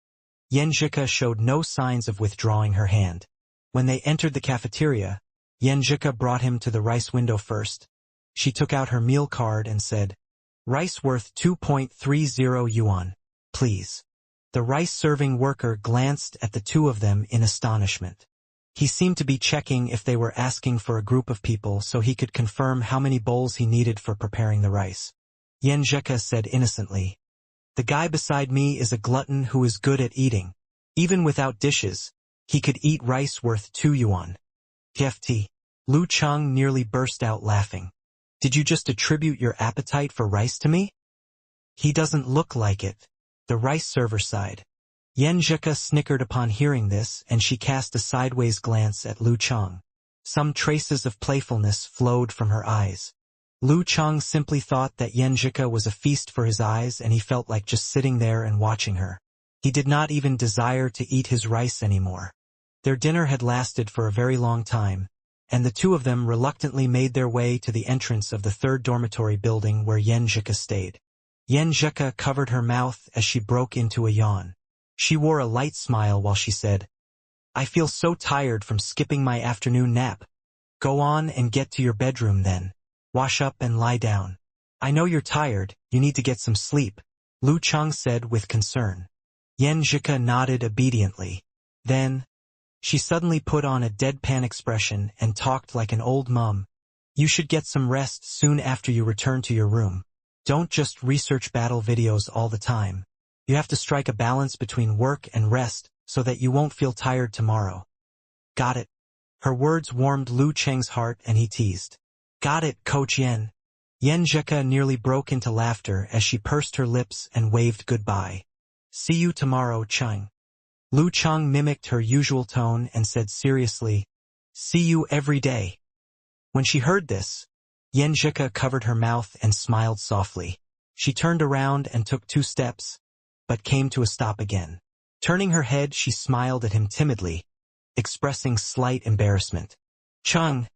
Yenjika showed no signs of withdrawing her hand. When they entered the cafeteria, Yenjika brought him to the rice window first. She took out her meal card and said, "Rice worth 2.30 yuan, please." The rice-serving worker glanced at the two of them in astonishment. He seemed to be checking if they were asking for a group of people so he could confirm how many bowls he needed for preparing the rice. Yenjika said innocently, "The guy beside me is a glutton who is good at eating. Even without dishes, he could eat rice worth 2 yuan. TFT. Lu Chang nearly burst out laughing. "Did you just attribute your appetite for rice to me?" "He doesn't look like it," the rice server sighed. Yenjika snickered upon hearing this, and she cast a sideways glance at Lu Chang. Some traces of playfulness flowed from her eyes. Lu Chang simply thought that Yenjika was a feast for his eyes, and he felt like just sitting there and watching her. He did not even desire to eat his rice anymore. Their dinner had lasted for a very long time, and the two of them reluctantly made their way to the entrance of the third dormitory building where Yenjika stayed. Yenjika covered her mouth as she broke into a yawn. She wore a light smile while she said, "I feel so tired from skipping my afternoon nap. Go on and get to your bedroom then. Wash up and lie down. I know you're tired, you need to get some sleep," Lu Chang said with concern. Yenjika nodded obediently. Then, she suddenly put on a deadpan expression and talked like an old mum. "You should get some rest soon after you return to your room. Don't just research battle videos all the time. You have to strike a balance between work and rest so that you won't feel tired tomorrow." "Got it." Her words warmed Lu Chang's heart and he teased, "Got it, Coach Yen." Yenjika nearly broke into laughter as she pursed her lips and waved goodbye. "See you tomorrow, Chang." Lu Chang mimicked her usual tone and said seriously, "See you every day." When she heard this, Yenjika covered her mouth and smiled softly. She turned around and took 2 steps, but came to a stop again. Turning her head, she smiled at him timidly, expressing slight embarrassment. "Chang,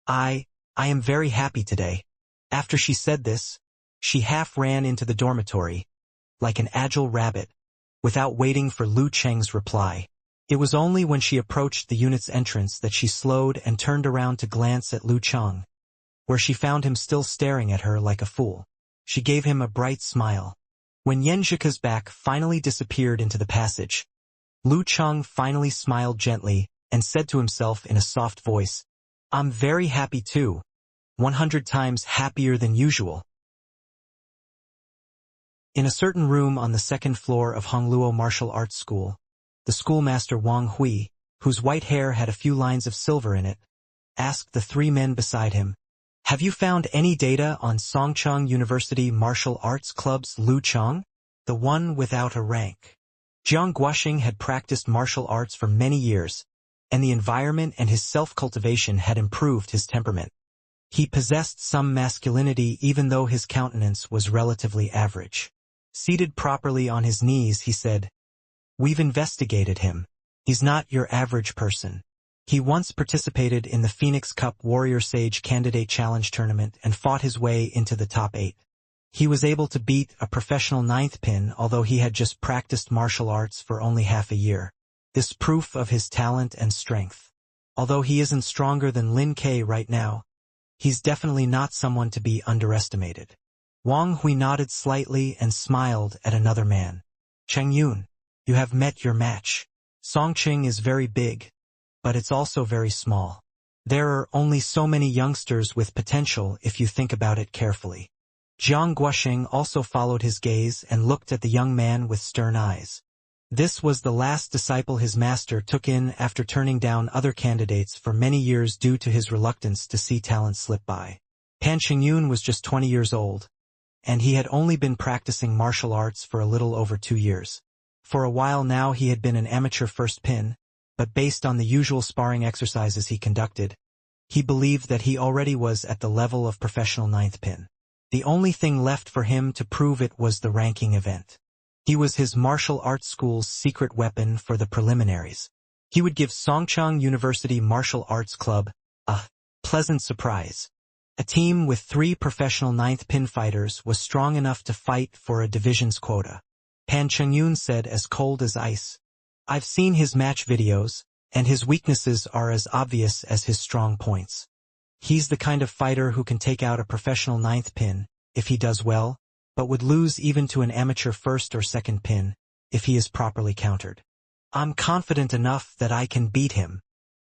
I am very happy today." After she said this, she half ran into the dormitory, like an agile rabbit, without waiting for Lu Chang's reply. It was only when she approached the unit's entrance that she slowed and turned around to glance at Lu Chang, where she found him still staring at her like a fool. She gave him a bright smile. When Yenjika's back finally disappeared into the passage, Lu Chang finally smiled gently and said to himself in a soft voice, "I'm very happy too, 100 times happier than usual." In a certain room on the 2nd floor of Hongluo Martial Arts School, the schoolmaster Wang Hui, whose white hair had a few lines of silver in it, asked the 3 men beside him, "Have you found any data on Songcheng University Martial Arts Club's Lu Chang, the one without a rank?" Jiang Guoxing had practiced martial arts for many years, and the environment and his self-cultivation had improved his temperament. He possessed some masculinity even though his countenance was relatively average. Seated properly on his knees, he said, "We've investigated him. He's not your average person. He once participated in the Phoenix Cup Warrior Sage Candidate Challenge Tournament and fought his way into the top 8. He was able to beat a professional 9th pin, although he had just practiced martial arts for only half a year. This proof of his talent and strength. Although he isn't stronger than Lin Kei right now, he's definitely not someone to be underestimated." Wang Hui nodded slightly and smiled at another man. "Cheng Yun, you have met your match. Songqing is very big, but it's also very small. There are only so many youngsters with potential if you think about it carefully." Jiang Guoxing also followed his gaze and looked at the young man with stern eyes. This was the last disciple his master took in after turning down other candidates for many years due to his reluctance to see talent slip by. Pan Qingyun was just 20 years old, and he had only been practicing martial arts for a little over 2 years. For a while now he had been an amateur first pin, but based on the usual sparring exercises he conducted, he believed that he already was at the level of professional 9th pin. The only thing left for him to prove it was the ranking event. He was his martial arts school's secret weapon for the preliminaries. He would give Songcheng University Martial Arts Club a pleasant surprise. A team with 3 professional 9th pin fighters was strong enough to fight for a division's quota. Pan Chengyun said as cold as ice. I've seen his match videos, and his weaknesses are as obvious as his strong points. He's the kind of fighter who can take out a professional 9th pin, if he does well, but would lose even to an amateur 1st or 2nd pin, if he is properly countered. I'm confident enough that I can beat him.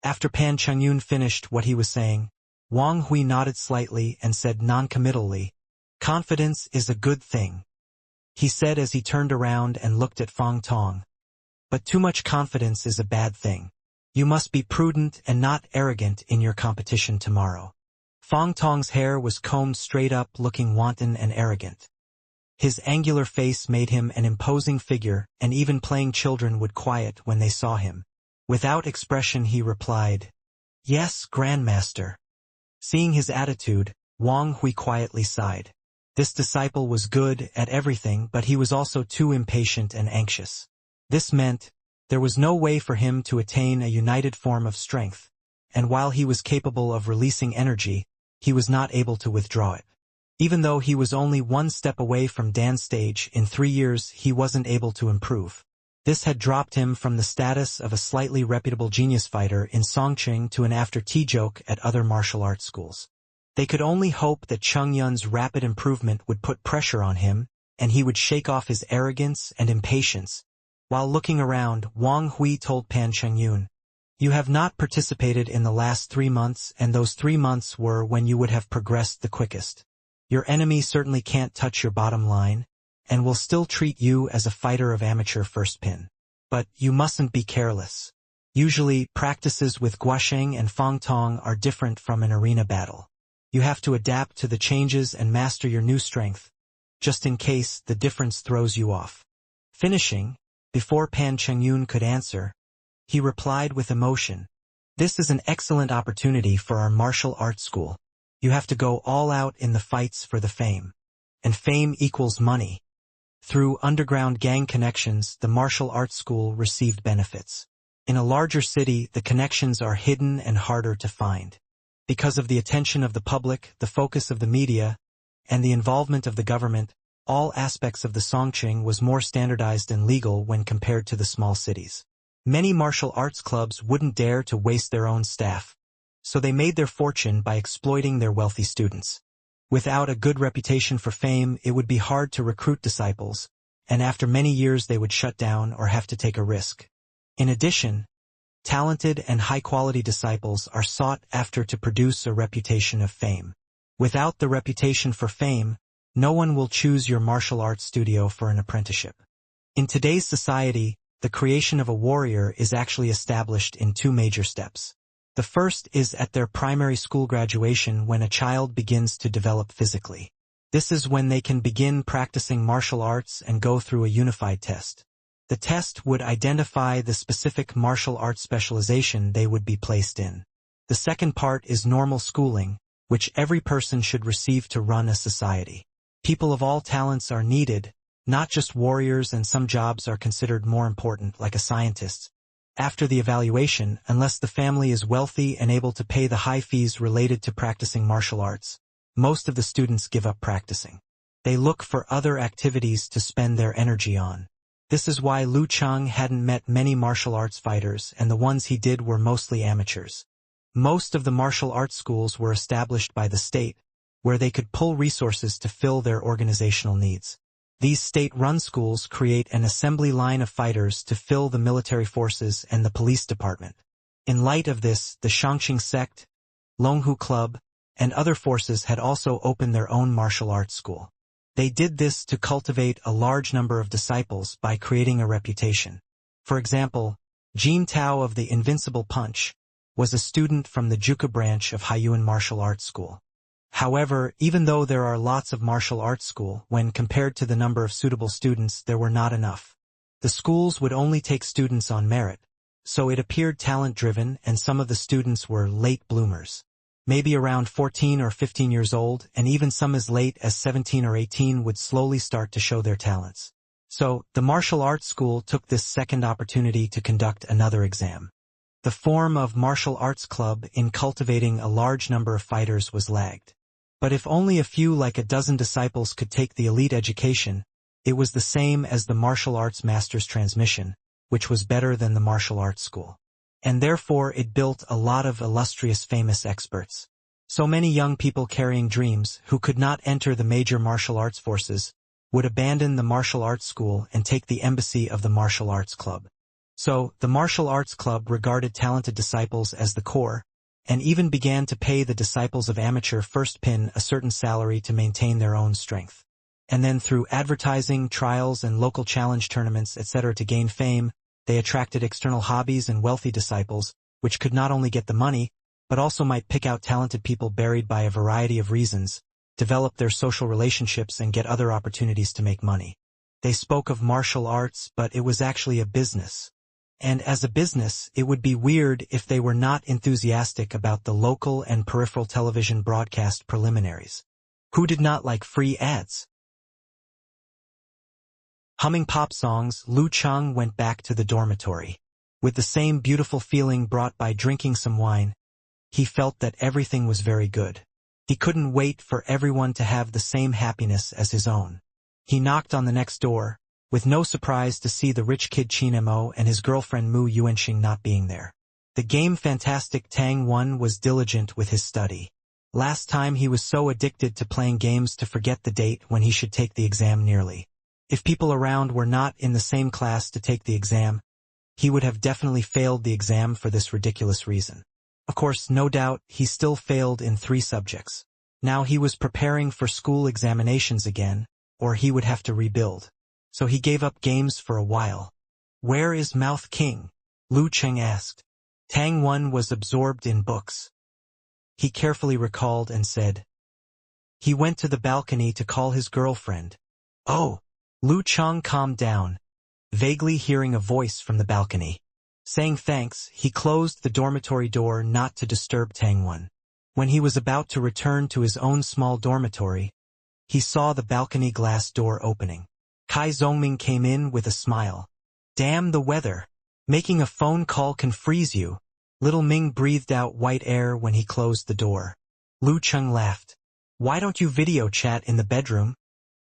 After Pan Chengyun finished what he was saying, Wang Hui nodded slightly and said non-committally, "Confidence is a good thing," he said as he turned around and looked at Fang Tong. "But too much confidence is a bad thing. You must be prudent and not arrogant in your competition tomorrow." Fang Tong's hair was combed straight up, looking wanton and arrogant. His angular face made him an imposing figure, and even playing children would quiet when they saw him. Without expression he replied, "Yes, Grandmaster." Seeing his attitude, Wang Hui quietly sighed. This disciple was good at everything, but he was also too impatient and anxious. This meant there was no way for him to attain a united form of strength, and while he was capable of releasing energy, he was not able to withdraw it. Even though he was only 1 step away from Dan's stage, in 3 years he wasn't able to improve. This had dropped him from the status of a slightly reputable genius fighter in Songqing to an after-tea joke at other martial arts schools. They could only hope that Cheng Yun's rapid improvement would put pressure on him, and he would shake off his arrogance and impatience. While looking around, Wang Hui told Pan Chengyun, "You have not participated in the last 3 months, and those 3 months were when you would have progressed the quickest. Your enemy certainly can't touch your bottom line, and will still treat you as a fighter of amateur 1st pin. But you mustn't be careless. Usually, practices with Guasheng and Fang Tong are different from an arena battle. You have to adapt to the changes and master your new strength, just in case the difference throws you off." Finishing, before Pan Chengyun could answer, he replied with emotion, "This is an excellent opportunity for our martial arts school. You have to go all out in the fights for the fame. And fame equals money." Through underground gang connections, the martial arts school received benefits. In a larger city, the connections are hidden and harder to find. Because of the attention of the public, the focus of the media, and the involvement of the government, all aspects of the Songqing was more standardized and legal when compared to the small cities. Many martial arts clubs wouldn't dare to waste their own staff, so they made their fortune by exploiting their wealthy students. Without a good reputation for fame, it would be hard to recruit disciples, and after many years they would shut down or have to take a risk. In addition, talented and high-quality disciples are sought after to produce a reputation of fame. Without the reputation for fame, no one will choose your martial arts studio for an apprenticeship. In today's society, the creation of a warrior is actually established in 2 major steps. The first is at their primary school graduation, when a child begins to develop physically. This is when they can begin practicing martial arts and go through a unified test. The test would identify the specific martial arts specialization they would be placed in. The second part is normal schooling, which every person should receive to run a society. People of all talents are needed, not just warriors, and some jobs are considered more important, like a scientist. After the evaluation, unless the family is wealthy and able to pay the high fees related to practicing martial arts, most of the students give up practicing. They look for other activities to spend their energy on. This is why Lu Cheng hadn't met many martial arts fighters, and the ones he did were mostly amateurs. Most of the martial arts schools were established by the state, where they could pull resources to fill their organizational needs. These state-run schools create an assembly line of fighters to fill the military forces and the police department. In light of this, the Shangqing sect, Longhu Club, and other forces had also opened their own martial arts school. They did this to cultivate a large number of disciples by creating a reputation. For example, Jin Tao of the Invincible Punch was a student from the Juka branch of Haiyuan Martial Arts School. However, even though there are lots of martial arts schools, when compared to the number of suitable students, there were not enough. The schools would only take students on merit, so it appeared talent-driven, and some of the students were late bloomers. maybe around 14 or 15 years old, and even some as late as 17 or 18 would slowly start to show their talents. So, the martial arts school took this second opportunity to conduct another exam. The form of martial arts club in cultivating a large number of fighters was lagged. But if only a few like a dozen disciples could take the elite education, it was the same as the martial arts master's transmission, which was better than the martial arts school. And therefore it built a lot of illustrious famous experts. So many young people carrying dreams who could not enter the major martial arts forces would abandon the martial arts school and take the embassy of the martial arts club. So, the martial arts club regarded talented disciples as the core, and even began to pay the disciples of amateur first pin a certain salary to maintain their own strength. And then through advertising, trials, and local challenge tournaments, etc. to gain fame, they attracted external hobbies and wealthy disciples, which could not only get the money, but also might pick out talented people buried by a variety of reasons, develop their social relationships and get other opportunities to make money. They spoke of martial arts, but it was actually a business. And as a business, it would be weird if they were not enthusiastic about the local and peripheral television broadcast preliminaries. Who did not like free ads? Humming pop songs, Lu Cheng went back to the dormitory. With the same beautiful feeling brought by drinking some wine, he felt that everything was very good. He couldn't wait for everyone to have the same happiness as his own. He knocked on the next door, with no surprise to see the rich kid Qin Mo and his girlfriend Mu Yuanxing not being there. The game fantastic Tang Wan was diligent with his study. Last time he was so addicted to playing games to forget the date when he should take the exam nearly. If people around were not in the same class to take the exam, he would have definitely failed the exam for this ridiculous reason. Of course, no doubt, he still failed in 3 subjects. Now he was preparing for school examinations again, or he would have to rebuild. So he gave up games for a while. "Where is Mouth King?" Lu Cheng asked. Tang Wan was absorbed in books. He carefully recalled and said, "He went to the balcony to call his girlfriend." "Oh!" Lu Cheng calmed down, vaguely hearing a voice from the balcony. Saying thanks, he closed the dormitory door not to disturb Tang Wan. When he was about to return to his own small dormitory, he saw the balcony glass door opening. Kai Zongming came in with a smile. "Damn the weather. Making a phone call can freeze you." Little Ming breathed out white air when he closed the door. Lu Cheng laughed. "Why don't you video chat in the bedroom?"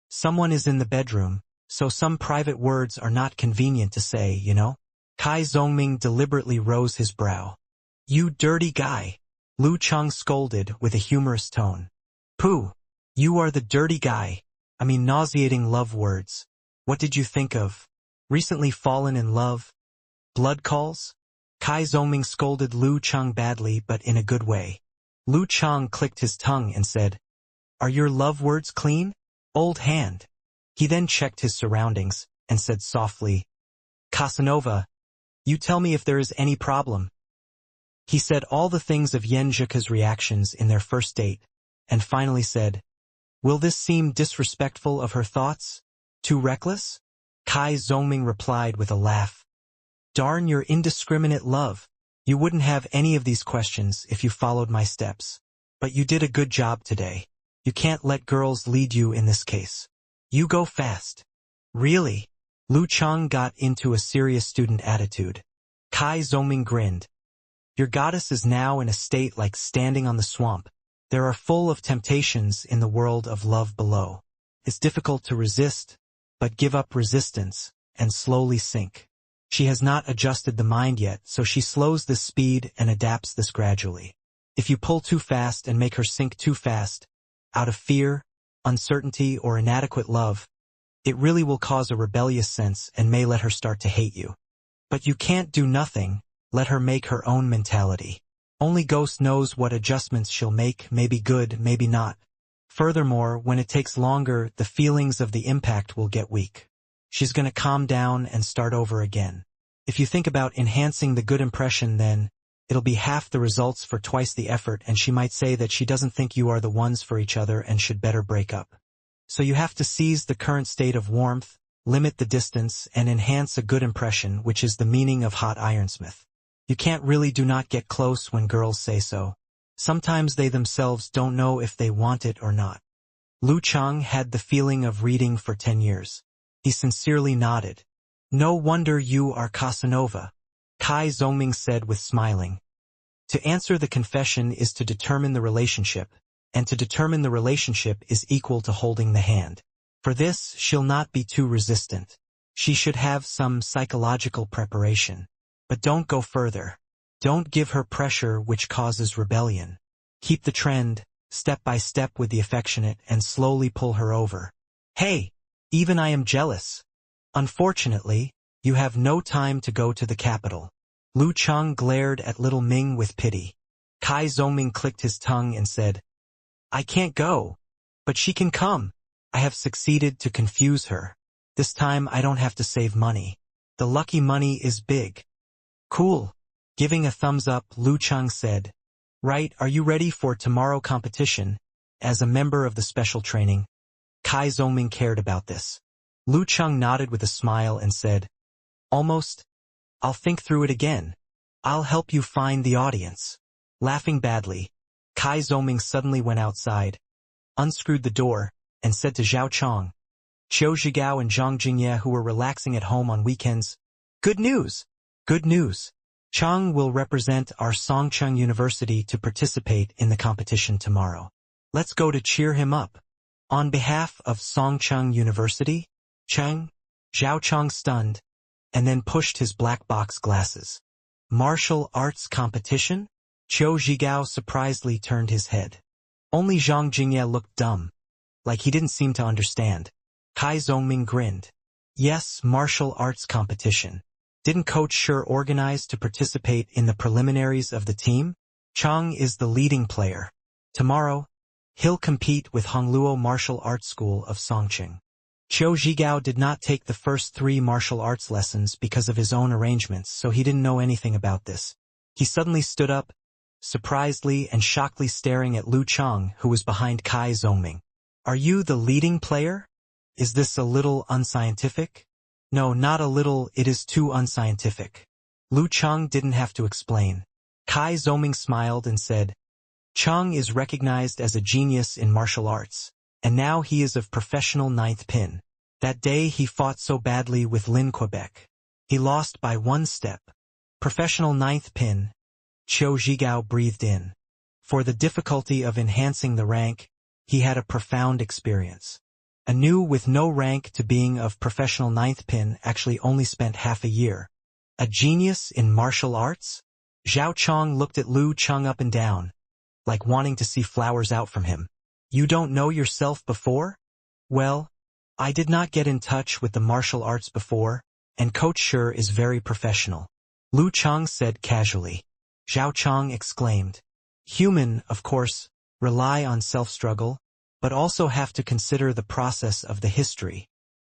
"Someone is in the bedroom, so some private words are not convenient to say, you know?" Kai Zongming deliberately rose his brow. "You dirty guy." Lu Cheng scolded with a humorous tone. "Pooh! You are the dirty guy. I mean nauseating love words. What did you think of? Recently fallen in love? Blood calls?" Kai Zongming scolded Lu Cheng badly but in a good way. Lu Cheng clicked his tongue and said, "Are your love words clean? Old hand." He then checked his surroundings and said softly, "Casanova, you tell me if there is any problem." He said all the things of Yen Zhika's reactions in their first date, and finally said, "Will this seem disrespectful of her thoughts? Too reckless?" Kai Zongming replied with a laugh, "Darn your indiscriminate love. You wouldn't have any of these questions if you followed my steps. But you did a good job today. You can't let girls lead you in this case. You go fast." "Really?" Lu Cheng got into a serious student attitude. Kai Zongming grinned. "Your goddess is now in a state like standing on the swamp. There are full of temptations in the world of love below. It's difficult to resist, but give up resistance, and slowly sink. She has not adjusted the mind yet, so she slows this speed and adapts this gradually. If you pull too fast and make her sink too fast, out of fear, uncertainty, or inadequate love, it really will cause a rebellious sense and may let her start to hate you. But you can't do nothing, let her make her own mentality. Only Ghost knows what adjustments she'll make, maybe good, maybe not. Furthermore, when it takes longer, the feelings of the impact will get weak. She's gonna calm down and start over again. If you think about enhancing the good impression, then it'll be half the results for twice the effort, and she might say that she doesn't think you are the ones for each other and should better break up. So you have to seize the current state of warmth, limit the distance, and enhance a good impression, which is the meaning of hot ironsmith. You can't really do not get close when girls say so. Sometimes they themselves don't know if they want it or not. Lu Chang had the feeling of reading for 10 years. He sincerely nodded. No wonder you are Casanova, Kai Zongming said with smiling. To answer the confession is to determine the relationship, and to determine the relationship is equal to holding the hand. For this, she'll not be too resistant. She should have some psychological preparation. But don't go further. Don't give her pressure which causes rebellion. Keep the trend, step by step with the affectionate and slowly pull her over. Hey, even I am jealous. Unfortunately, you have no time to go to the capital. Lu Chang glared at little Ming with pity. Kai Zongming clicked his tongue and said, I can't go. But she can come. I have succeeded to confuse her. This time I don't have to save money. The lucky money is big. Cool. Giving a thumbs up, Lu Chang said, Right, are you ready for tomorrow competition? As a member of the special training, Kai Zongming cared about this. Lu Chang nodded with a smile and said, Almost. I'll think through it again. I'll help you find the audience. Laughing badly, Kai Zongming suddenly went outside, unscrewed the door, and said to Zhao Chong, Qiu Zhigao and Zhang Jingye, who were relaxing at home on weekends, Good news! Good news! Chang will represent our Songcheng University to participate in the competition tomorrow. Let's go to cheer him up. On behalf of Songcheng University, Cheng, Zhao Chong stunned, and then pushed his black box glasses. Martial arts competition? Qiu Zhigao surprisedly turned his head. Only Zhang Jingye looked dumb, like he didn't seem to understand. Kai Zongming grinned. Yes, martial arts competition. Didn't Coach Shi organize to participate in the preliminaries of the team? Chang is the leading player. Tomorrow, he'll compete with Hongluo Martial Arts School of Songqing. Qiu Zhigao did not take the first 3 martial arts lessons because of his own arrangements, so he didn't know anything about this. He suddenly stood up, surprisedly and shockedly staring at Lu Chang, who was behind Kai Zongming. Are you the leading player? Is this a little unscientific? No, not a little, it is too unscientific. Lu Chang didn't have to explain. Kai Zongming smiled and said, Chang is recognized as a genius in martial arts, and now he is of professional 9th pin. That day he fought so badly with Lin Quebec. He lost by 1 step. Professional 9th pin. Qiu Zhigao breathed in. For the difficulty of enhancing the rank, he had a profound experience. Anew with no rank to being of professional 9th pin actually only spent half a year. A genius in martial arts? Zhao Chong looked at Lu Chang up and down, like wanting to see flowers out from him. You don't know yourself before? Well, I did not get in touch with the martial arts before, and Coach Shi is very professional. Lu Chang said casually. Zhao Chong exclaimed. Human, of course, rely on self-struggle, but also have to consider the process of the history.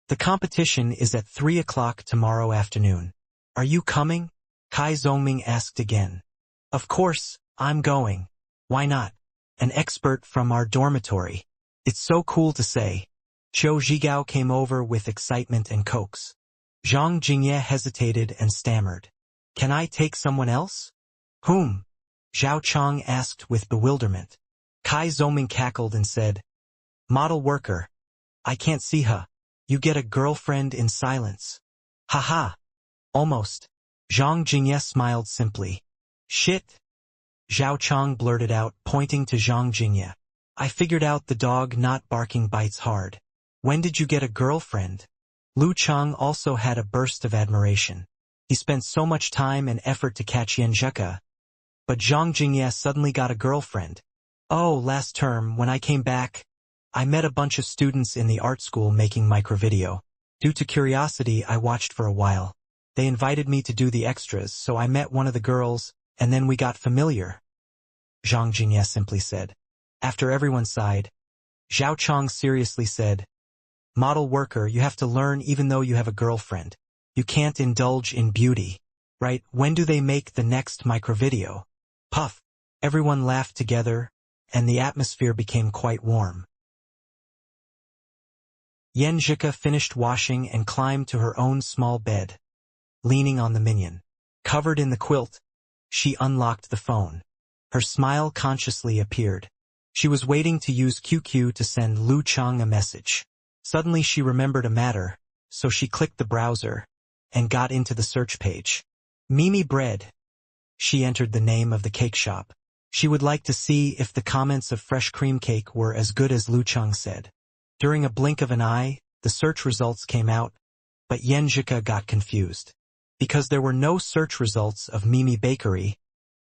The competition is at 3 o'clock tomorrow afternoon. Are you coming? Kai Zongming asked again. Of course, I'm going. Why not? An expert from our dormitory. It's so cool to say. Qiu Zhigao came over with excitement and coax. Zhang Jingye hesitated and stammered. Can I take someone else? Whom? Zhao Chong asked with bewilderment. Kai Zongming cackled and said, Model worker. I can't see her. You get a girlfriend in silence. Haha. Almost. Zhang Jingye smiled simply. Shit. Zhao Chong blurted out, pointing to Zhang Jingye. I figured out the dog not barking bites hard. When did you get a girlfriend? Lu Chang also had a burst of admiration. He spent so much time and effort to catch Yan Zheka. But Zhang Jingye suddenly got a girlfriend. Oh, last term, when I came back, I met a bunch of students in the art school making microvideo. Due to curiosity, I watched for a while. They invited me to do the extras, so I met one of the girls, and then we got familiar. Zhang Jingye simply said. After everyone sighed, Zhao Chong seriously said, Model worker, you have to learn even though you have a girlfriend. You can't indulge in beauty. Right, when do they make the next microvideo? Puff. Everyone laughed together, and the atmosphere became quite warm. Yan Zheka finished washing and climbed to her own small bed. Leaning on the minion, covered in the quilt, she unlocked the phone. Her smile consciously appeared. She was waiting to use QQ to send Lu Chang a message. Suddenly she remembered a matter, so she clicked the browser and got into the search page. Mimi Bread. She entered the name of the cake shop. She would like to see if the comments of fresh cream cake were as good as Lu Chang said. During a blink of an eye, the search results came out, but Yenjika got confused. Because there were no search results of Mimi Bakery,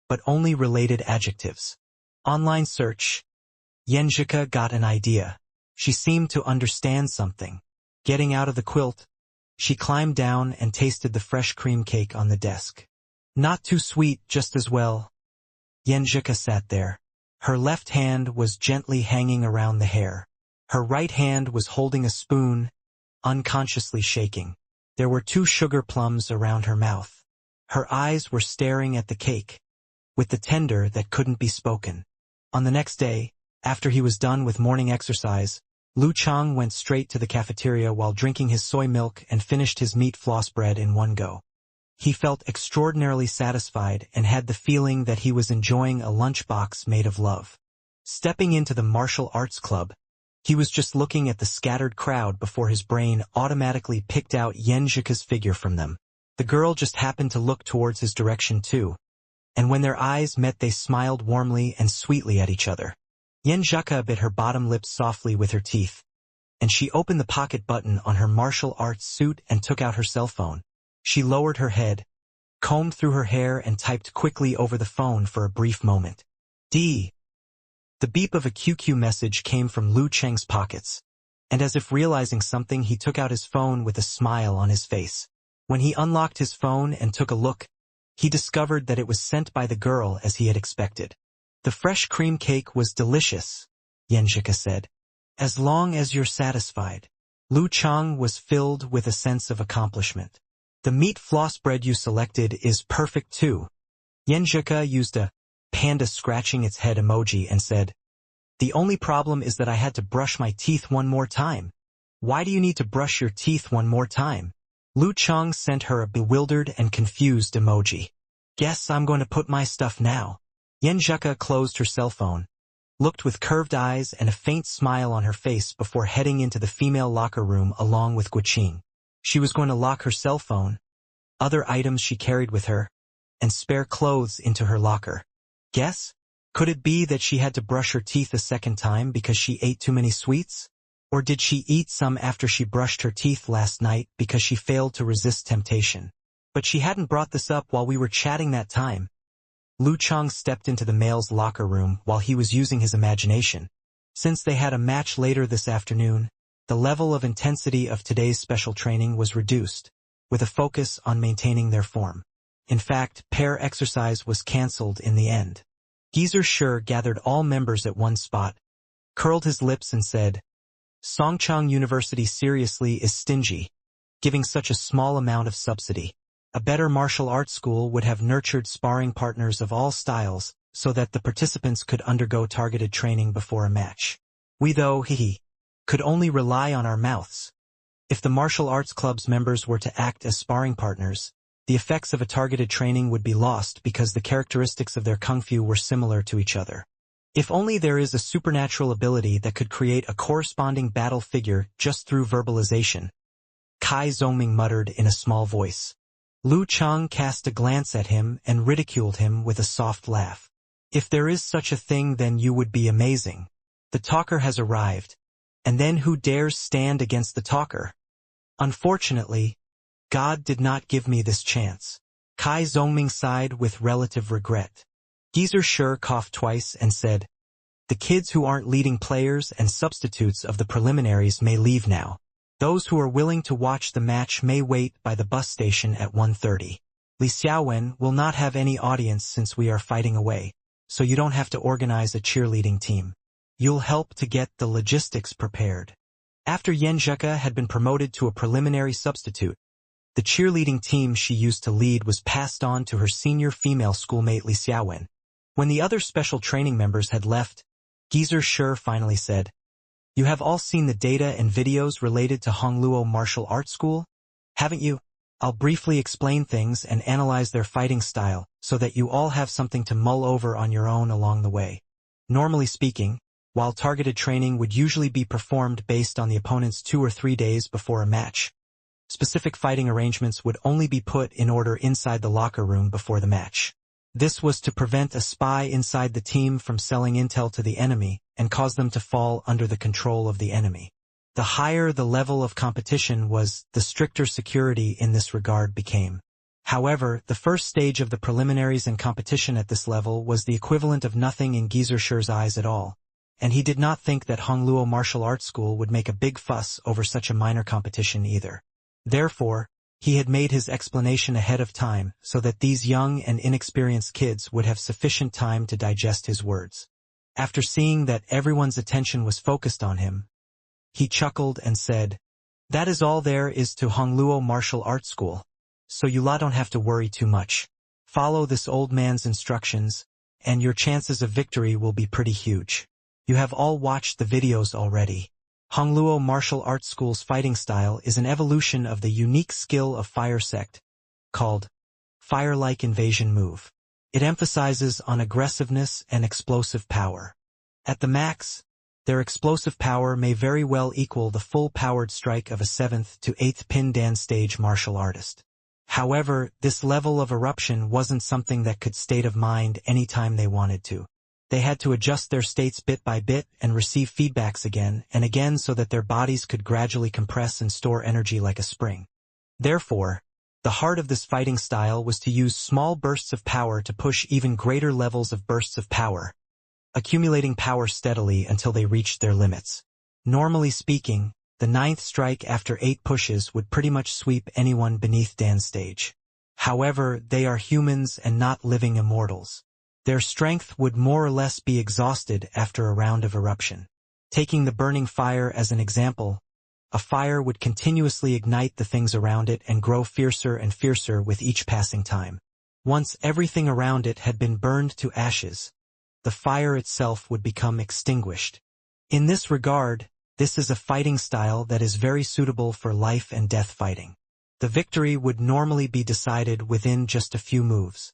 but only related adjectives. Online search. Yenjika got an idea. She seemed to understand something. Getting out of the quilt, she climbed down and tasted the fresh cream cake on the desk. Not too sweet, just as well. Yenjika sat there. Her left hand was gently hanging around the hair. Her right hand was holding a spoon, unconsciously shaking. There were 2 sugar plums around her mouth. Her eyes were staring at the cake, with the tender that couldn't be spoken. On the next day, after he was done with morning exercise, Lu Chang went straight to the cafeteria while drinking his soy milk and finished his meat floss bread in one go. He felt extraordinarily satisfied and had the feeling that he was enjoying a lunchbox made of love. Stepping into the martial arts club, he was just looking at the scattered crowd before his brain automatically picked out Yenjika's figure from them. The girl just happened to look towards his direction too, and when their eyes met they smiled warmly and sweetly at each other. Yenjika bit her bottom lip softly with her teeth, and she opened the pocket button on her martial arts suit and took out her cell phone. She lowered her head, combed through her hair and typed quickly over the phone for a brief moment. D. The beep of a QQ message came from Lu Cheng's pockets, and as if realizing something he took out his phone with a smile on his face. When he unlocked his phone and took a look, he discovered that it was sent by the girl as he had expected. The fresh cream cake was delicious, Yenjika said. As long as you're satisfied. Lu Chang was filled with a sense of accomplishment. The meat floss bread you selected is perfect too. Yenjika used a panda scratching its head emoji and said, The only problem is that I had to brush my teeth one more time. Why do you need to brush your teeth one more time? Lu Chang sent her a bewildered and confused emoji. Guess I'm going to put my stuff now. Yenjika closed her cell phone, looked with curved eyes and a faint smile on her face before heading into the female locker room along with Guqing. She was going to lock her cell phone, other items she carried with her, and spare clothes into her locker. Guess? Could it be that she had to brush her teeth a second time because she ate too many sweets? Or did she eat some after she brushed her teeth last night because she failed to resist temptation? But she hadn't brought this up while we were chatting that time. Lu Chang stepped into the male's locker room while he was using his imagination. Since they had a match later this afternoon, the level of intensity of today's special training was reduced, with a focus on maintaining their form. In fact, pair exercise was cancelled in the end. Geezer Sher gathered all members at one spot, curled his lips and said, Songchang University seriously is stingy, giving such a small amount of subsidy. A better martial arts school would have nurtured sparring partners of all styles so that the participants could undergo targeted training before a match. We though, could only rely on our mouths. If the martial arts club's members were to act as sparring partners, the effects of a targeted training would be lost because the characteristics of their kung fu were similar to each other. If only there is a supernatural ability that could create a corresponding battle figure just through verbalization. Kai Zongming muttered in a small voice. Lu Chang cast a glance at him and ridiculed him with a soft laugh. If there is such a thing, then you would be amazing. The talker has arrived. And then who dares stand against the talker? Unfortunately, God did not give me this chance. Kai Zongming sighed with relative regret. Geezer Sher coughed twice and said, The kids who aren't leading players and substitutes of the preliminaries may leave now. Those who are willing to watch the match may wait by the bus station at 1:30. Li Xiaowen will not have any audience since we are fighting away, so you don't have to organize a cheerleading team. You'll help to get the logistics prepared. After Yenjika had been promoted to a preliminary substitute, the cheerleading team she used to lead was passed on to her senior female schoolmate Li Xiaowen. When the other special training members had left, Geezer Sher finally said, You have all seen the data and videos related to Hongluo Martial Arts School, haven't you? I'll briefly explain things and analyze their fighting style, so that you all have something to mull over on your own along the way. Normally speaking, while targeted training would usually be performed based on the opponent's 2 or 3 days before a match, specific fighting arrangements would only be put in order inside the locker room before the match. This was to prevent a spy inside the team from selling intel to the enemy and cause them to fall under the control of the enemy. The higher the level of competition was, the stricter security in this regard became. However, the first stage of the preliminaries and competition at this level was the equivalent of nothing in Gizershur's eyes at all, and he did not think that Hongluo Martial Arts School would make a big fuss over such a minor competition either. Therefore, he had made his explanation ahead of time so that these young and inexperienced kids would have sufficient time to digest his words. After seeing that everyone's attention was focused on him, he chuckled and said, "That is all there is to Hongluo Martial Arts School, so you lot don't have to worry too much. Follow this old man's instructions, and your chances of victory will be pretty huge. You have all watched the videos already. Hongluo Martial Arts School's fighting style is an evolution of the unique skill of Fire Sect, called Fire-like Invasion Move. It emphasizes on aggressiveness and explosive power. At the max, their explosive power may very well equal the full-powered strike of a 7th to 8th pin Dan stage martial artist. However, this level of eruption wasn't something that could state of mind anytime they wanted to. They had to adjust their states bit by bit and receive feedbacks again and again so that their bodies could gradually compress and store energy like a spring. Therefore, the heart of this fighting style was to use small bursts of power to push even greater levels of bursts of power, accumulating power steadily until they reached their limits. Normally speaking, the 9th strike after 8 pushes would pretty much sweep anyone beneath Dan's stage. However, they are humans and not living immortals. Their strength would more or less be exhausted after a round of eruption. Taking the burning fire as an example, a fire would continuously ignite the things around it and grow fiercer and fiercer with each passing time. Once everything around it had been burned to ashes, the fire itself would become extinguished. In this regard, this is a fighting style that is very suitable for life and death fighting. The victory would normally be decided within just a few moves.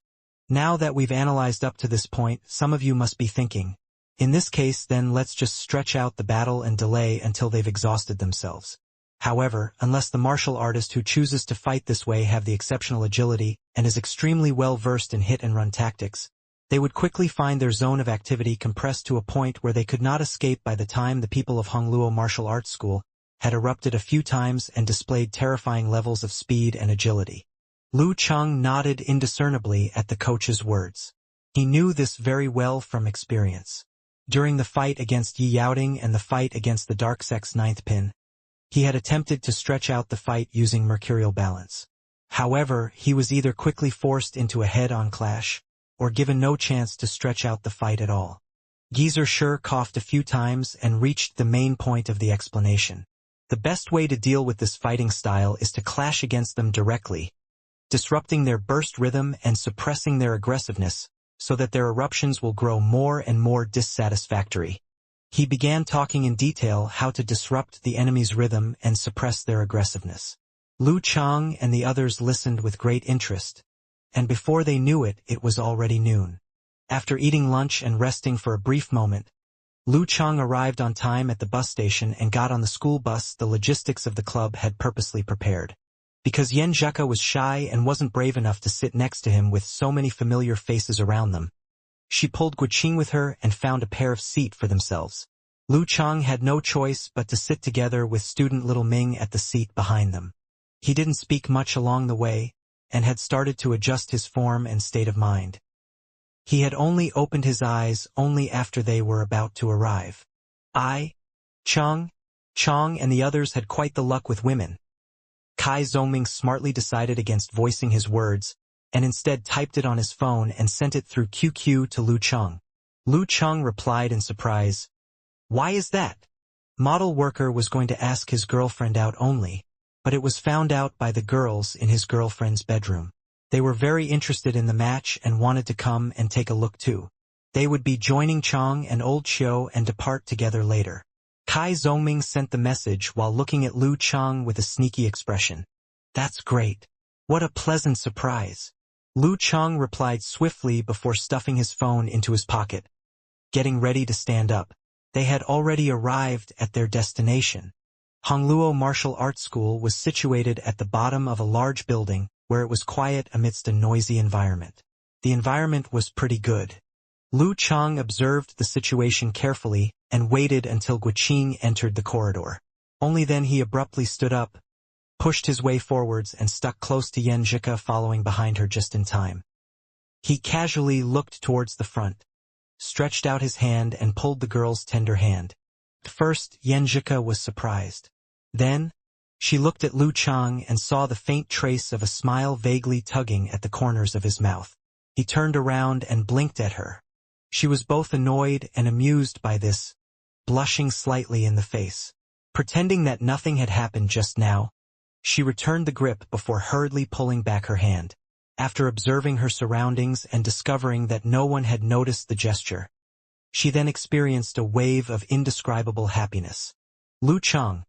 Now that we've analyzed up to this point, some of you must be thinking, in this case then let's just stretch out the battle and delay until they've exhausted themselves. However, unless the martial artist who chooses to fight this way have the exceptional agility and is extremely well versed in hit and run tactics, they would quickly find their zone of activity compressed to a point where they could not escape by the time the people of Hongluo Martial Arts School had erupted a few times and displayed terrifying levels of speed and agility. Lu Cheng nodded indiscernibly at the coach's words. He knew this very well from experience. During the fight against Yi Yaoding and the fight against the Dark Sect's 9th pin, he had attempted to stretch out the fight using mercurial balance. However, he was either quickly forced into a head-on clash, or given no chance to stretch out the fight at all. Gizershur coughed a few times and reached the main point of the explanation. The best way to deal with this fighting style is to clash against them directly, disrupting their burst rhythm and suppressing their aggressiveness, so that their eruptions will grow more and more dissatisfactory. He began talking in detail how to disrupt the enemy's rhythm and suppress their aggressiveness. Lu Cheng and the others listened with great interest, and before they knew it, it was already noon. After eating lunch and resting for a brief moment, Lu Cheng arrived on time at the bus station and got on the school bus the logistics of the club had purposely prepared. Because Yen Zheka was shy and wasn't brave enough to sit next to him with so many familiar faces around them, she pulled Guqing with her and found a pair of seats for themselves. Lu Cheng had no choice but to sit together with student little Ming at the seat behind them. He didn't speak much along the way, and had started to adjust his form and state of mind. He had only opened his eyes only after they were about to arrive. Cheng and the others had quite the luck with women. Kai Zongming smartly decided against voicing his words, and instead typed it on his phone and sent it through QQ to Lu Cheng. Lu Cheng replied in surprise, "Why is that?" Model worker was going to ask his girlfriend out only, but it was found out by the girls in his girlfriend's bedroom. They were very interested in the match and wanted to come and take a look too. They would be joining Chang and Old Xiu and depart together later. Kai Zongming sent the message while looking at Lu Cheng with a sneaky expression. "That's great. What a pleasant surprise. Lu Chang replied swiftly before stuffing his phone into his pocket. Getting ready to stand up. They had already arrived at their destination. Hongluo Martial Arts School was situated at the bottom of a large building, where it was quiet amidst a noisy environment. The environment was pretty good. Lu Chang observed the situation carefully and waited until Guqing entered the corridor. Only then he abruptly stood up, pushed his way forwards and stuck close to Yan Zhika, following behind her just in time. He casually looked towards the front, stretched out his hand and pulled the girl's tender hand. At first, Yan Zhika was surprised. Then, she looked at Lu Chang and saw the faint trace of a smile vaguely tugging at the corners of his mouth. He turned around and blinked at her. She was both annoyed and amused by this, blushing slightly in the face. Pretending that nothing had happened just now, she returned the grip before hurriedly pulling back her hand. After observing her surroundings and discovering that no one had noticed the gesture, she then experienced a wave of indescribable happiness. Lu Chang,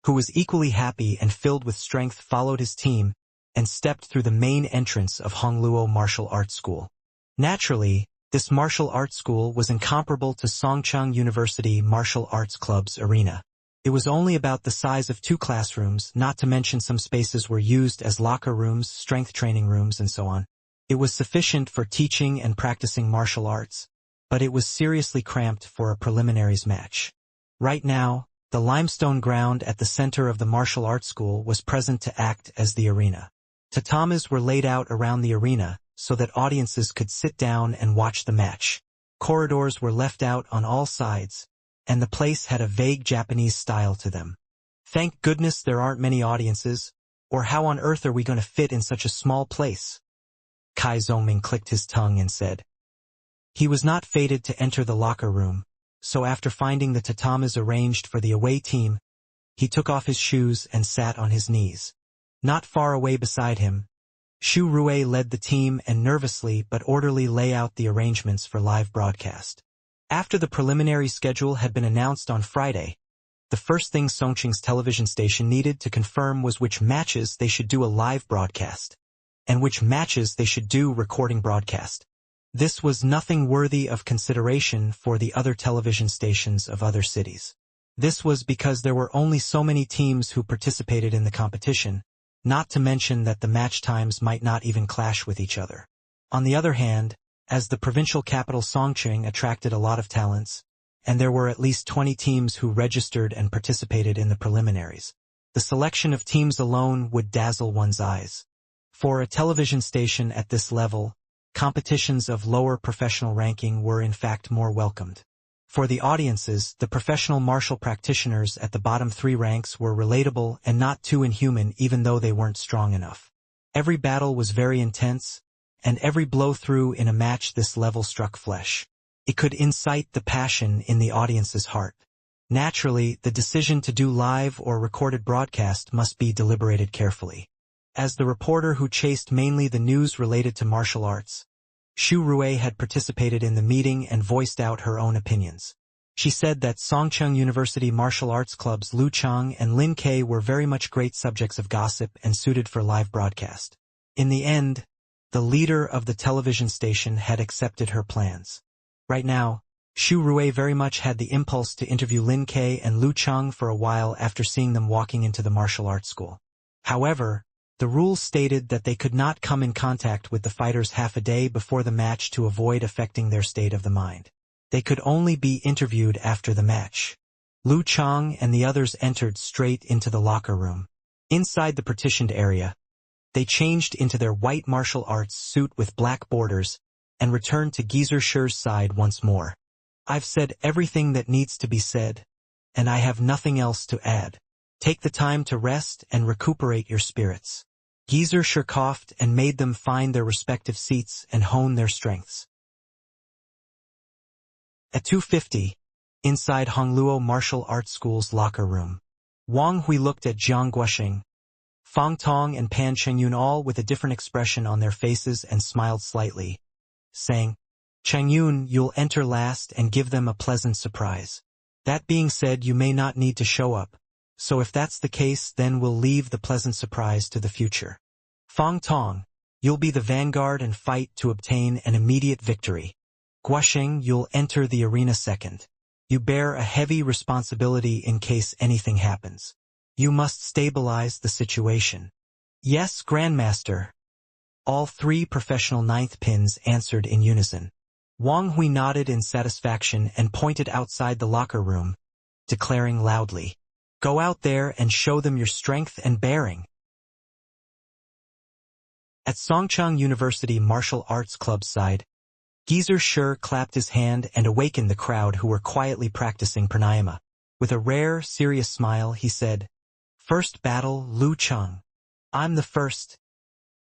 who was equally happy and filled with strength, followed his team and stepped through the main entrance of Hongluo Martial Arts School. Naturally, this martial arts school was incomparable to Songcheng University Martial Arts Club's arena. It was only about the size of 2 classrooms, not to mention some spaces were used as locker rooms, strength training rooms, and so on. It was sufficient for teaching and practicing martial arts, but it was seriously cramped for a preliminaries match. Right now, the limestone ground at the center of the martial arts school was present to act as the arena. Tatamas were laid out around the arena so that audiences could sit down and watch the match. Corridors were left out on all sides, and the place had a vague Japanese style to them. Thank goodness there aren't many audiences, or how on earth are we going to fit in such a small place? Kai Zongming clicked his tongue and said. He was not fated to enter the locker room, so after finding the tatamas arranged for the away team, he took off his shoes and sat on his knees. Not far away beside him, Xu Rui led the team and nervously but orderly lay out the arrangements for live broadcast. After the preliminary schedule had been announced on Friday, the first thing Songqing's television station needed to confirm was which matches they should do a live broadcast, and which matches they should do recording broadcast. This was nothing worthy of consideration for the other television stations of other cities. This was because there were only so many teams who participated in the competition, not to mention that the match times might not even clash with each other. On the other hand, as the provincial capital Songqing attracted a lot of talents, and there were at least 20 teams who registered and participated in the preliminaries, the selection of teams alone would dazzle one's eyes. For a television station at this level, competitions of lower professional ranking were in fact more welcomed. For the audiences, the professional martial practitioners at the bottom 3 ranks were relatable and not too inhuman, even though they weren't strong enough. Every battle was very intense, and every blow-through in a match this level struck flesh. It could incite the passion in the audience's heart. Naturally, the decision to do live or recorded broadcast must be deliberated carefully. As the reporter who chased mainly the news related to martial arts, Xu Rui had participated in the meeting and voiced out her own opinions. She said that Songcheng University Martial Arts Club's Lu Chang and Lin Kei were very much great subjects of gossip and suited for live broadcast. In the end, the leader of the television station had accepted her plans. Right now, Xu Rui very much had the impulse to interview Lin Kei and Lu Chang for a while after seeing them walking into the martial arts school. However, the rules stated that they could not come in contact with the fighters half a day before the match to avoid affecting their state of the mind. They could only be interviewed after the match. Lu Chang and the others entered straight into the locker room. Inside the partitioned area, they changed into their white martial arts suit with black borders and returned to Geezer Shir's side once more. I've said everything that needs to be said, and I have nothing else to add. Take the time to rest and recuperate your spirits. Geezer Shir coughed and made them find their respective seats and hone their strengths. At 2:50, inside Hongluo Martial Arts School's locker room, Wang Hui looked at Jiang Guoxing, Fang Tong and Pan Chengyun all with a different expression on their faces and smiled slightly, saying, Chengyun, you'll enter last and give them a pleasant surprise. That being said, you may not need to show up, so if that's the case then we'll leave the pleasant surprise to the future. Fong Tong, you'll be the vanguard and fight to obtain an immediate victory. Guosheng, you'll enter the arena second. You bear a heavy responsibility in case anything happens. You must stabilize the situation. Yes, Grandmaster. All 3 professional ninth pins answered in unison. Wang Hui nodded in satisfaction and pointed outside the locker room, declaring loudly, "Go out there and show them your strength and bearing." At Songcheng University Martial Arts Club's side, Geezer Sher clapped his hand and awakened the crowd who were quietly practicing pranayama. With a rare, serious smile, he said, "First battle, Lu Cheng. I'm the first."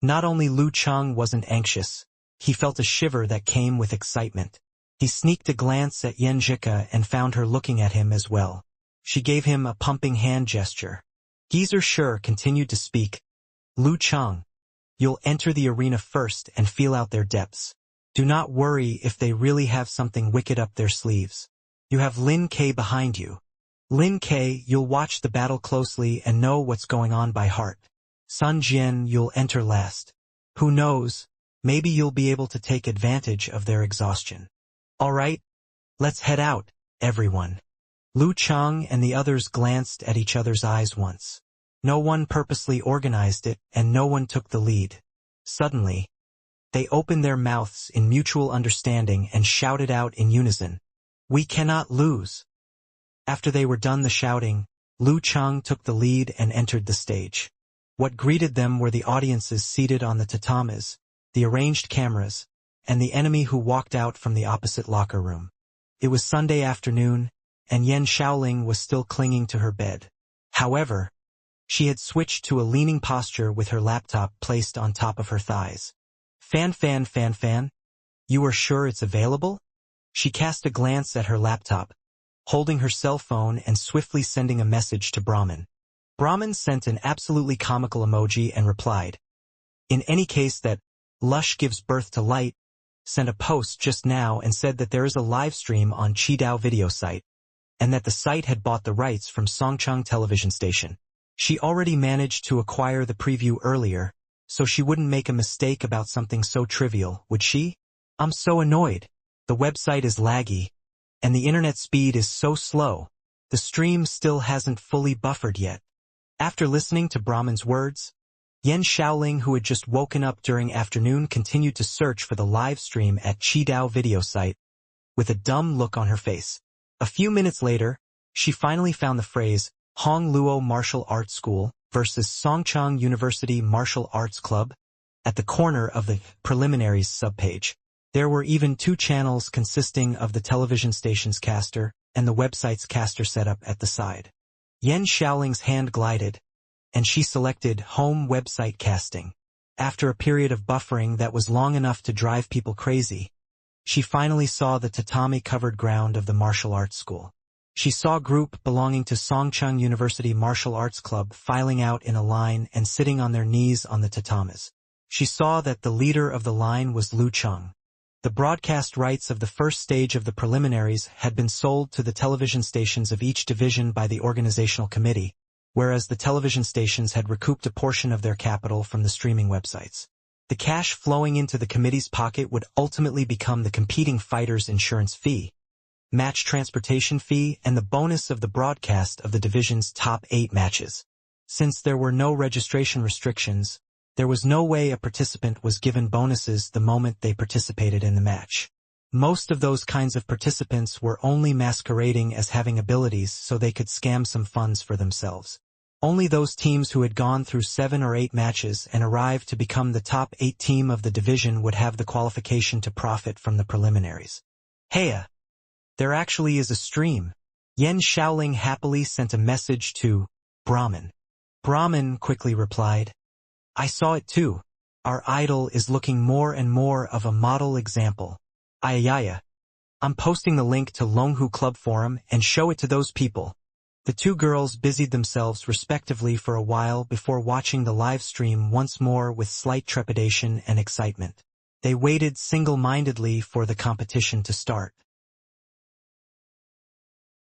Not only Lu Cheng wasn't anxious, he felt a shiver that came with excitement. He sneaked a glance at Yen Zhika and found her looking at him as well. She gave him a pumping hand gesture. Geezer Sher continued to speak. "Lu Cheng, you'll enter the arena first and feel out their depths. Do not worry if they really have something wicked up their sleeves. You have Lin K behind you. Lin K, you'll watch the battle closely and know what's going on by heart. Sun Jian, you'll enter last. Who knows, maybe you'll be able to take advantage of their exhaustion. All right, let's head out, everyone." Lu Cheng and the others glanced at each other's eyes once. No one purposely organized it, and no one took the lead. Suddenly, they opened their mouths in mutual understanding and shouted out in unison, "We cannot lose." After they were done the shouting, Lu Cheng took the lead and entered the stage. What greeted them were the audiences seated on the tatamis, the arranged cameras, and the enemy who walked out from the opposite locker room. It was Sunday afternoon, and Yen Shaoling was still clinging to her bed. However, she had switched to a leaning posture with her laptop placed on top of her thighs. Fan, you are sure it's available?" She cast a glance at her laptop, holding her cell phone and swiftly sending a message to Brahman. Brahman sent an absolutely comical emoji and replied, "In any case that Lush gives birth to light, sent a post just now and said that there is a live stream on Qidao video site, and that the site had bought the rights from Songcheng television station. She already managed to acquire the preview earlier, so she wouldn't make a mistake about something so trivial, would she? I'm so annoyed. The website is laggy, and the internet speed is so slow. The stream still hasn't fully buffered yet." After listening to Brahman's words, Yen Shaoling, who had just woken up during afternoon, continued to search for the live stream at Qidao video site, with a dumb look on her face. A few minutes later, she finally found the phrase, Hong Luo Martial Arts School versus Songcheng University Martial Arts Club, at the corner of the preliminaries subpage. There were even 2 channels consisting of the television station's caster and the website's caster setup at the side. Yen Shaoling's hand glided, and she selected Home Website Casting. After a period of buffering that was long enough to drive people crazy, she finally saw the tatami-covered ground of the martial arts school. She saw a group belonging to Songcheng University Martial Arts Club filing out in a line and sitting on their knees on the tatamis. She saw that the leader of the line was Lu Cheng. The broadcast rights of the first stage of the preliminaries had been sold to the television stations of each division by the organizational committee, whereas the television stations had recouped a portion of their capital from the streaming websites. The cash flowing into the committee's pocket would ultimately become the competing fighters' insurance fee, match transportation fee, and the bonus of the broadcast of the division's top 8 matches. Since there were no registration restrictions, there was no way a participant was given bonuses the moment they participated in the match. Most of those kinds of participants were only masquerading as having abilities so they could scam some funds for themselves. Only those teams who had gone through 7 or 8 matches and arrived to become the top 8 team of the division would have the qualification to profit from the preliminaries. Heya! There actually is a stream. Yen Shaoling happily sent a message to Brahman. Brahman quickly replied, "I saw it too. Our idol is looking more and more of a model example. Ayaya. I'm posting the link to Longhu Club Forum and show it to those people." The 2 girls busied themselves respectively for a while before watching the live stream once more with slight trepidation and excitement. They waited single-mindedly for the competition to start.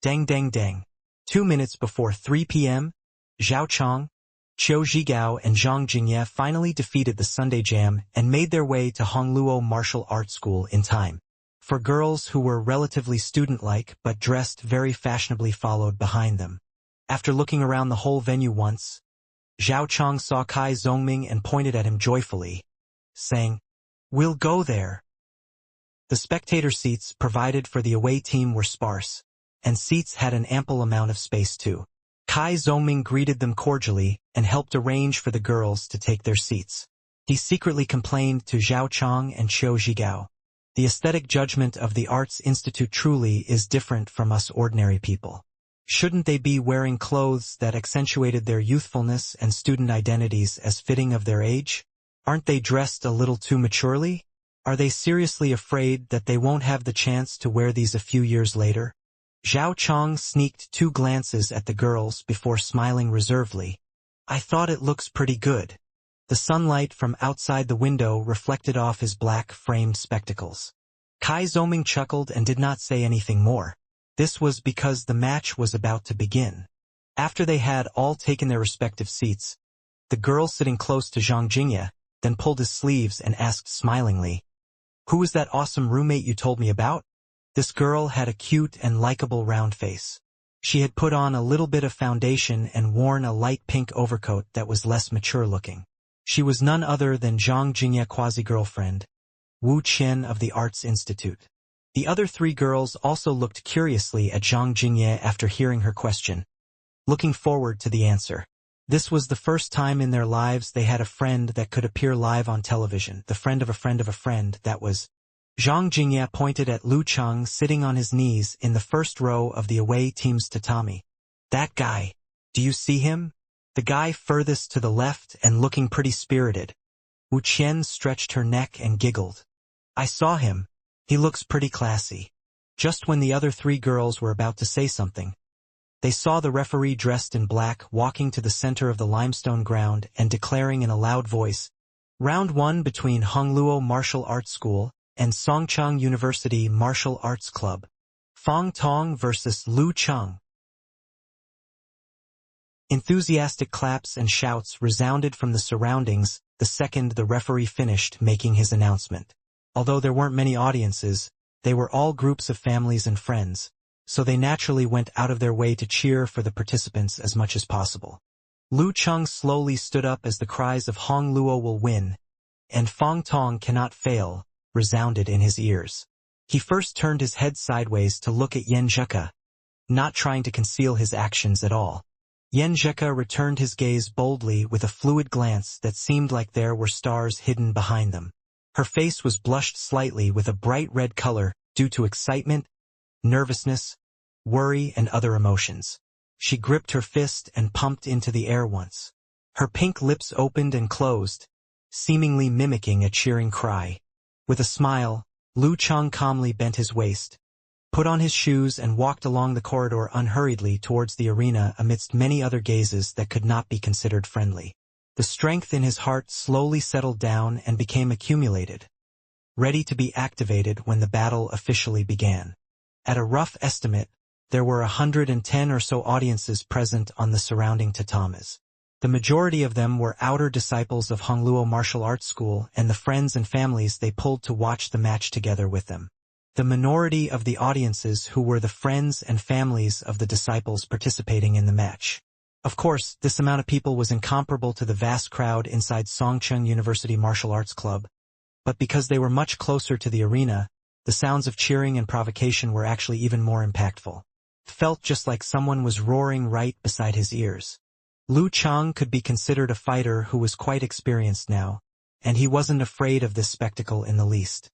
Dang dang dang. 2 minutes before 3 p.m., Zhao Chong, Qiu Zhigao and Zhang Jingye finally defeated the Sunday Jam and made their way to Hongluo Martial Arts School in time. For girls who were relatively student-like but dressed very fashionably followed behind them. After looking around the whole venue once, Zhao Chong saw Kai Zongming and pointed at him joyfully, saying, "We'll go there." The spectator seats provided for the away team were sparse, and seats had an ample amount of space too. Kai Zongming greeted them cordially and helped arrange for the girls to take their seats. He secretly complained to Zhao Chong and Qiu Zhigao. The aesthetic judgment of the Arts Institute truly is different from us ordinary people. Shouldn't they be wearing clothes that accentuated their youthfulness and student identities as fitting of their age? Aren't they dressed a little too maturely? Are they seriously afraid that they won't have the chance to wear these a few years later? Zhao Chong sneaked 2 glances at the girls before smiling reservedly. "I thought it looks pretty good." The sunlight from outside the window reflected off his black-framed spectacles. Kai Zongming chuckled and did not say anything more. This was because the match was about to begin. After they had all taken their respective seats, the girl sitting close to Zhang Jingye then pulled his sleeves and asked smilingly, "Who was that awesome roommate you told me about?" This girl had a cute and likable round face. She had put on a little bit of foundation and worn a light pink overcoat that was less mature-looking. She was none other than Zhang Jingye quasi-girlfriend, Wu Qian of the Arts Institute. The other 3 girls also looked curiously at Zhang Jingye after hearing her question, looking forward to the answer. This was the first time in their lives they had a friend that could appear live on television, the friend of a friend of a friend, that was. Zhang Jingye pointed at Lu Cheng sitting on his knees in the first row of the away team's tatami. "That guy. Do you see him? The guy furthest to the left and looking pretty spirited." Wu Qian stretched her neck and giggled. "I saw him. He looks pretty classy." Just when the other 3 girls were about to say something, they saw the referee dressed in black walking to the center of the limestone ground and declaring in a loud voice, "Round 1 between Hongluo Martial Arts School and Songcheng University Martial Arts Club. Fang Tong versus Lu Cheng." Enthusiastic claps and shouts resounded from the surroundings the second the referee finished making his announcement. Although there weren't many audiences, they were all groups of families and friends, so they naturally went out of their way to cheer for the participants as much as possible. Lu Cheng slowly stood up as the cries of "Hong Luo will win" and "Fang Tong cannot fail" resounded in his ears. He first turned his head sideways to look at Yan Zheke, not trying to conceal his actions at all. Yan Zheke returned his gaze boldly with a fluid glance that seemed like there were stars hidden behind them. Her face was blushed slightly with a bright red color due to excitement, nervousness, worry, and other emotions. She gripped her fist and pumped into the air once. Her pink lips opened and closed, seemingly mimicking a cheering cry. With a smile, Lu Cheng calmly bent his waist, put on his shoes and walked along the corridor unhurriedly towards the arena amidst many other gazes that could not be considered friendly. The strength in his heart slowly settled down and became accumulated, ready to be activated when the battle officially began. At a rough estimate, there were 110 or so audiences present on the surrounding tatamis. The majority of them were outer disciples of Hongluo Martial Arts School and the friends and families they pulled to watch the match together with them. The minority of the audiences who were the friends and families of the disciples participating in the match. Of course, this amount of people was incomparable to the vast crowd inside Songcheng University Martial Arts Club, but because they were much closer to the arena, the sounds of cheering and provocation were actually even more impactful. It felt just like someone was roaring right beside his ears. Lu Cheng could be considered a fighter who was quite experienced now, and he wasn't afraid of this spectacle in the least.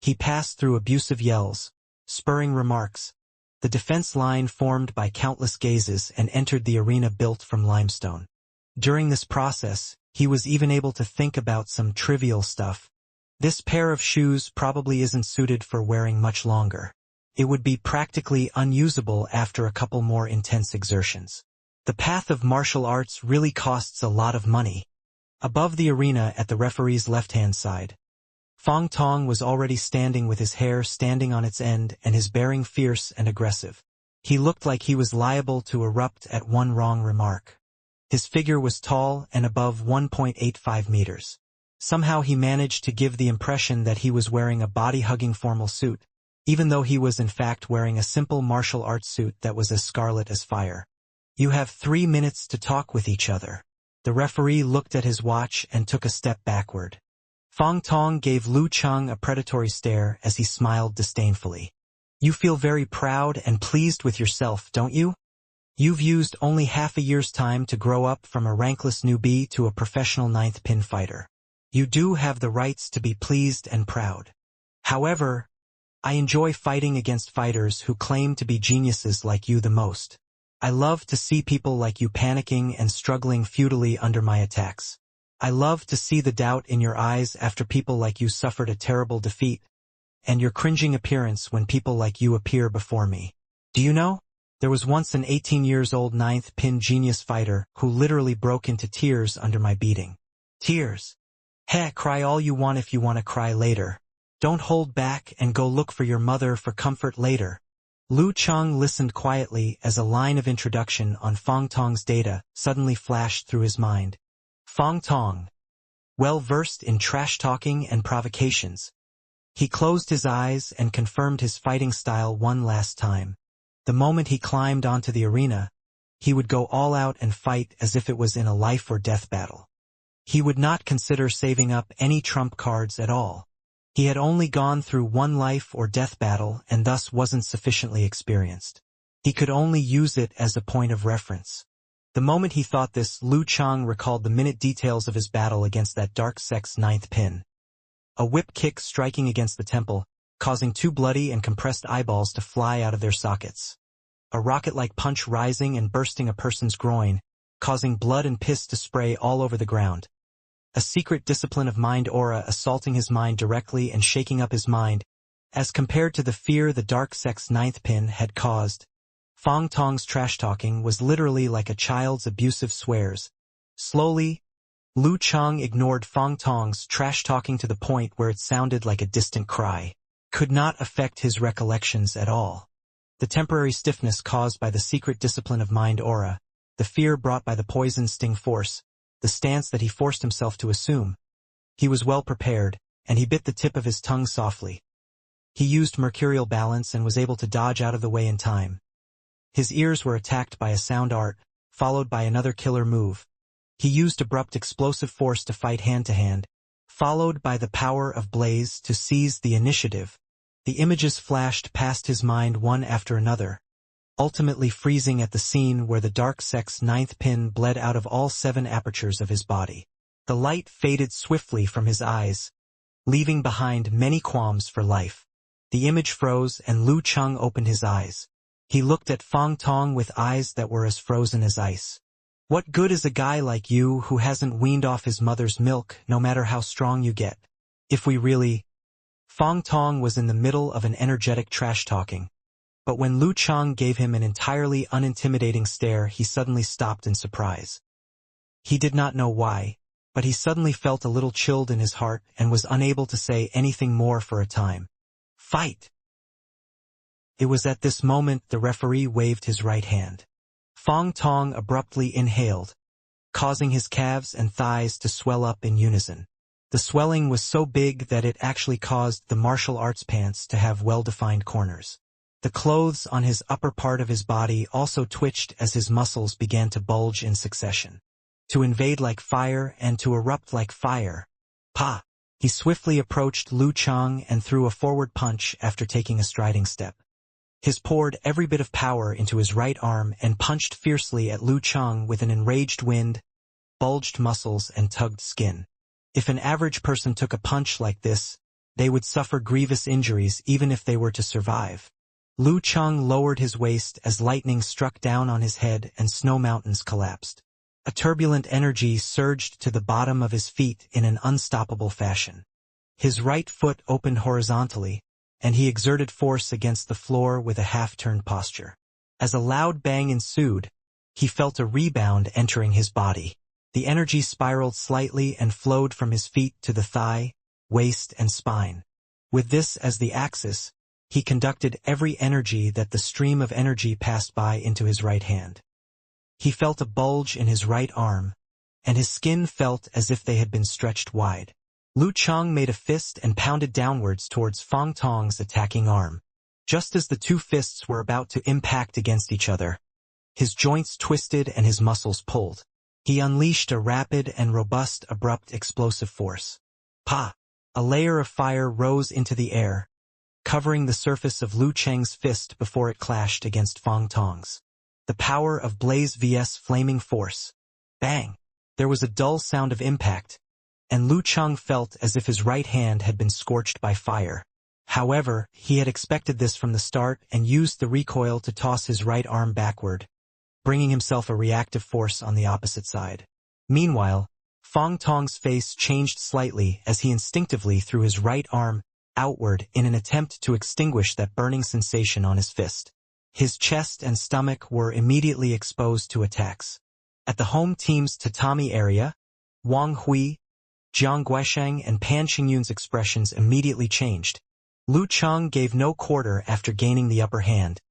He passed through abusive yells, spurring remarks, the defense line formed by countless gazes, and entered the arena built from limestone. During this process, he was even able to think about some trivial stuff. This pair of shoes probably isn't suited for wearing much longer. It would be practically unusable after a couple more intense exertions. The path of martial arts really costs a lot of money. Above the arena at the referee's left-hand side, Fang Tong was already standing with his hair standing on its end and his bearing fierce and aggressive. He looked like he was liable to erupt at one wrong remark. His figure was tall and above 1.85 meters. Somehow he managed to give the impression that he was wearing a body-hugging formal suit, even though he was in fact wearing a simple martial arts suit that was as scarlet as fire. "You have 3 minutes to talk with each other." The referee looked at his watch and took a step backward. Fang Tong gave Lu Cheng a predatory stare as he smiled disdainfully. "You feel very proud and pleased with yourself, don't you? You've used only half a year's time to grow up from a rankless newbie to a professional ninth pin fighter. You do have the rights to be pleased and proud. However, I enjoy fighting against fighters who claim to be geniuses like you the most. I love to see people like you panicking and struggling futilely under my attacks. I love to see the doubt in your eyes after people like you suffered a terrible defeat, and your cringing appearance when people like you appear before me. Do you know? There was once an 18-year-old ninth pin genius fighter who literally broke into tears under my beating. Tears. Heh, cry all you want if you want to cry later. Don't hold back and go look for your mother for comfort later." Lu Cheng listened quietly as a line of introduction on Fang Tong's data suddenly flashed through his mind. Fang Tong. Well versed in trash-talking and provocations. He closed his eyes and confirmed his fighting style one last time. The moment he climbed onto the arena, he would go all out and fight as if it was in a life-or-death battle. He would not consider saving up any trump cards at all. He had only gone through one life-or-death battle and thus wasn't sufficiently experienced. He could only use it as a point of reference. The moment he thought this, Lu Cheng recalled the minute details of his battle against that dark sex ninth pin. A whip kick striking against the temple, causing 2 bloody and compressed eyeballs to fly out of their sockets. A rocket-like punch rising and bursting a person's groin, causing blood and piss to spray all over the ground. A secret discipline of mind aura assaulting his mind directly and shaking up his mind, as compared to the fear the dark sex ninth pin had caused. Fang Tong's trash-talking was literally like a child's abusive swears. Slowly, Lu Cheng ignored Fang Tong's trash-talking to the point where it sounded like a distant cry. Could not affect his recollections at all. The temporary stiffness caused by the secret discipline of mind aura, the fear brought by the poison sting force, the stance that he forced himself to assume. He was well prepared, and he bit the tip of his tongue softly. He used mercurial balance and was able to dodge out of the way in time. His ears were attacked by a sound art, followed by another killer move. He used abrupt explosive force to fight hand-to-hand, followed by the power of blaze to seize the initiative. The images flashed past his mind one after another, ultimately freezing at the scene where the dark sex ninth pin bled out of all 7 apertures of his body. The light faded swiftly from his eyes, leaving behind many qualms for life. The image froze and Lu Cheng opened his eyes. He looked at Fang Tong with eyes that were as frozen as ice. "What good is a guy like you who hasn't weaned off his mother's milk, no matter how strong you get? If we really—" Fang Tong was in the middle of an energetic trash-talking. But when Lu Cheng gave him an entirely unintimidating stare, he suddenly stopped in surprise. He did not know why, but he suddenly felt a little chilled in his heart and was unable to say anything more for a time. "Fight!" It was at this moment the referee waved his right hand. Fang Tong abruptly inhaled, causing his calves and thighs to swell up in unison. The swelling was so big that it actually caused the martial arts pants to have well-defined corners. The clothes on his upper part of his body also twitched as his muscles began to bulge in succession. To invade like fire and to erupt like fire. Pa! He swiftly approached Lu Cheng and threw a forward punch after taking a striding step. He poured every bit of power into his right arm and punched fiercely at Lu Cheng with an enraged wind, bulged muscles and tugged skin. If an average person took a punch like this, they would suffer grievous injuries even if they were to survive. Lu Cheng lowered his waist as lightning struck down on his head and snow mountains collapsed. A turbulent energy surged to the bottom of his feet in an unstoppable fashion. His right foot opened horizontally, and he exerted force against the floor with a half-turned posture. As a loud bang ensued, he felt a rebound entering his body. The energy spiraled slightly and flowed from his feet to the thigh, waist, and spine. With this as the axis, he conducted every energy that the stream of energy passed by into his right hand. He felt a bulge in his right arm, and his skin felt as if they had been stretched wide. Lu Cheng made a fist and pounded downwards towards Fang Tong's attacking arm. Just as the two fists were about to impact against each other, his joints twisted and his muscles pulled. He unleashed a rapid and robust abrupt explosive force. Pa! A layer of fire rose into the air, covering the surface of Lu Cheng's fist before it clashed against Fang Tong's. The power of blaze vs flaming force. Bang! There was a dull sound of impact, and Lu Cheng felt as if his right hand had been scorched by fire. However, he had expected this from the start and used the recoil to toss his right arm backward, bringing himself a reactive force on the opposite side. Meanwhile, Fang Tong's face changed slightly as he instinctively threw his right arm outward in an attempt to extinguish that burning sensation on his fist. His chest and stomach were immediately exposed to attacks. At the home team's tatami area, Wang Hui, Jiang Guisheng and Pan Qingyun's expressions immediately changed. Lu Cheng gave no quarter after gaining the upper hand,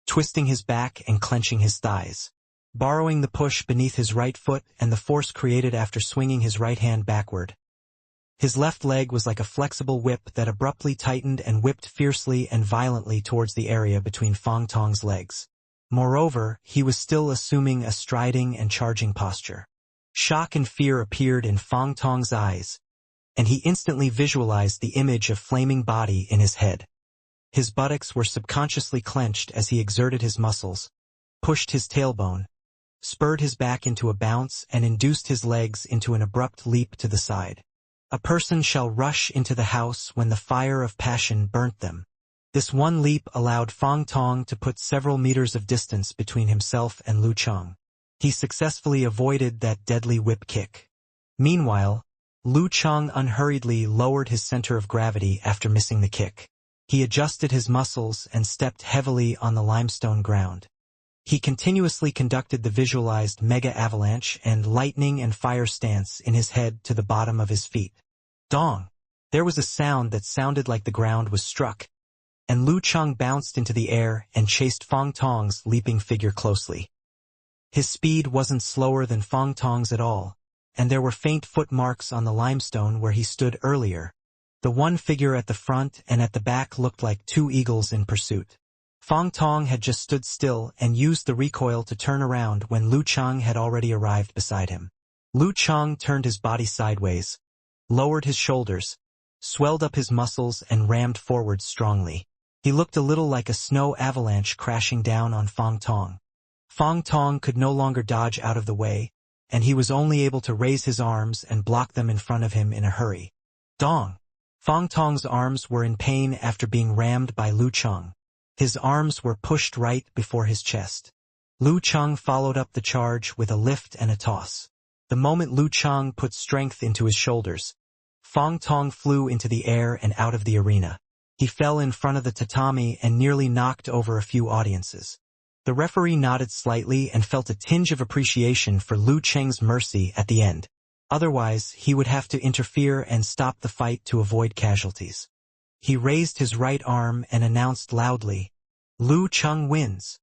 twisting his back and clenching his thighs, borrowing the push beneath his right foot and the force created after swinging his right hand backward. His left leg was like a flexible whip that abruptly tightened and whipped fiercely and violently towards the area between Fang Tong's legs. Moreover, he was still assuming a striding and charging posture. Shock and fear appeared in Fang Tong's eyes, and he instantly visualized the image of flaming body in his head. His buttocks were subconsciously clenched as he exerted his muscles, pushed his tailbone, spurred his back into a bounce and induced his legs into an abrupt leap to the side. A person shall rush into the house when the fire of passion burnt them. This one leap allowed Fang Tong to put several meters of distance between himself and Lu Cheng. He successfully avoided that deadly whip kick. Meanwhile, Lu Cheng unhurriedly lowered his center of gravity after missing the kick. He adjusted his muscles and stepped heavily on the limestone ground. He continuously conducted the visualized mega avalanche and lightning and fire stance in his head to the bottom of his feet. Dong! There was a sound that sounded like the ground was struck, and Lu Cheng bounced into the air and chased Fang Tong's leaping figure closely. His speed wasn't slower than Fang Tong's at all, and there were faint footmarks on the limestone where he stood earlier. The one figure at the front and at the back looked like two eagles in pursuit. Fang Tong had just stood still and used the recoil to turn around when Lu Cheng had already arrived beside him. Lu Cheng turned his body sideways, lowered his shoulders, swelled up his muscles and rammed forward strongly. He looked a little like a snow avalanche crashing down on Fang Tong. Fang Tong could no longer dodge out of the way, and he was only able to raise his arms and block them in front of him in a hurry. Dong! Fang Tong's arms were in pain after being rammed by Lu Cheng. His arms were pushed right before his chest. Lu Cheng followed up the charge with a lift and a toss. The moment Lu Cheng put strength into his shoulders, Fang Tong flew into the air and out of the arena. He fell in front of the tatami and nearly knocked over a few audiences. The referee nodded slightly and felt a tinge of appreciation for Lu Cheng's mercy at the end. Otherwise, he would have to interfere and stop the fight to avoid casualties. He raised his right arm and announced loudly, "Lu Cheng wins."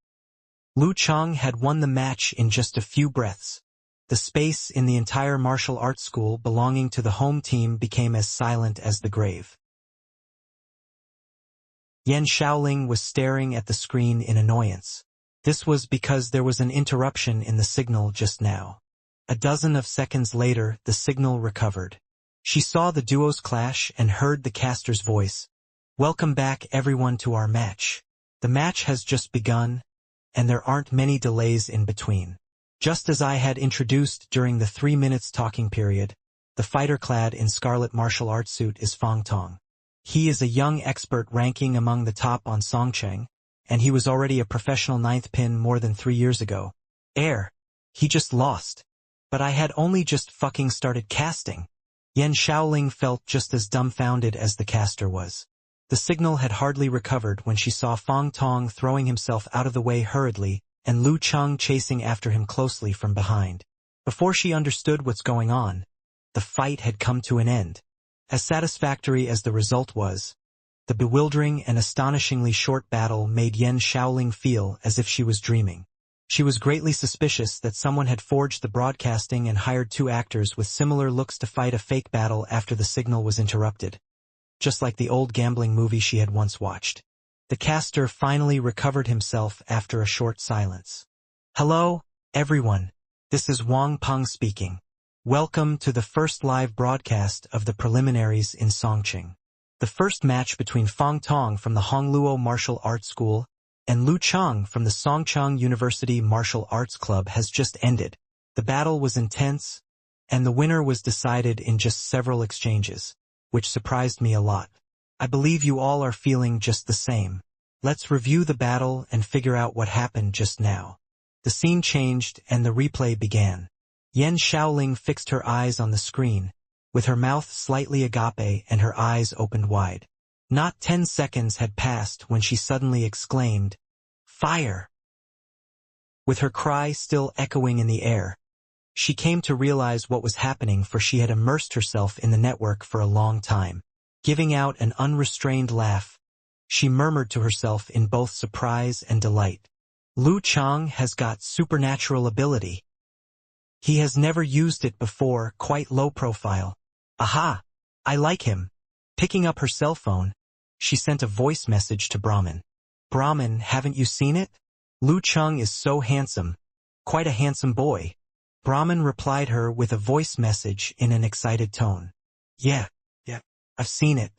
Lu Cheng had won the match in just a few breaths. The space in the entire martial arts school belonging to the home team became as silent as the grave. Yan Shaoling was staring at the screen in annoyance. This was because there was an interruption in the signal just now. A dozen of seconds later, the signal recovered. She saw the duos clash and heard the caster's voice. "Welcome back everyone to our match. The match has just begun, and there aren't many delays in between." Just as I had introduced during the 3 minutes talking period, the fighter clad in scarlet martial arts suit is Fang Tong. He is a young expert ranking among the top on Songcheng, and he was already a professional ninth pin more than 3 years ago. He just lost. But I had only just fucking started casting. Yan Shaoling felt just as dumbfounded as the caster was. The signal had hardly recovered when she saw Fang Tong throwing himself out of the way hurriedly, and Lu Cheng chasing after him closely from behind. Before she understood what's going on, the fight had come to an end. As satisfactory as the result was, the bewildering and astonishingly short battle made Yan Shaoling feel as if she was dreaming. She was greatly suspicious that someone had forged the broadcasting and hired two actors with similar looks to fight a fake battle after the signal was interrupted, just like the old gambling movie she had once watched. The caster finally recovered himself after a short silence. "Hello, everyone. This is Wang Peng speaking. Welcome to the first live broadcast of the preliminaries in Songqing. The first match between Fang Tong from the Hongluo Martial Arts School and Lu Cheng from the Songcheng University Martial Arts Club has just ended. The battle was intense, and the winner was decided in just several exchanges, which surprised me a lot. I believe you all are feeling just the same. Let's review the battle and figure out what happened just now." The scene changed and the replay began. Yan Shaoling fixed her eyes on the screen, with her mouth slightly agape and her eyes opened wide. Not 10 seconds had passed when she suddenly exclaimed, "Fire!" With her cry still echoing in the air, she came to realize what was happening, for she had immersed herself in the network for a long time. Giving out an unrestrained laugh, she murmured to herself in both surprise and delight, "Lu Cheng has got supernatural ability. He has never used it before, quite low profile. Aha! I like him." Picking up her cell phone, she sent a voice message to Brahmin. "Brahmin, haven't you seen it? Lu Cheng is so handsome. Quite a handsome boy." Brahmin replied her with a voice message in an excited tone. Yeah, I've seen it.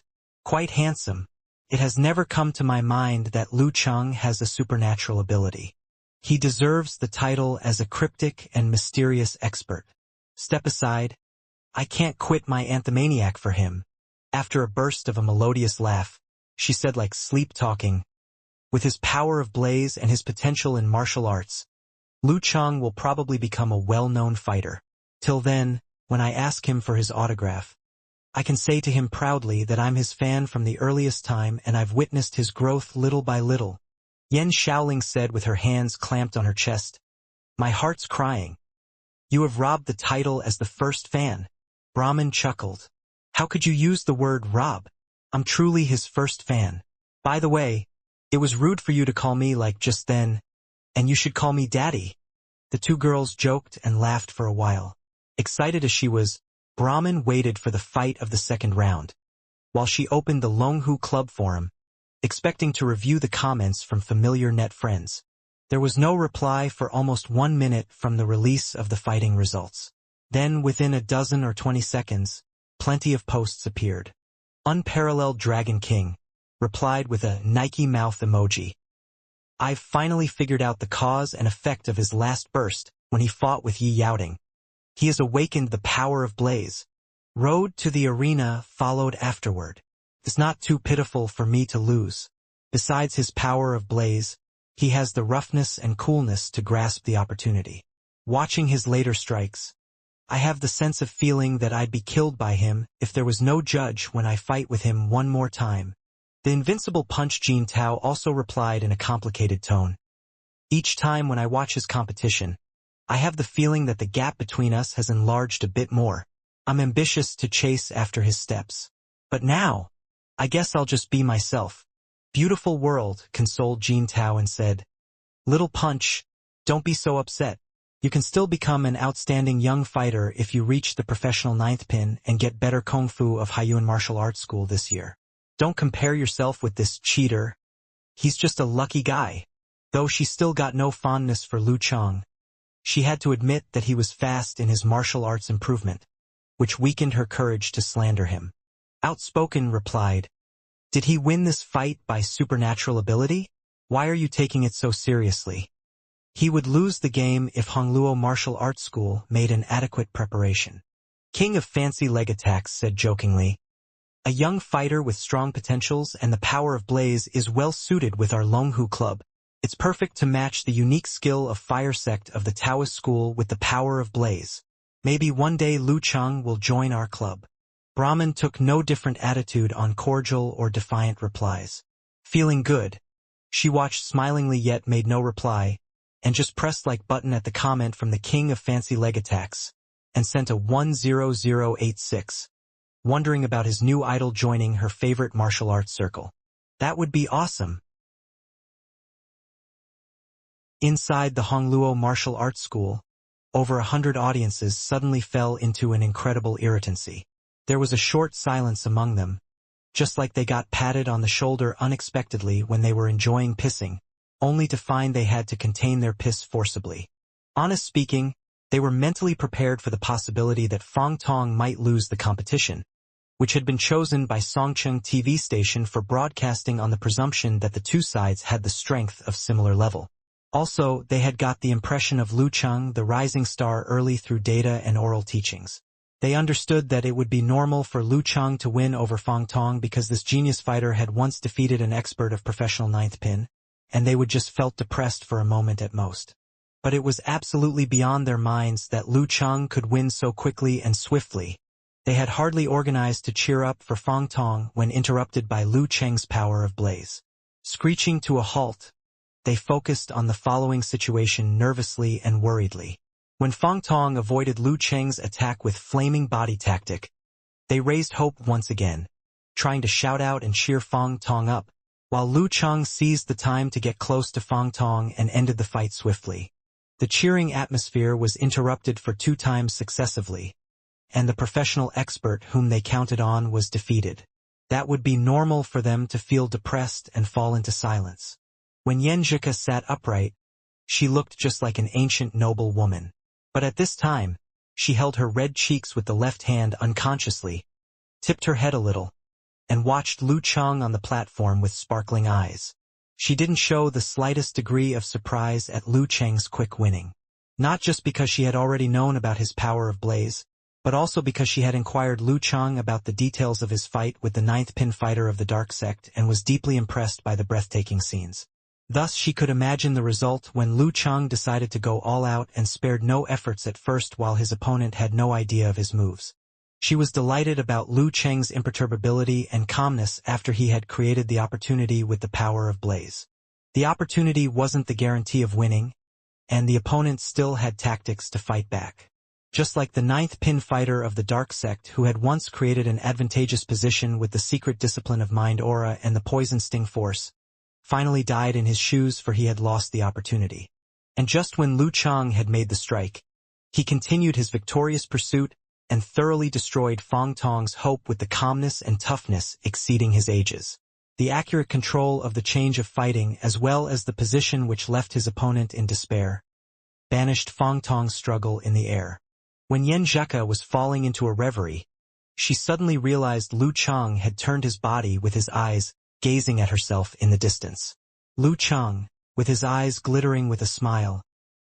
Quite handsome. It has never come to my mind that Lu Cheng has a supernatural ability. He deserves the title as a cryptic and mysterious expert. Step aside. I can't quit my anthemaniac for him." After a burst of a melodious laugh, she said, like sleep-talking, "With his power of blaze and his potential in martial arts, Lu Cheng will probably become a well-known fighter. Till then, when I ask him for his autograph, I can say to him proudly that I'm his fan from the earliest time and I've witnessed his growth little by little." Yan Shaoling said with her hands clamped on her chest, "My heart's crying. You have robbed the title as the first fan." Brahmin chuckled. "How could you use the word rob? I'm truly his first fan. By the way, it was rude for you to call me like just then, and you should call me Daddy." The two girls joked and laughed for a while. Excited as she was, Brahmin waited for the fight of the second round, while she opened the Longhu Club forum, expecting to review the comments from familiar net friends. There was no reply for almost 1 minute from the release of the fighting results. Then, within a dozen or 20 seconds, plenty of posts appeared. Unparalleled Dragon King replied with a Nike mouth emoji. "I've finally figured out the cause and effect of his last burst when he fought with Yi Yaoting. He has awakened the power of blaze. Road to the arena followed afterward. It's not too pitiful for me to lose. Besides his power of blaze, he has the roughness and coolness to grasp the opportunity. Watching his later strikes, I have the sense of feeling that I'd be killed by him if there was no judge when I fight with him one more time." The invincible Punch Jin Tao also replied in a complicated tone. "Each time when I watch his competition, I have the feeling that the gap between us has enlarged a bit more. I'm ambitious to chase after his steps. But now, I guess I'll just be myself." "Beautiful world," consoled Jin Tao and said, "Little Punch, don't be so upset. You can still become an outstanding young fighter if you reach the professional 9th pin and get better Kung Fu of Haiyuan Martial Arts School this year. Don't compare yourself with this cheater. He's just a lucky guy." Though she still got no fondness for Lu Cheng, she had to admit that he was fast in his martial arts improvement, which weakened her courage to slander him. Outspoken replied, "Did he win this fight by supernatural ability? Why are you taking it so seriously? He would lose the game if Hongluo Martial Arts School made an adequate preparation." King of Fancy Leg Attacks said jokingly, "A young fighter with strong potentials and the power of blaze is well suited with our Longhu Club. It's perfect to match the unique skill of Fire Sect of the Taoist School with the power of blaze. Maybe one day Lu Cheng will join our club." Brahmin took no different attitude on cordial or defiant replies. Feeling good, she watched smilingly yet made no reply, and just pressed like button at the comment from the King of Fancy Leg Attacks, and sent a 10086, wondering about his new idol joining her favorite martial arts circle. That would be awesome. Inside the Hongluo Martial Arts School, over 100 audiences suddenly fell into an incredible irritancy. There was a short silence among them, just like they got patted on the shoulder unexpectedly when they were enjoying pissing, only to find they had to contain their piss forcibly. Honest speaking, they were mentally prepared for the possibility that Fong Tong might lose the competition, which had been chosen by Songcheng TV station for broadcasting on the presumption that the two sides had the strength of similar level. Also, they had got the impression of Lu Cheng, the rising star, early through data and oral teachings. They understood that it would be normal for Lu Cheng to win over Fong Tong because this genius fighter had once defeated an expert of professional ninth pin, and they would just felt depressed for a moment at most. But it was absolutely beyond their minds that Lu Cheng could win so quickly and swiftly. They had hardly organized to cheer up for Fong Tong when interrupted by Lu Cheng's power of blaze. Screeching to a halt, they focused on the following situation nervously and worriedly. When Fong Tong avoided Lu Cheng's attack with flaming body tactic, they raised hope once again, trying to shout out and cheer Fong Tong up, while Lu Cheng seized the time to get close to Fong Tong and ended the fight swiftly. The cheering atmosphere was interrupted for 2 times successively, and the professional expert whom they counted on was defeated. That would be normal for them to feel depressed and fall into silence. When Yen Zhika sat upright, she looked just like an ancient noble woman. But at this time, she held her red cheeks with the left hand unconsciously, tipped her head a little, and watched Lu Cheng on the platform with sparkling eyes. She didn't show the slightest degree of surprise at Lu Cheng's quick winning. Not just because she had already known about his power of blaze, but also because she had inquired Lu Cheng about the details of his fight with the ninth pin fighter of the dark sect and was deeply impressed by the breathtaking scenes. Thus she could imagine the result when Lu Cheng decided to go all out and spared no efforts at first while his opponent had no idea of his moves. She was delighted about Lu Cheng's imperturbability and calmness after he had created the opportunity with the power of blaze. The opportunity wasn't the guarantee of winning, and the opponent still had tactics to fight back. Just like the ninth pin fighter of the dark sect who had once created an advantageous position with the secret discipline of mind aura and the poison sting force, finally died in his shoes for he had lost the opportunity. And just when Lu Cheng had made the strike, he continued his victorious pursuit and thoroughly destroyed Fong Tong's hope with the calmness and toughness exceeding his ages. The accurate control of the change of fighting as well as the position which left his opponent in despair banished Fong Tong's struggle in the air. When Yen Zheka was falling into a reverie, she suddenly realized Lu Cheng had turned his body with his eyes gazing at herself in the distance. Lu Cheng, with his eyes glittering with a smile,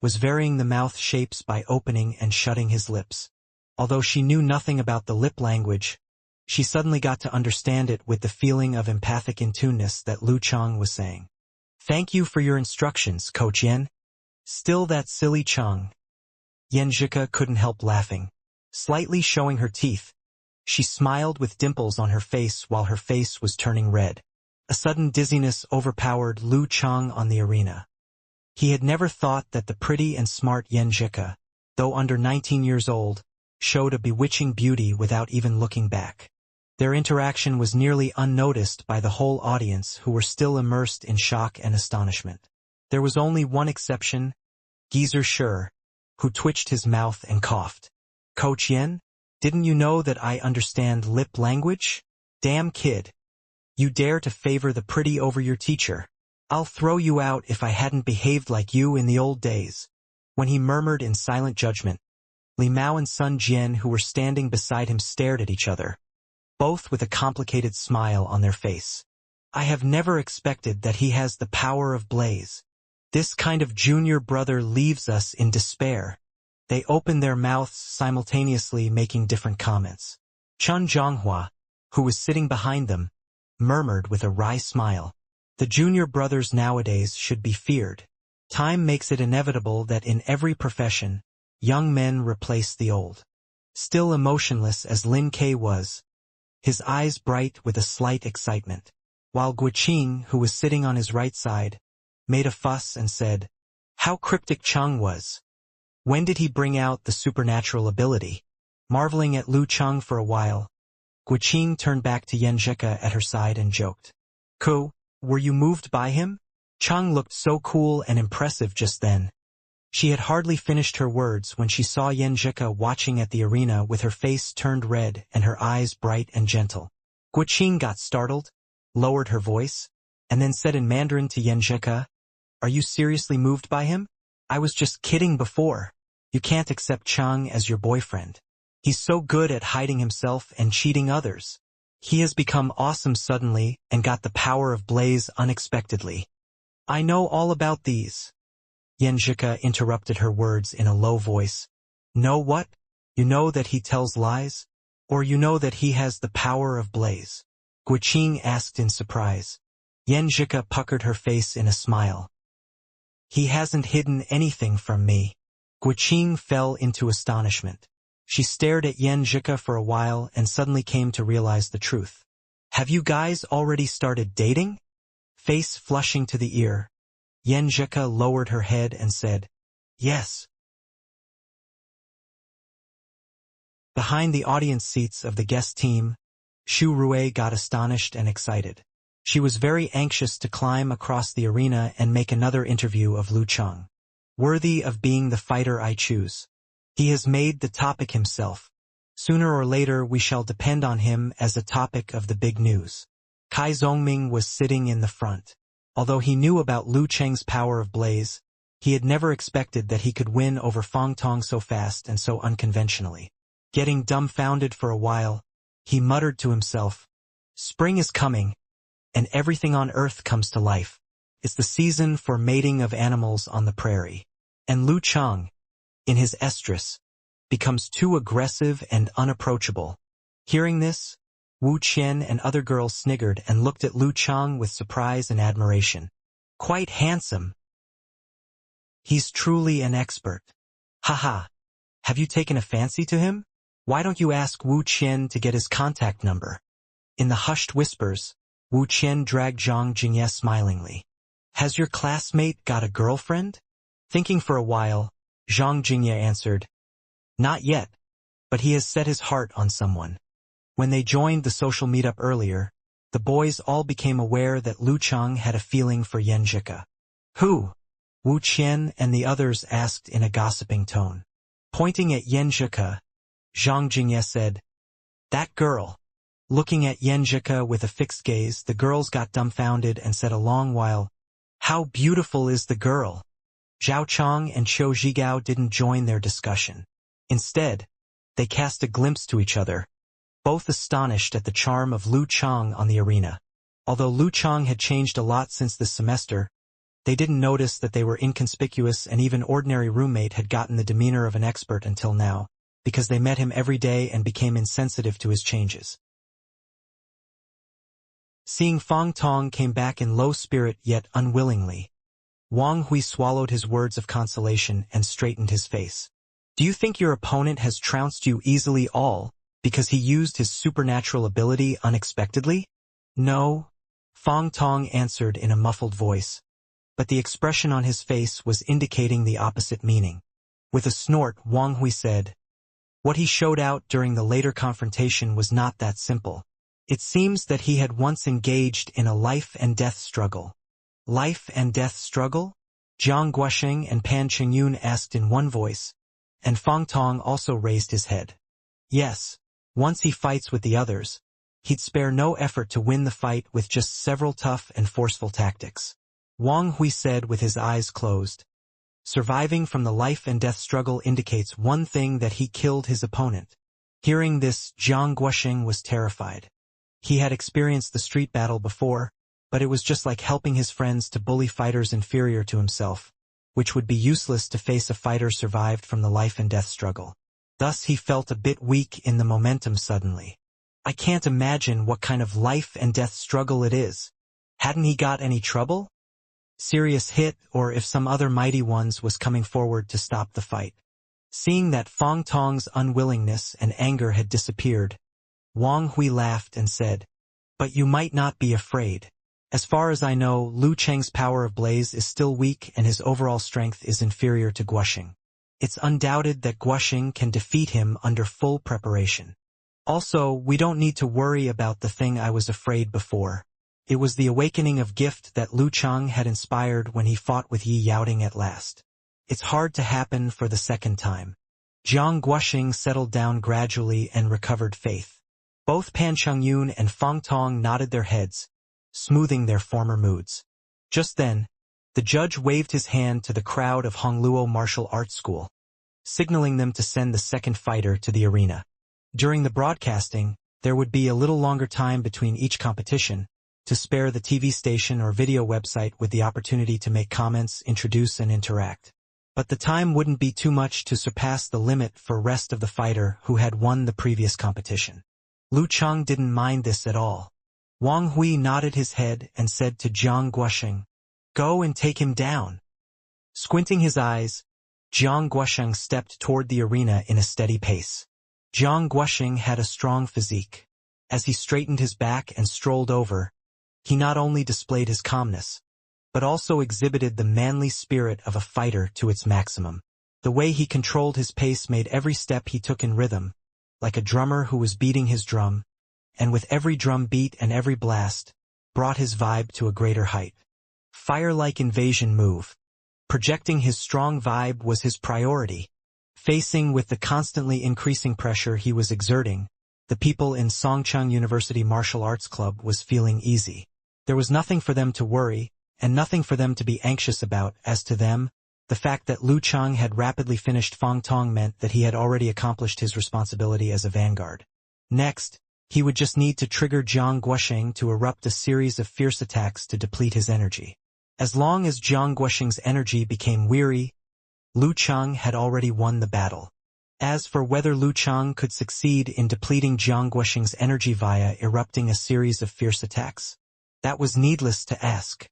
was varying the mouth shapes by opening and shutting his lips. Although she knew nothing about the lip language, she suddenly got to understand it with the feeling of empathic intuneness that Lu Cheng was saying. "Thank you for your instructions, Coach Yen." "Still that silly Cheng." Yen Zhika couldn't help laughing. Slightly showing her teeth, she smiled with dimples on her face while her face was turning red. A sudden dizziness overpowered Lu Cheng on the arena. He had never thought that the pretty and smart Yen Zhika, though under 19 years old, showed a bewitching beauty without even looking back. Their interaction was nearly unnoticed by the whole audience who were still immersed in shock and astonishment. There was only one exception, Geezer Sher, who twitched his mouth and coughed. "Coach Yen, didn't you know that I understand lip language? Damn kid. You dare to favor the pretty over your teacher. I'll throw you out if I hadn't behaved like you in the old days." When he murmured in silent judgment, Li Mao and Sun Jian who were standing beside him stared at each other, both with a complicated smile on their face. "I have never expected that he has the power of blaze. This kind of junior brother leaves us in despair." They opened their mouths simultaneously making different comments. Chun Zhonghua, who was sitting behind them, murmured with a wry smile, "The junior brothers nowadays should be feared. Time makes it inevitable that in every profession, young men replace the old." Still emotionless as Lin Kei was, his eyes bright with a slight excitement, while Guiqing, who was sitting on his right side, made a fuss and said, "How cryptic Cheng was. When did he bring out the supernatural ability?" Marveling at Lu Cheng for a while, Guiqing turned back to Yen Zheka at her side and joked, "Ko, were you moved by him?" Chang looked so cool and impressive just then. She had hardly finished her words when she saw Yanjika watching at the arena with her face turned red and her eyes bright and gentle. Guqing got startled, lowered her voice, and then said in Mandarin to Yanjika, "Are you seriously moved by him? I was just kidding before. You can't accept Chang as your boyfriend. He's so good at hiding himself and cheating others. He has become awesome suddenly and got the power of Blaze unexpectedly." "I know all about these." Yanjika interrupted her words in a low voice. "Know what? You know that he tells lies? Or you know that he has the power of Blaze?" Guqing asked in surprise. Yanjika puckered her face in a smile. "He hasn't hidden anything from me." Guqing fell into astonishment. She stared at Yanjika for a while and suddenly came to realize the truth. "Have you guys already started dating?" Face flushing to the ear, Yanjika lowered her head and said, "Yes." Behind the audience seats of the guest team, Xu Rui got astonished and excited. She was very anxious to climb across the arena and make another interview of Lu Cheng. Worthy of being the fighter I choose. He has made the topic himself. Sooner or later we shall depend on him as a topic of the big news. Kai Zhongming was sitting in the front. Although he knew about Lu Cheng's power of Blaze, he had never expected that he could win over Fang Tong so fast and so unconventionally. Getting dumbfounded for a while, he muttered to himself, "Spring is coming, and everything on earth comes to life. It's the season for mating of animals on the prairie." And Lu Cheng, in his estrus, becomes too aggressive and unapproachable. Hearing this, Wu Qian and other girls sniggered and looked at Lu Cheng with surprise and admiration. "Quite handsome. He's truly an expert. Haha. Have you taken a fancy to him? Why don't you ask Wu Qian to get his contact number?" In the hushed whispers, Wu Qian dragged Zhang Jingye smilingly. "Has your classmate got a girlfriend?" Thinking for a while, Zhang Jingye answered, "Not yet, but he has set his heart on someone." When they joined the social meetup earlier, the boys all became aware that Lu Cheng had a feeling for Yanjika. "Who?" Wu Qian and the others asked in a gossiping tone. Pointing at Yanjika, Zhang Jingye said, "That girl." Looking at Yanjika with a fixed gaze, the girls got dumbfounded and said a long while, "How beautiful is the girl?" Zhao Chang and Qiu Zhigao didn't join their discussion. Instead, they cast a glimpse to each other, both astonished at the charm of Lu Cheng on the arena. Although Lu Cheng had changed a lot since this semester, they didn't notice that they were inconspicuous, and even ordinary roommate had gotten the demeanor of an expert until now, because they met him every day and became insensitive to his changes. Seeing Fang Tong came back in low spirit yet unwillingly, Wang Hui swallowed his words of consolation and straightened his face. "Do you think your opponent has trounced you easily all because he used his supernatural ability unexpectedly?" "No," Fang Tong answered in a muffled voice, but the expression on his face was indicating the opposite meaning. With a snort, Wang Hui said, "What he showed out during the later confrontation was not that simple. It seems that he had once engaged in a life-and-death struggle." "Life and death struggle?" Jiang Guosheng and Pan Qingyun asked in one voice, and Fang Tong also raised his head. "Yes, once he fights with the others, he'd spare no effort to win the fight with just several tough and forceful tactics." Wang Hui said with his eyes closed. Surviving from the life-and-death struggle indicates one thing, that he killed his opponent. Hearing this, Jiang Guosheng was terrified. He had experienced the street battle before, but it was just like helping his friends to bully fighters inferior to himself, which would be useless to face a fighter survived from the life-and-death struggle. Thus he felt a bit weak in the momentum suddenly. "I can't imagine what kind of life-and-death struggle it is. Hadn't he got any trouble? Serious hit, or if some other mighty ones was coming forward to stop the fight?" Seeing that Fang Tong's unwillingness and anger had disappeared, Wang Hui laughed and said, "But you might not be afraid. As far as I know, Lu Cheng's power of Blaze is still weak and his overall strength is inferior to Guosheng. It's undoubted that Guosheng can defeat him under full preparation. Also, we don't need to worry about the thing I was afraid before. It was the awakening of gift that Lu Chang had inspired when he fought with Yi Yaoting at last. It's hard to happen for the second time. Jiang Guoxing settled down gradually and recovered faith. Both Pan Chongyun and Feng Tong nodded their heads, smoothing their former moods. Just then, the judge waved his hand to the crowd of Hongluo Martial Arts School, signaling them to send the second fighter to the arena. During the broadcasting, there would be a little longer time between each competition, to spare the TV station or video website with the opportunity to make comments, introduce and interact. But the time wouldn't be too much to surpass the limit for rest of the fighter who had won the previous competition. Lu Chang didn't mind this at all. Wang Hui nodded his head and said to Jiang Guoxing, "Go and take him down." Squinting his eyes, Jiang Guoxing stepped toward the arena in a steady pace. Jiang Guoxing had a strong physique. As he straightened his back and strolled over, he not only displayed his calmness, but also exhibited the manly spirit of a fighter to its maximum. The way he controlled his pace made every step he took in rhythm, like a drummer who was beating his drum, and with every drum beat and every blast, brought his vibe to a greater height. Fire-like invasion move. Projecting his strong vibe was his priority. Facing with the constantly increasing pressure he was exerting, the people in Songcheng University Martial Arts Club was feeling easy. There was nothing for them to worry, and nothing for them to be anxious about. As to them, the fact that Lu Chang had rapidly finished Feng Tong meant that he had already accomplished his responsibility as a vanguard. Next, he would just need to trigger Jiang Guoxing to erupt a series of fierce attacks to deplete his energy. As long as Jiang Guoxing's energy became weary, Lu Chang had already won the battle. As for whether Lu Chang could succeed in depleting Jiang Guoxing's energy via erupting a series of fierce attacks, that was needless to ask.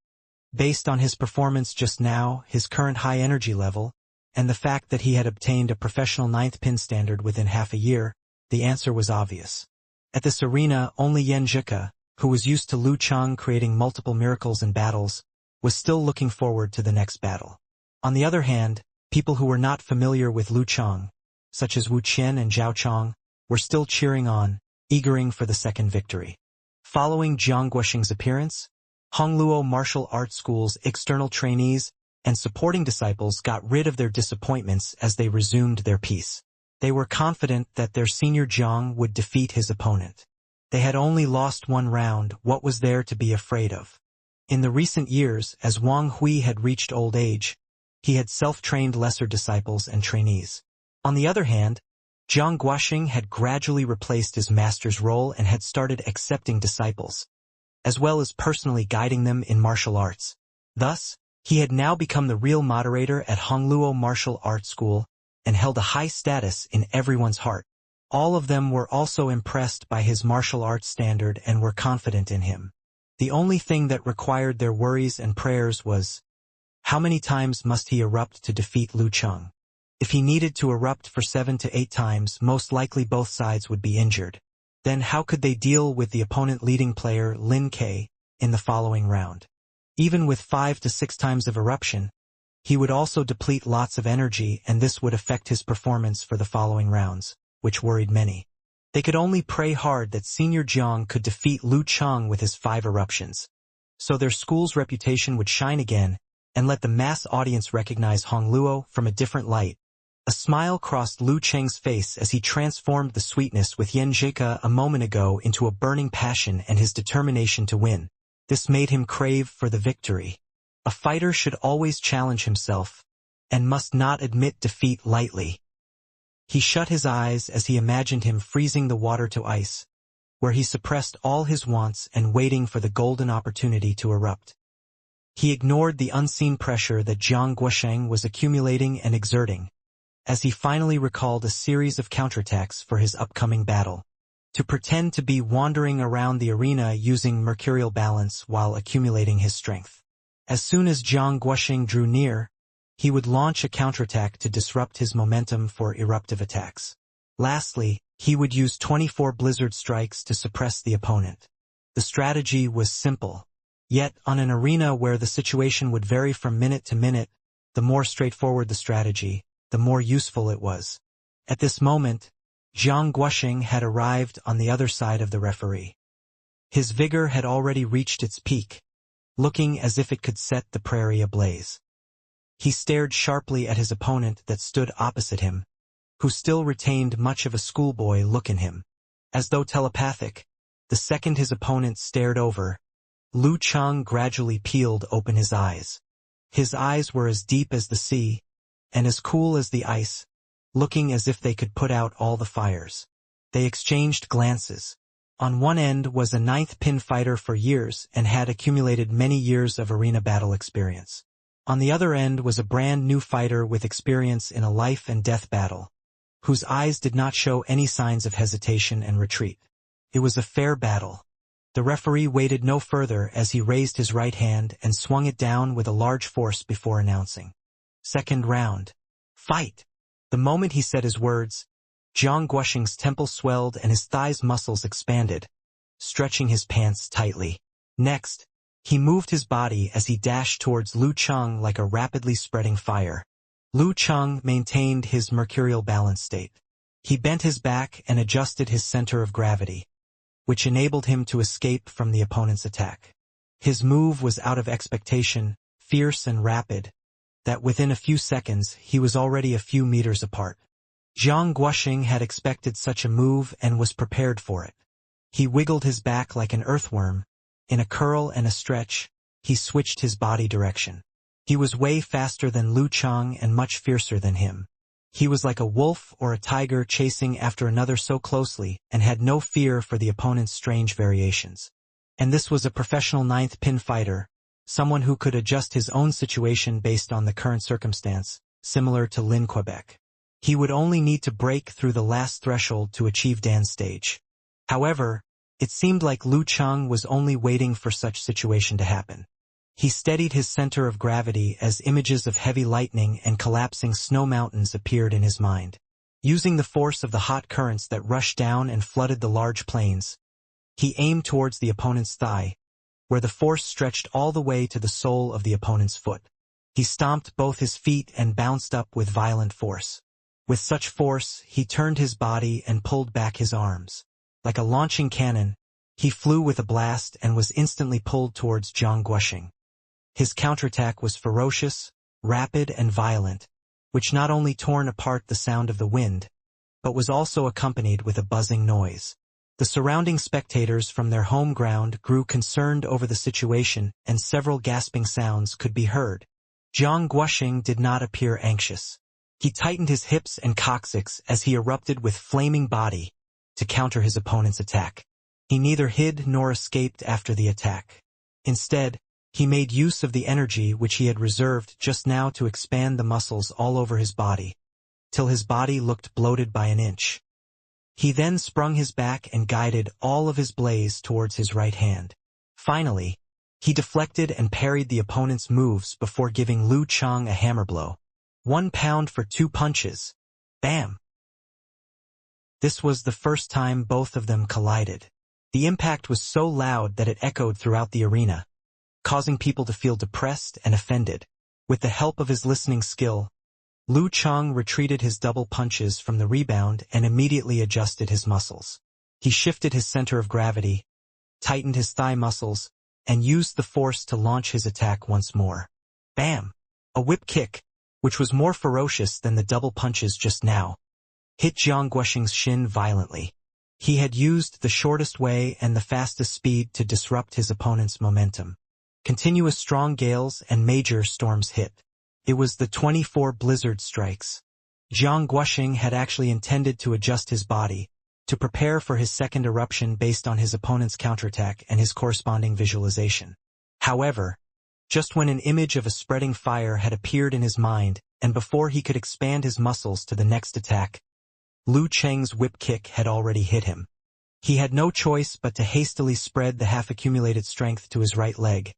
Based on his performance just now, his current high energy level, and the fact that he had obtained a professional 9th pin standard within half a year, the answer was obvious. At this arena, only Yan Zhike, who was used to Lu Chang creating multiple miracles in battles, was still looking forward to the next battle. On the other hand, people who were not familiar with Lu Chang, such as Wu Qian and Zhao Chong, were still cheering on, eagering for the second victory. Following Jiang Guoxing's appearance, Hongluo Martial Arts School's external trainees and supporting disciples got rid of their disappointments as they resumed their peace. They were confident that their senior Jiang would defeat his opponent. They had only lost one round. What was there to be afraid of? In the recent years, as Wang Hui had reached old age, he had self-trained lesser disciples and trainees. On the other hand, Jiang Guoxing had gradually replaced his master's role and had started accepting disciples, as well as personally guiding them in martial arts. Thus, he had now become the real moderator at Hongluo Martial Arts School and held a high status in everyone's heart. All of them were also impressed by his martial arts standard and were confident in him. The only thing that required their worries and prayers was, how many times must he erupt to defeat Lu Chang? If he needed to erupt for 7 to 8 times, most likely both sides would be injured. Then how could they deal with the opponent leading player Lin Ke in the following round? Even with 5 to 6 times of eruption, he would also deplete lots of energy, and this would affect his performance for the following rounds, which worried many. They could only pray hard that Senior Jiang could defeat Lu Chang with his 5 eruptions, so their school's reputation would shine again, and let the mass audience recognize Hongluo from a different light. A smile crossed Lu Cheng's face as he transformed the sweetness with Yan Zhike a moment ago into a burning passion and his determination to win. This made him crave for the victory. A fighter should always challenge himself, and must not admit defeat lightly. He shut his eyes as he imagined him freezing the water to ice, where he suppressed all his wants and waiting for the golden opportunity to erupt. He ignored the unseen pressure that Jiang Guoxing was accumulating and exerting, as he finally recalled a series of counterattacks for his upcoming battle. To pretend to be wandering around the arena using mercurial balance while accumulating his strength. As soon as Jiang Guoxing drew near, he would launch a counterattack to disrupt his momentum for eruptive attacks. Lastly, he would use 24 blizzard strikes to suppress the opponent. The strategy was simple. Yet, on an arena where the situation would vary from minute to minute, the more straightforward the strategy, the more useful it was. At this moment, Jiang Guoxing had arrived on the other side of the referee. His vigor had already reached its peak, looking as if it could set the prairie ablaze. He stared sharply at his opponent that stood opposite him, who still retained much of a schoolboy look in him. As though telepathic, the second his opponent stared over, Lu Cheng gradually peeled open his eyes. His eyes were as deep as the sea, and as cool as the ice, looking as if they could put out all the fires. They exchanged glances. On one end was a ninth-pin fighter for years and had accumulated many years of arena battle experience. On the other end was a brand new fighter with experience in a life-and-death battle, whose eyes did not show any signs of hesitation and retreat. It was a fair battle. The referee waited no further as he raised his right hand and swung it down with a large force before announcing, "Second round. Fight!" The moment he said his words, Jiang Guoxing's temple swelled and his thighs muscles expanded, stretching his pants tightly. Next, he moved his body as he dashed towards Lu Cheng like a rapidly spreading fire. Lu Cheng maintained his mercurial balance state. He bent his back and adjusted his center of gravity, which enabled him to escape from the opponent's attack. His move was out of expectation, fierce and rapid, that within a few seconds he was already a few meters apart. Jiang Guoxing had expected such a move and was prepared for it. He wiggled his back like an earthworm. In a curl and a stretch, he switched his body direction. He was way faster than Lu Cheng and much fiercer than him. He was like a wolf or a tiger chasing after another so closely and had no fear for the opponent's strange variations. And this was a professional ninth-pin fighter, someone who could adjust his own situation based on the current circumstance, similar to Lin Quebec. He would only need to break through the last threshold to achieve Dan's stage. However, it seemed like Lu Cheng was only waiting for such situation to happen. He steadied his center of gravity as images of heavy lightning and collapsing snow mountains appeared in his mind. Using the force of the hot currents that rushed down and flooded the large plains, he aimed towards the opponent's thigh, where the force stretched all the way to the sole of the opponent's foot. He stomped both his feet and bounced up with violent force. With such force, he turned his body and pulled back his arms. Like a launching cannon, he flew with a blast and was instantly pulled towards Jiang Guoxing. His counterattack was ferocious, rapid and violent, which not only torn apart the sound of the wind, but was also accompanied with a buzzing noise. The surrounding spectators from their home ground grew concerned over the situation and several gasping sounds could be heard. Jiang Guoxing did not appear anxious. He tightened his hips and coccyx as he erupted with flaming body to counter his opponent's attack. He neither hid nor escaped after the attack. Instead, he made use of the energy which he had reserved just now to expand the muscles all over his body, till his body looked bloated by an inch. He then sprung his back and guided all of his blaze towards his right hand. Finally, he deflected and parried the opponent's moves before giving Lu Cheng a hammer blow. 1 pound for 2 punches. Bam! This was the first time both of them collided. The impact was so loud that it echoed throughout the arena, causing people to feel depressed and offended. With the help of his listening skill, Lu Cheng retreated his double punches from the rebound and immediately adjusted his muscles. He shifted his center of gravity, tightened his thigh muscles, and used the force to launch his attack once more. Bam! A whip kick, which was more ferocious than the double punches just now, hit Jiang Guoxing's shin violently. He had used the shortest way and the fastest speed to disrupt his opponent's momentum. Continuous strong gales and major storms hit. It was the 24 blizzard strikes. Jiang Guoxing had actually intended to adjust his body, to prepare for his second eruption based on his opponent's counterattack and his corresponding visualization. However, just when an image of a spreading fire had appeared in his mind, and before he could expand his muscles to the next attack, Lu Cheng's whip kick had already hit him. He had no choice but to hastily spread the half-accumulated strength to his right leg,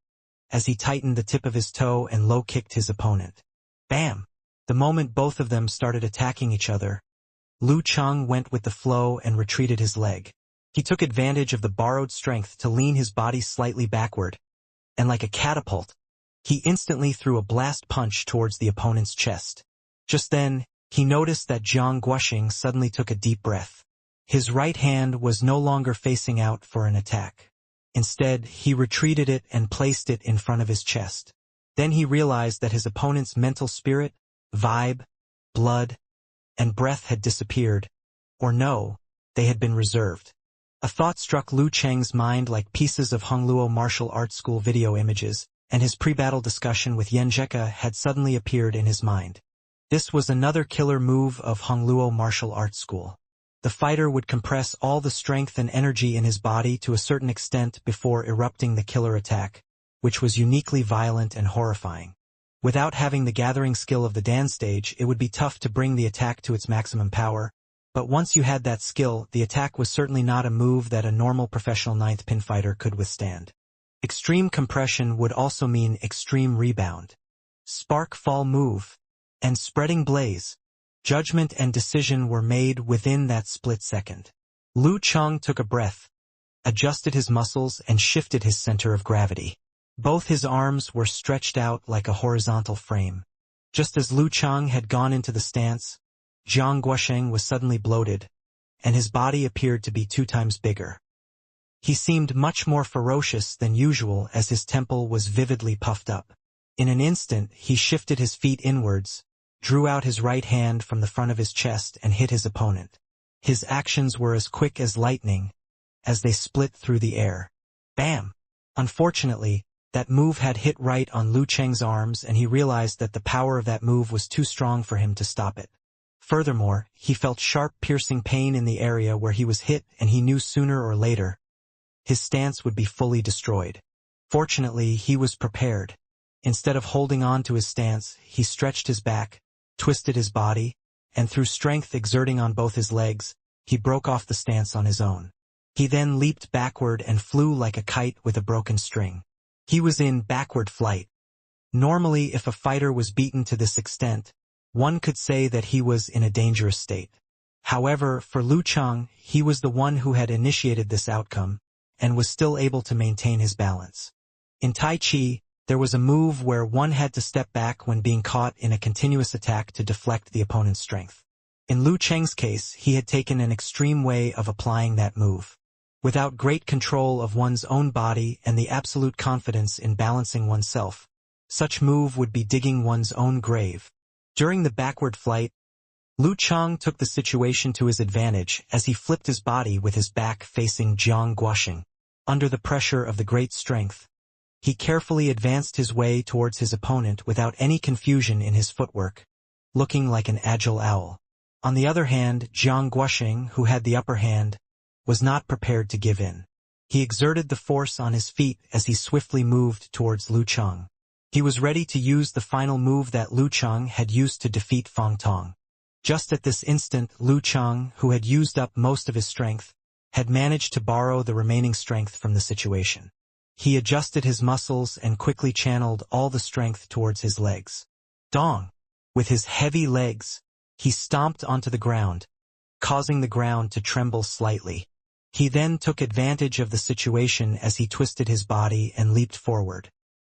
as he tightened the tip of his toe and low-kicked his opponent. Bam! The moment both of them started attacking each other, Lu Cheng went with the flow and retreated his leg. He took advantage of the borrowed strength to lean his body slightly backward, and like a catapult, he instantly threw a blast punch towards the opponent's chest. Just then, he noticed that Jiang Guoxing suddenly took a deep breath. His right hand was no longer facing out for an attack. Instead, he retreated it and placed it in front of his chest. Then he realized that his opponent's mental spirit, vibe, blood, and breath had disappeared. Or no, they had been reserved. A thought struck Liu Cheng's mind like pieces of Hongluo martial arts school video images, and his pre-battle discussion with Yan Zheka had suddenly appeared in his mind. This was another killer move of Hongluo martial arts school. The fighter would compress all the strength and energy in his body to a certain extent before erupting the killer attack, which was uniquely violent and horrifying. Without having the gathering skill of the Dan stage, it would be tough to bring the attack to its maximum power, but once you had that skill, the attack was certainly not a move that a normal professional ninth pin fighter could withstand. Extreme compression would also mean extreme rebound. Spark fall move, and spreading blaze. Judgment and decision were made within that split second. Liu Cheng took a breath, adjusted his muscles and shifted his center of gravity. Both his arms were stretched out like a horizontal frame. Just as Liu Cheng had gone into the stance, Jiang Guosheng was suddenly bloated, and his body appeared to be 2 times bigger. He seemed much more ferocious than usual as his temple was vividly puffed up. In an instant, he shifted his feet inwards, drew out his right hand from the front of his chest and hit his opponent. His actions were as quick as lightning, as they split through the air. Bam! Unfortunately, that move had hit right on Liu Cheng's arms, and he realized that the power of that move was too strong for him to stop it. Furthermore, he felt sharp piercing pain in the area where he was hit, and he knew sooner or later his stance would be fully destroyed. Fortunately, he was prepared. Instead of holding on to his stance, he stretched his back, twisted his body, and through strength exerting on both his legs, he broke off the stance on his own. He then leaped backward and flew like a kite with a broken string. He was in backward flight. Normally, if a fighter was beaten to this extent, one could say that he was in a dangerous state. However, for Liu Cheng, he was the one who had initiated this outcome, and was still able to maintain his balance. In Tai Chi, there was a move where one had to step back when being caught in a continuous attack to deflect the opponent's strength. In Liu Cheng's case, he had taken an extreme way of applying that move. Without great control of one's own body and the absolute confidence in balancing oneself, such move would be digging one's own grave. During the backward flight, Liu Cheng took the situation to his advantage as he flipped his body with his back facing Jiang Guosheng. Under the pressure of the great strength, he carefully advanced his way towards his opponent without any confusion in his footwork, looking like an agile owl. On the other hand, Jiang Guosheng, who had the upper hand, was not prepared to give in. He exerted the force on his feet as he swiftly moved towards Liu Cheng. He was ready to use the final move that Liu Cheng had used to defeat Fang Tong. Just at this instant, Liu Cheng, who had used up most of his strength, had managed to borrow the remaining strength from the situation. He adjusted his muscles and quickly channeled all the strength towards his legs. Dong! With his heavy legs, he stomped onto the ground, causing the ground to tremble slightly. He then took advantage of the situation as he twisted his body and leaped forward.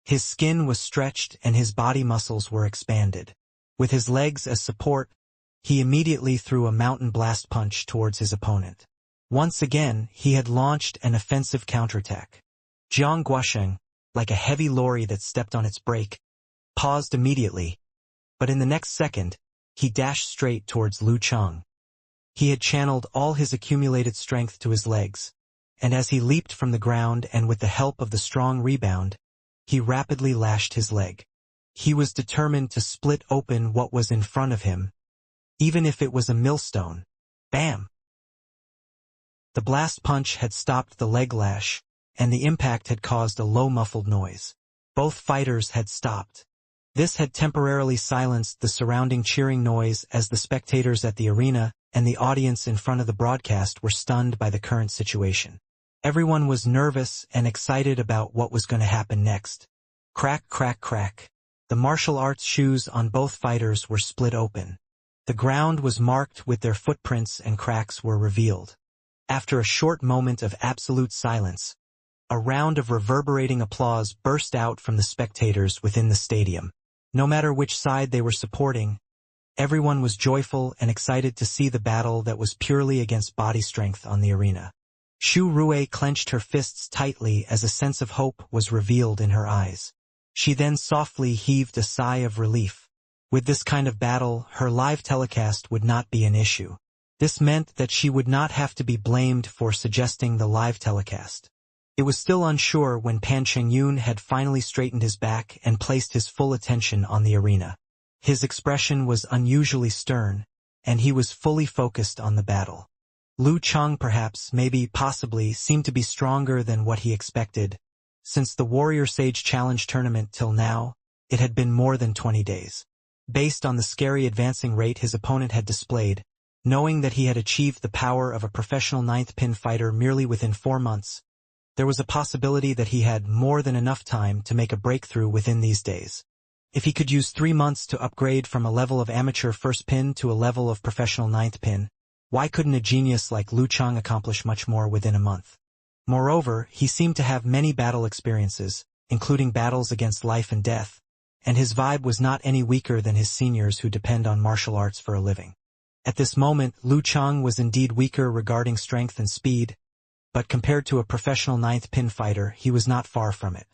His skin was stretched and his body muscles were expanded. With his legs as support, he immediately threw a mountain blast punch towards his opponent. Once again, he had launched an offensive counterattack. Jiang Guosheng, like a heavy lorry that stepped on its brake, paused immediately, but in the next second, he dashed straight towards Liu Cheng. He had channeled all his accumulated strength to his legs, and as he leaped from the ground and with the help of the strong rebound, he rapidly lashed his leg. He was determined to split open what was in front of him, even if it was a millstone. Bam! The blast punch had stopped the leg lash, and the impact had caused a low muffled noise. Both fighters had stopped. This had temporarily silenced the surrounding cheering noise as the spectators at the arena and the audience in front of the broadcast were stunned by the current situation. Everyone was nervous and excited about what was going to happen next. Crack, crack, crack. The martial arts shoes on both fighters were split open. The ground was marked with their footprints and cracks were revealed. After a short moment of absolute silence, a round of reverberating applause burst out from the spectators within the stadium. No matter which side they were supporting, everyone was joyful and excited to see the battle that was purely against body strength on the arena. Xu Rui clenched her fists tightly as a sense of hope was revealed in her eyes. She then softly heaved a sigh of relief. With this kind of battle, her live telecast would not be an issue. This meant that she would not have to be blamed for suggesting the live telecast. It was still unsure when Pan Chengyun had finally straightened his back and placed his full attention on the arena. His expression was unusually stern, and he was fully focused on the battle. Lu Cheng perhaps, maybe, possibly, seemed to be stronger than what he expected. Since the Warrior Sage Challenge tournament till now, it had been more than 20 days. Based on the scary advancing rate his opponent had displayed, knowing that he had achieved the power of a professional ninth pin fighter merely within 4 months, there was a possibility that he had more than enough time to make a breakthrough within these days. If he could use 3 months to upgrade from a level of amateur first pin to a level of professional ninth pin, why couldn't a genius like Lu Cheng accomplish much more within a month? Moreover, he seemed to have many battle experiences, including battles against life and death, and his vibe was not any weaker than his seniors who depend on martial arts for a living. At this moment, Lu Cheng was indeed weaker regarding strength and speed, but compared to a professional ninth pin fighter, he was not far from it.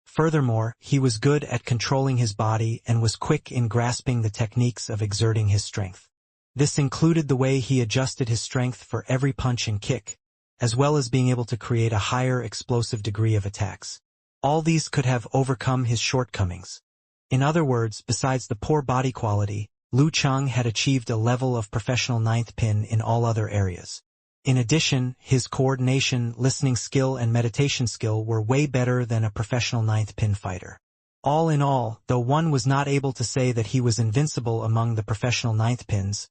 Furthermore, he was good at controlling his body and was quick in grasping the techniques of exerting his strength. This included the way he adjusted his strength for every punch and kick, as well as being able to create a higher explosive degree of attacks. All these could have overcome his shortcomings. In other words, besides the poor body quality, Lu Cheng had achieved a level of professional ninth pin in all other areas. In addition, his coordination, listening skill and meditation skill were way better than a professional ninth pin fighter. All in all, though one was not able to say that he was invincible among the professional ninth pins,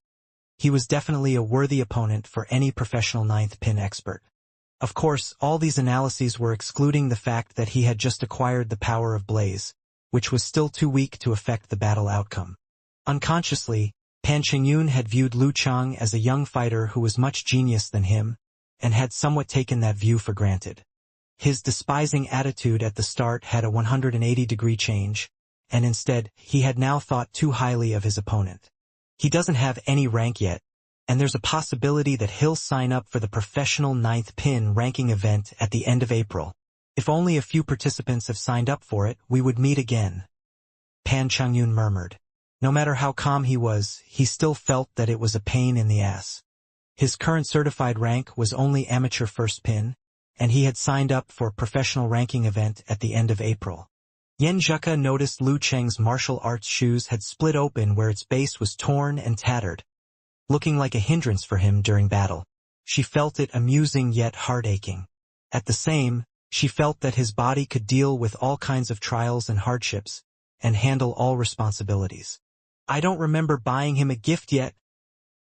he was definitely a worthy opponent for any professional ninth pin expert. Of course, all these analyses were excluding the fact that he had just acquired the power of Blaze, which was still too weak to affect the battle outcome. Unconsciously, Pan Chengyun had viewed Lu Cheng as a young fighter who was much genius than him, and had somewhat taken that view for granted. His despising attitude at the start had a 180-degree change, and instead, he had now thought too highly of his opponent. He doesn't have any rank yet, and there's a possibility that he'll sign up for the professional ninth pin ranking event at the end of April. If only a few participants have signed up for it, we would meet again. Pan Chengyun murmured. No matter how calm he was, he still felt that it was a pain in the ass. His current certified rank was only amateur first pin, and he had signed up for a professional ranking event at the end of April. Yen Zhuka noticed Lu Cheng's martial arts shoes had split open where its base was torn and tattered, looking like a hindrance for him during battle. She felt it amusing yet heart-aching. At the same, she felt that his body could deal with all kinds of trials and hardships, and handle all responsibilities. I don't remember buying him a gift yet,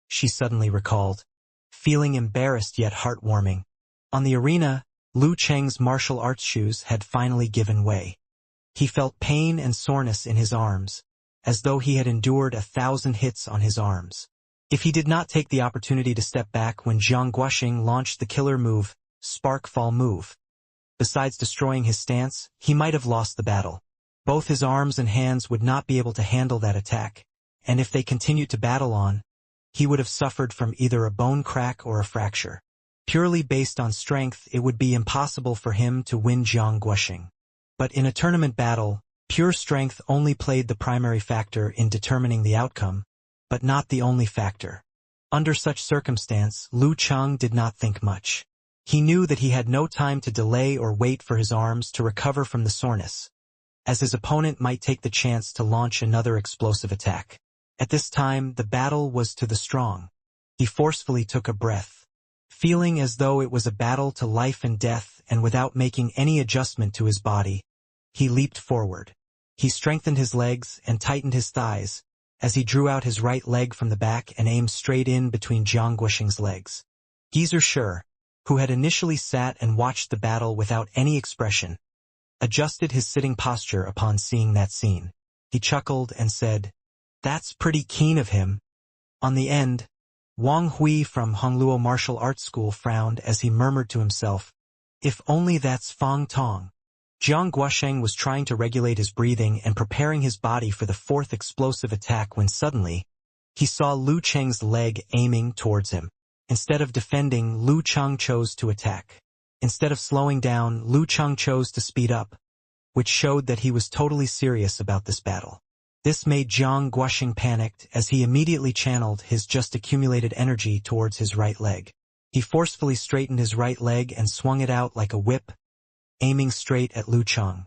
she suddenly recalled, feeling embarrassed yet heartwarming. On the arena, Lu Cheng's martial arts shoes had finally given way. He felt pain and soreness in his arms, as though he had endured 1,000 hits on his arms. If he did not take the opportunity to step back when Jiang Guoxing launched the killer move, Spark Fall Move, besides destroying his stance, he might have lost the battle. Both his arms and hands would not be able to handle that attack, and if they continued to battle on, he would have suffered from either a bone crack or a fracture. Purely based on strength, it would be impossible for him to win Jiang Guoxing. But in a tournament battle, pure strength only played the primary factor in determining the outcome, but not the only factor. Under such circumstance, Lu Cheng did not think much. He knew that he had no time to delay or wait for his arms to recover from the soreness, as his opponent might take the chance to launch another explosive attack. At this time, the battle was to the strong. He forcefully took a breath. Feeling as though it was a battle to life and death, and without making any adjustment to his body, he leaped forward. He strengthened his legs and tightened his thighs, as he drew out his right leg from the back and aimed straight in between Jiang Guoxing's legs. Geezer Shi, who had initially sat and watched the battle without any expression, adjusted his sitting posture upon seeing that scene. He chuckled and said, "That's pretty keen of him." On the end, Wang Hui from Hongluo Martial Arts School frowned as he murmured to himself, "If only that's Fang Tong." Jiang Guoxing was trying to regulate his breathing and preparing his body for the fourth explosive attack when suddenly, he saw Lu Cheng's leg aiming towards him. Instead of defending, Lu Cheng chose to attack. Instead of slowing down, Lu Cheng chose to speed up, which showed that he was totally serious about this battle. This made Jiang Guoxing panicked as he immediately channeled his just accumulated energy towards his right leg. He forcefully straightened his right leg and swung it out like a whip, aiming straight at Lu Cheng.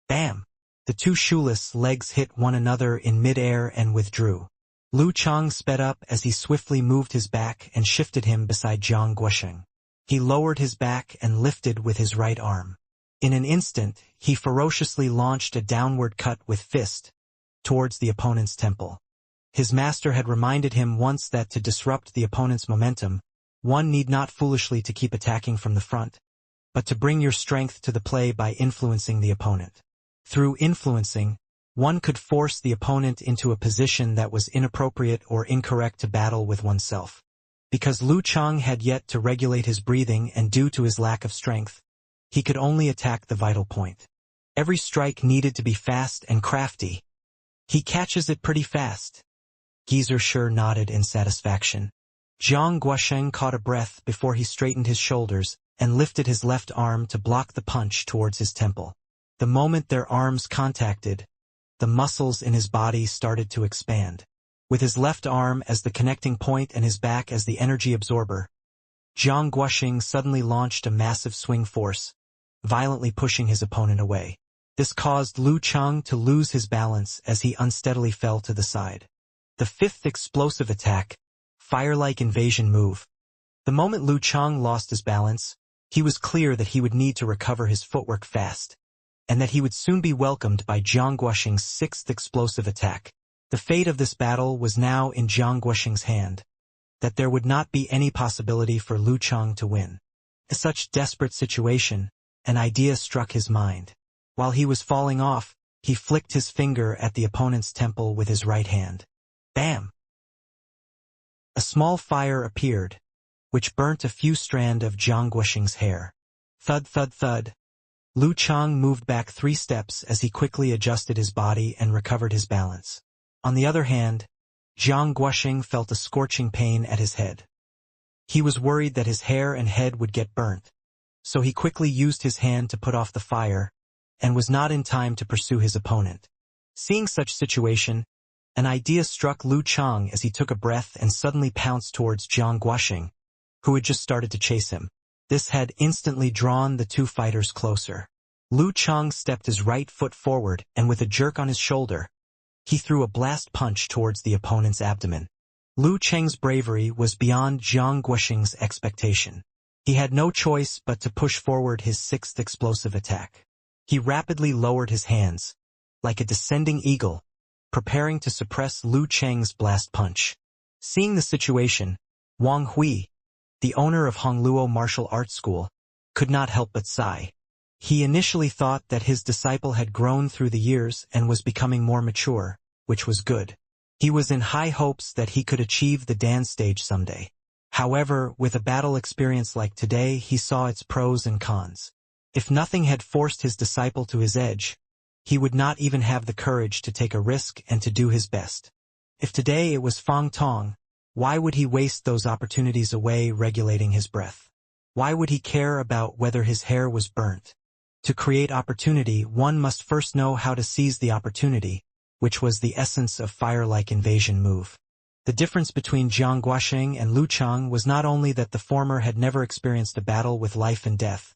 Bam! The two shoeless legs hit one another in mid-air and withdrew. Lu Cheng sped up as he swiftly moved his back and shifted him beside Jiang Guoxing. He lowered his back and lifted with his right arm. In an instant, he ferociously launched a downward cut with fist towards the opponent's temple. His master had reminded him once that to disrupt the opponent's momentum, one need not foolishly to keep attacking from the front, but to bring your strength to the play by influencing the opponent. Through influencing, one could force the opponent into a position that was inappropriate or incorrect to battle with oneself. Because Lu Cheng had yet to regulate his breathing and due to his lack of strength, he could only attack the vital point. Every strike needed to be fast and crafty. He catches it pretty fast. Geezer sure nodded in satisfaction. Jiang Guoxing caught a breath before he straightened his shoulders and lifted his left arm to block the punch towards his temple. The moment their arms contacted, the muscles in his body started to expand. With his left arm as the connecting point and his back as the energy absorber, Jiang Guoxing suddenly launched a massive swing force, violently pushing his opponent away. This caused Lu Cheng to lose his balance as he unsteadily fell to the side. The fifth explosive attack, fire-like invasion move. The moment Lu Cheng lost his balance, he was clear that he would need to recover his footwork fast, and that he would soon be welcomed by Jiang Guoxing's sixth explosive attack. The fate of this battle was now in Jiang Guoxing's hand, that there would not be any possibility for Lu Cheng to win. In such desperate situation, an idea struck his mind. While he was falling off, he flicked his finger at the opponent's temple with his right hand. Bam! A small fire appeared, which burnt a few strands of Jiang Guoxing's hair. Thud, thud, thud. Lu Cheng moved back 3 steps as he quickly adjusted his body and recovered his balance. On the other hand, Jiang Guoxing felt a scorching pain at his head. He was worried that his hair and head would get burnt, so he quickly used his hand to put off the fire, and was not in time to pursue his opponent. Seeing such situation, an idea struck Lu Cheng as he took a breath and suddenly pounced towards Jiang Guoxing, who had just started to chase him. This had instantly drawn the two fighters closer. Lu Cheng stepped his right foot forward and with a jerk on his shoulder, he threw a blast punch towards the opponent's abdomen. Lu Cheng's bravery was beyond Jiang Guoxing's expectation. He had no choice but to push forward his sixth explosive attack. He rapidly lowered his hands, like a descending eagle, preparing to suppress Lu Cheng's blast punch. Seeing the situation, Wang Hui, the owner of Hongluo Martial Arts School, could not help but sigh. He initially thought that his disciple had grown through the years and was becoming more mature, which was good. He was in high hopes that he could achieve the Dan stage someday. However, with a battle experience like today, he saw its pros and cons. If nothing had forced his disciple to his edge, he would not even have the courage to take a risk and to do his best. If today it was Fang Tong, why would he waste those opportunities away regulating his breath? Why would he care about whether his hair was burnt? To create opportunity, one must first know how to seize the opportunity, which was the essence of fire-like invasion move. The difference between Jiang Guoxing and Lu Cheng was not only that the former had never experienced a battle with life and death,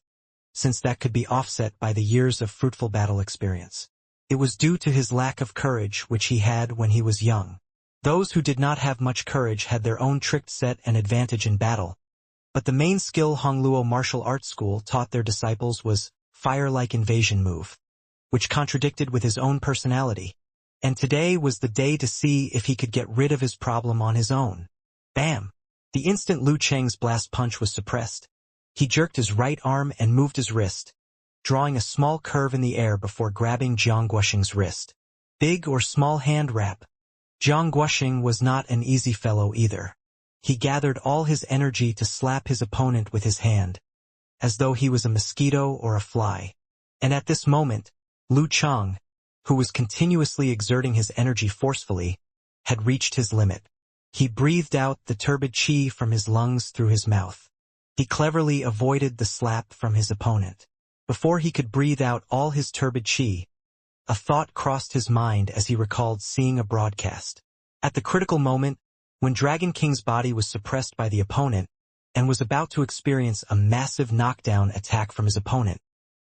since that could be offset by the years of fruitful battle experience. It was due to his lack of courage which he had when he was young. Those who did not have much courage had their own trick set and advantage in battle, but the main skill Hongluo Martial Arts School taught their disciples was fire-like invasion move, which contradicted with his own personality. And today was the day to see if he could get rid of his problem on his own. Bam! The instant Lu Cheng's blast punch was suppressed, he jerked his right arm and moved his wrist, drawing a small curve in the air before grabbing Jiang Guoxing's wrist. Big or small hand wrap. Jiang Guoxing was not an easy fellow either. He gathered all his energy to slap his opponent with his hand, as though he was a mosquito or a fly. And at this moment, Lu Cheng, who was continuously exerting his energy forcefully, had reached his limit. He breathed out the turbid chi from his lungs through his mouth. He cleverly avoided the slap from his opponent. Before he could breathe out all his turbid chi, a thought crossed his mind as he recalled seeing a broadcast. At the critical moment, when Dragon King's body was suppressed by the opponent and was about to experience a massive knockdown attack from his opponent,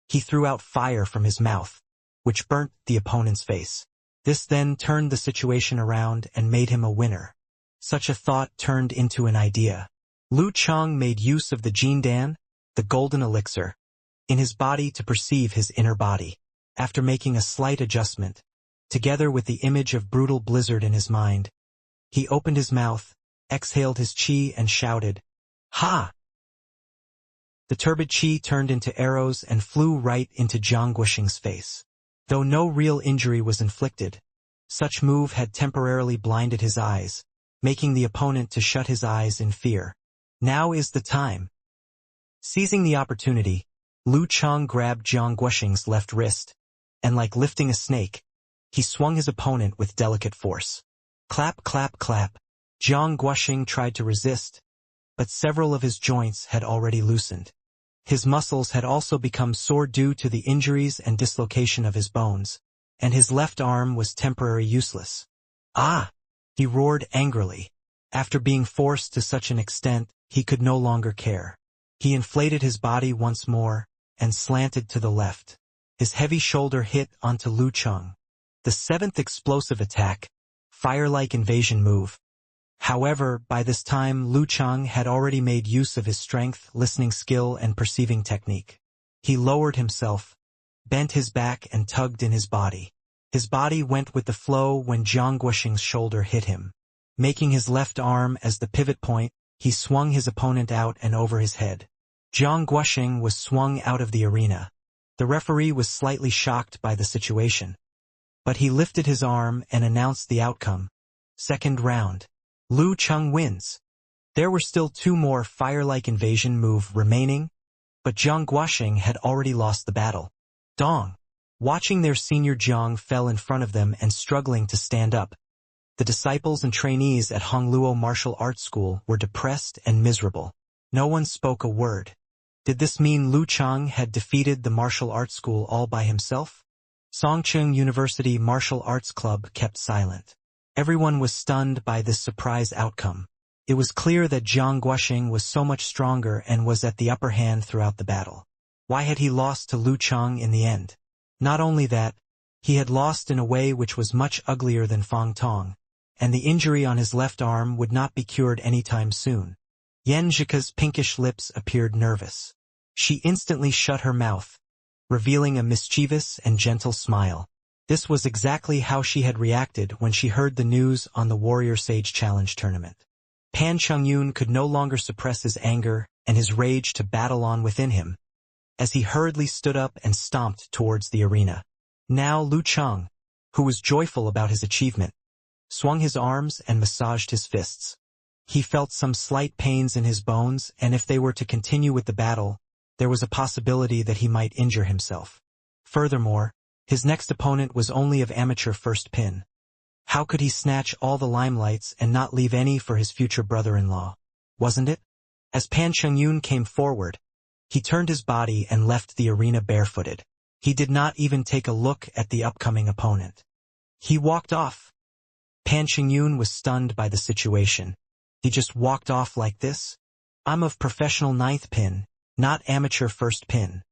he threw out fire from his mouth, which burnt the opponent's face. This then turned the situation around and made him a winner. Such a thought turned into an idea. Lu Chang made use of the Jindan, the golden elixir, in his body to perceive his inner body. After making a slight adjustment, together with the image of brutal blizzard in his mind, he opened his mouth, exhaled his chi and shouted, "Ha!" The turbid chi turned into arrows and flew right into Jiang Guoxing's face. Though no real injury was inflicted, such move had temporarily blinded his eyes, making the opponent to shut his eyes in fear. Now is the time. Seizing the opportunity, Lu Chang grabbed Jiang Guoxing's left wrist, and like lifting a snake, he swung his opponent with delicate force. Clap, clap, clap. Jiang Guoxing tried to resist, but several of his joints had already loosened. His muscles had also become sore due to the injuries and dislocation of his bones, and his left arm was temporarily useless. Ah! He roared angrily. After being forced to such an extent, he could no longer care. He inflated his body once more and slanted to the left. His heavy shoulder hit onto Lu Chang. The seventh explosive attack, fire-like invasion move. However, by this time Lu Chang had already made use of his strength, listening skill, and perceiving technique. He lowered himself, bent his back and tugged in his body. His body went with the flow when Jiang Guoxing's shoulder hit him. Making his left arm as the pivot point, he swung his opponent out and over his head. Jiang Guoxing was swung out of the arena. The referee was slightly shocked by the situation, but he lifted his arm and announced the outcome. Second round. Lu Chang wins. There were still two more fire-like invasion move remaining, but Jiang Guoxing had already lost the battle. Dong. Watching their senior Jiang fell in front of them and struggling to stand up, the disciples and trainees at Hongluo Martial Arts School were depressed and miserable. No one spoke a word. Did this mean Lu Chang had defeated the martial arts school all by himself? Songcheng University Martial Arts Club kept silent. Everyone was stunned by this surprise outcome. It was clear that Jiang Guoxing was so much stronger and was at the upper hand throughout the battle. Why had he lost to Lu Chang in the end? Not only that, he had lost in a way which was much uglier than Fang Tong, and the injury on his left arm would not be cured anytime soon. Yan Zhika's pinkish lips appeared nervous. She instantly shut her mouth, revealing a mischievous and gentle smile. This was exactly how she had reacted when she heard the news on the Warrior Sage Challenge tournament. Pan Chungyun could no longer suppress his anger and his rage to battle on within him, as he hurriedly stood up and stomped towards the arena. Now Lu Chang, who was joyful about his achievement, swung his arms and massaged his fists. He felt some slight pains in his bones, and if they were to continue with the battle, there was a possibility that he might injure himself. Furthermore, his next opponent was only of amateur first pin. How could he snatch all the limelights and not leave any for his future brother-in-law? Wasn't it? As Pan Chungyun came forward, he turned his body and left the arena barefooted. He did not even take a look at the upcoming opponent. He walked off. Pan Chungyun was stunned by the situation. He just walked off like this? I'm of professional ninth pin, not amateur first pin.